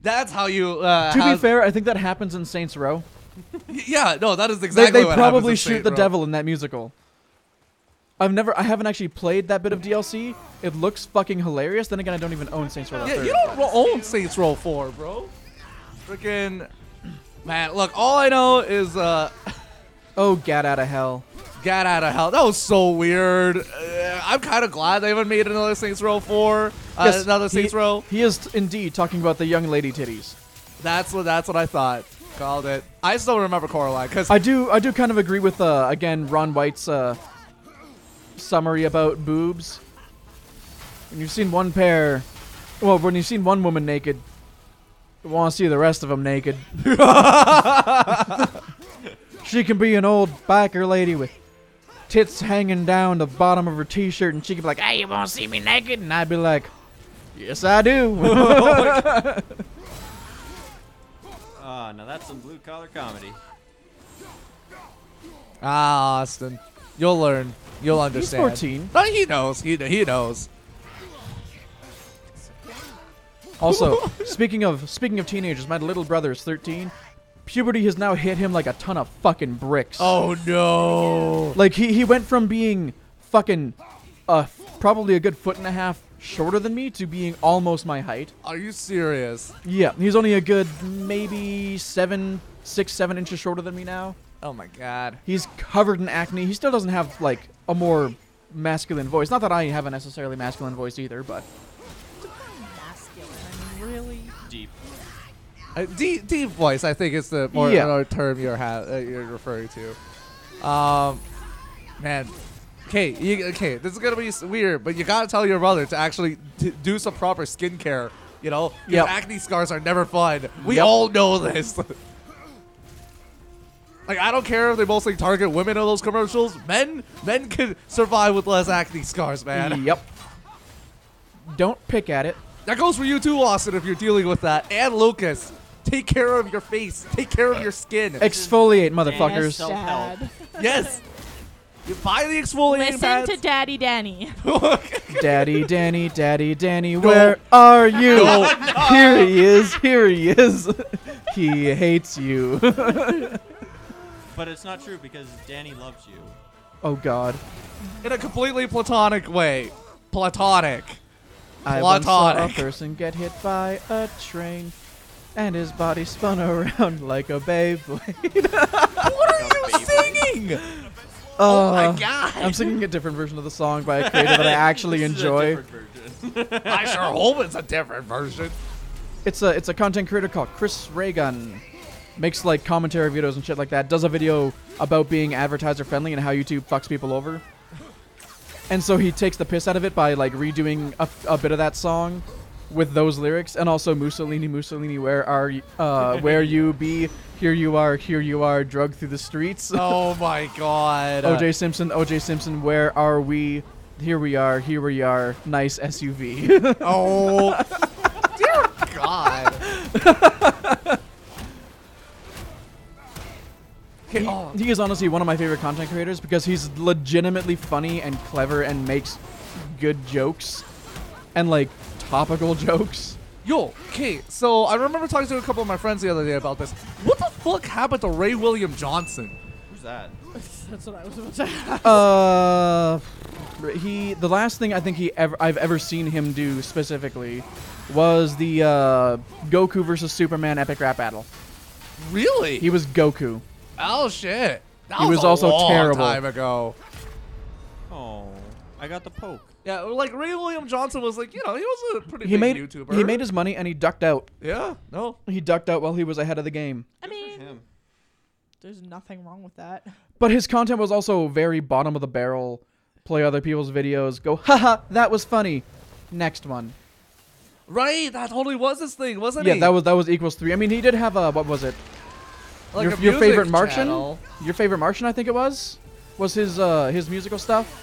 A: That's how you.
B: To be fair, I think that happens in Saints Row.
A: Yeah, no, that is exactly.
B: They
A: what
B: probably
A: happens in
B: shoot
A: Saints
B: the
A: Row.
B: devil in that musical. I haven't actually played that bit of DLC. It looks fucking hilarious. Then again, I don't even own Saints Row. the
A: Yeah,
B: third.
A: you don't own Saints Row 4, bro. Freaking man, look, all I know is
B: Oh, get out of hell.
A: get out of hell. That was so weird. I'm kind of glad they haven't made another Saints Row 4.
B: Yes,
A: Another Saints Row.
B: He is indeed talking about the young lady titties.
A: That's what I thought. Called it. I still remember Coraline because
B: I do kind of agree with again Ron White's summary about boobs. When you've seen one pair, well, when you've seen one woman naked, you want to see the rest of them naked. She can be an old biker lady with tits hanging down the bottom of her t-shirt, and she can be like, "Hey, you want to see me naked?" And I'd be like, "Yes, I do."
D: Oh, now that's some blue collar comedy.
A: Ah, Austin, you'll learn. You'll understand.
B: 14.
A: No, he knows. He knows.
B: Also, speaking of teenagers, my little brother is 13. Puberty has now hit him like a ton of fucking bricks.
A: Oh no.
B: Like he went from being fucking probably a good foot and a half shorter than me to being almost my height.
A: Are you serious?
B: Yeah, he's only a good maybe 6, 7 inches shorter than me now.
A: Oh my god.
B: He's covered in acne. He still doesn't have like a more masculine voice. Not that I have a necessarily masculine voice either, but
C: Masculine. I mean, really?
D: Deep.
A: Deep voice, I think, is the more term you're referring to. Man, okay, this is gonna be weird, but you gotta tell your brother to actually do some proper skincare. You know,
B: Yep.
A: acne scars are never fun. We
B: Yep.
A: all know this. Like, I don't care if they mostly target women in those commercials. Men can survive with less acne scars, man.
B: Yep. Don't pick at it.
A: That goes for you too, Austin, if you're dealing with that. And Lucas, take care of your face. Take care of your skin.
B: Exfoliate, motherfuckers.
D: Self-help.
C: Dad.
A: Yes. You buy the exfoliating
C: Listen
A: pads.
C: to Daddy Danny.
B: Daddy Danny, where are you?
A: No.
B: Here he is, he hates you.
D: But it's not true because Danny loves you.
B: Oh God.
A: In a completely platonic way. Platonic.
B: I once saw a
A: Platonic.
B: person get hit by a train, and his body spun around like a Beyblade.
A: What are you singing?
B: Oh
A: my God.
B: I'm singing a different version of the song by a creator that I actually
D: This is a
B: enjoy.
D: different version.
A: I sure hope it's a different version.
B: It's a content creator called Chris Reagan. Makes like commentary videos and shit like that. Does a video about being advertiser friendly and how YouTube fucks people over. And so he takes the piss out of it by like redoing a bit of that song with those lyrics, and also Mussolini, where are you, where you be? Here you are, drugged through the streets.
A: Oh my God.
B: OJ Simpson, where are we? Here we are, nice SUV.
A: Oh, dear God. Okay, oh.
B: He is honestly one of my favorite content creators because he's legitimately funny and clever and makes good jokes and like topical jokes.
A: Yo, okay, so I remember talking to a couple of my friends the other day about this. What the fuck happened to Ray William Johnson?
D: Who's that?
C: That's what I was about to ask.
B: The last thing I think I've ever seen him do specifically was the Goku versus Superman epic rap battle.
A: Really?
B: He was Goku.
A: Oh shit. That
B: He was
A: a
B: also
A: long
B: terrible.
A: time ago.
D: Oh, I got the poke.
A: Yeah, like Ray William Johnson was like, you know, he was a pretty
B: He
A: big
B: made
A: YouTuber.
B: he made his money and he ducked out.
A: Yeah, no.
B: He ducked out while he was ahead of the game.
C: I mean,
D: Him.
C: there's nothing wrong with that.
B: But his content was also very bottom of the barrel. Play other people's videos, go, haha, that was funny. Next one.
A: Right, that totally was his thing, wasn't
B: Yeah,
A: he?
B: that was equals 3. I mean, he did have a, what was it?
A: like
B: your
A: a
B: your
A: music
B: favorite Martian?
A: channel.
B: Your favorite Martian, I think it was his musical stuff.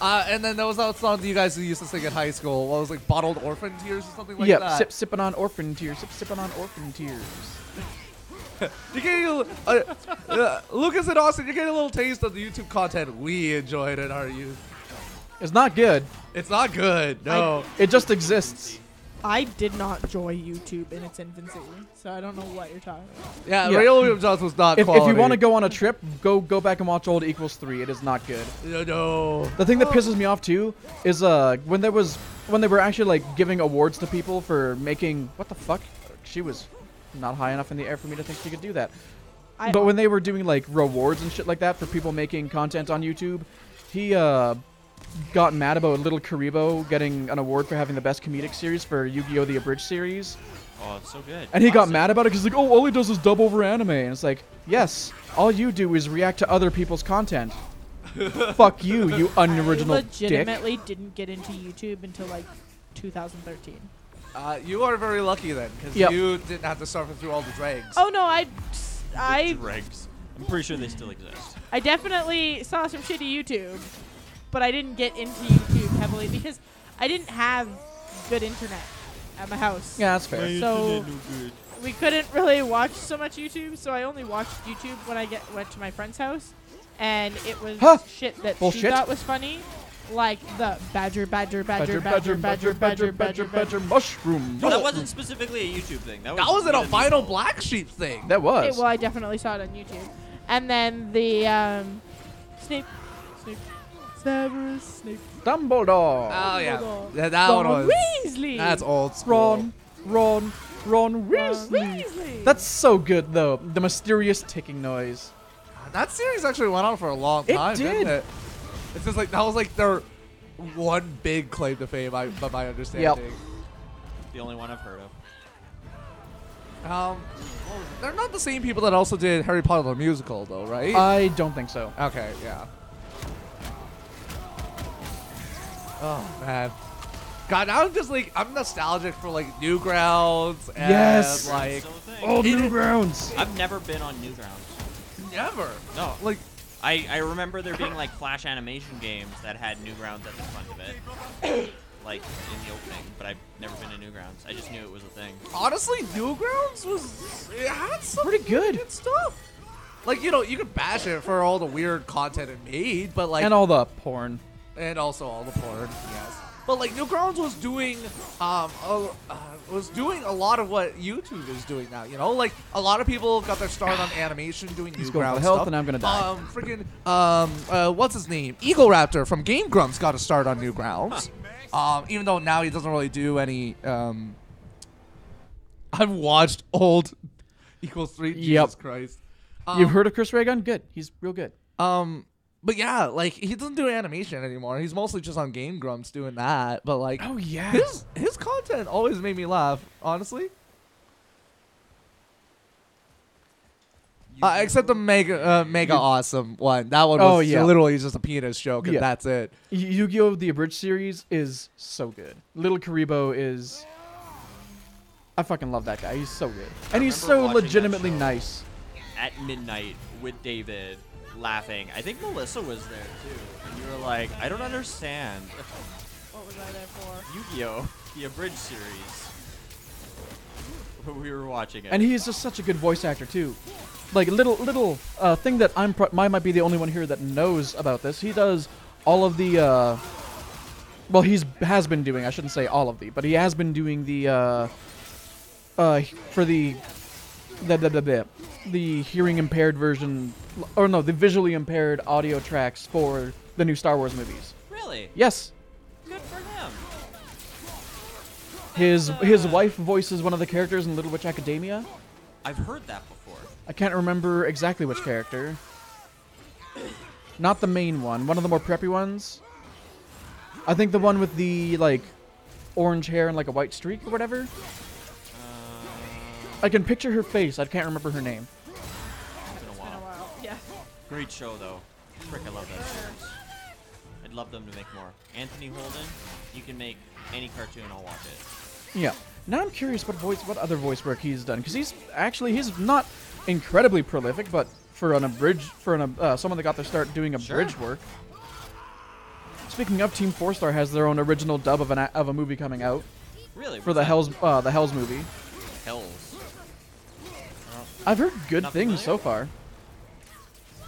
A: And then there was that song that you guys used to sing in high school. What was like Bottled Orphan Tears or something like
B: Yep,
A: that?
B: sipping on orphan tears, sipping on orphan tears.
A: You're getting Lucas and Austin, you're getting a little taste of the YouTube content we enjoyed in our youth.
B: It's not good.
A: It's not good. No.
B: It just exists.
C: I did not enjoy YouTube in its infancy, so I don't know what you're talking about.
A: Yeah,
B: Yeah.
A: Real William Johnson was not
B: If
A: quality.
B: you want to go on a trip, go back and watch old Equals 3. It is not good.
A: No.
B: The thing that pisses me off too is when they were actually like giving awards to people for making what the fuck? She was not high enough in the air for me to think she could do that. But when they were doing like rewards and shit like that for people making content on YouTube, he got mad about Little Karibo getting an award for having the best comedic series for Yu-Gi-Oh! The Abridged series.
D: Oh, it's so good.
B: And he got
D: Awesome.
B: mad about it because like, oh, all he does is dub over anime. And it's like, yes, all you do is react to other people's content. Fuck you, you unoriginal
C: I
B: dick.
C: legitimately didn't get into YouTube until like 2013.
A: You are very lucky then, because
B: Yep.
A: you didn't have to suffer through all the dregs.
C: Oh no, I
D: Dregs. I'm pretty sure they still exist.
C: I definitely saw some shitty YouTube, but I didn't get into YouTube heavily because I didn't have good internet at my house.
B: Yeah, that's fair.
C: So we couldn't really watch so much YouTube, so I only watched YouTube when I went to my friend's house, and it was
B: Huh.
C: shit that she
B: Bullshit.
C: thought was funny, like the badger
B: mushroom.
D: But that wasn't specifically a YouTube thing. That
A: That was an
D: a
A: albino black sheep thing.
B: That was.
C: Well, I definitely saw it on YouTube, and then the Snape, Severus Snape,
B: Dumbledore.
A: Oh yeah,
C: Dumbledore.
A: that one
C: Ron
A: was.
C: Weasley.
A: That's old school.
B: Ron
C: Ron
B: Weasley.
C: Weasley.
B: That's so good though. The mysterious ticking noise.
A: That series actually went on for a long
B: It
A: time.
B: did.
A: Didn't it? It's just like that was like their one big claim to fame, by my understanding.
D: The only one I've heard of.
A: Well, they're not the same people that also did Harry Potter the musical, though, right?
B: I don't think so.
A: Okay, yeah. Oh man, God, now I'm just like I'm nostalgic for like Newgrounds and
B: Yes.
A: like
D: Still a thing.
B: Old Newgrounds.
D: I've never been on Newgrounds.
A: never.
D: No.
A: Like
D: I remember there being like flash animation games that had Newgrounds at the front of it, like in the opening. But I've never been to Newgrounds. I just knew it was a thing.
A: honestly, Newgrounds it had some
B: Pretty good.
A: stuff. Like you know, you could bash it for all the weird content it made, but like
B: And all the porn.
A: and also all the porn, yes. But like Newgrounds was doing a lot of what YouTube is doing now. You know, like a lot of people got their start on animation doing
B: He's going
A: Newgrounds
B: for health,
A: stuff.
B: and I'm gonna die.
A: Freaking what's his name? Eagle Raptor from Game Grumps got a start on Newgrounds. Even though now he doesn't really do any. I've watched old Equals 3. Jesus
B: Yep.
A: Christ.
B: You've heard of Chris Ray Gun? Good. He's real good.
A: But yeah, like he doesn't do animation anymore. He's mostly just on Game Grumps doing that. But like,
B: Oh yeah.
A: his content always made me laugh, honestly. Except the mega awesome one. That one was literally just a penis joke, and
B: Yeah.
A: that's it.
B: Yu-Gi-Oh! The Abridged series is so good. Little Karibo is. I fucking love that guy. He's so good, and he's
D: remember
B: so
D: watching that
B: legitimately
D: show.
B: nice.
D: At midnight with David, laughing. I think Melissa was there too, and you were like, "I don't understand."
C: What was I there for?
D: Yu-Gi-Oh! The Abridged series. We were watching it.
B: And he's just such a good voice actor too. Like little thing that I might be the only one here that knows about this. He does all of the well, has been doing. I shouldn't say all of the, but he has been doing the for the hearing impaired version, or no, the visually impaired audio tracks for the new Star Wars movies.
D: Really?
B: Yes.
D: Good for him.
B: His wife voices one of the characters in Little Witch Academia.
D: I've heard that before.
B: I can't remember exactly which character. Not the main one. One of the more preppy ones. I think the one with the like orange hair and like a white streak or whatever. I can picture her face. I can't remember her name.
D: It's been a
C: It's been a
D: while.
C: while. Yeah.
D: Great show though. Frick, I love that series. I'd love them to make more. Anthony Holden, you can make any cartoon, I'll watch it.
B: Yeah. Now I'm curious what other voice work he's done, because he's not incredibly prolific, but for someone that got their start doing abridged work. Speaking of, Team 4-Star has their own original dub of a movie coming out
D: Really?
B: for the Hell's movie.
D: Hells.
B: I've heard good
D: Not
B: things so
D: familiar?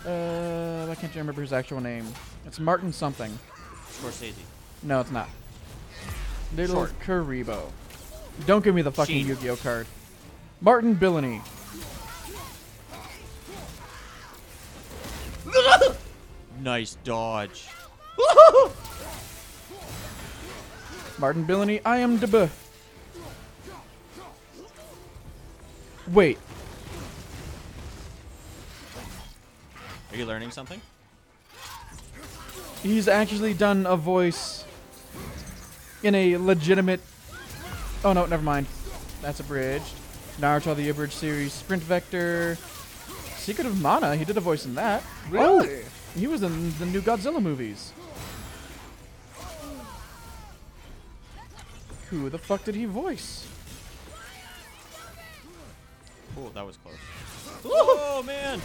B: far. I can't remember his actual name. It's Martin something.
D: Scorsese.
B: No, it's not. Little
D: Short.
B: Karibo. Don't give me the fucking
D: Sheen.
B: Yu-Gi-Oh card. Martin Billany.
D: Nice dodge.
B: Martin Billany, I am Deba. Wait.
D: Are you learning something?
B: He's actually done a voice in a legitimate... Oh, no, never mind. That's abridged. Naruto the Abridged series, Sprint Vector, Secret of Mana. He did a voice in that.
A: Really?
B: Oh, he was in the new Godzilla movies. Who the fuck did he voice?
D: Oh, that was close. Oh, man.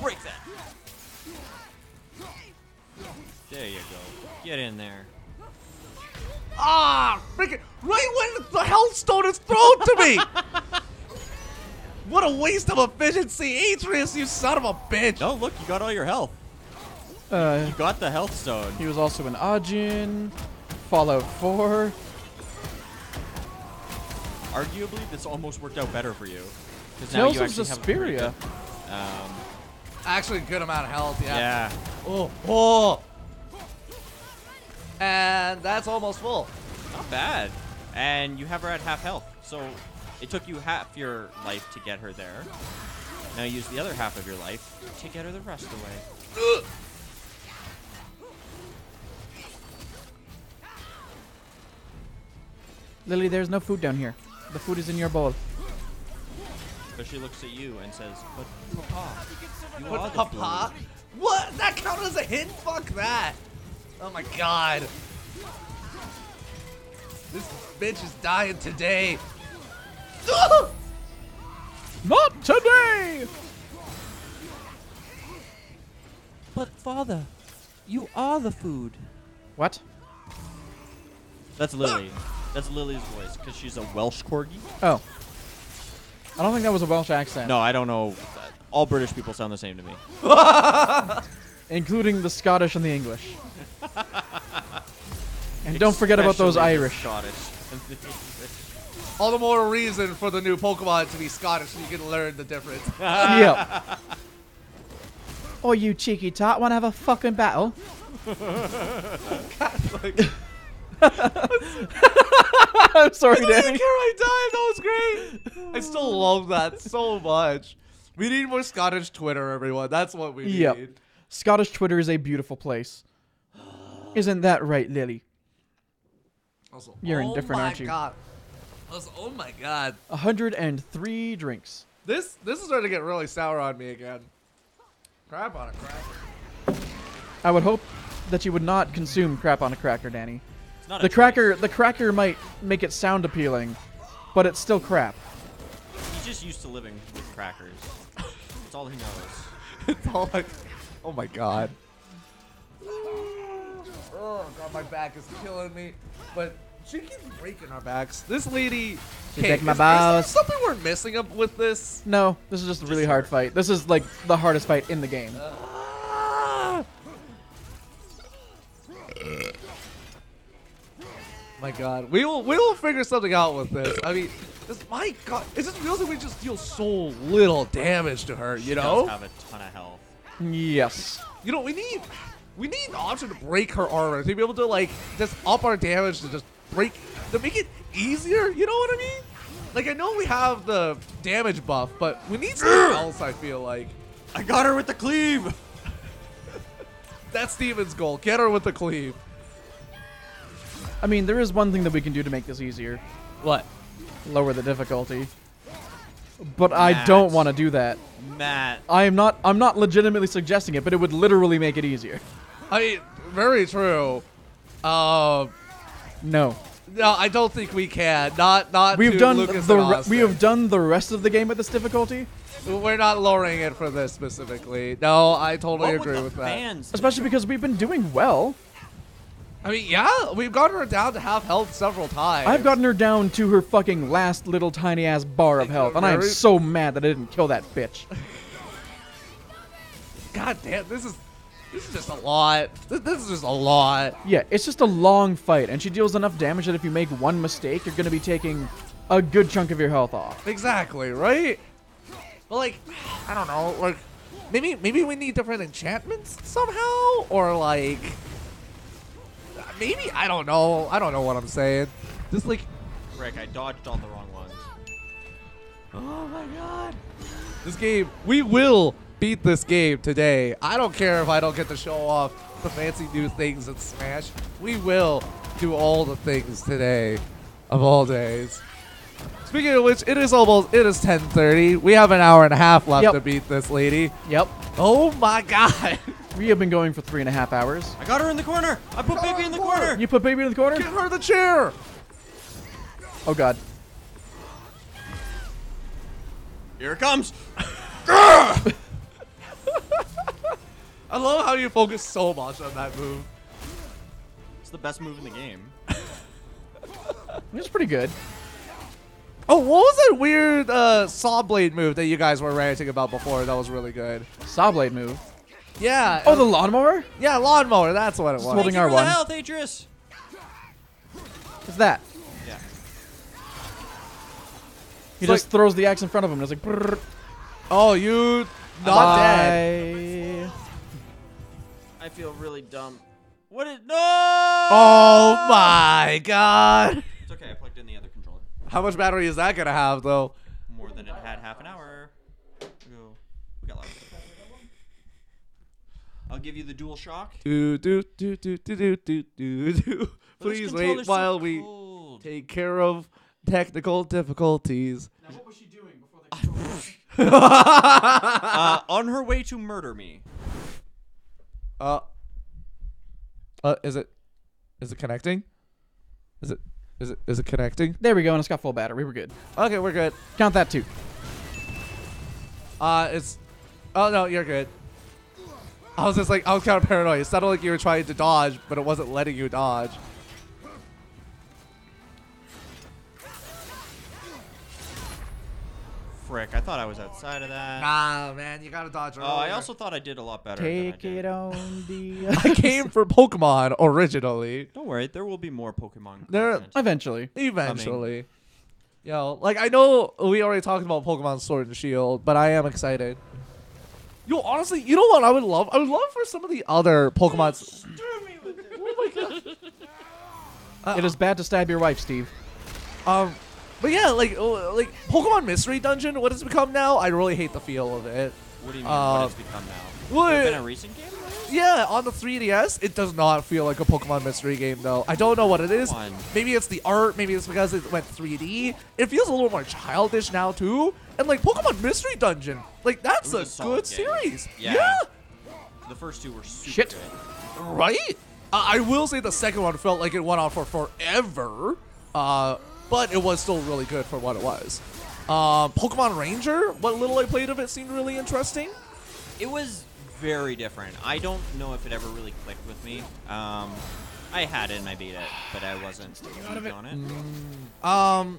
D: Break that. There you go. Get in there.
A: Ah, freaking right when the health stone is thrown to me. What a waste of efficiency, Atreus, you son of a bitch.
D: No, look, you got all your health.
B: Uh,
D: You got the health stone.
B: he was also in Ajin, Fallout 4.
D: Arguably, this almost worked out better for you. Because
B: Tales of Suspiria.
A: Actually, a good amount of health, yeah.
D: Yeah.
A: Oh. And that's almost full.
D: Not bad. And you have her at half health. So it took you half your life to get her there. Now use the other half of your life to get her the rest of the way.
B: Lily, there's no food down here. The food is in your bowl.
D: But she looks at you and says, "But Papa, you
A: But
D: are the
A: Papa?
D: food."
A: What? That counted as a hit? Fuck that. Oh my god. This bitch is dying today.
B: Not today!
D: But Father, you are the food.
B: What?
D: That's Lily. That's Lily's voice because she's a Welsh corgi.
B: Oh. I don't think that was a Welsh accent.
D: No, I don't know. All British people sound the same to me.
B: Including the Scottish and the English. And don't forget about those
D: Especially the
B: Irish.
D: Scottish.
A: All the more reason for the new Pokemon to be Scottish so you can learn the difference.
B: Yeah. Oh, you cheeky tot, wanna have a fucking battle?
A: Like,
B: I'm sorry,
A: I don't even
B: Danny.
A: care I died. That was great. I still love that so much. We need more Scottish Twitter, everyone. That's what we need.
B: Yep. Scottish Twitter is a beautiful place. Isn't that right, Lily?
A: Also,
B: You're indifferent, aren't you?
A: God. Also, oh my god.
B: 103 drinks.
A: This is starting to get really sour on me again. Crap on a cracker.
B: I would hope that you would not consume crap on a cracker, Danny.
D: It's not
B: The
D: a
B: cracker might make it sound appealing, but it's still crap.
D: choice. He's just used to living with crackers. That's all he knows.
A: It's all like, oh my god. Oh god, my back is killing me. But she keeps breaking our backs. This lady.
B: She
A: Okay,
B: take my
A: is there
B: balls.
A: something we're missing up with this?
B: No, this is just a really hard fight. This is like the hardest fight in the game.
A: Ah! My god, we will figure something out with this. I mean, my god, it's just feels like we just deal so little damage to her, you
D: She
A: know?
D: does have a ton of health.
B: Yes.
A: You know, we need an option to break her armor to be able to like just up our damage to just break to make it easier. You know what I mean? Like I know we have the damage buff, but we need something else. I feel like
D: I got her with the cleave.
A: that's Steven's goal: get her with the cleave.
B: I mean, there is one thing that we can do to make this easier.
A: What?
B: Lower the difficulty. But I don't want to do that.
D: Matt.
B: I'm not legitimately suggesting it, but it would literally make it easier.
A: I mean, very true.
B: No.
A: No, I don't think we can. Not.
B: We've
A: to
B: done
A: Lucas
B: the
A: and
B: we
A: Austin.
B: have done the rest of the game at this difficulty,
A: We're not lowering it for this specifically. No, I totally
D: What
A: agree
D: with
A: with
D: the
A: that.
D: fans?
B: especially because we've been doing well.
A: I mean, yeah, we've gotten her down to half health several times.
B: I've gotten her down to her fucking last little tiny ass bar of health, and I am so mad that I didn't kill that bitch.
A: God damn, this is just a lot. This is just a lot.
B: Yeah, it's just a long fight, and she deals enough damage that if you make one mistake, you're gonna be taking a good chunk of your health off.
A: Exactly, right? But like, I don't know, like maybe we need different enchantments somehow, or like maybe I don't know. I don't know what I'm saying. Just like,
D: Rick, I dodged all the wrong ones.
A: oh my god, this game. We will beat this game today. I don't care if I don't get to show off the fancy new things in Smash. We will do all the things today, of all days. Speaking of which, it is 10:30. We have an hour and a half left to beat this lady.
B: Yep.
A: Oh my god.
B: We have been going for 3.5 hours.
D: I got her in the corner. I put baby in the corner.
B: You put baby in the corner?
A: Give her the chair.
B: Oh god.
D: Here it comes.
A: I love how you focus so much on that move.
D: It's the best move in the game.
B: It's pretty good.
A: Oh, what was that weird saw blade move that you guys were ranting about before? That was really good.
B: Saw blade move.
A: Yeah.
B: Oh, the lawnmower?
A: Yeah, lawnmower. That's what it was.
B: holding
D: Thank you for
B: R1.
D: the health, Atreus.
B: What's that?
D: Yeah.
B: He just throws the axe in front of him, and it's like, brrr.
A: Oh, you not dead.
B: Bye.
D: I feel really dumb. What is no?
A: Oh my god.
D: It's okay. I plugged in the other controller.
A: How much battery is that gonna have though?
D: More than it had half an hour ago. We got lots of battery. I'll give you the dual shock.
A: Do do do do do do do do do. Please wait while we take care of technical difficulties.
B: Now, what was she doing before the
D: On her way to murder me.
A: Is it connecting? Is it connecting?
B: There we go, and it's got full battery. We're good.
A: Okay, we're good.
B: Count that too.
A: Oh no, you're good. I was kind of paranoid. It sounded like you were trying to dodge, but it wasn't letting you dodge.
D: Frick, I thought I was outside of that.
A: Nah, man, you gotta dodge.
D: Oh, I also thought I did a lot better.
B: Take
D: than I
B: it
D: did.
B: on the.
A: I came for Pokemon originally.
D: Don't worry, there will be more Pokemon.
A: There-
D: content.
B: Eventually.
A: Eventually. Yo, like I know we already talked about Pokemon Sword and Shield, but I am excited. Yo, honestly, you know what I would love? I would love for some of the other Pokemon. Oh my god.
B: It is bad to stab your wife, Steve.
A: But yeah, like Pokemon Mystery Dungeon, what it's become now, I really hate the feel of it.
D: What do you mean? What it's become now?
A: What?
D: Has it been a recent game?
A: Yeah, on the 3DS, it does not feel like a Pokemon Mystery game, though. I don't know what it is. Maybe it's the art. Maybe it's because it went 3D. It feels a little more childish now, too. And, like, Pokemon Mystery Dungeon, like, that's
D: It
A: a
D: was a solid
A: good
D: game.
A: series.
D: Yeah. The first two were super
B: Shit.
D: good.
A: Right? I will say the second one felt like it went on for forever. But it was still really good for what it was. Pokemon Ranger, what little I played of it seemed really interesting.
D: It was very different. I don't know if it ever really clicked with me. I had it and I beat it, but I wasn't huge on it.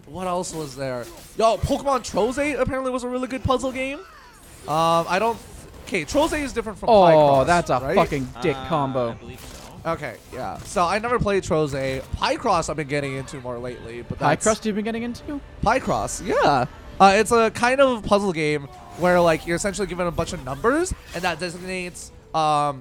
A: What else was there? Yo, Pokemon Troze apparently was a really good puzzle game. I don't. Okay, Troze is different from
B: Oh,
A: Picross,
B: that's a
A: right?
B: fucking dick
D: I
B: combo.
D: believe so.
A: Okay, yeah. So I never played Troze. Picross I've been getting into more lately, but
B: High
A: that's
B: crust you've been getting into?
A: Picross, yeah. It's a kind of puzzle game where like you're essentially given a bunch of numbers and that designates how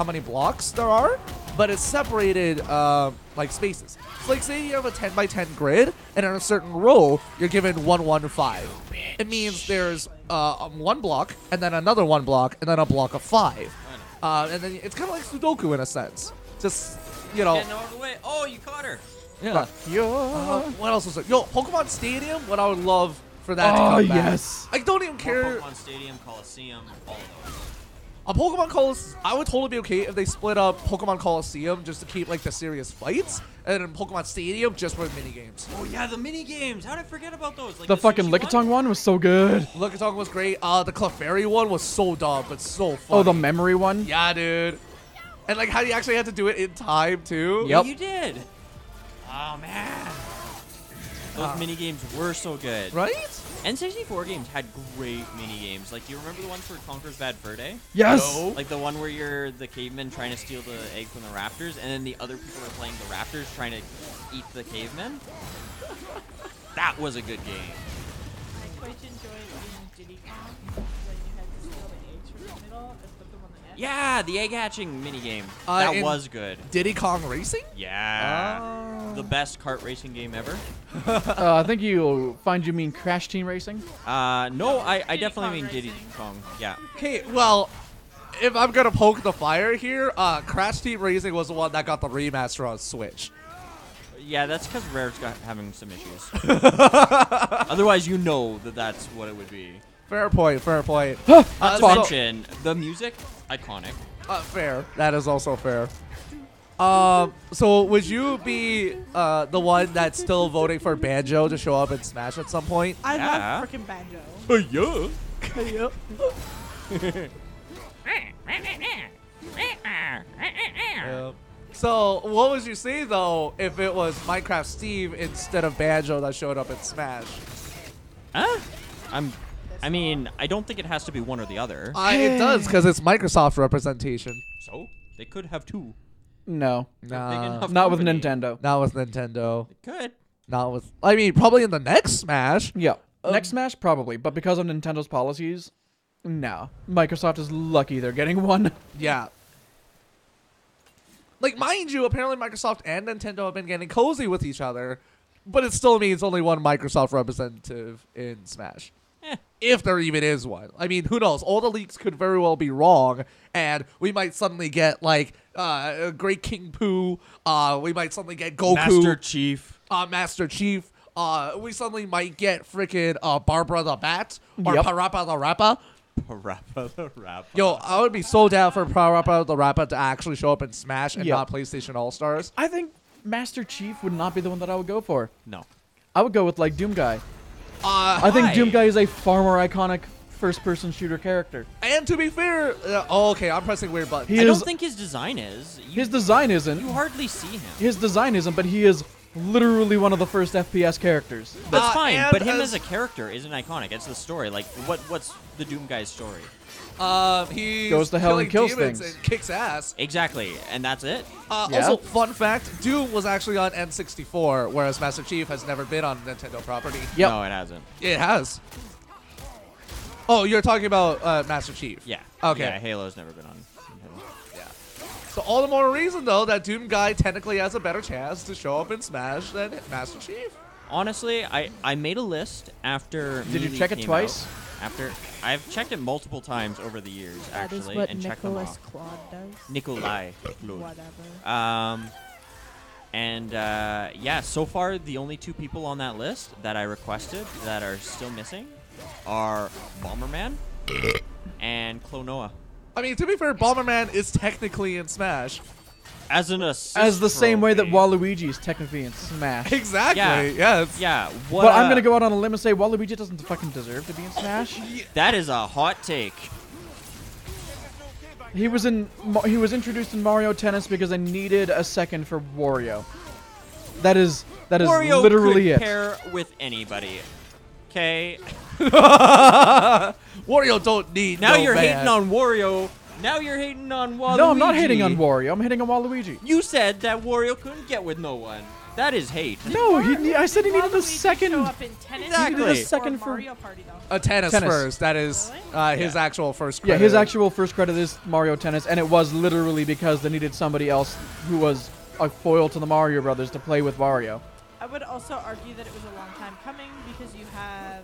A: many blocks there are, but it's separated like spaces. So like say you have a 10 by 10 grid and in a certain row you're given 1 1 5. It means there's one block and then another one block and then a block of 5. And then it's kind of like Sudoku in a sense. Just, you know.
D: Getting out of the way. Oh, you caught her.
A: Yeah. What else was there? Yo, Pokemon Stadium, what I would love for that to
B: Oh,
A: come back.
B: yes.
A: I don't even
D: More
A: care.
D: Pokemon Stadium, Coliseum, all of those.
A: A Pokemon Coliseum, I would totally be okay if they split up Pokemon Coliseum just to keep like the serious fights, and then Pokemon Stadium just for mini games.
D: Oh yeah, the mini games. How did I forget about those? Like
B: The fucking
D: sushi
B: Lickitung one was so good.
A: Lickitung was great. The Clefairy one was so dumb, but so fun.
B: Oh, the memory one?
A: Yeah, dude. And like how you actually had to do it in time too.
B: Yep.
D: You did. Oh man. Those mini games were so good.
A: Right?
D: N64 games had great mini games. Like, do you remember the ones for Conker's Bad Fur Day?
B: Yes.
A: No.
D: Like the one where you're the caveman trying to steal the egg from the raptors, and then the other people are playing the raptors trying to eat the cavemen? That was a good game.
C: I quite enjoyed in Diddy Kong when you had to steal the eggs from the middle and put them on the net.
D: Yeah, the egg hatching mini game.
A: In
D: That was good.
A: Diddy Kong Racing?
D: Yeah. The best kart racing game ever.
B: I think you mean Crash Team Racing.
D: No, I
C: Diddy
D: definitely
C: Kong
D: mean Diddy
C: Racing.
D: Kong. Yeah.
A: Okay, well, if I'm gonna poke the fire here, Crash Team Racing was the one that got the remaster on Switch.
D: Yeah, that's because Rare's got having some issues. Otherwise, you know that that's what it would be.
A: Fair point, fair point.
D: Not to
A: so-
D: mention, the music, iconic.
A: Fair. That is also fair. So would you be the one that's still voting for Banjo to show up in Smash at some point?
C: I
D: Yeah.
C: love freaking Banjo.
D: Yeah.
A: So what would you say though if it was Minecraft Steve instead of Banjo that showed up in Smash?
D: Huh? I mean, I don't think it has to be one or the other.
A: It does because it's Microsoft representation.
D: So they could have two.
B: No,
D: They're big enough
B: not with
D: company.
B: Nintendo.
A: Not with Nintendo.
D: They could.
A: Not with. I mean, probably in the next Smash.
B: Yeah, next Smash probably, but because of Nintendo's policies, no. Microsoft is lucky they're getting one.
A: Yeah. Like, mind you, apparently Microsoft and Nintendo have been getting cozy with each other, but it still means only one Microsoft representative in Smash. If there even is one. I mean, who knows? All the leaks could very well be wrong, and we might suddenly get, like, Great King Pooh. We might suddenly get Goku.
D: Master Chief.
A: Master Chief. We suddenly might get freaking Barbara the Bat or
B: Yep.
A: Parappa the Rappa.
D: Parappa the Rappa.
A: Yo, I would be so down for Parappa the Rappa to actually show up in Smash and
B: Yep.
A: not PlayStation All-Stars.
B: I think Master Chief would not be the one that I would go for.
D: No.
B: I would go with like Doom Guy. I think
D: Why?
B: Doom Guy is a far more iconic first-person shooter character.
A: And to be fair, okay, I'm pressing weird buttons.
B: He
D: I
B: is
D: don't think his design is.
B: his design
D: You
B: isn't.
D: hardly see him.
B: His design isn't, but he is literally one of the first FPS characters.
D: That's fine,
A: and
D: but him
A: as-
D: as a character isn't iconic. It's the story. Like, what's the Doom guy's story?
A: He
B: Goes to hell and
A: killing
B: kills
A: demons
B: things.
A: and kicks ass.
D: Exactly, and that's it.
B: Yeah.
A: Also, fun fact, Doom was actually on N64, whereas Master Chief has never been on Nintendo property.
B: Yep.
D: No, it hasn't.
A: It has. Oh, you're talking about Master Chief.
D: Yeah.
A: Okay.
D: Yeah, Halo's never been on Nintendo.
A: Yeah. So all the more reason, though, that Doom Guy technically has a better chance to show up in Smash than Master Chief.
D: Honestly, I made a list after.
B: Did you
D: Melee
B: check it
D: came
B: twice?
D: out. After I've checked it multiple times over the years,
C: That is
D: actually,
C: what
D: and checked them
C: Nicholas
D: off.
C: Claude does.
D: Nikolai.
C: Whatever.
D: Yeah, so far the only two people on that list that I requested that are still missing are Bomberman and Klonoa.
A: I mean, to be fair, Bomberman is technically in Smash.
D: As an assist
B: As the same way that
D: trophy.
B: Waluigi is technically in Smash.
A: Exactly.
D: Yeah.
A: Yes.
D: Yeah, what?
B: But I'm gonna go out on a limb and say Waluigi doesn't fucking deserve to be in Smash.
D: That is a hot take.
B: He was introduced in Mario Tennis because I needed a second for Wario. That is
D: Wario
B: literally
D: could
B: it.
D: pair with anybody. Okay.
A: Wario don't need
D: Now
A: no
D: you're
A: man.
D: hating on Wario. Now you're hating on Waluigi.
B: No, I'm not hating on Wario. I'm hating on Waluigi.
D: You said that Wario couldn't get with no one. That is hate.
B: No, I said he needed a
C: Waluigi
B: second.
C: Show up in tennis
D: Exactly.
B: He needed a second
C: or
B: for
C: Mario Party though.
A: A tennis
B: Tennis.
A: first. That is his
D: Yeah.
A: actual first
B: Yeah,
A: credit.
B: his actual first credit is Mario Tennis, and it was literally because they needed somebody else who was a foil to the Mario Brothers to play with Wario.
C: I would also argue that it was a long time coming because you have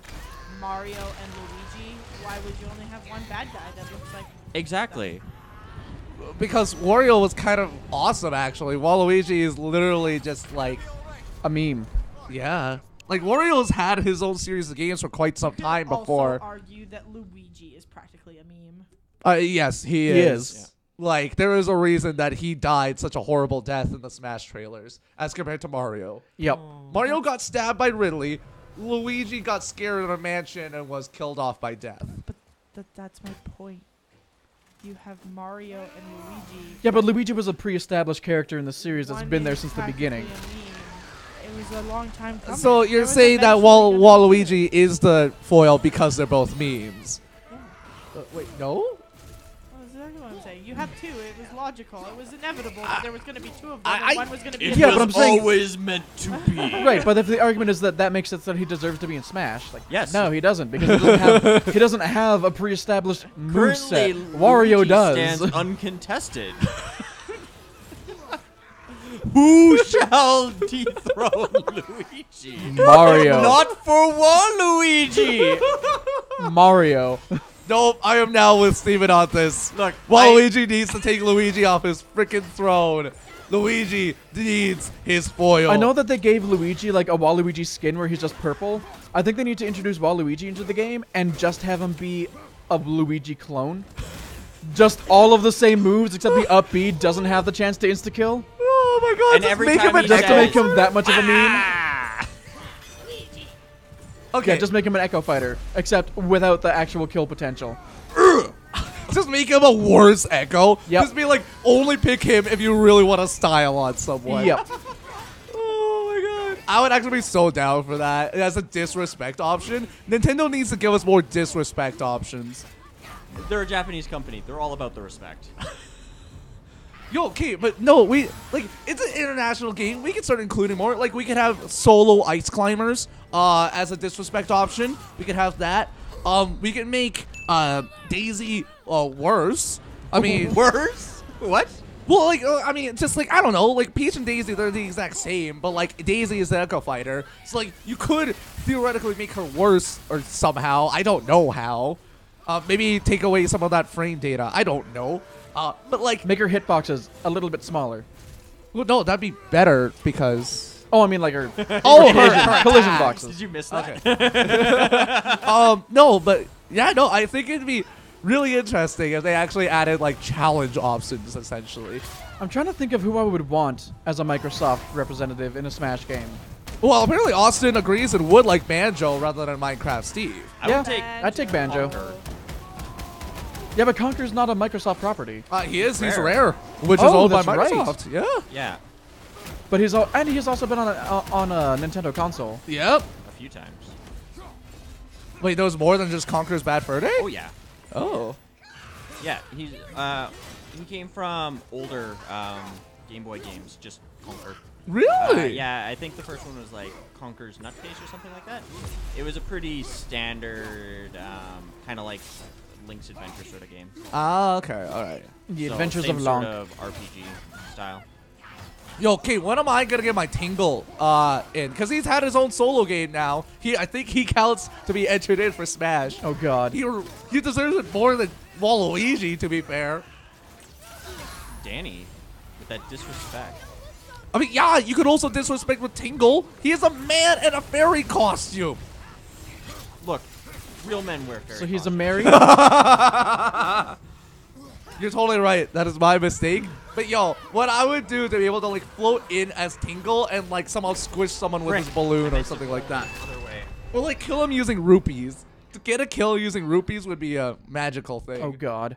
C: Mario and Luigi. Why would you only have one bad guy that looks like?
D: Exactly.
A: Because Wario was kind of awesome, actually. Waluigi is literally just like,
B: A meme.
A: yeah. Like, Wario's had his own series of games for quite some time
C: Also
A: before.
C: argue that Luigi is practically a meme.
A: Yes, he
B: He
A: is.
B: is.
A: Like, there is a reason that he died such a horrible death in the Smash trailers as compared to Mario.
B: Yep.
A: Mario got stabbed by Ridley. Luigi got scared in a mansion and was killed off by death.
C: That's my point. you have Mario and Luigi.
B: Yeah, but Luigi was a pre-established character in the series that's
C: One
B: been there
C: is
B: since the
C: practically
B: beginning.
C: a meme. It was a long time coming.
A: So
C: There
A: you're
C: was
A: saying that
C: eventually gonna be
A: Waluigi is the foil because they're both memes? Wait, no?
C: Well, that's exactly what I'm saying. You have two. It was logical. It was inevitable that there was going to be two of them.
A: I-
C: and one was going to be.
D: It
B: Yeah,
C: a
B: but
D: was
B: I'm saying-
D: always meant to be.
B: Right, but if the argument is that makes it so that he deserves to be in Smash, like
D: Yes.
B: no, he doesn't because he doesn't have a pre-established
D: Currently,
B: moveset. Wario
D: Luigi
B: does.
D: stands uncontested. Who shall dethrone Luigi?
B: Mario.
D: Not for Waluigi.
B: Mario.
A: Nope, I am now with Steven on this.
D: Look,
A: Waluigi needs to take Luigi off his freaking throne. Luigi needs his foil.
B: I know that they gave Luigi like a Waluigi skin where he's just purple. I think they need to introduce Waluigi into the game and just have him be a Luigi clone. Just all of the same moves except the up B doesn't have the chance to insta-kill.
A: Oh my god,
D: And
A: just
D: every
A: make
D: time
A: him an
D: he
B: Just to make
D: says-
B: him that much of a meme.
D: Ah!
A: Okay,
B: Yeah, just make him an Echo Fighter, except without the actual kill potential.
A: just make him a worse Echo.
B: Yep.
A: Just be like, only pick him if you really want to style on someone.
B: Yep.
A: Oh my god. I would actually be so down for that as a disrespect option. Nintendo needs to give us more disrespect options.
D: They're a Japanese company. They're all about the respect.
A: Yo, okay, but no, it's an international game. We can start including more. Like, we could have solo ice climbers as a disrespect option. We could have that. We can make Daisy worse. I mean,
D: Worse? What?
A: well, like, I mean, just like, I don't know, like Peach and Daisy, they're the exact same, but like Daisy is the Echo Fighter. So like, you could theoretically make her worse or somehow. I don't know how. Maybe take away some of that frame data. I don't know. But like,
B: Make her hitboxes a little bit smaller.
A: well, no, that'd be better because.
B: Oh, I mean like her
A: Oh,
B: collision boxes.
D: Did you miss that?
A: No, but yeah, no, I think it'd be really interesting if they actually added like challenge options essentially.
B: I'm trying to think of who I would want as a Microsoft representative in a Smash game.
A: Well, apparently Austin agrees and would like Banjo rather than Minecraft Steve.
D: I
B: Yeah.
D: would take
B: I'd take Banjo.
D: Conker.
B: Yeah, but Conker's not a Microsoft property.
A: He is. He's
D: Rare.
A: rare, which is
B: Oh,
A: owned by
B: that's right.
A: Microsoft. Yeah.
D: Yeah,
B: But he's also been on a Nintendo console.
A: Yep.
D: a few times.
A: Wait, there was more than just Conker's Bad Fur Day?
D: Oh yeah,
A: Oh.
D: yeah. He came from older Game Boy games, just Conker.
A: Really?
D: Yeah, I think the first one was like Conker's Nutcase or something like that. It was a pretty standard, kind of like Link's Adventure sort of game.
A: Ah, okay. All right.
B: The
D: So
B: Adventures
D: same
B: of
D: sort
B: Lonk.
D: of RPG style.
A: Yo, okay, when am I gonna get my Tingle in? Cause he's had his own solo game now. I think he counts to be entered in for Smash.
B: Oh God.
A: He deserves it more than Waluigi, to be fair.
D: Danny, with that disrespect.
A: I mean, yeah, you could also disrespect with Tingle. He is a man in a fairy costume.
D: Look, real men wear fairy
B: So he's a
D: costumes.
B: Mary.
A: You're totally right. That is my mistake. But yo, what I would do to be able to like float in as Tingle and like somehow squish someone with
D: Frick.
A: his balloon or
D: Makes it
A: something like
D: go
A: that.
D: Other way.
A: Or like kill him using rupees. To get a kill using rupees would be a magical thing.
B: Oh God.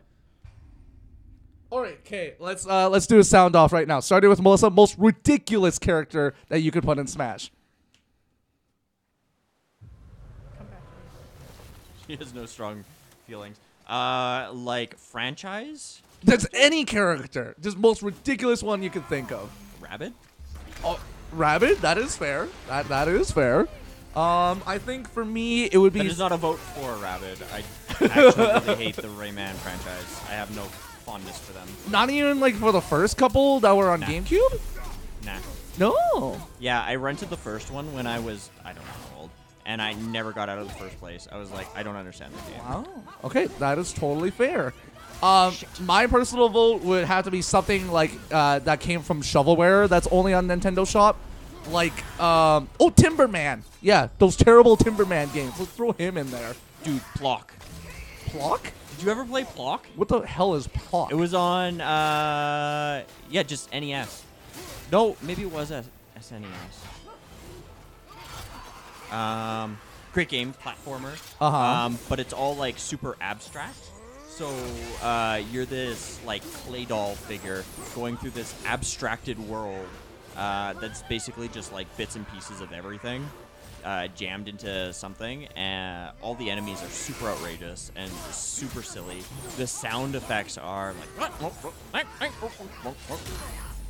A: All right, okay. Let's do a sound off right now. Starting with Melissa, most ridiculous character that you could put in Smash.
D: He has no strong feelings. Like franchise?
A: That's any character. Just most ridiculous one you could think of.
D: Rabbit?
A: Oh, Rabbit, that is fair. That is fair. I think for me it would be
D: That is not a vote for Rabbit. I actually really hate the Rayman franchise. I have no fondness for them.
A: not even like for the first couple that were on
D: Nah.
A: GameCube.
D: Nah.
A: No.
D: Yeah, I rented the first one when I was, I don't know how old, and I never got out of the first place. I was like, I don't understand the game.
A: Wow. Okay, that is totally fair. My personal vote would have to be something like that came from shovelware that's only on Nintendo Shop. Like, Timberman. Yeah, those terrible Timberman games. Let's throw him in there.
D: Dude, Plock.
A: Plock?
D: Did you ever play Plock?
A: What the hell is Plock?
D: It was on, yeah, just NES. No, maybe it was SNES. Great game, platformer.
A: Uh-huh.
D: But it's all like super abstract. So you're this like clay doll figure going through this abstracted world that's basically just like bits and pieces of everything jammed into something, and all the enemies are super outrageous and super silly. The sound effects are like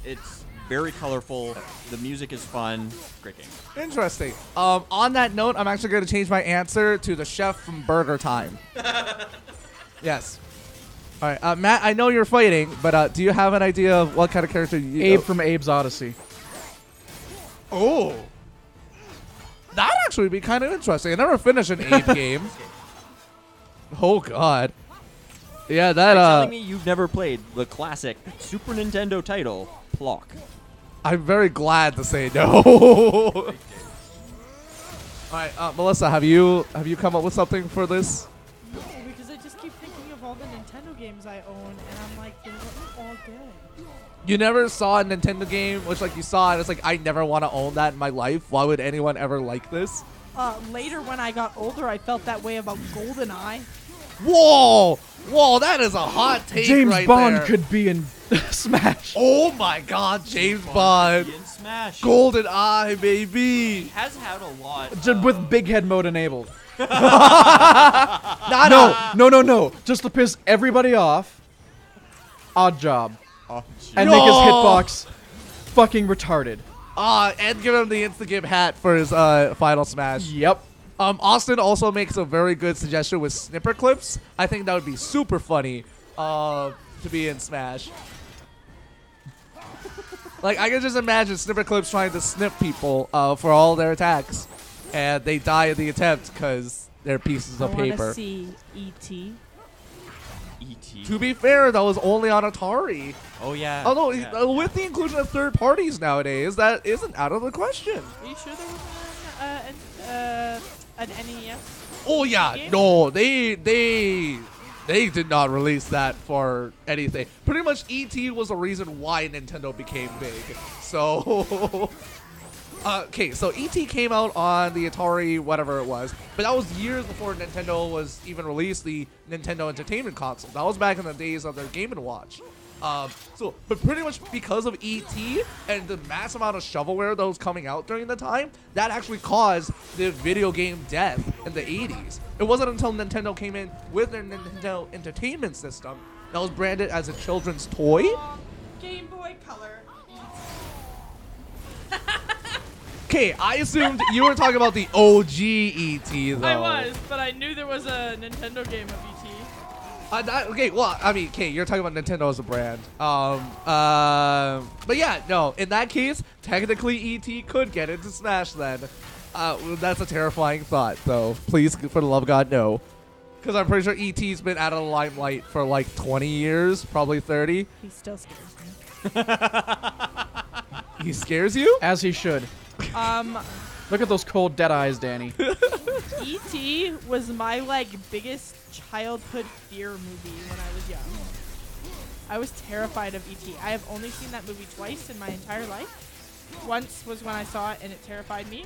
D: it's very colorful. The music is fun. Great game.
A: Interesting. On that note, I'm actually going to change my answer to the chef from Burger Time. Yes. All right, Matt, I know you're fighting, but do you have an idea of what kind of character you...
B: Abe from Abe's Odyssey.
A: Oh. That'd actually be kind of interesting. I never finished an Abe game. Oh, God. Yeah, that...
D: You're telling me you've never played the classic Super Nintendo title, Plock?
A: I'm very glad to say no. All right, Melissa, have you come up with something for this?
C: No, because I just keep thinking of all the Nintendo games I own, and I'm like, they're all good.
A: You never saw a Nintendo game, which like you saw, and it's like, I never want to own that in my life. Why would anyone ever like this?
C: Later, when I got older, I felt that way about GoldenEye.
A: Whoa! Whoa, that is a hot take
B: James
A: right
B: Bond
A: there.
B: could be in Smash.
A: Oh my God, James Bond.
D: In Smash.
A: Golden Eye, baby.
D: He has had a lot.
B: Just with big head mode enabled.
A: Not
B: No. Just to piss everybody off. Odd job.
D: Oh,
B: And
A: No.
B: make his hitbox fucking retarded.
A: And give him the Insta-Game hat for his final Smash.
B: Yep.
A: Austin also makes a very good suggestion with snipper clips. I think that would be super funny to be in Smash. Like, I can just imagine snipper clips trying to snip people for all their attacks. And they die in the attempt because they're pieces of
C: I want
A: paper.
C: to see E.T.
D: E.T.
A: To be fair, that was only on Atari.
D: Oh yeah.
A: Although,
D: yeah.
A: with the inclusion of third parties nowadays, that isn't out of the question.
C: Are you sure there was an NES?
A: Oh yeah,
C: game?
A: no, they did not release that for anything. Pretty much, E.T. was the reason why Nintendo became big. So, okay, so E.T. came out on the Atari, whatever it was, but that was years before Nintendo was even released the Nintendo Entertainment Console. That was back in the days of their Game & Watch. But pretty much because of E.T. and the mass amount of shovelware that was coming out during the time, that actually caused the video game death in the 80s. It wasn't until Nintendo came in with their Nintendo Entertainment System that was branded as a children's toy.
C: Game Boy Color.
A: Okay, I assumed you were talking about the OG E.T. though.
C: I was, but I knew there was a Nintendo game of E.T.
A: Okay, well, I mean, okay, you're talking about Nintendo as a brand. But yeah, no, in that case, technically E.T. could get into Smash then. That's a terrifying thought, though. Please, for the love of God, no. Because I'm pretty sure E.T.'s been out of the limelight for like 20 years, probably 30.
C: He still scares me.
A: He scares you?
B: As he should. Look at those cold dead eyes, Danny.
C: E.T. was my like biggest childhood fear movie when I was young. I was terrified of E.T. I have only seen that movie twice in my entire life. Once was when I saw it and it terrified me.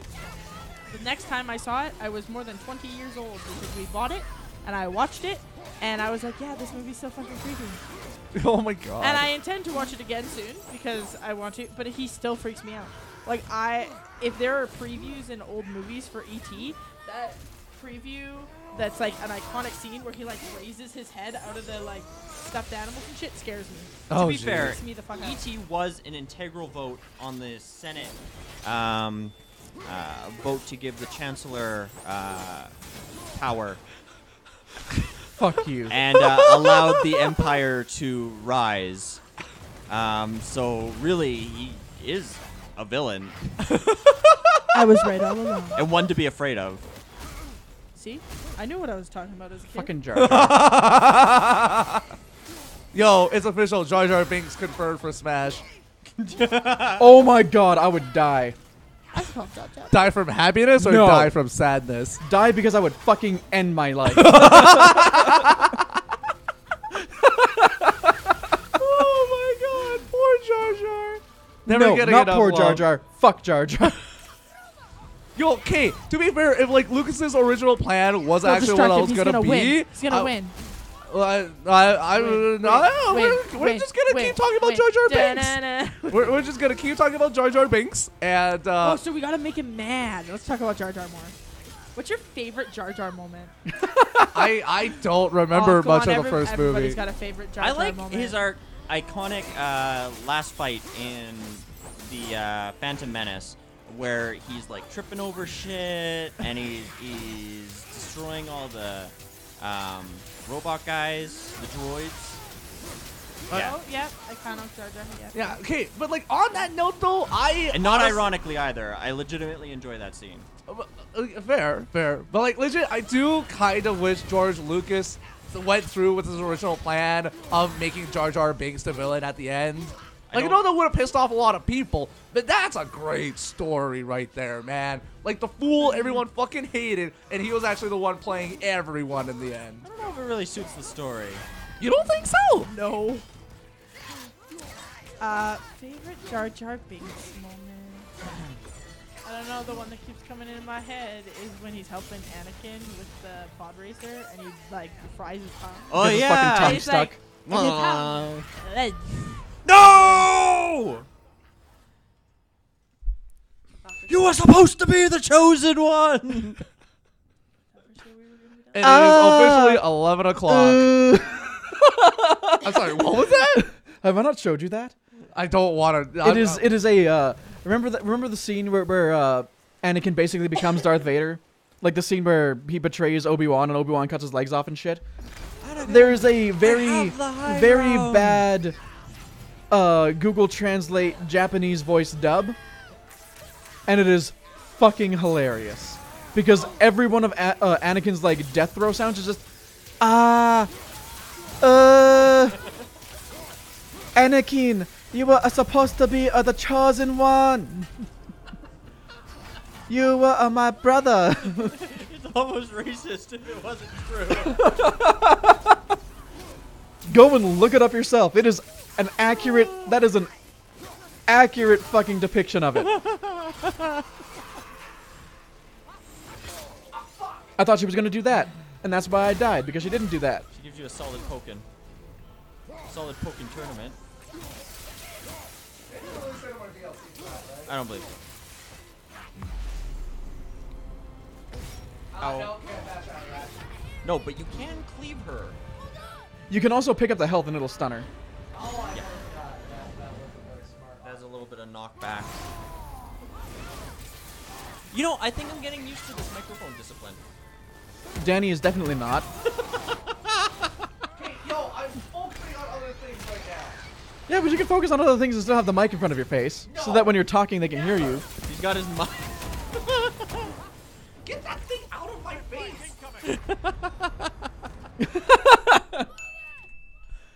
C: The next time I saw it, I was more than 20 years old because we bought it and I watched it and I was like, yeah, this movie's so fucking creepy.
A: Oh my God.
C: And I intend to watch it again soon because I want to, but he still freaks me out. Like, if there are previews in old movies for E.T., that preview that's like an iconic scene where he like raises his head out of the like stuffed animals and shit scares me.
D: To be fair,
C: Freaks me the fuck out.
D: E.T. was an integral vote on the Senate vote to give the Chancellor power
B: Fuck you.
D: and allowed the Empire to rise. So really, he is a villain
C: I was right all along.
D: and one to be afraid of.
C: See? I knew what I was talking about as a kid.
B: Fucking Jar Jar.
A: Yo, it's official. Jar Jar Binks confirmed for Smash.
B: Oh my God, I would die.
C: I love Jar Jar.
A: Die from happiness or
B: No.
A: die from sadness?
B: Die because I would fucking end my life.
A: Oh my God, poor Jar Jar. Never
B: No,
A: getting
B: not
A: enough
B: poor
A: love.
B: Jar Jar. Fuck Jar Jar.
A: Yo, okay, to be fair, if like Lucas's original plan was
C: No,
A: actually what I
C: destructive.
A: was
C: He's
A: gonna
C: gonna
A: be,
C: win. He's gonna win.
A: We're just gonna keep talking about Jar Jar Binks. We're just gonna keep talking about Jar Jar Binks, and
C: oh, so we gotta make him mad. Let's talk about Jar Jar more. What's your favorite Jar Jar moment?
A: I don't remember much of the first
C: everybody's
A: movie.
C: got a favorite Jar
D: I
C: Jar
D: like
C: moment.
D: his iconic last fight in the Phantom Menace, where he's like tripping over shit and he's destroying all the robot guys, the droids.
C: Oh, yeah, iconic Jar Jar. Yeah.
A: Yeah, okay, but like on that note though,
D: And not ironically either. I legitimately enjoy that scene.
A: Fair. But like legit, I do kind of wish George Lucas went through with his original plan of making Jar Jar Binks the villain at the end. Like, I know that would have pissed off a lot of people, but that's a great story right there, man. Like, the fool everyone fucking hated, and he was actually the one playing everyone in the end.
D: I don't know if it really suits the story.
A: You don't think so?
C: No. Favorite Jar Jar Binks moment? I don't know. The one that keeps coming in my head is when he's helping Anakin with the pod racer, and he like fries his tongue.
D: Oh
B: Gets his
D: yeah!
B: fucking tongue
C: He's
B: stuck.
C: like, and his tongue.
D: No! You were supposed to be the chosen one.
A: It is officially 11 o'clock. I'm sorry, what was that?
B: Have I not showed you that?
A: I don't want to.
B: It is a remember the scene where Anakin basically becomes Darth Vader, like the scene where he betrays Obi-Wan and Obi-Wan cuts his legs off and shit. There is a very bad Google Translate Japanese voice dub, and it is fucking hilarious because every one of Anakin's like death throw sounds is just Anakin, you were supposed to be the chosen one. You were my brother.
D: It's almost racist if it wasn't true.
B: Go and look it up yourself. It is an accurate. That is an accurate fucking depiction of it. I thought she was gonna do that, and that's why I died, because she didn't do that.
D: She gives you a solid poking. Solid poking tournament. I don't believe it. Ow. No, but you can cleave her.
B: You can also pick up the health and it'll stun her.
D: Yeah. That has a little bit of knockback. You know, I think I'm getting used to this microphone discipline.
B: Danny is definitely not.
A: Hey, yo, I'm focusing on other things right now.
B: Yeah, but you can focus on other things and still have the mic in front of your face, so that when you're talking, they can hear you.
D: He's got his mic.
A: Get that thing out of my face.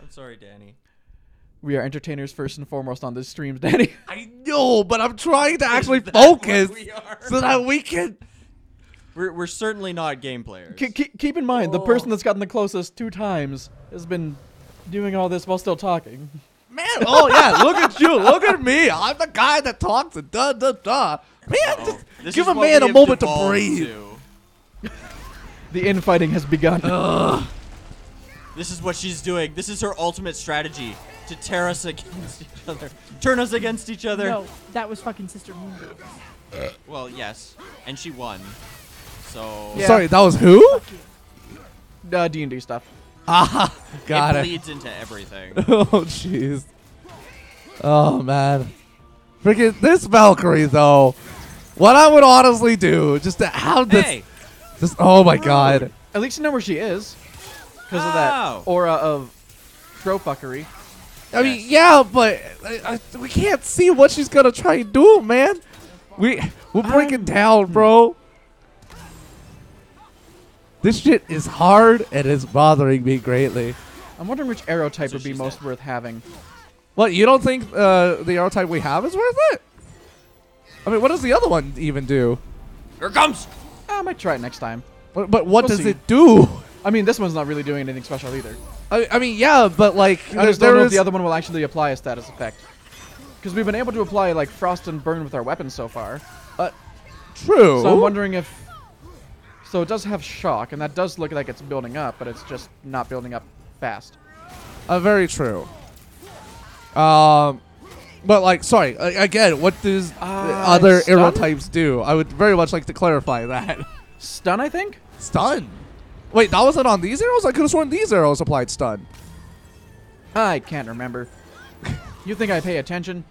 D: I'm sorry, Danny.
B: We are entertainers first and foremost on this stream, Danny.
A: I know, but I'm trying to actually
D: That's what
A: focus
D: we are.
A: so that we can.
D: We're certainly not game players.
B: Keep in mind, the person that's gotten the closest 2 times has been doing all this while still talking.
A: Man, oh yeah, look at you, look at me. I'm the guy that talks and da da da. Man, just
D: This
A: give
D: is
A: a
D: what
A: man
D: we
A: a
D: have
A: moment to
D: devolved
A: breathe.
D: to.
B: The infighting has begun.
D: This is what she's doing. This is her ultimate strategy to tear us against each other, turn us against each other.
C: No, that was fucking Sister Moon.
D: Well, yes, and she won. So
B: Yeah.
A: Sorry, that was who?
B: D&D stuff.
A: Ah, got
D: it
A: it.
D: bleeds into everything.
A: Oh jeez. Oh man, freaking this Valkyrie though. What I would honestly do just to have this.
D: Hey,
A: This. Oh my god.
B: At least you know where she is. Because of
D: Oh.
B: that aura of throw-fuckery.
A: I mean,
D: Yes.
A: yeah, but we can't see what she's gonna try and do, man. We're breaking down, bro. This shit is hard and it's bothering me greatly.
B: I'm wondering which arrow type
D: So
B: would be
D: she's
B: most
D: dead.
B: worth having.
A: What, you don't think the arrow type we have is worth it? I mean, what does the other one even do?
D: here it comes.
B: I might try it next time.
A: But what
B: We'll
A: does
B: see.
A: it do?
B: I mean, this one's not really doing anything special either.
A: I mean, yeah, but like,
B: I just don't know if
A: is-
B: the other one will actually apply a status effect. Because we've been able to apply, like, frost and burn with our weapons so far.
A: True.
B: So I'm wondering if... So it does have shock, and that does look like it's building up, but it's just not building up fast.
A: Very true. But like, sorry, again, what does other
B: stun?
A: arrow types do? I would very much like to clarify that.
B: Stun, I think?
A: Stun? Wait, that wasn't on these arrows? I could have sworn these arrows applied stun.
B: I can't remember. You think I pay attention?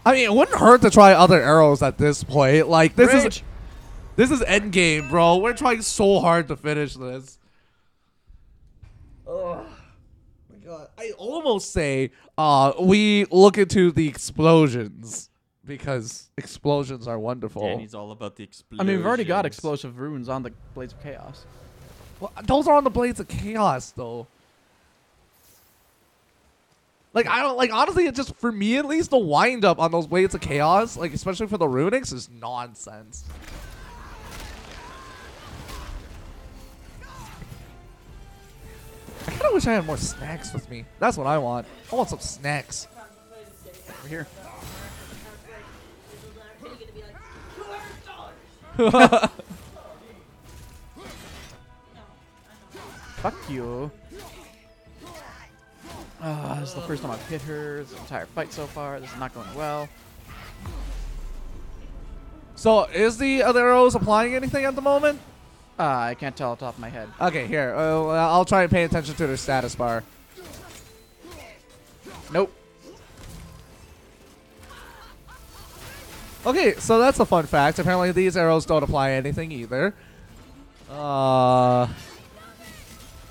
A: I mean, it wouldn't hurt to try other arrows at this point. Like, this
B: Rage.
A: is endgame, bro. We're trying so hard to finish this. Oh my god. I almost say we look into the explosions because explosions are wonderful.
D: Danny's all about the
B: I
D: explosions.
B: mean, we've already got explosive runes on the Blades of Chaos.
A: Well, those are on the Blades of Chaos, though. Like, I don't, like, honestly, it just, for me at least, the wind up on those Blades of Chaos, like, especially for the runics, is nonsense. I kind of wish I had more snacks with me. That's what I want. I want some snacks.
B: Over here. Fuck you. This is the first time I've hit her. This entire fight so far. This is not going well.
A: So, is the other arrows applying anything at the moment?
B: I can't tell off the top of my head.
A: Okay, here. I'll try and pay attention to their status bar.
B: Nope.
A: Okay, so that's a fun fact. Apparently, these arrows don't apply anything either.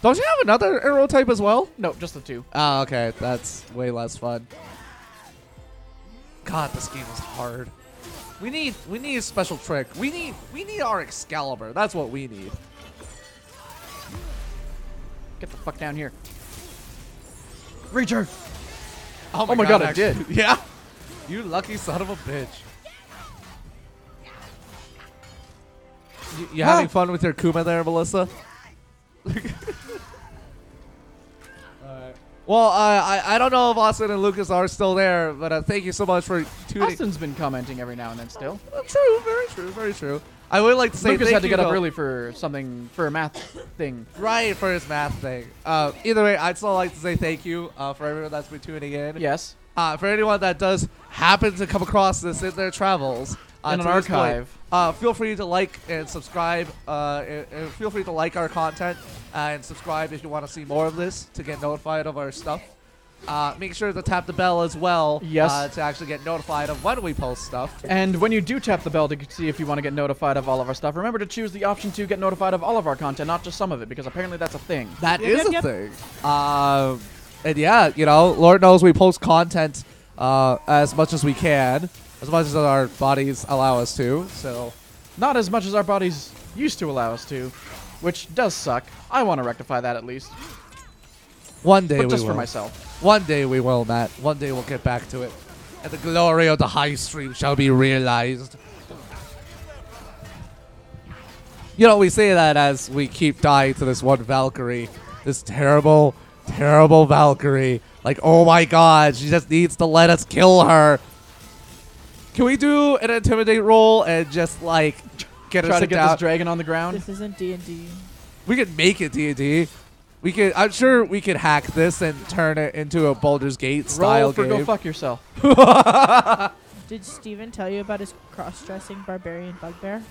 A: Don't you have another arrow type as well?
B: Nope, just the two.
A: Oh, okay. That's way less fun. God, this game is hard. We need a special trick. We need our Excalibur. That's what we need.
B: Get the fuck down here. Reacher!
A: Oh
B: my God, I did.
A: Yeah. You lucky son of a bitch. You having fun with your Kuma there, Melissa? Well, I don't know if Austin and Lucas are still there, but thank you so much for tuning.
B: Austin's been commenting every now and then still.
A: True, very true, very true. I would like to say
B: Lucas
A: thank
B: had to
A: you,
B: get up
A: though.
B: early for something, for a math thing.
A: Right, for his math thing. Either way, I'd still like to say thank you for everyone that's been tuning in.
B: Yes.
A: For anyone that does happen to come across this in their travels.
B: In an
A: to this
B: archive.
A: point, feel free to like and subscribe. And feel free to like our content and subscribe if you want to see more of this to get notified of our stuff. Make sure to tap the bell as well.
B: Yes.
A: To actually get notified of when we post stuff.
B: And when you do tap the bell to see if you want to get notified of all of our stuff, remember to choose the option to get notified of all of our content, not just some of it, because apparently that's a thing.
A: That
C: Yep,
A: is
C: yep,
A: a
C: yep.
A: thing. And yeah, you know, Lord knows we post content as much as we can, as much as our bodies allow us to. So,
B: Not as much as our bodies used to allow us to, which does suck. I want to rectify that at least.
A: one day
B: But
A: we
B: just
A: will.
B: for myself.
A: One day we will, Matt. One day we'll get back to it. And the glory of the Hivestream shall be realized. You know, we say that as we keep dying to this one Valkyrie. This terrible, terrible Valkyrie. Like, oh my god, she just needs to let us kill her. Can we do an intimidate roll and just, like, get her
B: Try to
A: sit
B: get
A: down?
B: this dragon on the ground.
C: This isn't D&D.
A: We could make it D&D. We could. I'm sure we could hack this and turn it into a Baldur's Gate style
B: Roll for
A: game.
B: go fuck yourself.
C: Did Steven tell you about his cross-dressing barbarian bugbear?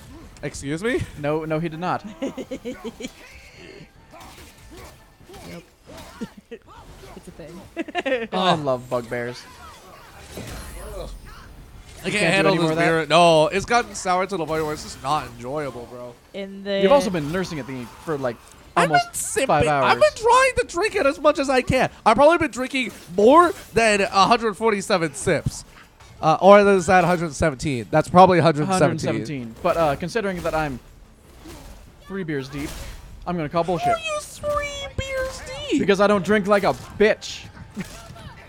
A: Excuse me?
B: No, he did not.
C: It's a thing.
B: I love bugbears.
A: I can't
B: do
A: handle
B: any more
A: this
B: of that?
A: beer. No, it's gotten sour to the point where it's just not enjoyable, bro.
C: In the
B: You've also been nursing it for like almost
A: I've been sipping.
B: 5 hours.
A: I've been trying to drink it as much as I can. I've probably been drinking more than 147 sips. Or is that 117? That's probably 117.
B: 117. But considering that I'm 3 beers deep, I'm gonna call bullshit.
A: Are you 3 beers deep?
B: Because I don't drink like a bitch.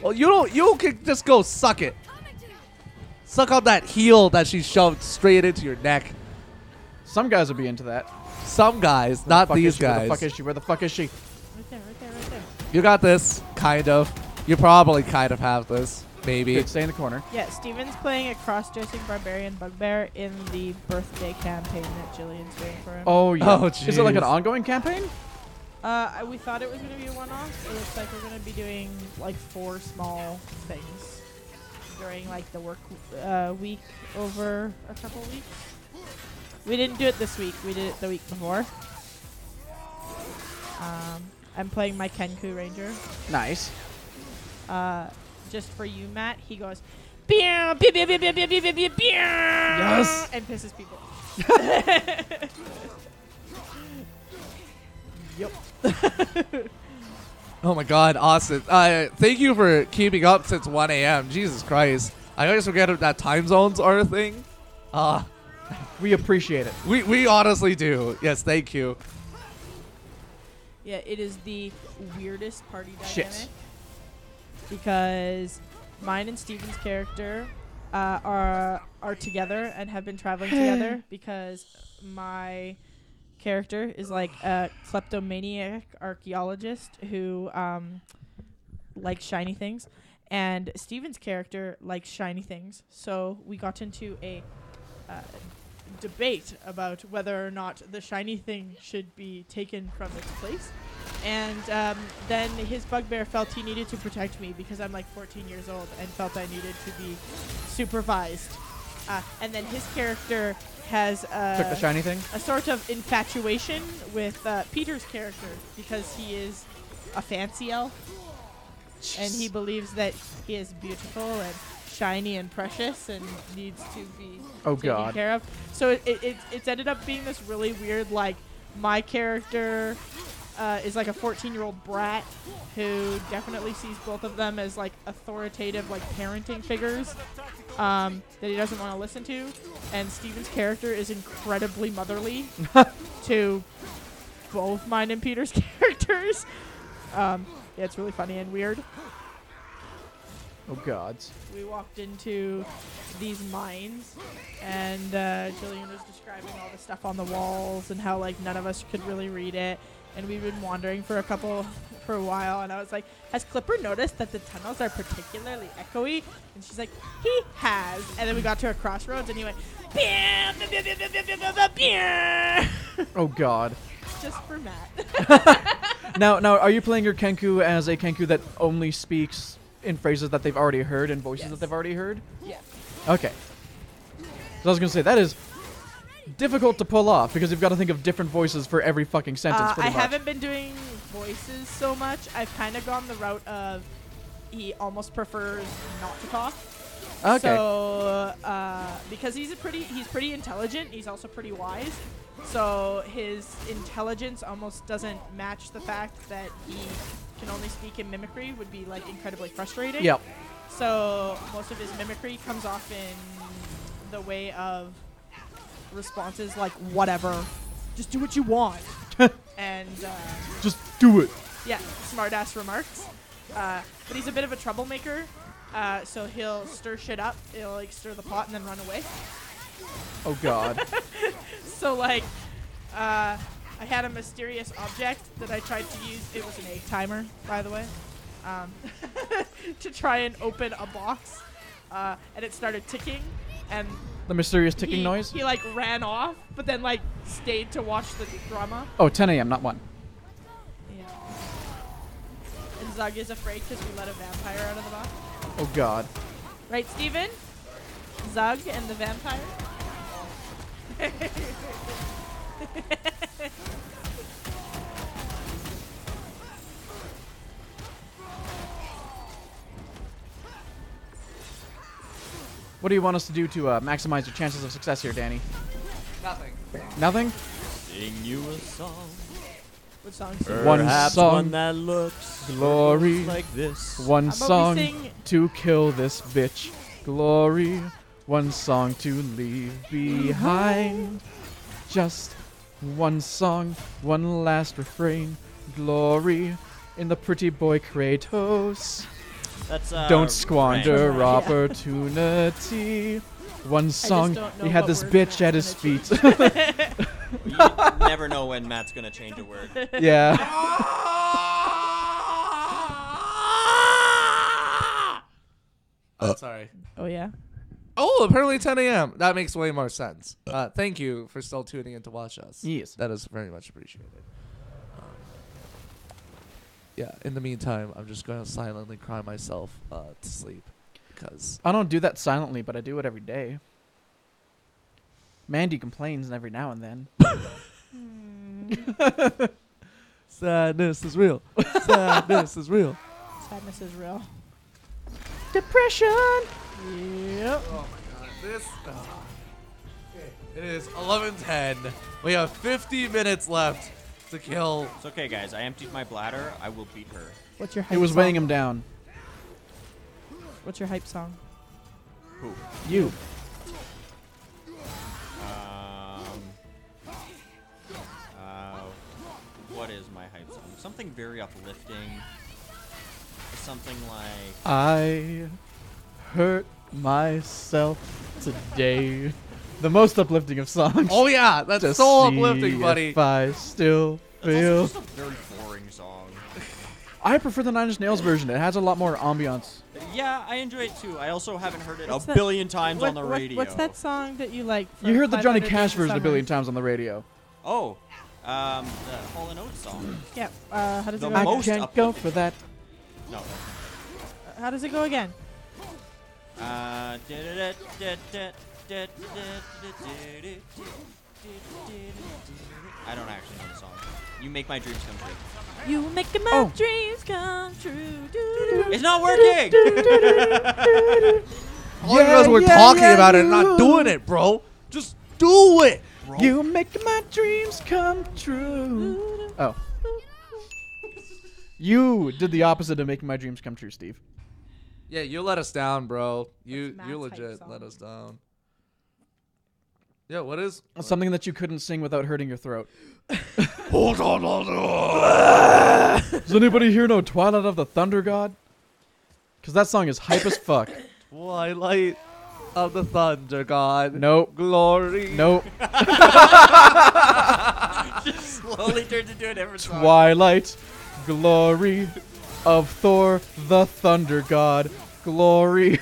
A: Well, you don't. You can just go suck it. Suck on that heel that she shoved straight into your neck.
B: Some guys would be into that.
A: Some guys, not these
B: Where
A: guys.
B: the fuck is she? Where the fuck is she?
C: right there, right there, right there.
A: You got this, kind of. You probably kind of have this. Maybe.
B: Good, stay in the corner.
C: Yeah, Steven's playing a cross-dressing barbarian bugbear in the birthday campaign that Jillian's doing for him.
B: Oh, yeah.
A: Oh,
B: Is it like an
A: jeez.
B: ongoing campaign?
C: We thought it was going to be a one-off. It looks like we're going to be doing like 4 small things during like the work week over a couple weeks. We didn't do it this week. We did it the week before. I'm playing my Kenku Ranger.
B: Nice.
C: Just for you, Matt, he goes, "Pew, pew, pew, pew, pew, pew, pew, pew, pew, pew,"
B: Yes.
C: and pisses people off. Yep.
A: Oh my God, Austin. Thank you for keeping up since 1 a.m. Jesus Christ. I always forget that time zones are a thing.
B: We appreciate it.
A: We honestly do. Yes, thank you.
C: Yeah, it is the weirdest party
B: Shit.
C: dynamic because mine and Steven's character are together and have been traveling together because my character is like a kleptomaniac archaeologist who likes shiny things, and Steven's character likes shiny things. So we got into a debate about whether or not the shiny thing should be taken from its place. And then his bugbear felt he needed to protect me because I'm like 14 years old and felt I needed to be supervised. And then his character has
B: Took the shiny thing?
C: a sort of infatuation with Peter's character because he is a fancy elf. And he believes that he is beautiful and shiny and precious and needs to be taken care of. So it's ended up being this really weird, like, my character is like a 14-year-old brat who definitely sees both of them as like authoritative, like parenting figures that he doesn't want to listen to. And Steven's character is incredibly motherly to both mine and Peter's characters. Yeah, it's really funny and weird.
B: Oh, gods.
C: We walked into these mines, and Jillian was describing all the stuff on the walls and how like none of us could really read it. And we've been wandering for a while, and I was like, "Has Clipper noticed that the tunnels are particularly echoey?" And she's like, "He has." And then we got to a crossroads, and he went, "Pew, pew, pew, pew, pew, pew, pew, pew."
B: Oh, God.
C: Just for Matt.
B: Now, are you playing your Kenku as a Kenku that only speaks in phrases that they've already heard and voices that they've already heard?
C: Yeah.
B: Okay. So I was going to say, that is difficult to pull off because you've got to think of different voices for every fucking sentence, pretty
C: I
B: much.
C: haven't been doing voices so much. I've kind of gone the route of he almost prefers not to talk.
B: Okay.
C: So because he's pretty intelligent, he's also pretty wise. So his intelligence almost doesn't match the fact that he can only speak in mimicry would be like incredibly frustrating.
B: Yep.
C: So most of his mimicry comes off in the way of responses like whatever, just do what you want, and
B: Just do it.
C: yeah, smart ass remarks. But he's a bit of a troublemaker, so he'll stir shit up. He'll like stir the pot and then run away.
B: Oh, God.
C: So like, I had a mysterious object that I tried to use. It was an egg timer, by the way, to try and open a box, and it started ticking, and
B: The mysterious ticking noise?
C: He like ran off, but then like stayed to watch the drama.
B: Oh, 10 a.m., not 1.
C: Yeah. And Zug is afraid because we let a vampire out of the box.
B: Oh, God.
C: Right, Steven? Zug and the vampire?
B: What do you want us to do to maximize your chances of success here, Danny?
A: Nothing.
B: Nothing?
D: Sing you a song.
C: What song?
B: One
D: Perhaps
B: song.
D: one that looks
B: Glory.
D: like this.
B: One
C: How about we
B: song
C: sing-
B: to kill this bitch. Glory. One song to leave behind. Just one song, one last refrain. Glory in the pretty boy Kratos.
D: That's
B: Don't squander
C: Yeah.
B: opportunity. One song,
C: don't know
B: he had
C: what
B: this
C: words
B: bitch at
C: Matt's
B: his
C: gonna
B: feet.
D: You never know when Matt's gonna change a word.
B: Yeah.
A: Sorry.
C: Oh yeah.
A: Oh, apparently 10 a.m. That makes way more sense. Thank you for still tuning in to watch us.
B: Yes.
A: That is very much appreciated. Yeah, in the meantime, I'm just going to silently cry myself to sleep. Because
B: I don't do that silently, but I do it every day. Mandy complains every now and then.
A: sadness is real. Sadness is real.
C: Sadness is real.
B: Depression.
C: Yep.
A: Oh my god. This. Okay. It is 11:10. We have 50 minutes left to kill.
D: It's okay, guys. I emptied my bladder. I will beat her.
C: What's your hype
B: It was
C: song?
B: weighing him down.
C: What's your hype song?
D: Who?
B: You.
D: What is my hype song? Something very uplifting. Something like.
B: I hurt myself today. The most uplifting of songs.
A: Oh yeah, that's
B: To
A: so
B: see
A: uplifting, buddy.
B: If I still
D: That's
B: feel.
D: also just a very boring song.
B: I prefer the Nine Inch Nails version. It has a lot more ambiance.
D: Yeah, I enjoy it too. I also haven't heard it
C: What's
D: a
C: that-
D: billion times on the radio.
C: What's that song that you like?
B: You heard the
C: from
B: Johnny
C: 500
B: Cash
C: Days of
B: version a
C: Summer?
B: billion times on the radio.
D: Oh, the Hall & Oates song.
C: Yeah. How does
D: The
C: it go?
B: I
C: Again?
D: most
B: can't go
D: uplifting.
B: for that.
D: No.
C: How does it go again?
D: I don't actually know the song. You make my dreams come true.
C: You making my
B: Oh.
C: dreams come true. Doo-doo-doo.
D: It's not working.
A: All you guys were talking about it and not doing it, bro. Just do it, bro.
B: You make my dreams come true. Oh. You did the opposite of making my dreams come true, Steve.
A: Yeah, you let us down, bro. You
C: Matt's
A: you
C: hype
A: legit
C: song.
A: let us down. Yeah, what is?
B: Something that you couldn't sing without hurting your throat.
A: Hold on, hold on.
B: Does anybody here know Twilight of the Thunder God? Because that song is hype as fuck.
A: Twilight of the Thunder God.
B: Nope.
A: Glory.
B: Nope.
D: Just slowly turns into a different song.
B: Twilight, glory of Thor the Thunder God. Glory.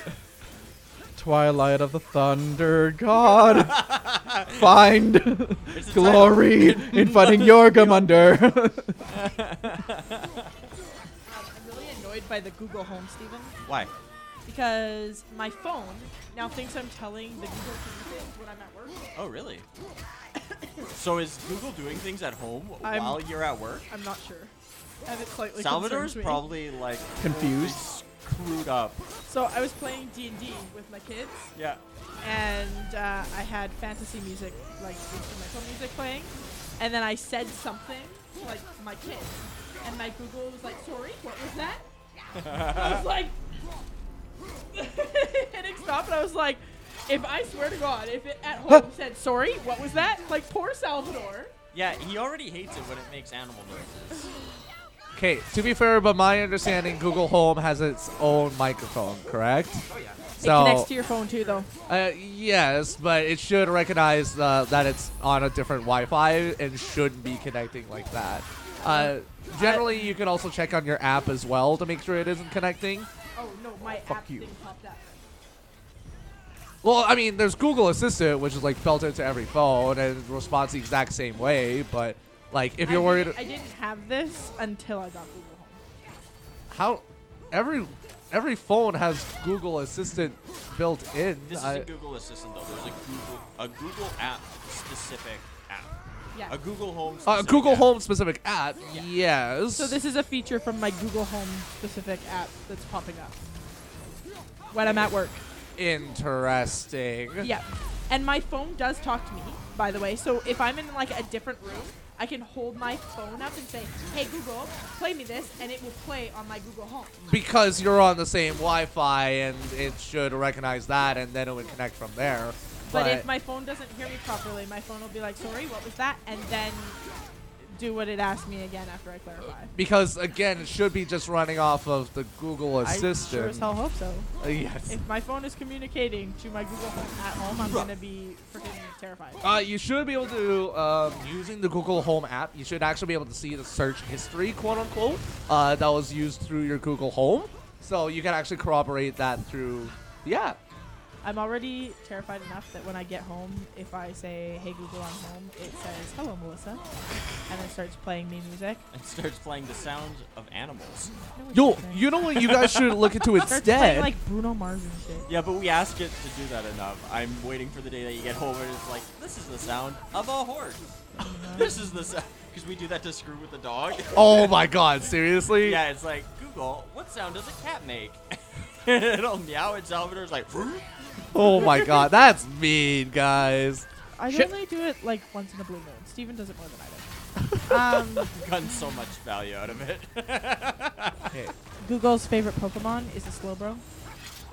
B: Twilight of the Thunder God. Find
D: It's the
B: glory in fighting Jormungandr.
C: I'm really annoyed by the Google Home, Steven,
D: Why?
C: because my phone now thinks I'm telling the Google to do things when I'm at work.
D: Oh, really? So is Google doing things at home
C: I'm-
D: while you're at work?
C: I'm not sure. And it slightly
D: Salvador's
C: concerns me.
D: probably like
B: Confused.
D: screwed up.
C: So I was playing D&D with my kids,
D: Yeah.
C: and I had fantasy music, like instrumental music playing, and then I said something to, like, my kids, and my Google was like, sorry, what was that? I was like, and it stopped, and I was like, if I swear to God, if it at home said, sorry, what was that? Like, poor Salvador.
D: Yeah, he already hates it when it makes animal noises.
A: Okay, to be fair, but my understanding, Google Home has its own microphone, correct?
D: Oh yeah.
C: It connects to your phone too, though.
A: Yes, but it should recognize that it's on a different Wi-Fi and shouldn't be connecting like that. Generally, you can also check on your app as well to make sure it isn't connecting.
C: Oh no, my app
B: you.
C: thing popped up.
A: Well, I mean, there's Google Assistant, which is like built into every phone and responds the exact same way. But like, if you're worried,
C: I didn't have this until I got Google Home.
A: how every phone has Google Assistant built in.
D: This is a Google Assistant though. There's a Google app specific app.
C: Yeah.
D: A Google Home.
A: A
D: specific
A: Google
D: app.
A: Home specific app.
D: Yeah.
A: Yes.
C: So this is a feature from my Google Home specific app that's popping up when I'm at work.
A: Interesting.
C: Yeah. And my phone does talk to me, by the way. So if I'm in like a different room, I can hold my phone up and say, hey Google, play me this, and it will play on my Google Home.
A: Because you're on the same Wi-Fi and it should recognize that, and then it would connect from there.
C: But if my phone doesn't hear me properly, my phone will be like, sorry, what was that? And then do what it asked me again after I clarify.
A: because again, it should be just running off of the Google
C: I sure
A: Assistant.
C: as hell hope so.
A: Yes.
C: If my phone is communicating to my Google Home at home, I'm going to be freaking terrified.
A: You should be able to, using the Google Home app, you should actually be able to see the search history, quote unquote, that was used through your Google Home. So you can actually corroborate that through Yeah.
C: I'm already terrified enough that when I get home, if I say, "Hey Google, I'm home," it says, "Hello, Melissa," and then starts playing me music.
D: It starts playing the sound of animals.
C: No, it
A: Yo,
C: doesn't.
A: you know what you guys should look into
C: Starts playing
A: instead?
C: like Bruno Mars and shit.
D: Yeah, but we ask it to do that enough. I'm waiting for the day that you get home and it's like, this is the sound of a horse. This is the sound. Because we do that to screw with the dog.
A: Oh my god, seriously?
D: Yeah, it's like, Google, what sound does a cat make? It'll meow and Salvador's like,
A: Oh my god, that's mean, guys.
C: I
B: Shit.
C: only do it like once in a blue moon. Steven does it more than I do.
D: gotten so much value out of it.
C: Google's favorite Pokemon is a Slowbro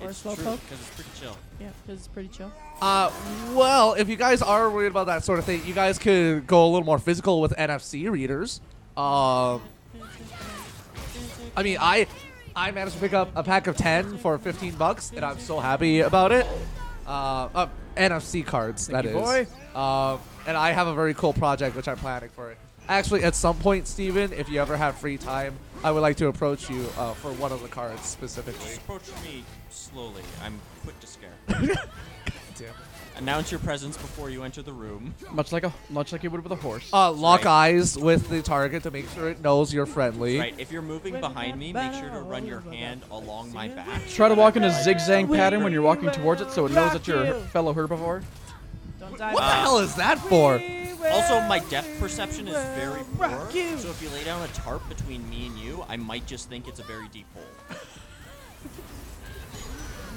C: or a
D: It's true,
C: Slowpoke.
D: because it's pretty chill.
C: Yeah, because it's pretty chill.
A: Well, if you guys are worried about that sort of thing, you guys could go a little more physical with NFC readers. I mean, I managed to pick up a pack of 10 for $15, and I'm so happy about it. NFC cards,
B: Thank
A: that
B: you,
A: is.
B: boy.
A: And I have a very cool project which I'm planning for it. Actually, at some point, Steven, if you ever have free time, I would like to approach you for one of the cards specifically.
D: Just approach me slowly. I'm quick to scare.
A: Damn.
D: Announce your presence before you enter the room.
B: Much like you would with a horse.
A: Lock
D: Right.
A: eyes with the target to make sure it knows you're friendly.
D: Right, if you're moving behind me, make sure to run your hand along my back.
B: Try to walk in a zigzag pattern when you're walking towards it, so it knows that you're a fellow herbivore.
C: Don't die.
A: What the hell is that for?
D: Also, my depth perception is very poor,
C: rock you.
D: so if you lay down a tarp between me and you, I might just think it's a very deep hole.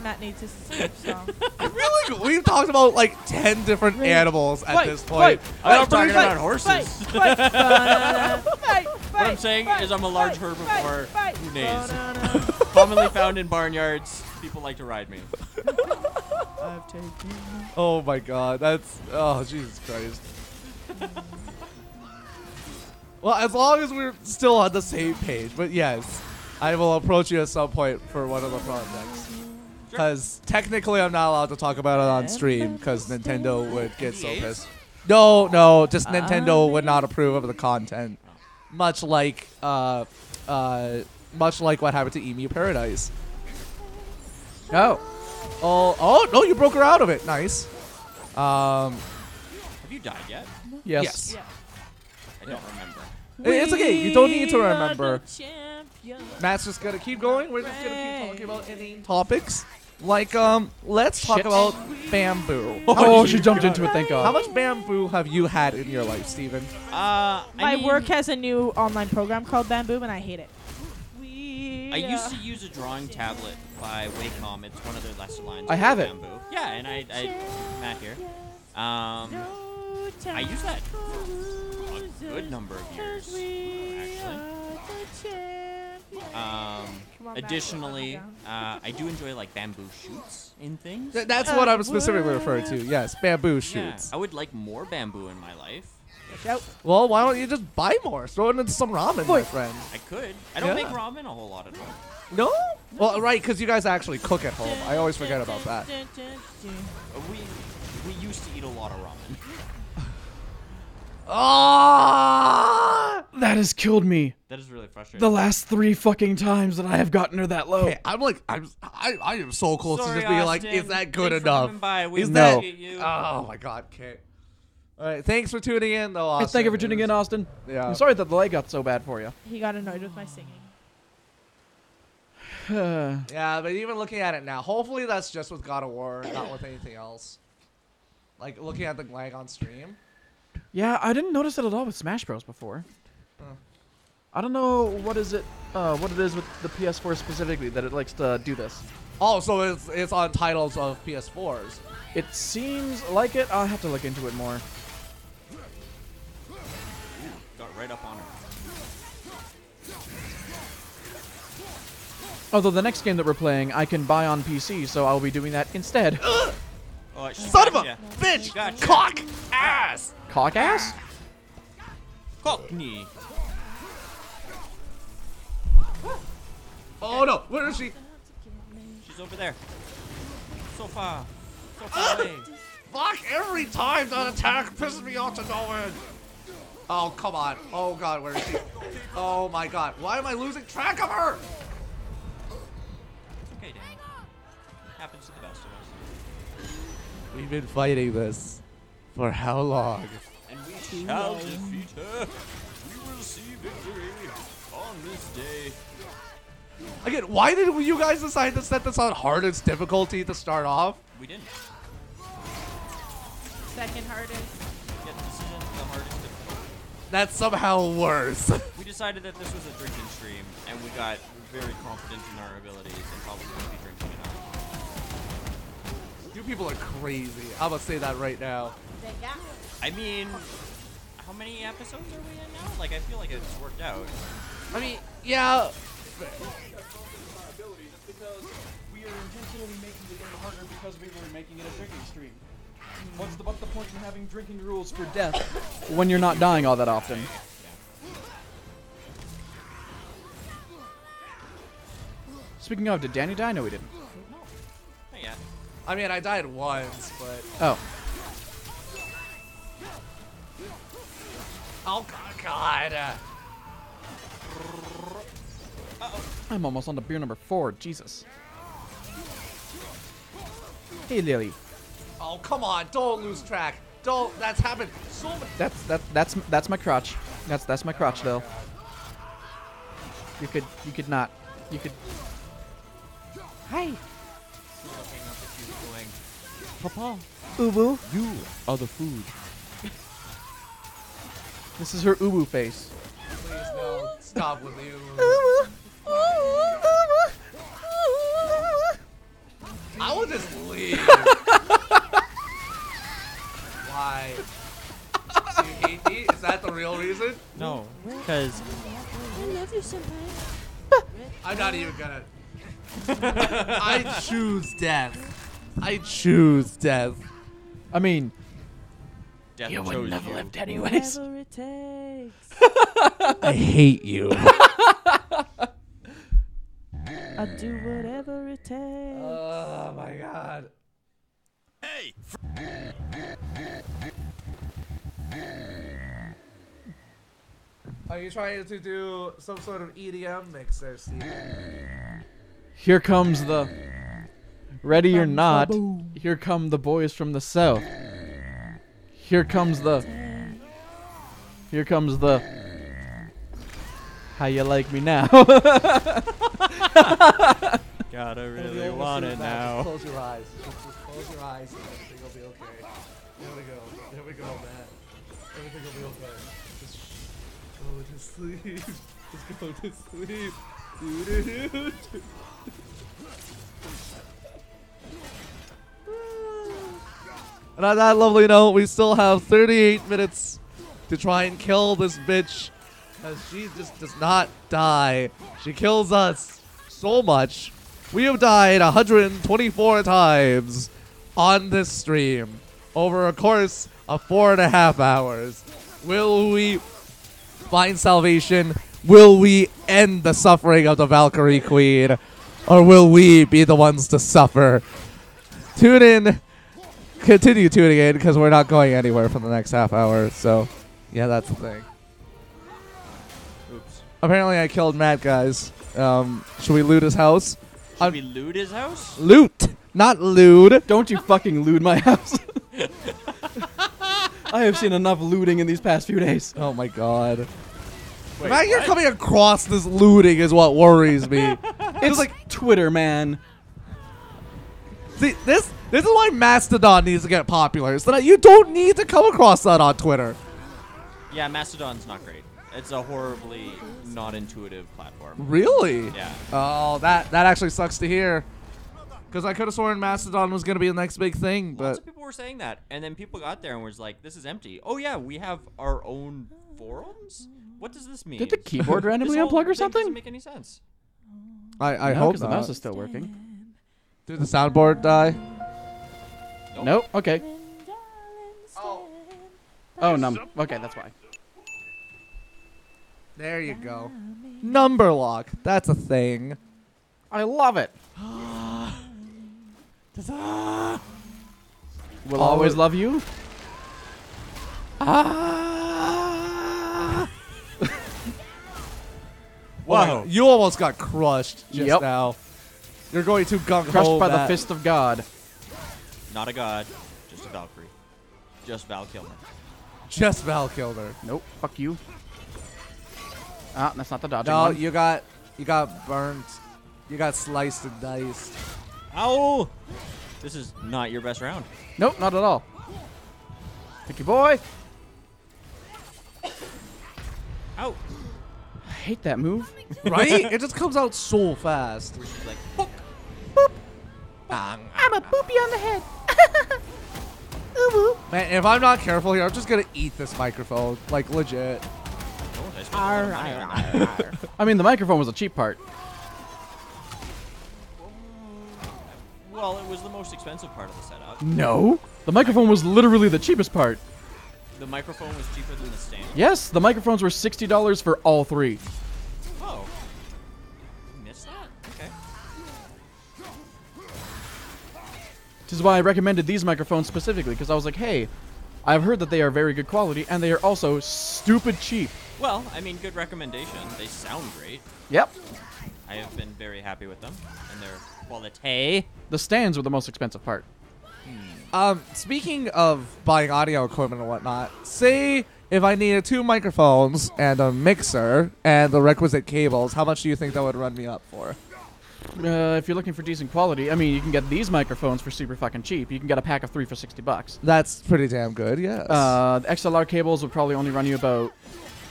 C: Matt needs his sleep song.
A: Really? We've talked about like 10 different animals at
C: Fight,
A: this point.
D: I'm not talking
A: Fight,
D: about horses.
C: What
D: I'm saying is I'm a large herbivore who neighs. Commonly found in barnyards. People like to ride me.
C: I've taken
A: Oh my god, that's... Oh, Jesus Christ. Well, as long as we're still on the same page, but yes, I will approach you at some point for one of the projects. Because technically I'm not allowed to talk about it on stream because Nintendo would get so
D: NDAs?
A: pissed. No, just Nintendo would not approve of the content. Much like what happened to Emu Paradise. Oh, no, you broke her out of it. Nice.
D: Have you died yet?
B: Yes.
C: Yeah.
D: I don't remember.
A: It's okay. You don't need to
C: We are
A: remember.
C: the champions.
A: Matt's just gonna keep going. We're just gonna keep talking about inane topics. Like, let's talk
B: Shit.
A: about bamboo.
B: Oh, she jumped into it, thank God.
A: How much bamboo have you had in your life, Steven?
C: My work has a new online program called Bamboo, and I hate it.
D: I used to use a drawing tablet by Wacom. It's one of their lesser lines.
B: I have
D: for
B: it.
D: Bamboo. Yeah, and I Matt here. I used that for a good number of years, actually. Additionally, I do enjoy like bamboo shoots in things.
A: That's what I'm specifically referring to. Yes, bamboo
D: Yeah,
A: shoots.
D: I would like more bamboo in my life.
A: Well, why don't you just buy more? Throw it into some ramen, my friend.
D: I could. I don't
A: Yeah.
D: make ramen a whole lot at home.
A: No? Well, right, because you guys actually cook at home. I always forget about that.
D: We used to eat a lot of ramen.
A: Ah!
B: That has killed me.
D: That is really frustrating.
B: The last 3 fucking times that I have gotten her that low.
A: Hey, I am so close to
D: Sorry,
A: just being like,
D: Austin.
A: is that good
D: Thanks for
A: enough?
D: coming by. We
A: Is
B: that-
D: appreciate you.
A: Oh my God, okay. All right, thanks for tuning in, though, Austin.
B: Hey, thank you for tuning in, Austin.
A: Yeah.
B: I'm sorry that the leg got so bad for you.
C: He got annoyed with my singing.
A: Yeah, but even looking at it now, hopefully that's just with God of War, not with anything else. Like looking at the lag on stream.
B: Yeah, I didn't notice it at all with Smash Bros. Before.
A: Huh.
B: I don't know what it is with the PS4 specifically that it likes to do this.
A: Oh, so it's on titles of PS4s.
B: It seems like it. I'll have to look into it more.
D: Got right up on her.
B: Although the next game that we're playing, I can buy on PC, so I'll be doing that instead.
D: Oh, she
A: Son of a
D: gotcha.
A: bitch!
D: Gotcha.
A: Cock! Ass!
B: Cock ass?
D: Cockney.
A: Oh no, where is she?
D: She's over there. So far away.
A: Fuck, every time that attack pisses me off to no end. Oh, come on. Oh God, where is she? Oh my God, why am I losing track of her?
D: Okay, Dan. Happens to the best of us.
A: We've been fighting this for how long?
D: And we shall defeat her. We will see victory on this day.
A: Again, why did you guys decide to set this on hardest difficulty to start off?
D: We didn't.
C: Second hardest.
D: Yeah, this isn't the hardest difficulty.
A: That's somehow worse.
D: We decided that this was a drinking stream, and we got very confident in our abilities and probably won't be drinking enough.
A: You people are crazy. I'm gonna say that right now.
D: I mean, how many episodes are we in now? Like, I feel like it's worked out.
A: I mean, yeah.
B: Because we are intentionally making the game harder because we were making it a drinking stream. What's the point in having drinking rules for death when you're not dying all that often? Speaking of, did Danny die? No, he didn't.
D: Not yet.
A: I mean, I died once, but
B: Oh.
A: oh god.
B: I'm almost on to beer number 4. Jesus. Hey, Lily.
A: Oh come on! Don't lose track. Don't. That's happened so much.
B: That's my crotch. That's my crotch, though. You could not. You could. Hi. Papa. Ubu.
F: You are the food.
B: This is her Ubu face.
A: Please no. Stop with you. I will just leave. Why? Do you hate me? Is that the real reason?
D: No, because
C: I love you, senpai.
A: I'm not even gonna. I choose death. I choose death.
B: I mean,
D: death
B: you
D: chose
B: wouldn't have
D: you.
B: lived anyways.
C: Whatever it takes.
A: I hate you.
C: I'll do whatever it takes.
A: Oh my god.
F: Hey.
A: Are you trying to do some sort of EDM mix there, Steve?
B: Here comes the. Ready or not, here come the boys from the south. Here comes the. Here comes the. How you like me now?
D: Gotta
A: It'll be
D: really
A: almost
D: want
A: as
D: it
A: bad.
D: now.
A: Just close your eyes. Just close your eyes and everything will be okay. There we go. There we go, man. Everything will be okay. Just go to sleep. Just go to sleep. Doo-doo-doo. And on that lovely note, we still have 38 minutes to try and kill this bitch. As she just does not die. She kills us so much. We have died 124 times on this stream over a course of 4.5 hours. Will we find salvation? Will we end the suffering of the Valkyrie Queen? Or will we be the ones to suffer? Tune in. Continue tuning in because we're not going anywhere for the next half hour. So, yeah, that's the thing.
D: Oops.
A: Apparently I killed Matt, guys. Should we loot his house?
D: Should we loot his house?
A: Loot, not lewd.
B: Don't you fucking loot my house. I have seen enough looting in these past few days.
A: Oh my god.
D: Wait,
A: The fact you're
D: what?
A: coming across this looting is what worries me.
B: It's like Twitter, man.
A: See, this is why Mastodon needs to get popular. So that you don't need to come across that on Twitter.
D: Yeah, Mastodon's not great. It's a horribly not intuitive platform.
A: Really?
D: Yeah.
A: Oh, that actually sucks to hear. Because I could have sworn Mastodon was going to be the next big thing,
D: Lots
A: but
D: of people were saying that, and then people got there and was like, "This is empty." Oh yeah, we have our own forums. What does this mean?
B: Did the keyboard randomly
D: This whole
B: unplug or
D: thing
B: something?
D: Doesn't make any sense.
A: I
B: No,
A: hope
B: 'cause
A: not.
B: the mouse is still working.
A: Did the soundboard die?
D: Nope.
B: Nope. Okay.
A: Oh.
B: Oh, okay, that's why.
A: There you go. Number lock. That's a thing.
B: I love it. Will always love you.
A: Ah!
D: Whoa.
A: You almost got crushed just
B: Yep.
A: now. You're going to gung ho
B: Crushed by the
A: that.
B: fist of God.
D: Not a god, just a Valkyrie. Just Val Kilmer.
A: Just Val killed her.
B: Nope. Fuck you. Ah, that's not the dodging
A: No,
B: one.
A: you got burnt. You got sliced and diced.
D: Ow! This is not your best round.
B: Nope, not at all. Thank you, boy.
D: Ow!
B: I hate that move.
A: Right? It just comes out so fast.
D: Where she's like, "Book."
C: I'm a poopy on the head.
A: Man, if I'm not careful here, I'm just gonna eat this microphone. Like, legit.
D: Don't I spent a lot of money on that.
B: I mean, the microphone was the cheap part.
D: Well, it was the most expensive part of the setup.
B: No. The microphone was literally the cheapest part.
D: The microphone was cheaper than the stand.
B: Yes, the microphones were $60 for all three.
D: Oh. Missed that? Okay.
B: Which is why I recommended these microphones specifically, because I was like, hey, I've heard that they are very good quality, and they are also stupid cheap.
D: Well, I mean, good recommendation. They sound great.
B: Yep.
D: I have been very happy with them and their quality.
B: The stands were the most expensive part.
A: Speaking of buying audio equipment and whatnot, say if I needed 2 microphones and a mixer and the requisite cables, how much do you think that would run me up for?
B: If you're looking for decent quality, I mean, you can get these microphones for super fucking cheap. You can get a pack of 3 for $60.
A: That's pretty damn good, yes.
B: The XLR cables would probably only run you about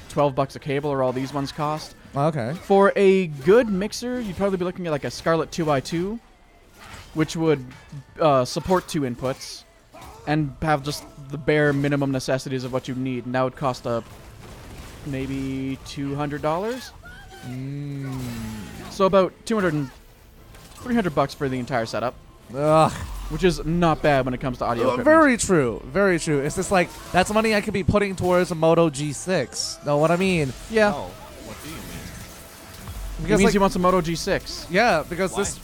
B: $12 a cable, or all these ones cost.
A: Okay.
B: For a good mixer, you'd probably be looking at like a Scarlett 2i2, which would support 2 inputs and have just the bare minimum necessities of what you need, and that would cost maybe $200. So about $300 for the entire setup,
A: Ugh.
B: which is not bad when it comes to audio equipment.
A: Very true. Very true. It's just like, that's money I could be putting towards a Moto G6. Know what I mean?
B: Yeah.
D: Oh, what do you mean?
B: It
A: Because,
B: means
A: like,
B: he wants a Moto G6.
A: yeah, because
D: Why?
A: this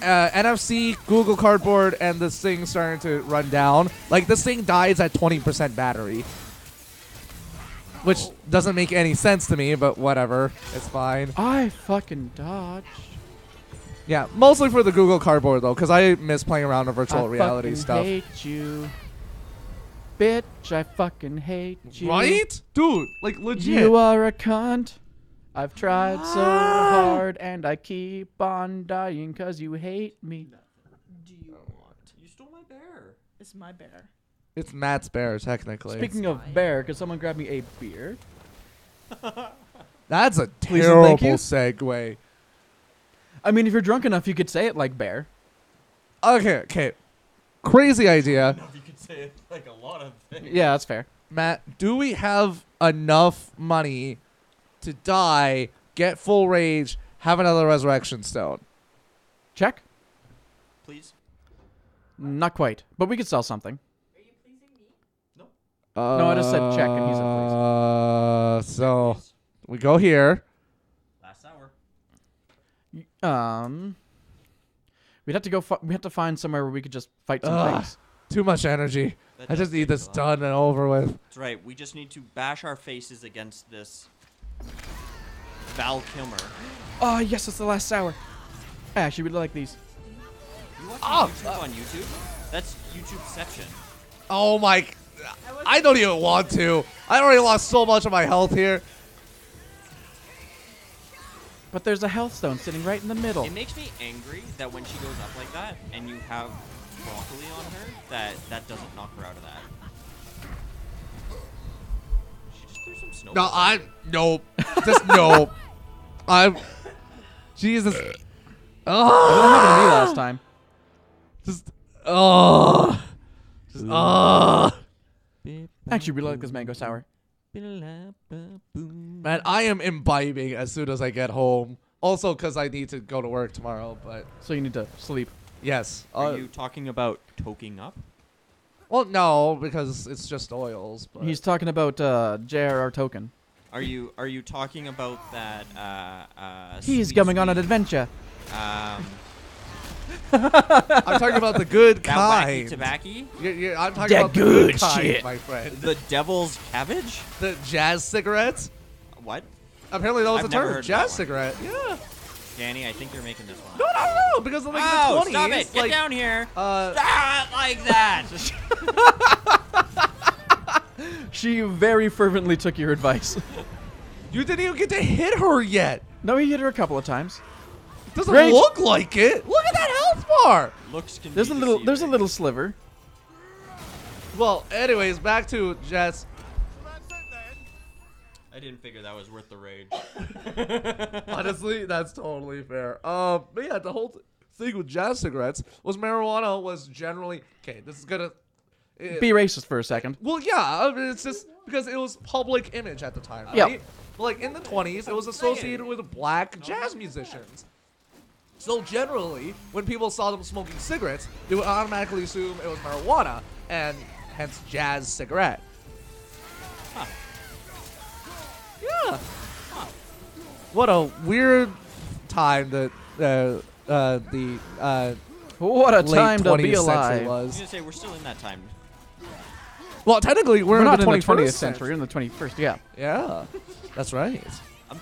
A: NFC, Google Cardboard, and this thing starting to run down. Like, this thing dies at 20% battery. Which doesn't make any sense to me, but whatever. It's fine.
B: I fucking dodged.
A: Yeah, mostly for the Google Cardboard, though, because I miss playing around with virtual
B: I
A: reality
B: fucking
A: stuff.
B: hate you. Bitch, I fucking hate you.
A: Right? Dude, like, legit.
B: You are a cunt. I've tried so hard and I keep on dying because you hate me.
C: Do you want?
D: You stole my bear.
C: It's my bear.
A: It's Matt's bear, technically.
B: Speaking of bear, could someone grab me a beer?
A: That's a
B: Please and thank
A: terrible
B: you.
A: segue.
B: I mean, if you're drunk enough, you could say it like bear.
A: Okay. Crazy idea.
D: You could say it like a lot of things.
B: Yeah, that's fair.
A: Matt, do we have enough money to die, get full rage, have another resurrection stone?
B: Check?
D: Please.
B: Not quite, but we could sell something.
A: No,
B: I just said check, and he said
A: so we go here.
D: Last hour.
B: We'd have to go. We have to find somewhere where we could just fight some
A: Ugh.
B: things.
A: Too much energy.
D: That
A: I
D: does
A: just need
D: take
A: this
D: a lot.
A: done and over with.
D: That's right. We just need to bash our faces against this Val Kilmer.
B: Oh yes, it's the last hour. I actually really like these.
D: You watch
A: Oh,
D: YouTube on YouTube? That's YouTubeception.
A: Oh my! I don't even want to. I already lost so much of my health here.
B: But there's a health stone sitting right in the middle.
D: It makes me angry that when she goes up like that and you have broccoli on her, that doesn't knock her out of that. She just threw some snow.
A: No, nope. Just nope. I'm. Jesus.
B: That happened to me last time.
A: Just. Oh. Just. Oh.
B: I actually really like this mango sour.
A: Man, I am imbibing as soon as I get home. Also, because I need to go to work tomorrow. But
B: So you need to sleep.
A: yes.
D: Are you talking about toking up?
A: Well, no, because it's just oils. But
B: He's talking about JRR token.
D: Are you talking about that?
B: He's
D: sweet,
B: going on an
D: sweet,
B: adventure.
A: I'm talking about the good
D: that
A: kind.
D: wacky tobacco?
A: I'm talking
B: That
A: about the
B: good
A: good kind,
B: shit.
A: my friend.
D: The devil's cabbage?
A: The jazz cigarettes.
D: What?
A: Apparently that was
D: I've
A: a
D: never
A: term.
D: heard of
A: Jazz
D: that one.
A: cigarette. Yeah.
D: Danny, I think you're making this one.
A: No, because in like
D: Oh,
A: the 20s,
D: stop it! Get
A: like,
D: down here!
A: uh,
D: Stop like that!
B: She very fervently took your advice.
A: you didn't even get to hit her yet.
B: No, he hit her a couple of times.
A: Doesn't
B: Rage.
A: look like it. Look at that health bar.
D: Looks can
B: There's
D: be
B: a little. There's a
D: deceiving.
B: little sliver.
A: Well, anyways, back to Jess.
D: I didn't figure that was worth the rage.
A: Honestly, that's totally fair. But yeah, the whole thing with jazz cigarettes was marijuana was generally okay. This is gonna
B: Be racist for a second.
A: well, yeah. I mean, it's just because it was public image at the time, right?
B: Yep.
A: But, like in the 20s, it was associated with black jazz musicians. So generally, when people saw them smoking cigarettes, they would automatically assume it was marijuana, and hence jazz cigarette.
D: Huh.
A: Yeah. What a weird time that the
B: What a
A: late
B: time to
A: 20th
B: be
A: century
B: alive.
D: I was
A: was.
D: gonna say we're still in that time.
A: Well, technically, we're
B: We're
A: in
B: not
A: the
B: in the
A: 21st
B: 20th century. We're in the 21st. Yeah.
A: Yeah, that's right.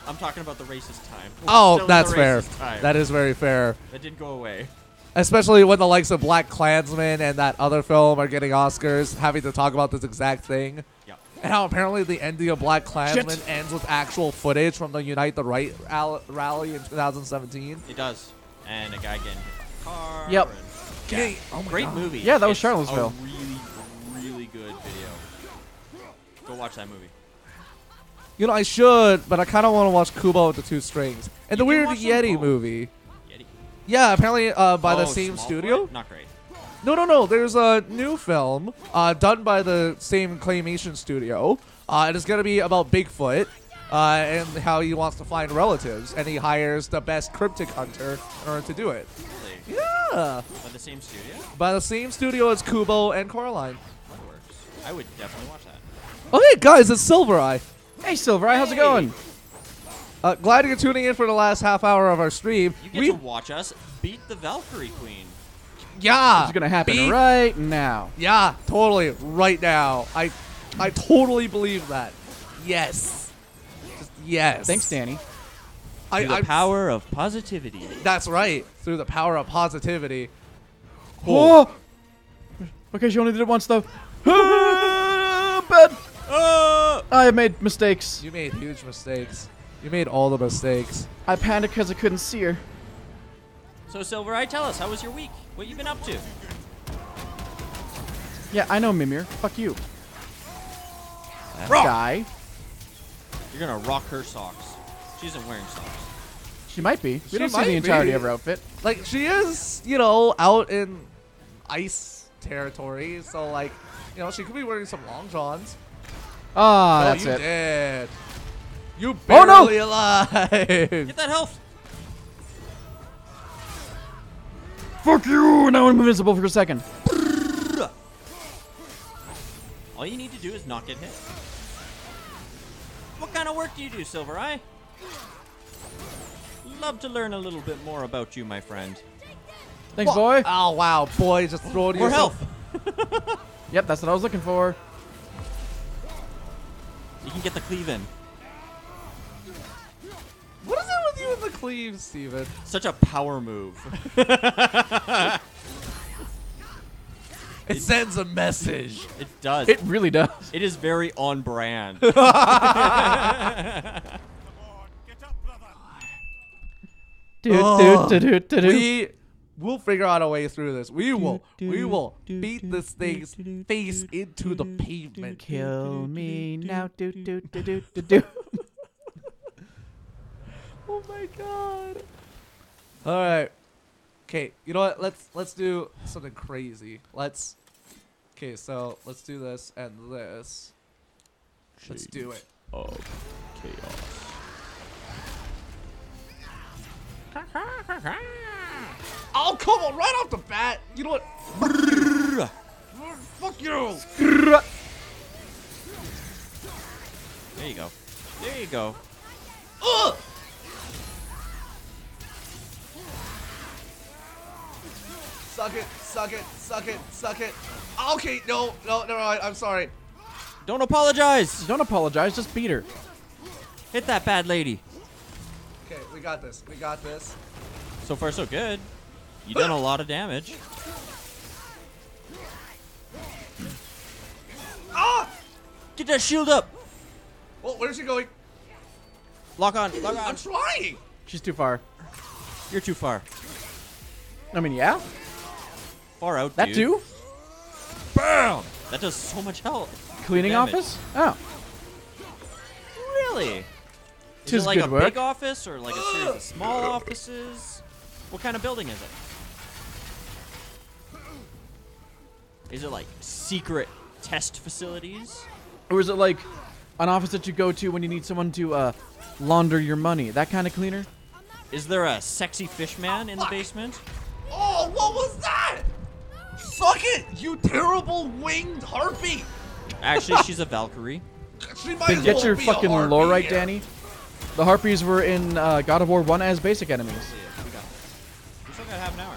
D: I'm talking about the racist time. We're
A: Oh,
D: still in
A: that's
D: the
A: fair.
D: racist time.
A: That is very fair.
D: That didn't go away.
A: Especially when the likes of Black Klansman and that other film are getting Oscars, having to talk about this exact thing.
D: Yeah.
A: And how apparently the ending of Black Klansman ends with actual footage from the Unite the Right rally in 2017.
D: It does. And a guy getting hit by a car.
B: Yep.
D: and-
A: Yeah. Oh my
D: Great
A: God.
D: movie.
B: Yeah, that was
D: It's
B: Charlottesville.
D: A really, really good video. Go watch that movie.
A: You know, I should, but I kind of want to watch Kubo with the Two Strings. And the
D: You can
A: Weird
D: watch them
A: Yeti
D: both.
A: movie.
D: Yeti.
A: Yeah, apparently by the
D: Oh,
A: same
D: Smallfoot?
A: studio.
D: Not great.
A: No. There's a new film done by the same claymation studio. It is going to be about Bigfoot and how he wants to find relatives. And he hires the best cryptic hunter in order to do it.
D: Really?
A: Yeah.
D: By the same studio?
A: By the same studio as Kubo and Coraline.
D: That works. I would definitely watch that.
A: Oh, hey, guys, it's Silver Eye.
B: Hey, Silver Eye, how's it going?
A: Glad you're tuning in for the last half hour of our stream.
D: You get to watch us beat the Valkyrie Queen.
A: Yeah.
B: It's gonna happen
A: beat-
B: right now.
A: Yeah, totally. Right now. I totally believe that. Yes. Just yes.
B: Thanks, Danny.
D: Through the
A: I'm-
D: power of positivity.
A: That's right. Through the power of positivity.
B: Oh! Okay, she only did it once though. Bad. I have made mistakes.
A: You made huge mistakes. You made all the mistakes.
B: I panicked because I couldn't see her.
D: So, Silver Eye, tell us, how was your week? What you been up to?
B: Yeah, I know, Mimir. Fuck you. That
A: Rock.
B: guy.
D: You're gonna rock her socks. She isn't wearing socks.
B: She might be.
A: She
B: We don't see
A: might
B: the entirety
A: be.
B: of her outfit.
A: Like, she is, you know, out in ice territory. So, like, you know, she could be wearing some long johns.
B: Ah,
A: Oh,
B: that's
A: you
B: it.
A: did. You
B: Oh, no!
A: barely alive.
D: Get that health!
B: Fuck you! Now I'm invincible for a second.
D: All you need to do is not get hit. What kind of work do you do, Silver Eye? Love to learn a little bit more about you, my friend.
B: Thanks, boy.
A: Oh, wow. Boy, just throwing
D: More
A: yourself.
D: health!
B: Yep, that's what I was looking for.
D: You can get the cleave in.
A: What is it with you and the cleaves, Steven?
D: Such a power move.
A: It sends a message.
D: It does.
B: It really does.
D: It is very on brand.
A: We'll figure out a way through this. We will beat this thing's face into the pavement.
B: Kill me now. Do do do do do do.
A: Oh my god. All right. Okay, you know what? Let's do something crazy. Okay, so let's do this and this. Let's do it.
F: Of chaos.
A: Oh, come on, right off the bat. You know what? Fuck you.
D: There you go. There you go.
A: Ugh. Suck it, suck it, suck it, suck it. Okay, no, never mind. I'm sorry.
D: Don't apologize.
B: Don't apologize. Just beat her.
D: Hit that bad lady.
A: Okay, we got this. We got this.
D: So far, so good. You done a lot of damage.
A: Ah!
D: Get that shield up.
A: Well, where's she going?
D: Lock on. Lock on.
A: I'm trying.
B: She's too far.
D: You're too far.
B: I mean, yeah.
D: Far out,
B: That
D: dude.
B: too?
D: Bam! That does so much health.
B: Cleaning
D: Damage.
B: office? Oh.
D: Really? Is
B: Tis
D: it like
B: good
D: a
B: work.
D: big office or like a series of small offices? What kind of building is it? Is it like secret test facilities?
B: Or is it like an office that you go to when you need someone to launder your money? That kind of cleaner?
D: Is there a sexy fish man in the basement?
A: Oh, what was that? Suck it, you terrible winged harpy.
D: Actually, she's a Valkyrie.
A: She might
B: Then
A: as
B: get
A: well
B: your
A: be a
B: fucking
A: harpy.
B: lore right, Danny. The Harpies were in God of War 1 as basic enemies.
D: We still got half an hour.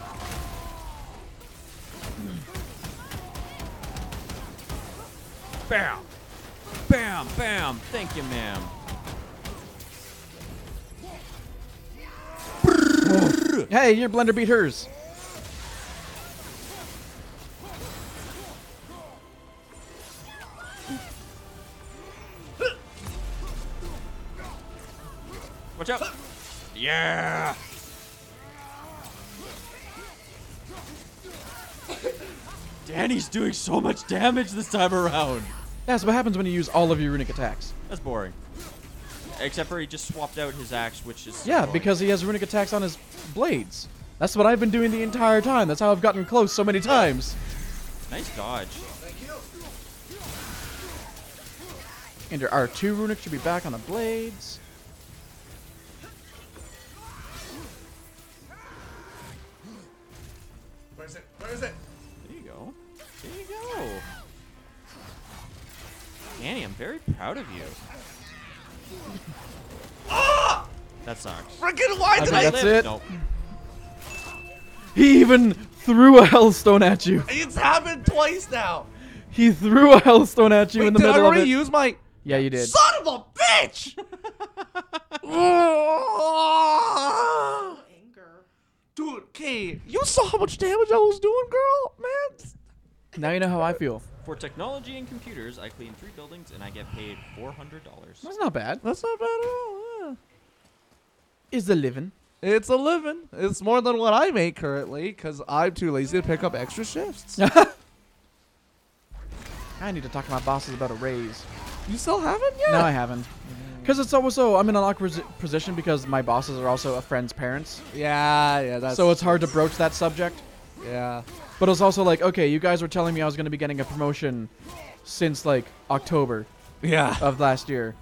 D: Bam! Bam! Bam! Thank you, ma'am.
B: Hey, your blender beat hers.
D: Watch out! Yeah! Danny's doing so much damage this time around.
B: That's what happens when you use all of your runic attacks.
D: That's boring. Except for he just swapped out his axe, which is
B: Yeah,
D: boring.
B: because he has runic attacks on his blades. That's what I've been doing the entire time. That's how I've gotten close so many times.
D: Nice dodge.
B: And your R2 runic should be back on the blades.
A: Where is it? Where is it?
D: There you go. There you go. Danny, I'm very proud of you.
A: Ah!
D: That sucks.
A: Freaking why
B: I
A: did
B: think
A: I?
B: that's it.
D: Nope.
B: He even threw a hellstone at you.
A: It's happened twice now.
B: He threw a hellstone at you
A: Wait,
B: in the
A: did I
B: middle of
A: already
B: it.
A: use my?
B: Yeah, you did.
A: Son of a bitch! Dude, okay, you saw how much damage I was doing, girl, man.
B: Now you know how I feel.
D: For technology and computers, I clean 3 buildings and I get paid $400.
B: That's not bad.
A: That's not bad at all. Yeah.
B: Is the living.
A: It's a living. It's more than what I make currently because I'm too lazy to pick up extra shifts.
B: I need to talk to my bosses about a raise.
A: You still haven't yet?
B: No, I haven't. Because it's also, I'm in an awkward position because my bosses are also a friend's parents.
A: Yeah, that's
B: So it's hard to broach that subject.
A: yeah.
B: But it's also like, okay, you guys were telling me I was going to be getting a promotion since like October
A: Yeah.
B: of last year.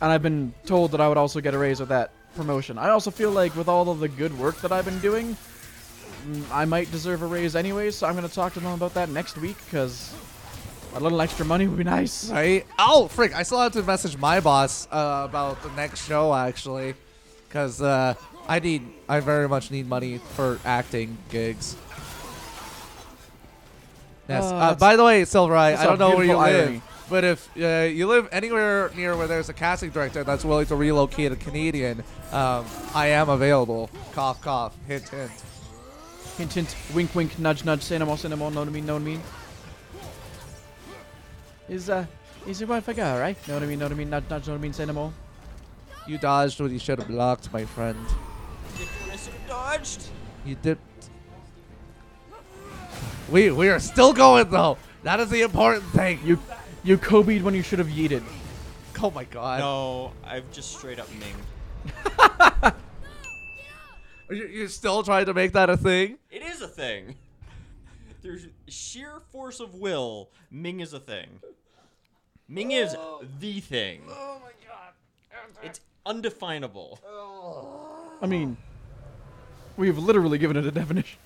B: And I've been told that I would also get a raise with that promotion. I also feel like with all of the good work that I've been doing, I might deserve a raise anyways. So I'm going to talk to them about that next week because a little extra money would be nice.
A: Right? Oh, frick. I still have to message my boss about the next show, actually. Because I very much need money for acting gigs. Yes. By the way, Silver Eye,
B: that's
A: I
B: a
A: don't know where you
B: beautiful
A: live.
B: irony.
A: But if you live anywhere near where there's a casting director that's willing to relocate a Canadian, I am available. Cough, cough. Hint, hint.
B: Hint, hint, wink, wink, nudge, nudge, say no more, know what I mean, know what I mean. Is your wife a girl, right? Know what I mean, nudge, nudge, know what I mean, say no more.
A: You dodged what you should have blocked, my friend.
D: I should have dodged.
A: You dipped. We are still going though. That is the important thing.
B: You Kobe'd when you should have yeeted.
A: Oh my god.
D: No, I've just straight up minged.
A: You're still trying to make that a thing?
D: It is a thing. There's sheer force of will. Ming is a thing. Ming is the thing.
A: Oh my god.
D: It's undefinable.
B: I mean, we've literally given it a definition.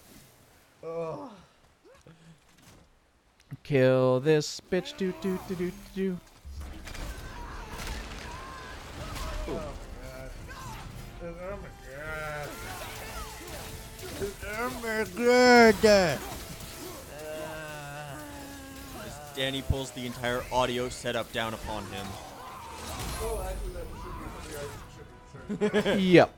B: Kill this bitch, do do do do do.
A: Oh my god. Oh my god.
D: As Danny pulls the entire audio setup down upon him.
A: turn.
B: Yep.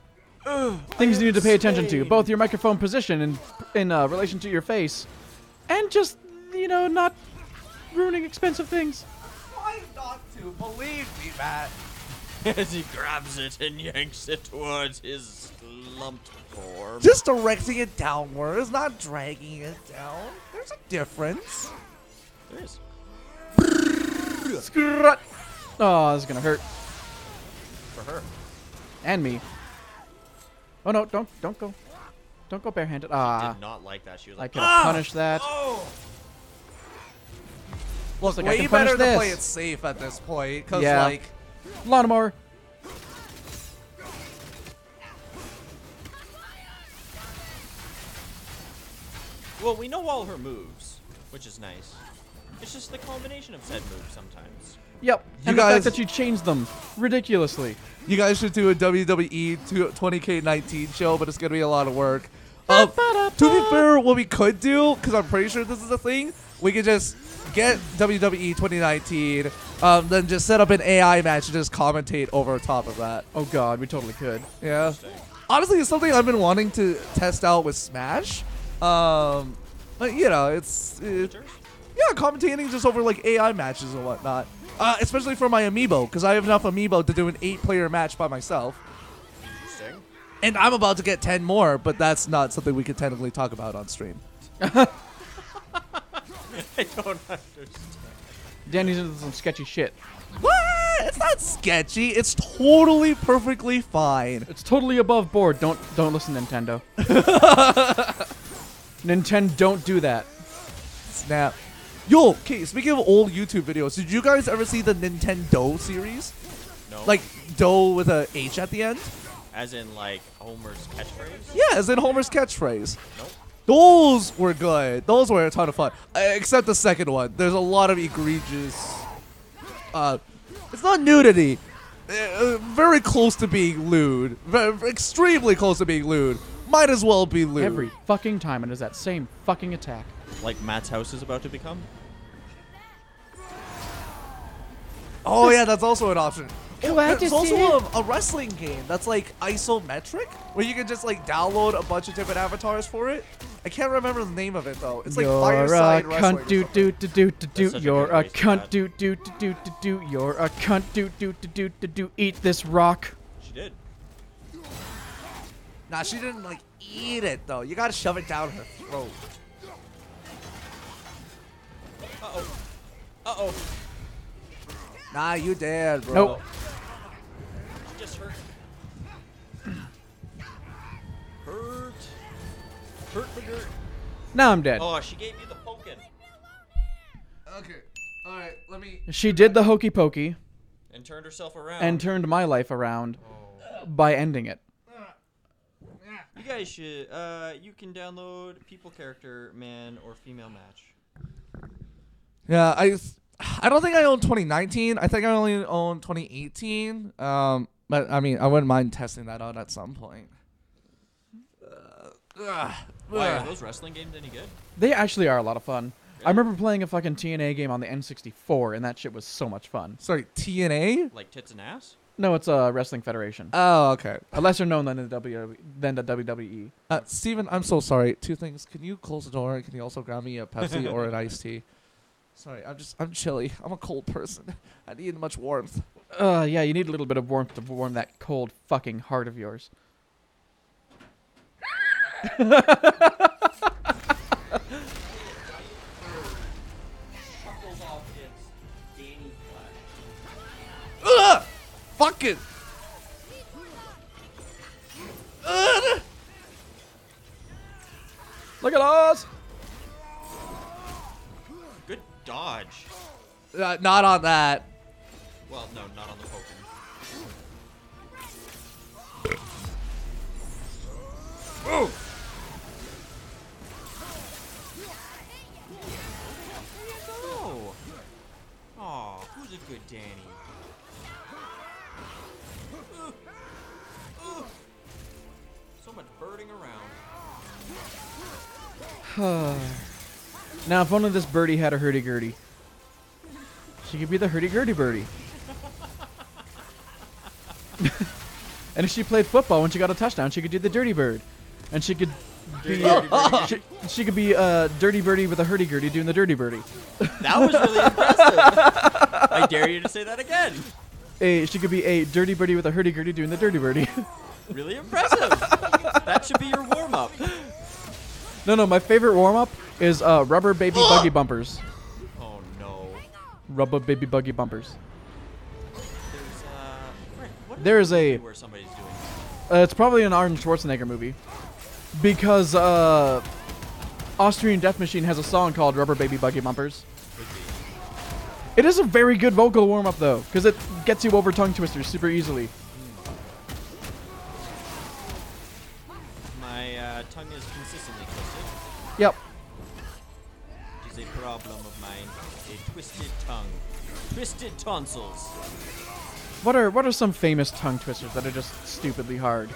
B: Things you need to pay attention to. Both your microphone position in relation to your face. And just, you know, not ruining expensive things.
A: Why not to? Believe me, Matt.
D: As he grabs it and yanks it towards his slumped form.
A: Just directing it downwards, not dragging it down. There's a difference.
D: There is.
B: Scrut. Oh, this is gonna hurt.
D: For her.
B: And me. Oh no, don't go. Don't go barehanded. Ah.
D: Did not like that. She was
B: I
D: like,
B: could have punished that.
D: oh!
A: Look,
B: like I
A: way
B: can
A: better
B: punish
A: to play
B: this.
A: it safe at this point, because,
B: Yeah.
A: like...
B: Lawnmower.
D: Well, we know all her moves, which is nice. It's just the combination of said moves sometimes.
B: Yep.
A: You
B: And the
A: guys-
B: fact that you changed them ridiculously.
A: You guys should do a WWE 20K19 show, but it's going to be a lot of work. To be fair, what we could do, because I'm pretty sure this is a thing, we could just get WWE 2019, then just set up an AI match and just commentate over top of that.
B: Oh god, we totally could.
A: Yeah. Honestly, it's something I've been wanting to test out with Smash. But, you know, yeah, commentating just over, like, AI matches and whatnot. Especially for my amiibo, because I have enough amiibo to do an 8-player match by myself.
D: Interesting.
A: And I'm about to get 10 more, but that's not something we can technically talk about on stream.
D: I don't understand.
B: Danny's into some sketchy shit.
A: What? It's not sketchy. It's totally perfectly fine.
B: It's totally above board. Don't listen, Nintendo. Nintendo, don't do that.
A: Snap. Yo, okay, speaking of old YouTube videos, did you guys ever see the Nintendo series?
D: No.
A: Like, dough with a H at the end?
D: As in, like, Homer's catchphrase?
A: Yeah, as in Homer's catchphrase.
D: Nope.
A: Those were good. Those were a ton of fun. Except the second one. There's a lot of egregious... it's not nudity. Very close to being lewd. Extremely close to being lewd. Might as well be lewd.
B: Every fucking time it is that same fucking attack.
D: Like Matt's house is about to become?
A: Oh yeah, that's also an option.
C: Oh, I
A: There's
C: just
A: also a wrestling game that's like isometric, where you can just like download a bunch of different avatars for it. I can't remember the name of it though. It's like
B: You're
A: Fireside
B: a
A: Wrestling.
B: cunt, do do do do do do.
D: That's such a
B: You're
D: good
B: a
D: way to say
B: cunt,
D: that.
B: do do do do do do. You're a cunt, do do do do do do. Eat this rock.
D: She did.
A: Nah, she didn't like eat it though. You gotta shove it down her throat.
D: Uh-oh. Uh-oh.
A: Nah, you did, bro.
B: Nope.
D: She just hurt. Hurt. Hurt the dirt.
B: Now I'm dead.
D: Oh, she gave you the pokin'.
A: Okay. All right. Let me.
B: She did the hokey pokey
D: And turned herself around.
B: and turned my life around by ending it.
D: You guys should, you can download People Character Man or Female Match.
A: Yeah, I don't think I own 2019. I think I only own 2018. But I mean, I wouldn't mind testing that out at some point.
D: Why, are those wrestling games any good?
B: They actually are a lot of fun. I remember playing a fucking TNA game on the N64, and that shit was so much fun.
A: Sorry, TNA?
D: Like tits and ass?
B: No, it's a wrestling federation.
A: Oh, okay.
B: A lesser known than the WWE.
A: Steven, I'm so sorry. Two things. Can you close the door? Can you also grab me a Pepsi or an iced tea? Sorry, I'm chilly. I'm a cold person. I need much warmth.
B: Yeah, you need a little bit of warmth to warm that cold fucking heart of yours.
A: Ugh! Fuck it! Ugh!
B: Look at us!
D: Good dodge.
A: Not on that.
D: Well, no, not on the pokin'.
A: Oh!
D: Oh. Aw, who's a good Danny? So much birding around.
B: Now, if only this birdie had a hurdy-gurdy. She could be the hurdy-gurdy birdie. And if she played football when she got a touchdown, she could do the dirty bird. And she could be she could be a dirty birdie with a hurdy-gurdy doing the dirty birdie.
D: That was really impressive. I dare you to say that again.
B: She could be a dirty birdie with a hurdy-gurdy doing the dirty birdie.
D: Really impressive. That should be your warm-up.
B: No, my favorite warm-up is rubber baby buggy bumpers.
D: Oh no.
B: Rubber baby buggy bumpers.
D: What
B: There
D: is
B: is a-
D: movie where somebody's doing
B: It's probably an Arnold Schwarzenegger movie. Because Austrian Death Machine has a song called Rubber Baby Buggy Bumpers.
D: could be.
B: It is a very good vocal warm-up, though, because it gets you over tongue twisters super easily.
D: My tongue is consistently twisted.
B: Yep.
D: Which is a problem of mine. A twisted tongue. Twisted tonsils.
B: What are some famous tongue twisters that are just stupidly hard?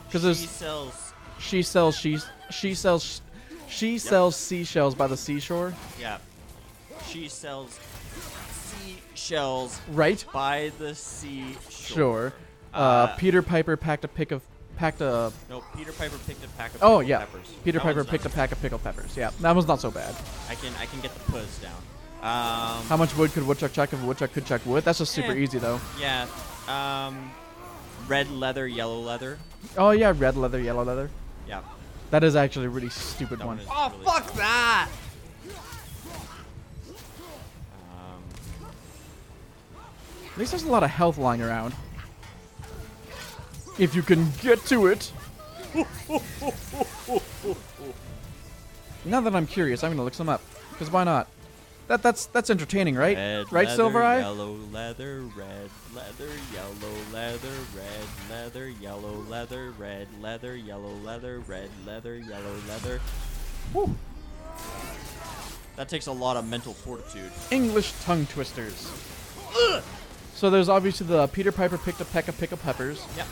B: Because there's she sells seashells by the seashore,
D: Yeah. She sells seashells
B: right?
D: by the seashore.
B: Sure. Peter Piper packed a
D: No, Peter Piper picked a pack of
B: Oh
D: pickled
B: yeah,
D: peppers.
B: Peter
D: That
B: Piper
D: one's
B: picked a
D: not-
B: pack of pickled peppers. Yeah, that one's not so bad.
D: I can get the puzz down.
B: How much wood could woodchuck chuck if a woodchuck could chuck wood? That's just super
D: Eh.
B: easy though.
D: Yeah. Red leather, yellow leather.
B: Oh yeah, red leather, yellow leather.
D: Yeah.
B: That is actually a really stupid
D: That
B: one.
D: one is
A: Oh,
D: really
A: fuck
D: fun.
A: that!
B: At least there's a lot of health lying around. If you can get to it. Now that I'm curious, I'm gonna look some up. Cause why not? That's entertaining, right?
D: Red
B: Right,
D: leather,
B: Silver Eye?
D: Yellow leather, red leather, yellow leather, red leather, yellow leather, red leather, yellow leather, red leather, yellow leather.
B: Whew.
D: That takes a lot of mental fortitude.
B: English tongue twisters. So there's obviously the Peter Piper picked a peck of pickled peppers.
D: Yep.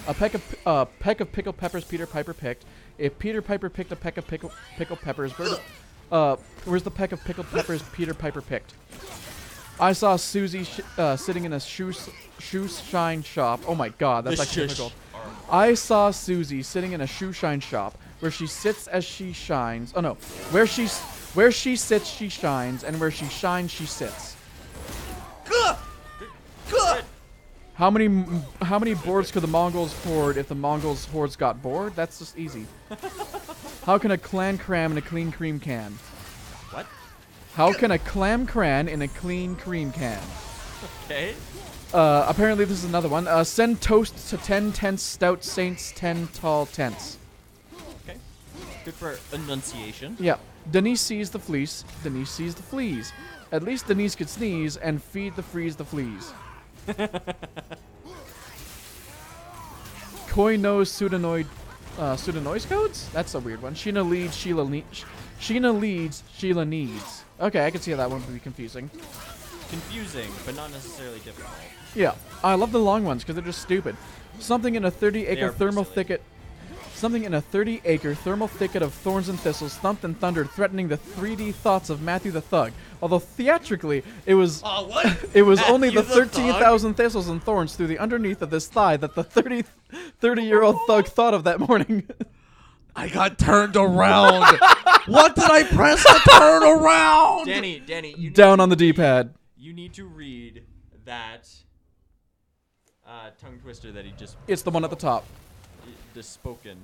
B: A peck of pickled peppers Peter Piper picked. If Peter Piper picked a peck of pickled peppers, where's the peck of pickled peppers Peter Piper picked? I saw Susie sitting in a shoe shine shop. Oh my god, that's
D: The
B: actually
D: shush.
B: difficult. I saw Susie sitting in a shoe shine shop where she sits as she shines. Oh no, where she sits she shines, and where she shines she sits.
D: Good.
B: How many boards could the Mongols hoard if the Mongols' hordes got bored? That's just easy. How can a clan cram in a clean cream can?
D: What?
B: How can a clam cran in a clean cream can?
D: Okay.
B: Apparently this is another one. Send toast to 10 tense stout saints, 10 tall tents.
D: Okay. Good for enunciation.
B: Yeah. Denise sees the fleece. Denise sees the fleas. At least Denise could sneeze and feed the freeze the fleas. Koi knows pseudonoise codes? That's a weird one. Sheena leads, Sheena leads, Sheila needs. Okay, I can see how that one would be confusing.
D: Confusing, but not necessarily difficult.
B: Yeah, I love the long ones because they're just stupid. Something in a 30-acre
D: They are
B: thermal
D: silly.
B: thicket. Something in a 30-acre thermal thicket of thorns and thistles thumped and thundered, threatening the 3D thoughts of Matthew the Thug. Although theatrically, it was
A: What?
B: it was only the
D: Matthew the
B: 13,000 thistles and thorns through the underneath of this thigh that the 30-year-old thug thought of that morning.
A: I got turned around. What did I press to turn around?
D: Danny, you need
B: Down
D: to
B: on the
D: read-
B: D-pad.
D: You need to read that tongue twister that he just
B: It's the one at the top.
D: spoken.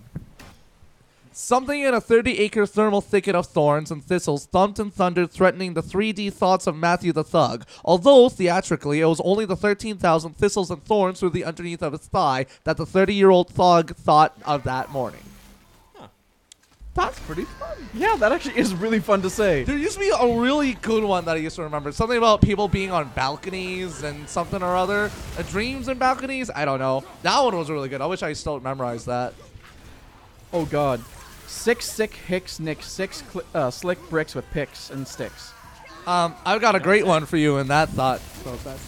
A: Something in a 30-acre thermal thicket of thorns and thistles thumped and thundered, threatening the 3D thoughts of Matthew the Thug. Although, theatrically, it was only the 13,000 thistles and thorns through the underneath of his thigh that the 30-year-old thug thought of that morning.
D: Huh.
A: That's pretty fun.
B: Yeah, that actually is really fun to say.
A: There used to be a really good one that I used to remember. Something about people being on balconies and something or other. Dreams and balconies? I don't know. That one was really good. I wish I still memorized that.
B: Oh god. Six sick hicks nick six slick bricks with picks and sticks.
A: I've got a great one for you in that thought process.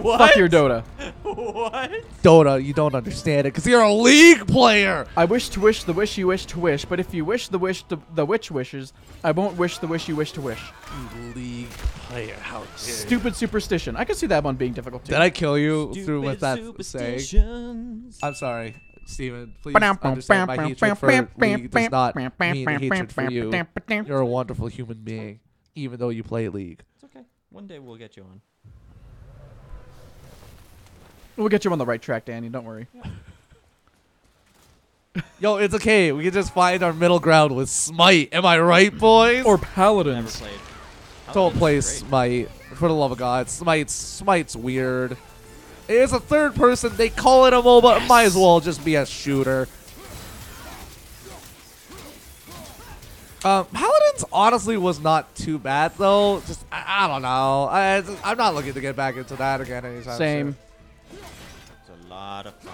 D: What?
B: Fuck your Dota.
D: What?
A: Dota, you don't understand it because you're a league player.
B: I wish to wish the wish you wish to wish, but if you wish the wish the witch wishes, I won't wish the wish you wish to wish.
A: You league player. How dare
B: Stupid superstition. I could see that one being difficult too.
A: Did I kill you through with that saying? I'm sorry, Steven. Please understand my hatred for League does not mean hatred for you. You're a wonderful human being, even though you play League.
D: It's okay. One day we'll get you on.
B: We'll get you on the right track, Danny. Don't worry.
A: Yo, it's okay. We can just find our middle ground with Smite. Am I right, boys?
B: Or
D: Never
B: paladins.
D: played.
A: Don't play
D: Great.
A: Smite. For the love of God. Smite's weird. It's a third person. They call it a MOBA. It might as well just be a shooter. Paladins honestly was not too bad though. Just I don't know. I'm not looking to get back into that again anytime
B: Same.
A: soon.
D: It's a lot of fun.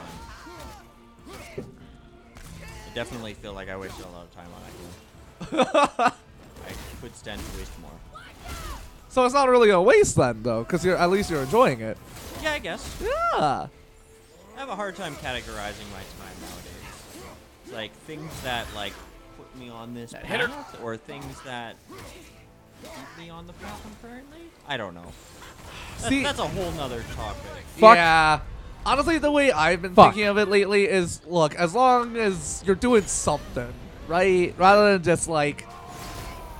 D: I definitely feel like I wasted a lot of time on it. I could stand to waste more.
A: So it's not really a waste then though, because at least you're enjoying it.
D: Yeah, I guess.
A: Yeah.
D: I have a hard time categorizing my time nowadays. It's like things that like put me on this path, or things that keep me on the path I'm currently. I don't know. That's a whole nother topic.
B: Fuck.
A: Yeah. Honestly, the way I've been
B: Fuck.
A: thinking of it lately is, look, as long as you're doing something, right? Rather than just like,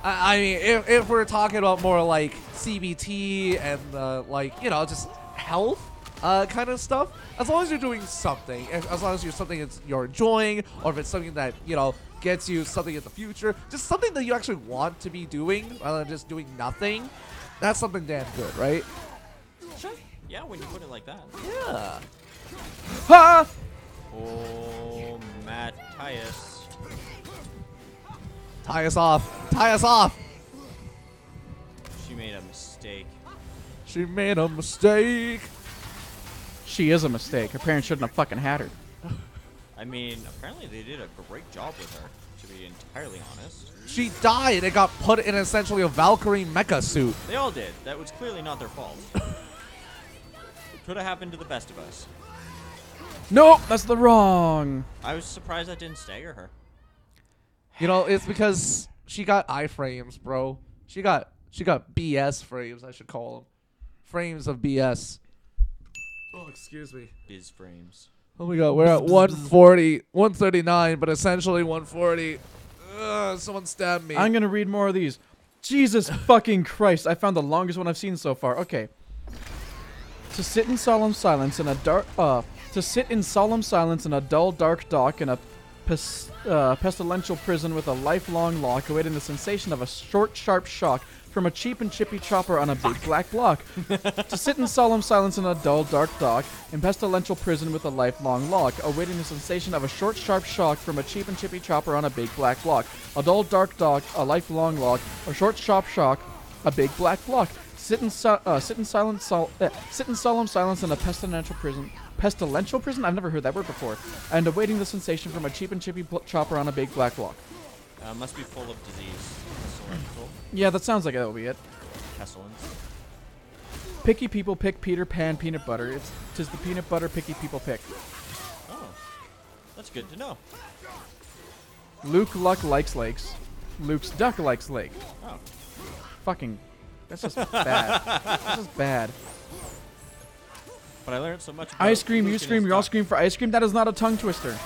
A: I mean, if we're talking about more like CBT and like, you know, just health kind of stuff, as long as you're doing something, as long as you're something you're enjoying, or if it's something that, you know, gets you something in the future, just something that you actually want to be doing rather than just doing nothing, that's something damn good, right?
D: Sure. Yeah, when you put it like that.
A: Yeah.
B: Ha!
D: Oh, Matthias.
A: Tie us off. Tie us off.
D: She made a mistake.
A: She made a mistake.
B: She is a mistake. Her parents shouldn't have fucking had her.
D: I mean, apparently they did a great job with her, to be entirely honest.
A: She died and got put in essentially a Valkyrie mecha suit.
D: They all did. That was clearly not their fault. Could have happened to the best of us.
B: Nope, that's the wrong.
D: I was surprised that didn't stagger her.
A: You know, it's because she got iframes, bro. She got BS frames, I should call them. Frames of BS. Oh, excuse me.
D: Biz frames.
A: Oh my god, we're at 140, 139, but essentially 140. Ugh, someone stabbed me.
B: I'm gonna read more of these. Jesus fucking Christ! I found the longest one I've seen so far. Okay. To sit in solemn silence in a dark. To sit in solemn silence in a dull, dark dock in a pestilential prison with a lifelong lock, awaiting the sensation of a short, sharp shock from a cheap and chippy chopper on a big black block. To sit in solemn silence in a dull, dark dock in pestilential prison with a lifelong lock, awaiting the sensation of a short, sharp shock from a cheap and chippy chopper on a big black block. A dull, dark dock, a lifelong lock, a short, sharp shock, a big black block. Sit in solemn silence in a pestilential prison. Pestilential prison? I've never heard that word before. And awaiting the sensation from a cheap and chippy chopper on a big black block.
D: Must be full of disease. Pestilential.
B: Yeah, that sounds like that'll be it.
D: Pestilence.
B: Picky people pick Peter Pan peanut butter. Tis the peanut butter picky people pick.
D: Oh, that's good to know.
B: Luke Luck likes lakes. Luke's duck likes lake.
D: Oh.
B: Fucking, that's just bad. That's just bad.
D: But I learned so much about
B: I scream,
D: Luke
B: you
D: and
B: scream,
D: his
B: you all
D: duck.
B: scream for ice cream. That is not a tongue twister.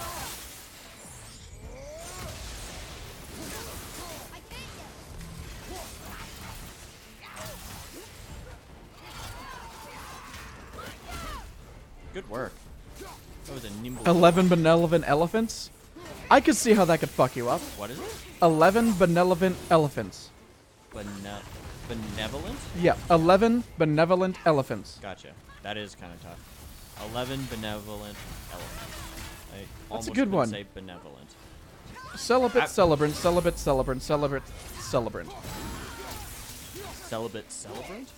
D: Good work. That was a nimble.
B: 11 benevolent elephants. I could see how that could fuck you up.
D: What is it?
B: 11 benevolent elephants.
D: Benevolent?
B: Yeah, 11 benevolent elephants.
D: Gotcha. That is kind of tough. 11 benevolent elephants. I almost
B: a good
D: couldn't
B: one.
D: say benevolent.
B: Celibate, celebrant, celibate, celebrant, celibate, celebrant.
D: Celibate celebrant?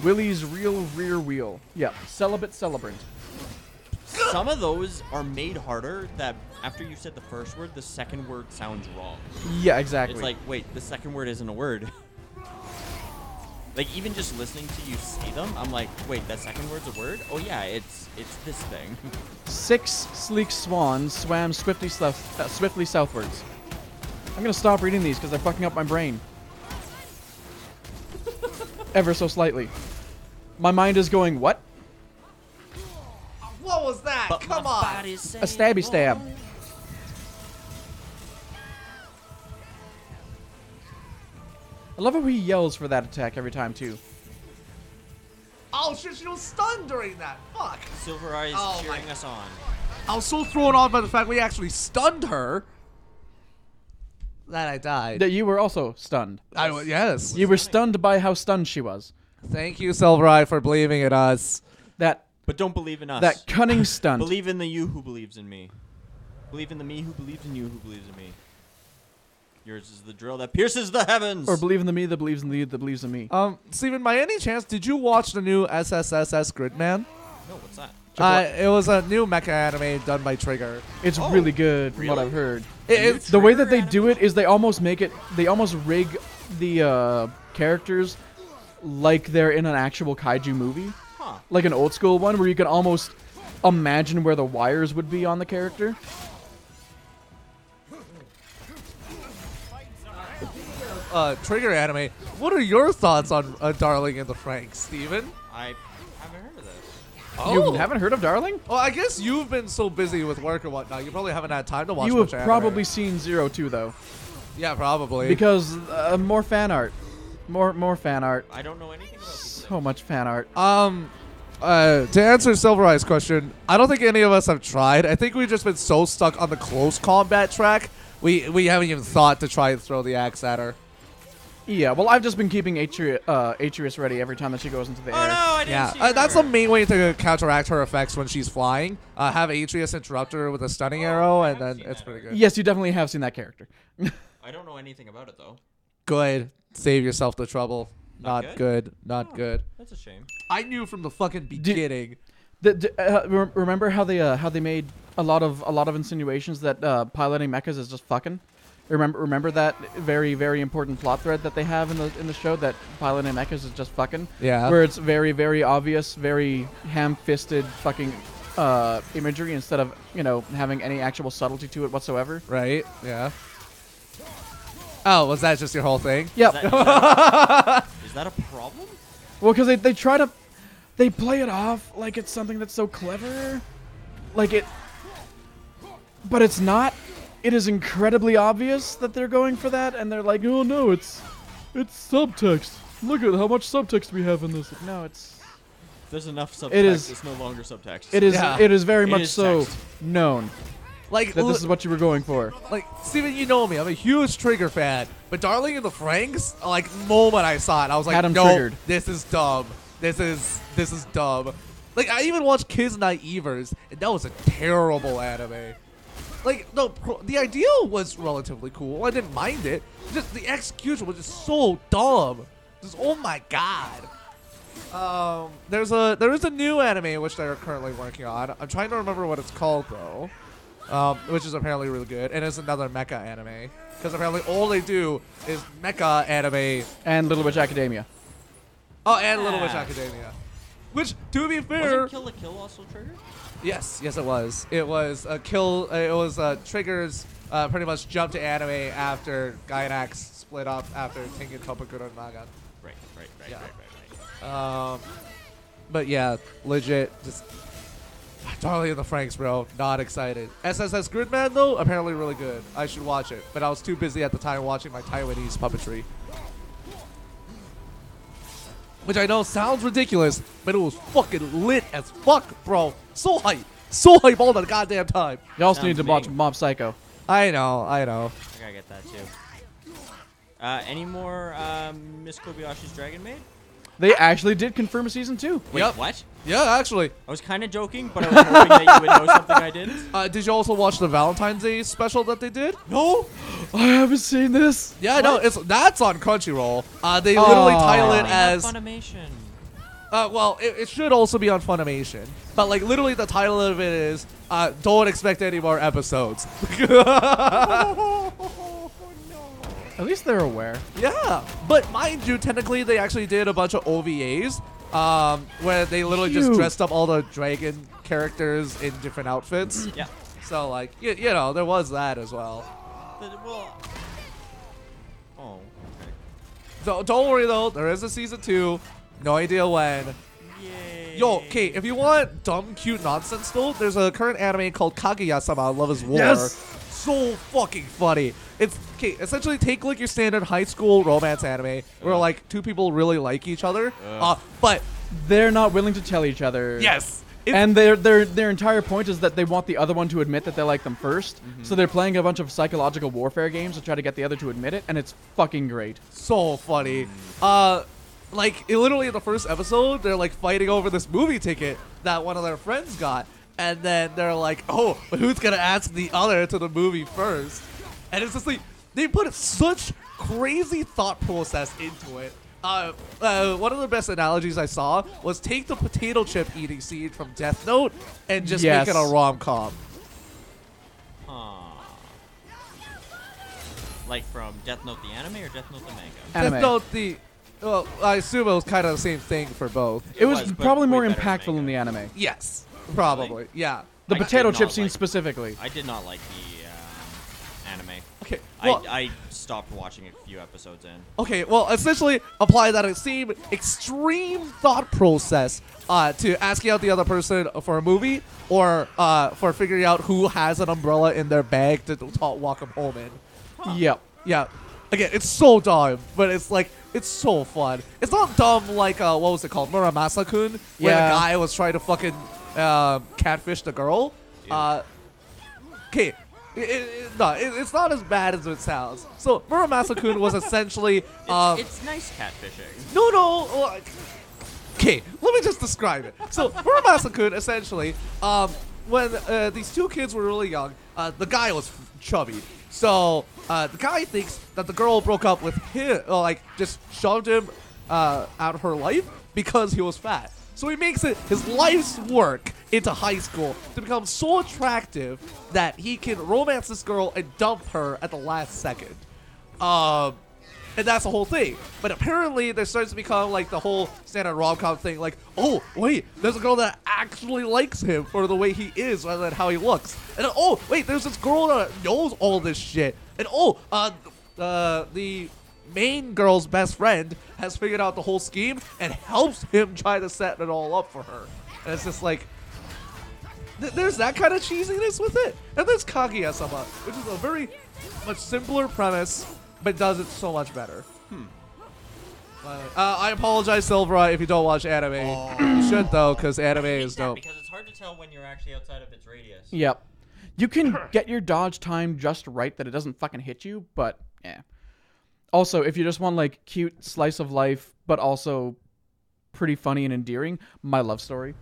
B: Willie's real rear wheel. Yeah, celibate, celebrant.
D: Some of those are made harder that after you said the first word, the second word sounds wrong.
B: Yeah, exactly.
D: It's like, wait, the second word isn't a word. Like, even just listening to you say them, I'm like, wait, that second word's a word? Oh yeah, it's this thing.
B: 6 sleek swans swam swiftly southwards. I'm gonna stop reading these because they're fucking up my brain. ever so slightly. My mind is going, what?
A: What was that?
D: But
A: Come
D: my
A: on.
D: body's saying,
B: A stabby stab.
D: "Oh."
B: I love how he yells for that attack every time, too.
A: Oh shit, she was stunned during that. Fuck.
D: Silver Eyes
A: Oh my
D: cheering us on.
A: I was so thrown off by the fact we actually stunned her that I died.
B: That you were also stunned.
A: Yes.
B: You were stunned by how stunned she was.
A: Thank you, Silvereye, for believing in us.
B: That
D: But don't believe in us.
B: that cunning stunt.
D: Believe in the you who believes in me. Believe in the me who believes in you who believes in me. Yours is the drill that pierces the heavens.
B: Or believe in the me that believes in the you that believes in me.
A: Steven, by any chance, did you watch the new SSSS Gridman?
D: No, what's that?
A: It was a new mecha anime done by Trigger.
B: It's
D: Oh,
B: really good from what
D: really?
B: I've heard.
A: It's
B: The way that they do it is they almost rig the characters like they're in an actual kaiju movie.
D: Huh.
B: Like an old school one where you can almost imagine where the wires would be on the character.
A: Trigger anime. What are your thoughts on Darling in the Franxx, Steven?
D: I haven't heard of this.
A: Oh.
B: You haven't heard of Darling?
A: Well, I guess you've been so busy with work and whatnot, you probably haven't had time to watch
B: You
A: much
B: have
A: anime.
B: probably seen Zero too, though,
A: Yeah, probably.
B: because more fan art, more fan art,
D: I don't know anything about these.
B: so much fan art.
A: To answer Silvereye's question, I don't think any of us have tried. I think we've just been so stuck on the close combat track, we haven't even thought to try and throw the axe at her.
B: Yeah, well, I've just been keeping Atreus ready every time that she goes into the
D: Oh
B: air.
D: no, I didn't
A: Yeah,
D: see her.
A: that's the main way to counteract her effects when she's flying. Have Atreus interrupt her with a stunning arrow, and then it's pretty good.
B: Yes, you definitely have seen that character.
D: I don't know anything about it though.
A: Good. Save yourself the trouble.
D: Not
A: Not
D: good?
A: good. Not good.
D: That's a shame.
A: I knew from the fucking beginning.
B: Remember how they made a lot of insinuations that piloting mechas is just fucking. Remember that very, very important plot thread that they have in the show, that piloting mechas is just fucking.
A: Yeah.
B: Where it's very, very obvious, very ham-fisted fucking imagery instead of having any actual subtlety to it whatsoever.
A: Right? Yeah. Oh, was that just your whole thing?
B: Yep.
D: Is that a problem?
B: Well, because they play it off like it's something that's so clever, but it's not. It is incredibly obvious that they're going for that, and they're like, "Oh no, it's subtext. Look at how much subtext we have in this." No, it's
D: There's enough subtext.
B: It is-
D: It's no longer subtext.
B: it is
A: Yeah.
B: it is very
D: It
B: much
D: is
B: so
D: text.
B: known
A: Like,
B: that this is what you were going for.
A: like, Steven, you know me. I'm a huge Trigger fan. But Darling in the Franxx, like, moment I saw it, I was like,
B: Had him
A: no,
B: triggered.
A: this is dumb. This is dumb. Like, I even watched Kids Naivers, and that was a terrible anime. Like, the idea was relatively cool. I didn't mind it. Just the execution was just so dumb. Just, oh my god. There is a new anime which they're currently working on. I'm trying to remember what it's called though. Which is apparently really good, and it's another mecha anime. Because apparently all they do is mecha anime.
B: And Little Witch Academia.
A: Oh, and Little Witch
D: Yeah.
A: Academia. Which, to be fair,
D: Wasn't Kill la Kill also triggered?
A: yes, it was. It was a kill. It was Trigger's pretty much jump to anime after Gainax split up after Tengen Toppaku no Naga.
D: Right.
A: Yeah. But yeah, legit, just Darling in the Franxx, bro. Not excited. SSS Gridman though, apparently really good. I should watch it, but I was too busy at the time watching my Taiwanese puppetry. Which I know sounds ridiculous, but it was fucking lit as fuck, bro. So hype all the goddamn time.
B: You also
D: Sounds
B: need to watch
D: big.
B: Mob Psycho.
A: I know.
D: I gotta get that too. Any more Miss Kobayashi's Dragon Maid?
B: They actually did confirm a season 2.
D: Wait,
A: Yep.
D: what?
A: Yeah, actually.
D: I was kind of joking, but I was hoping that you would know something I didn't.
A: Did you also watch the Valentine's Day special that they did? No.
B: I haven't seen this.
A: Yeah, no, that's on Crunchyroll. They literally title it
D: They have
A: as
D: Funimation.
A: well, it should also be on Funimation. But like literally the title of it is don't expect any more episodes.
B: At least they're aware.
A: Yeah, but mind you, technically they actually did a bunch of OVAs where they literally just
B: Cute.
A: dressed up all the dragon characters in different outfits.
D: Yeah.
A: So like you know, there was that as well.
D: Well. Oh. Okay.
A: So don't worry though, there is a season 2. No idea when.
D: Yay.
A: Yo, okay, if you want dumb, cute nonsense though, there's a current anime called Kaguya-sama Love is War.
B: Yes!
A: So fucking funny. It's okay. Essentially, take like your standard high school romance anime where like two people really like each other, but
B: They're not willing to tell each other.
A: yes,
B: And their entire point is that they want the other one to admit that they like them first. So they're playing a bunch of psychological warfare games to try to get the other to admit it, and it's fucking great.
A: so funny. Like literally in the first episode, they're like fighting over this movie ticket that one of their friends got, and then they're like, "Oh, but who's gonna ask the other to the movie first?" And it's just like they put such crazy thought process into it. One of the best analogies I saw was take the potato chip eating scene from Death Note and just make it a rom-com.
D: Like from Death Note the anime or Death Note the manga?
B: Anime.
A: Death Note well, I assume it was kind of the same thing for both.
B: It was
D: but
B: probably more
D: way better in
B: impactful in the anime.
A: Yes, probably. Yeah.
B: The
D: I
B: potato
D: did
B: chip
D: not
B: scene
D: like-
B: specifically.
D: I did not like the anime.
A: Okay. Well,
D: I stopped watching a few episodes in.
A: okay. Well, essentially, apply that same extreme thought process to asking out the other person for a movie or for figuring out who has an umbrella in their bag to walk them home in.
B: Yep.
A: Yeah. Again, it's so dumb, but it's like it's so fun. It's not dumb like what was it called, Muramasa-kun, where
B: Yeah.
A: the guy was trying to fucking catfish the girl. Okay. It's not as bad as it sounds. So Muramasa-kun was essentially
D: It's nice catfishing.
A: no. Okay, let me just describe it. So Muramasa-kun essentially, when these two kids were really young, the guy was chubby. So the guy thinks that the girl broke up with him, like just shoved him out of her life because he was fat. So he makes it his life's work into high school to become so attractive that he can romance this girl and dump her at the last second. And that's the whole thing. But apparently there starts to become like the whole standard rom-com thing, like, oh, wait, there's a girl that actually likes him for the way he is rather than how he looks. And then, oh, wait, there's this girl that knows all this shit. And oh, the main girl's best friend has figured out the whole scheme and helps him try to set it all up for her. And it's just like, there's that kind of cheesiness with it. And there's Kaguya-sama, which is a very much simpler premise, but does it so much better. I apologize, Silvera, if you don't watch anime. You should, though, because anime is dope.
D: Because it's hard to tell when you're actually outside of its radius.
B: Yep. You can get your dodge time just right that it doesn't fucking hit you, but yeah. Also, if you just want like cute slice of life, but also pretty funny and endearing, My Love Story.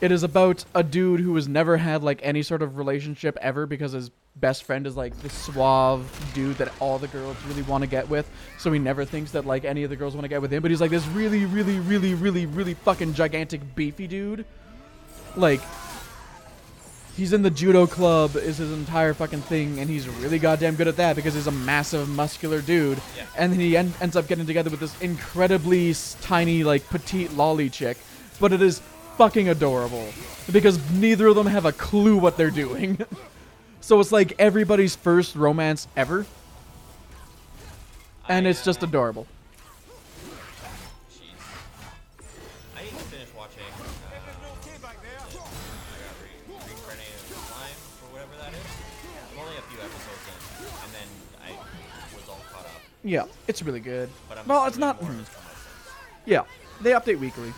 B: It is about a dude who has never had like any sort of relationship ever because his best friend is like the suave dude that all the girls really want to get with. So he never thinks that like any of the girls want to get with him, but he's like this really, really, really, really, really fucking gigantic beefy dude. Like, he's in the judo club is his entire fucking thing, and he's really goddamn good at that because he's a massive muscular dude.
D: Yeah.
B: And then he ends up getting together with this incredibly tiny, like, petite lolly chick. But it is fucking adorable because neither of them have a clue what they're doing. So it's like everybody's first romance ever. And it's just adorable.
D: Jeez. I need to finish watching. I got Reincarnated Slime or whatever that is. I'm only a few episodes in, and then I was all caught up.
B: Yeah, it's really good.
D: But I'm
B: Well, it's
D: assuming
B: not.
D: more has come out since.
B: Yeah, they update weekly.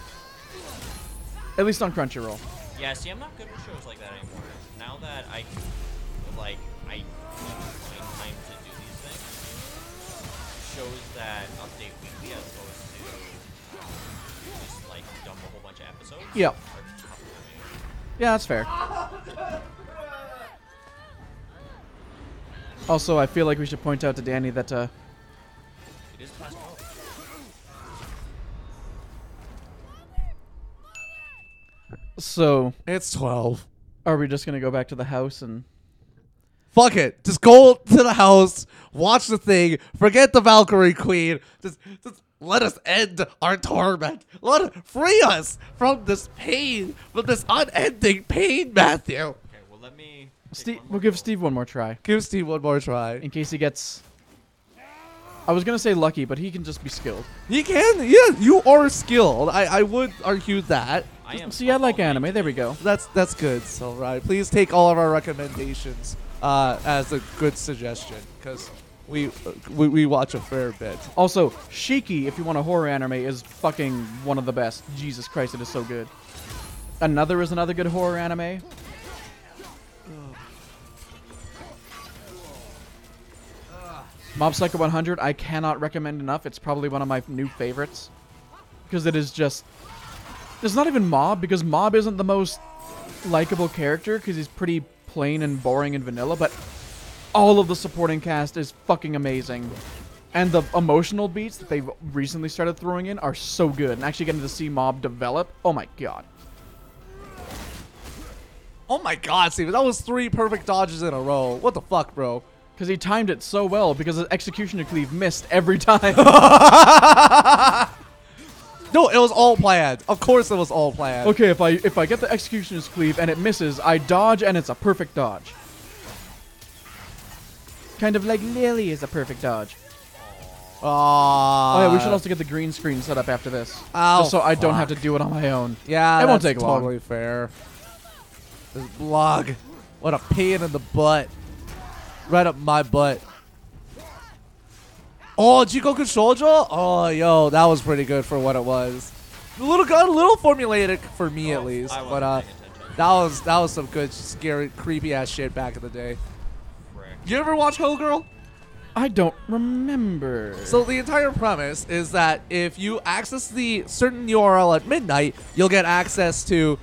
B: At least on Crunchyroll.
D: Yeah, see, I'm not good with shows like that anymore. Now that I find time to do these things, shows that update weekly as opposed to just like dump a whole bunch of episodes.
B: Yeah.
D: Are tough for me.
B: Yeah, that's fair. Also, I feel like we should point out to Danny that
D: It is past 12.
B: so
A: It's 12.
B: are we just gonna go back to the house and
A: Fuck it. Just go to the house, watch the thing, forget the Valkyrie Queen. Just let us end our torment. Free us from this pain, from this unending pain, Matthew.
D: Okay, well let me. take
B: Steve?
D: one
B: We'll
D: more
B: give Steve one more try
A: Give Steve one more try.
B: in case he gets. I was gonna say lucky, but he can just be skilled.
A: He can. Yeah, you are skilled. I would argue that.
D: I am.
B: See, I like anime. There we go.
A: That's good. So right, please take all of our recommendations as a good suggestion because we watch a fair bit.
B: Also, Shiki, if you want a horror anime, is fucking one of the best. Jesus Christ, it is so good. Another is another good horror anime. Mob Psycho 100, I cannot recommend enough. It's probably one of my new favorites. Because it is just... It's not even Mob, because Mob isn't the most likable character, because he's pretty plain and boring and vanilla, but all of the supporting cast is fucking amazing. And the emotional beats that they've recently started throwing in are so good. And actually getting to see Mob develop, oh my god.
A: Oh my god, Steven, that was 3 perfect dodges in a row. What the fuck, bro?
B: Because he timed it so well, because his executioner cleave missed every time.
A: No, it was all planned. Of course it was all planned.
B: Okay, if I get the executioner's cleave and it misses, I dodge and it's a perfect dodge. Kind of like Lily is a perfect dodge. Oh yeah, we should also get the green screen set up after this.
A: Oh,
B: just so I don't have to do it on my own.
A: Yeah,
B: it won't
A: that's
B: take long.
A: totally fair. This blog. What a pain in the butt. Right up my butt. Oh, Jikoku Shoujo? Oh, yo, that was pretty good for what it was. A little formulaic for me at least, but that was some good, scary, creepy ass shit back in the day. You ever watch Girl?
B: I don't remember.
A: So the entire premise is that if you access the certain URL at midnight, you'll get access to,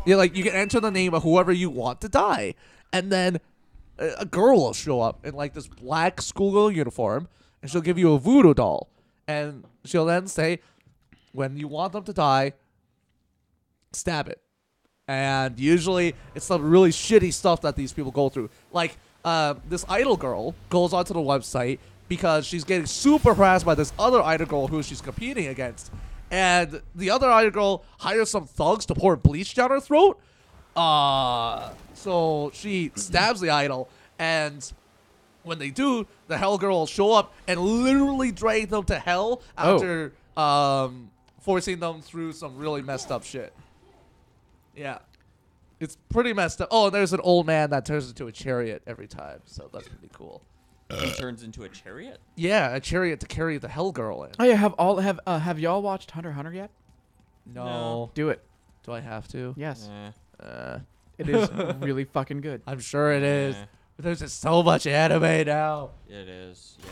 A: you can enter the name of whoever you want to die, and then a girl will show up in like this black schoolgirl uniform, and she'll give you a voodoo doll, and she'll then say, when you want them to die, stab it. And usually it's some really shitty stuff that these people go through. Like this idol girl goes onto the website because she's getting super harassed by this other idol girl who she's competing against, and the other idol girl hires some thugs to pour bleach down her throat. So she stabs the idol, and when they do, the hell girl will show up and literally drag them to hell after forcing them through some really messed up shit. Yeah. It's pretty messed up. Oh, and there's an old man that turns into a chariot every time, so that's pretty cool.
D: He turns into a chariot?
A: Yeah, a chariot to carry the hell girl in.
B: Oh yeah, have y'all watched Hunter x Hunter yet?
A: No.
B: Do it.
A: Do I have to?
B: Yes.
D: Eh.
B: It is really fucking good.
A: I'm sure it is. But there's just so much anime now.
D: It is, yeah.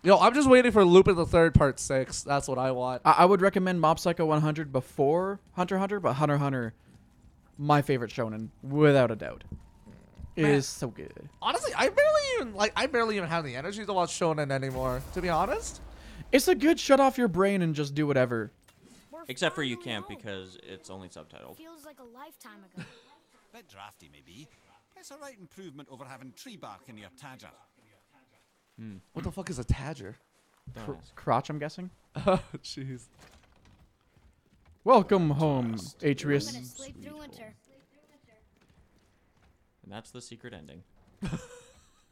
A: Yo, I'm just waiting for Lupin the Third Part 6. That's what I want.
B: I would recommend Mob Psycho 100 before Hunter x Hunter, but Hunter x Hunter, my favorite shonen, without a doubt. It is so good.
A: Honestly, I barely even have the energy to watch shonen anymore, to be honest.
B: It's a good shut off your brain and just do whatever.
D: Except for you can't because it's only subtitled.
G: Feels like a lifetime ago.
H: Bit drafty, maybe. It's a right improvement over having tree bark in your tadger.
A: What the fuck is a tadger?
B: Crotch, I'm guessing.
A: Oh, jeez.
B: Welcome home,
G: I'm
B: Atreus.
G: gonna sleep through winter.
D: And that's the secret ending.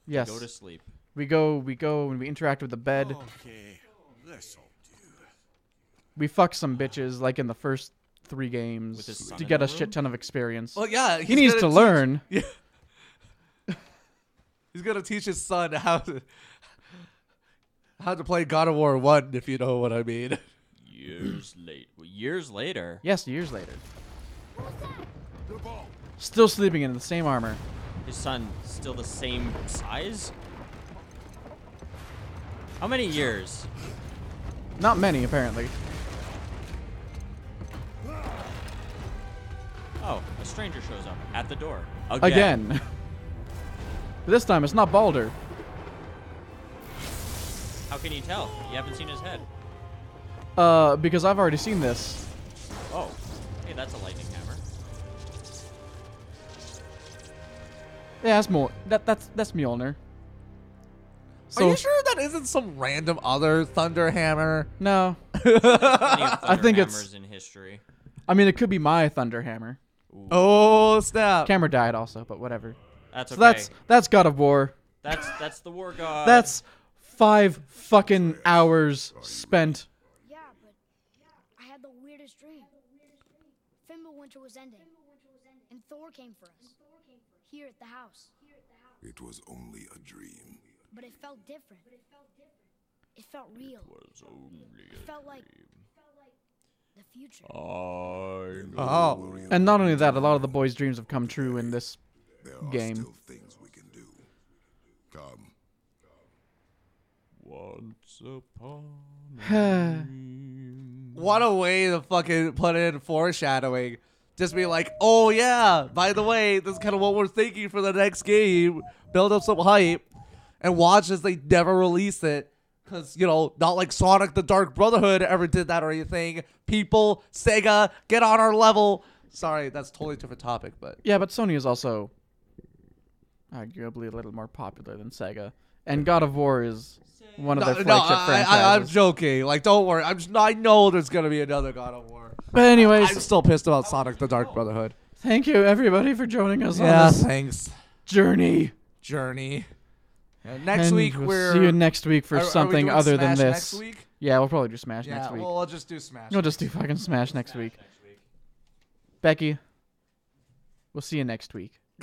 B: Yes.
D: Go to sleep.
B: We go, and we interact with the bed.
H: Okay, this'll do.
B: We fuck some bitches, like in the first 3 games,
D: With his son
B: to
D: in
B: get
D: the
B: a shit
D: room?
B: ton of experience.
A: Well, yeah.
B: He needs to learn.
A: Yeah. He's gonna teach his son how to play God of War 1, if you know what I mean.
D: Years later.
B: Yes, years later. Still sleeping in the same armor.
D: His son still the same size? How many years?
B: Not many, apparently.
D: Oh, a stranger shows up at the door.
B: Again. But this time, it's not Baldur.
D: How can you tell? You haven't seen his head.
B: Because I've already seen this.
D: Oh. Hey, that's a lightning hammer.
B: Yeah, that's Mjolnir.
A: Are you sure that isn't some random other Thunder Hammer?
B: No.
D: Plenty of thunder
B: think it's-
D: hammers in history.
B: I mean, it could be my Thunder Hammer.
D: Ooh.
A: Oh, snap.
B: Camera died also, but whatever.
D: That's
B: So
D: okay.
B: that's God of War.
D: That's the war god.
B: That's 5 fucking hours spent.
G: Yeah, but I had the weirdest dream. Fimbulwinter was ending, and Thor came for us. Here at the house.
I: It was only a dream.
G: But it felt different. It felt real. It felt like the future.
A: Oh.
B: And not only that, a lot of the boys' dreams have come true in this
I: There are
B: game.
I: still things we can do. Come.
F: Once upon
A: What a way to fucking put in foreshadowing. Just be like, oh yeah, by the way, this is kind of what we're thinking for the next game. Build up some hype. And watch as they never release it. Because, you know, not like Sonic the Dark Brotherhood ever did that or anything. People, Sega, get on our level. Sorry, that's a totally different topic, but...
B: Yeah, but Sony is also arguably a little more popular than Sega. And God of War is one of their flagship franchises.
A: I'm joking. Like, don't worry. I know there's going to be another God of War.
B: But anyways,
A: I'm still pissed about Sonic the Dark Brotherhood.
B: thank you everybody for joining us on
A: Yeah,
B: this
A: thanks.
B: journey.
A: Journey. Next
B: And
A: week,
B: we'll
A: we're...
B: see you next week for
A: are we
B: something
A: doing
B: other than
A: Smash
B: this.
A: Next week?
B: Yeah, we'll probably do Smash
A: Yeah,
B: next week.
A: well, I'll just do Smash.
B: We'll just do fucking Smash next week. Becky, we'll see you next week.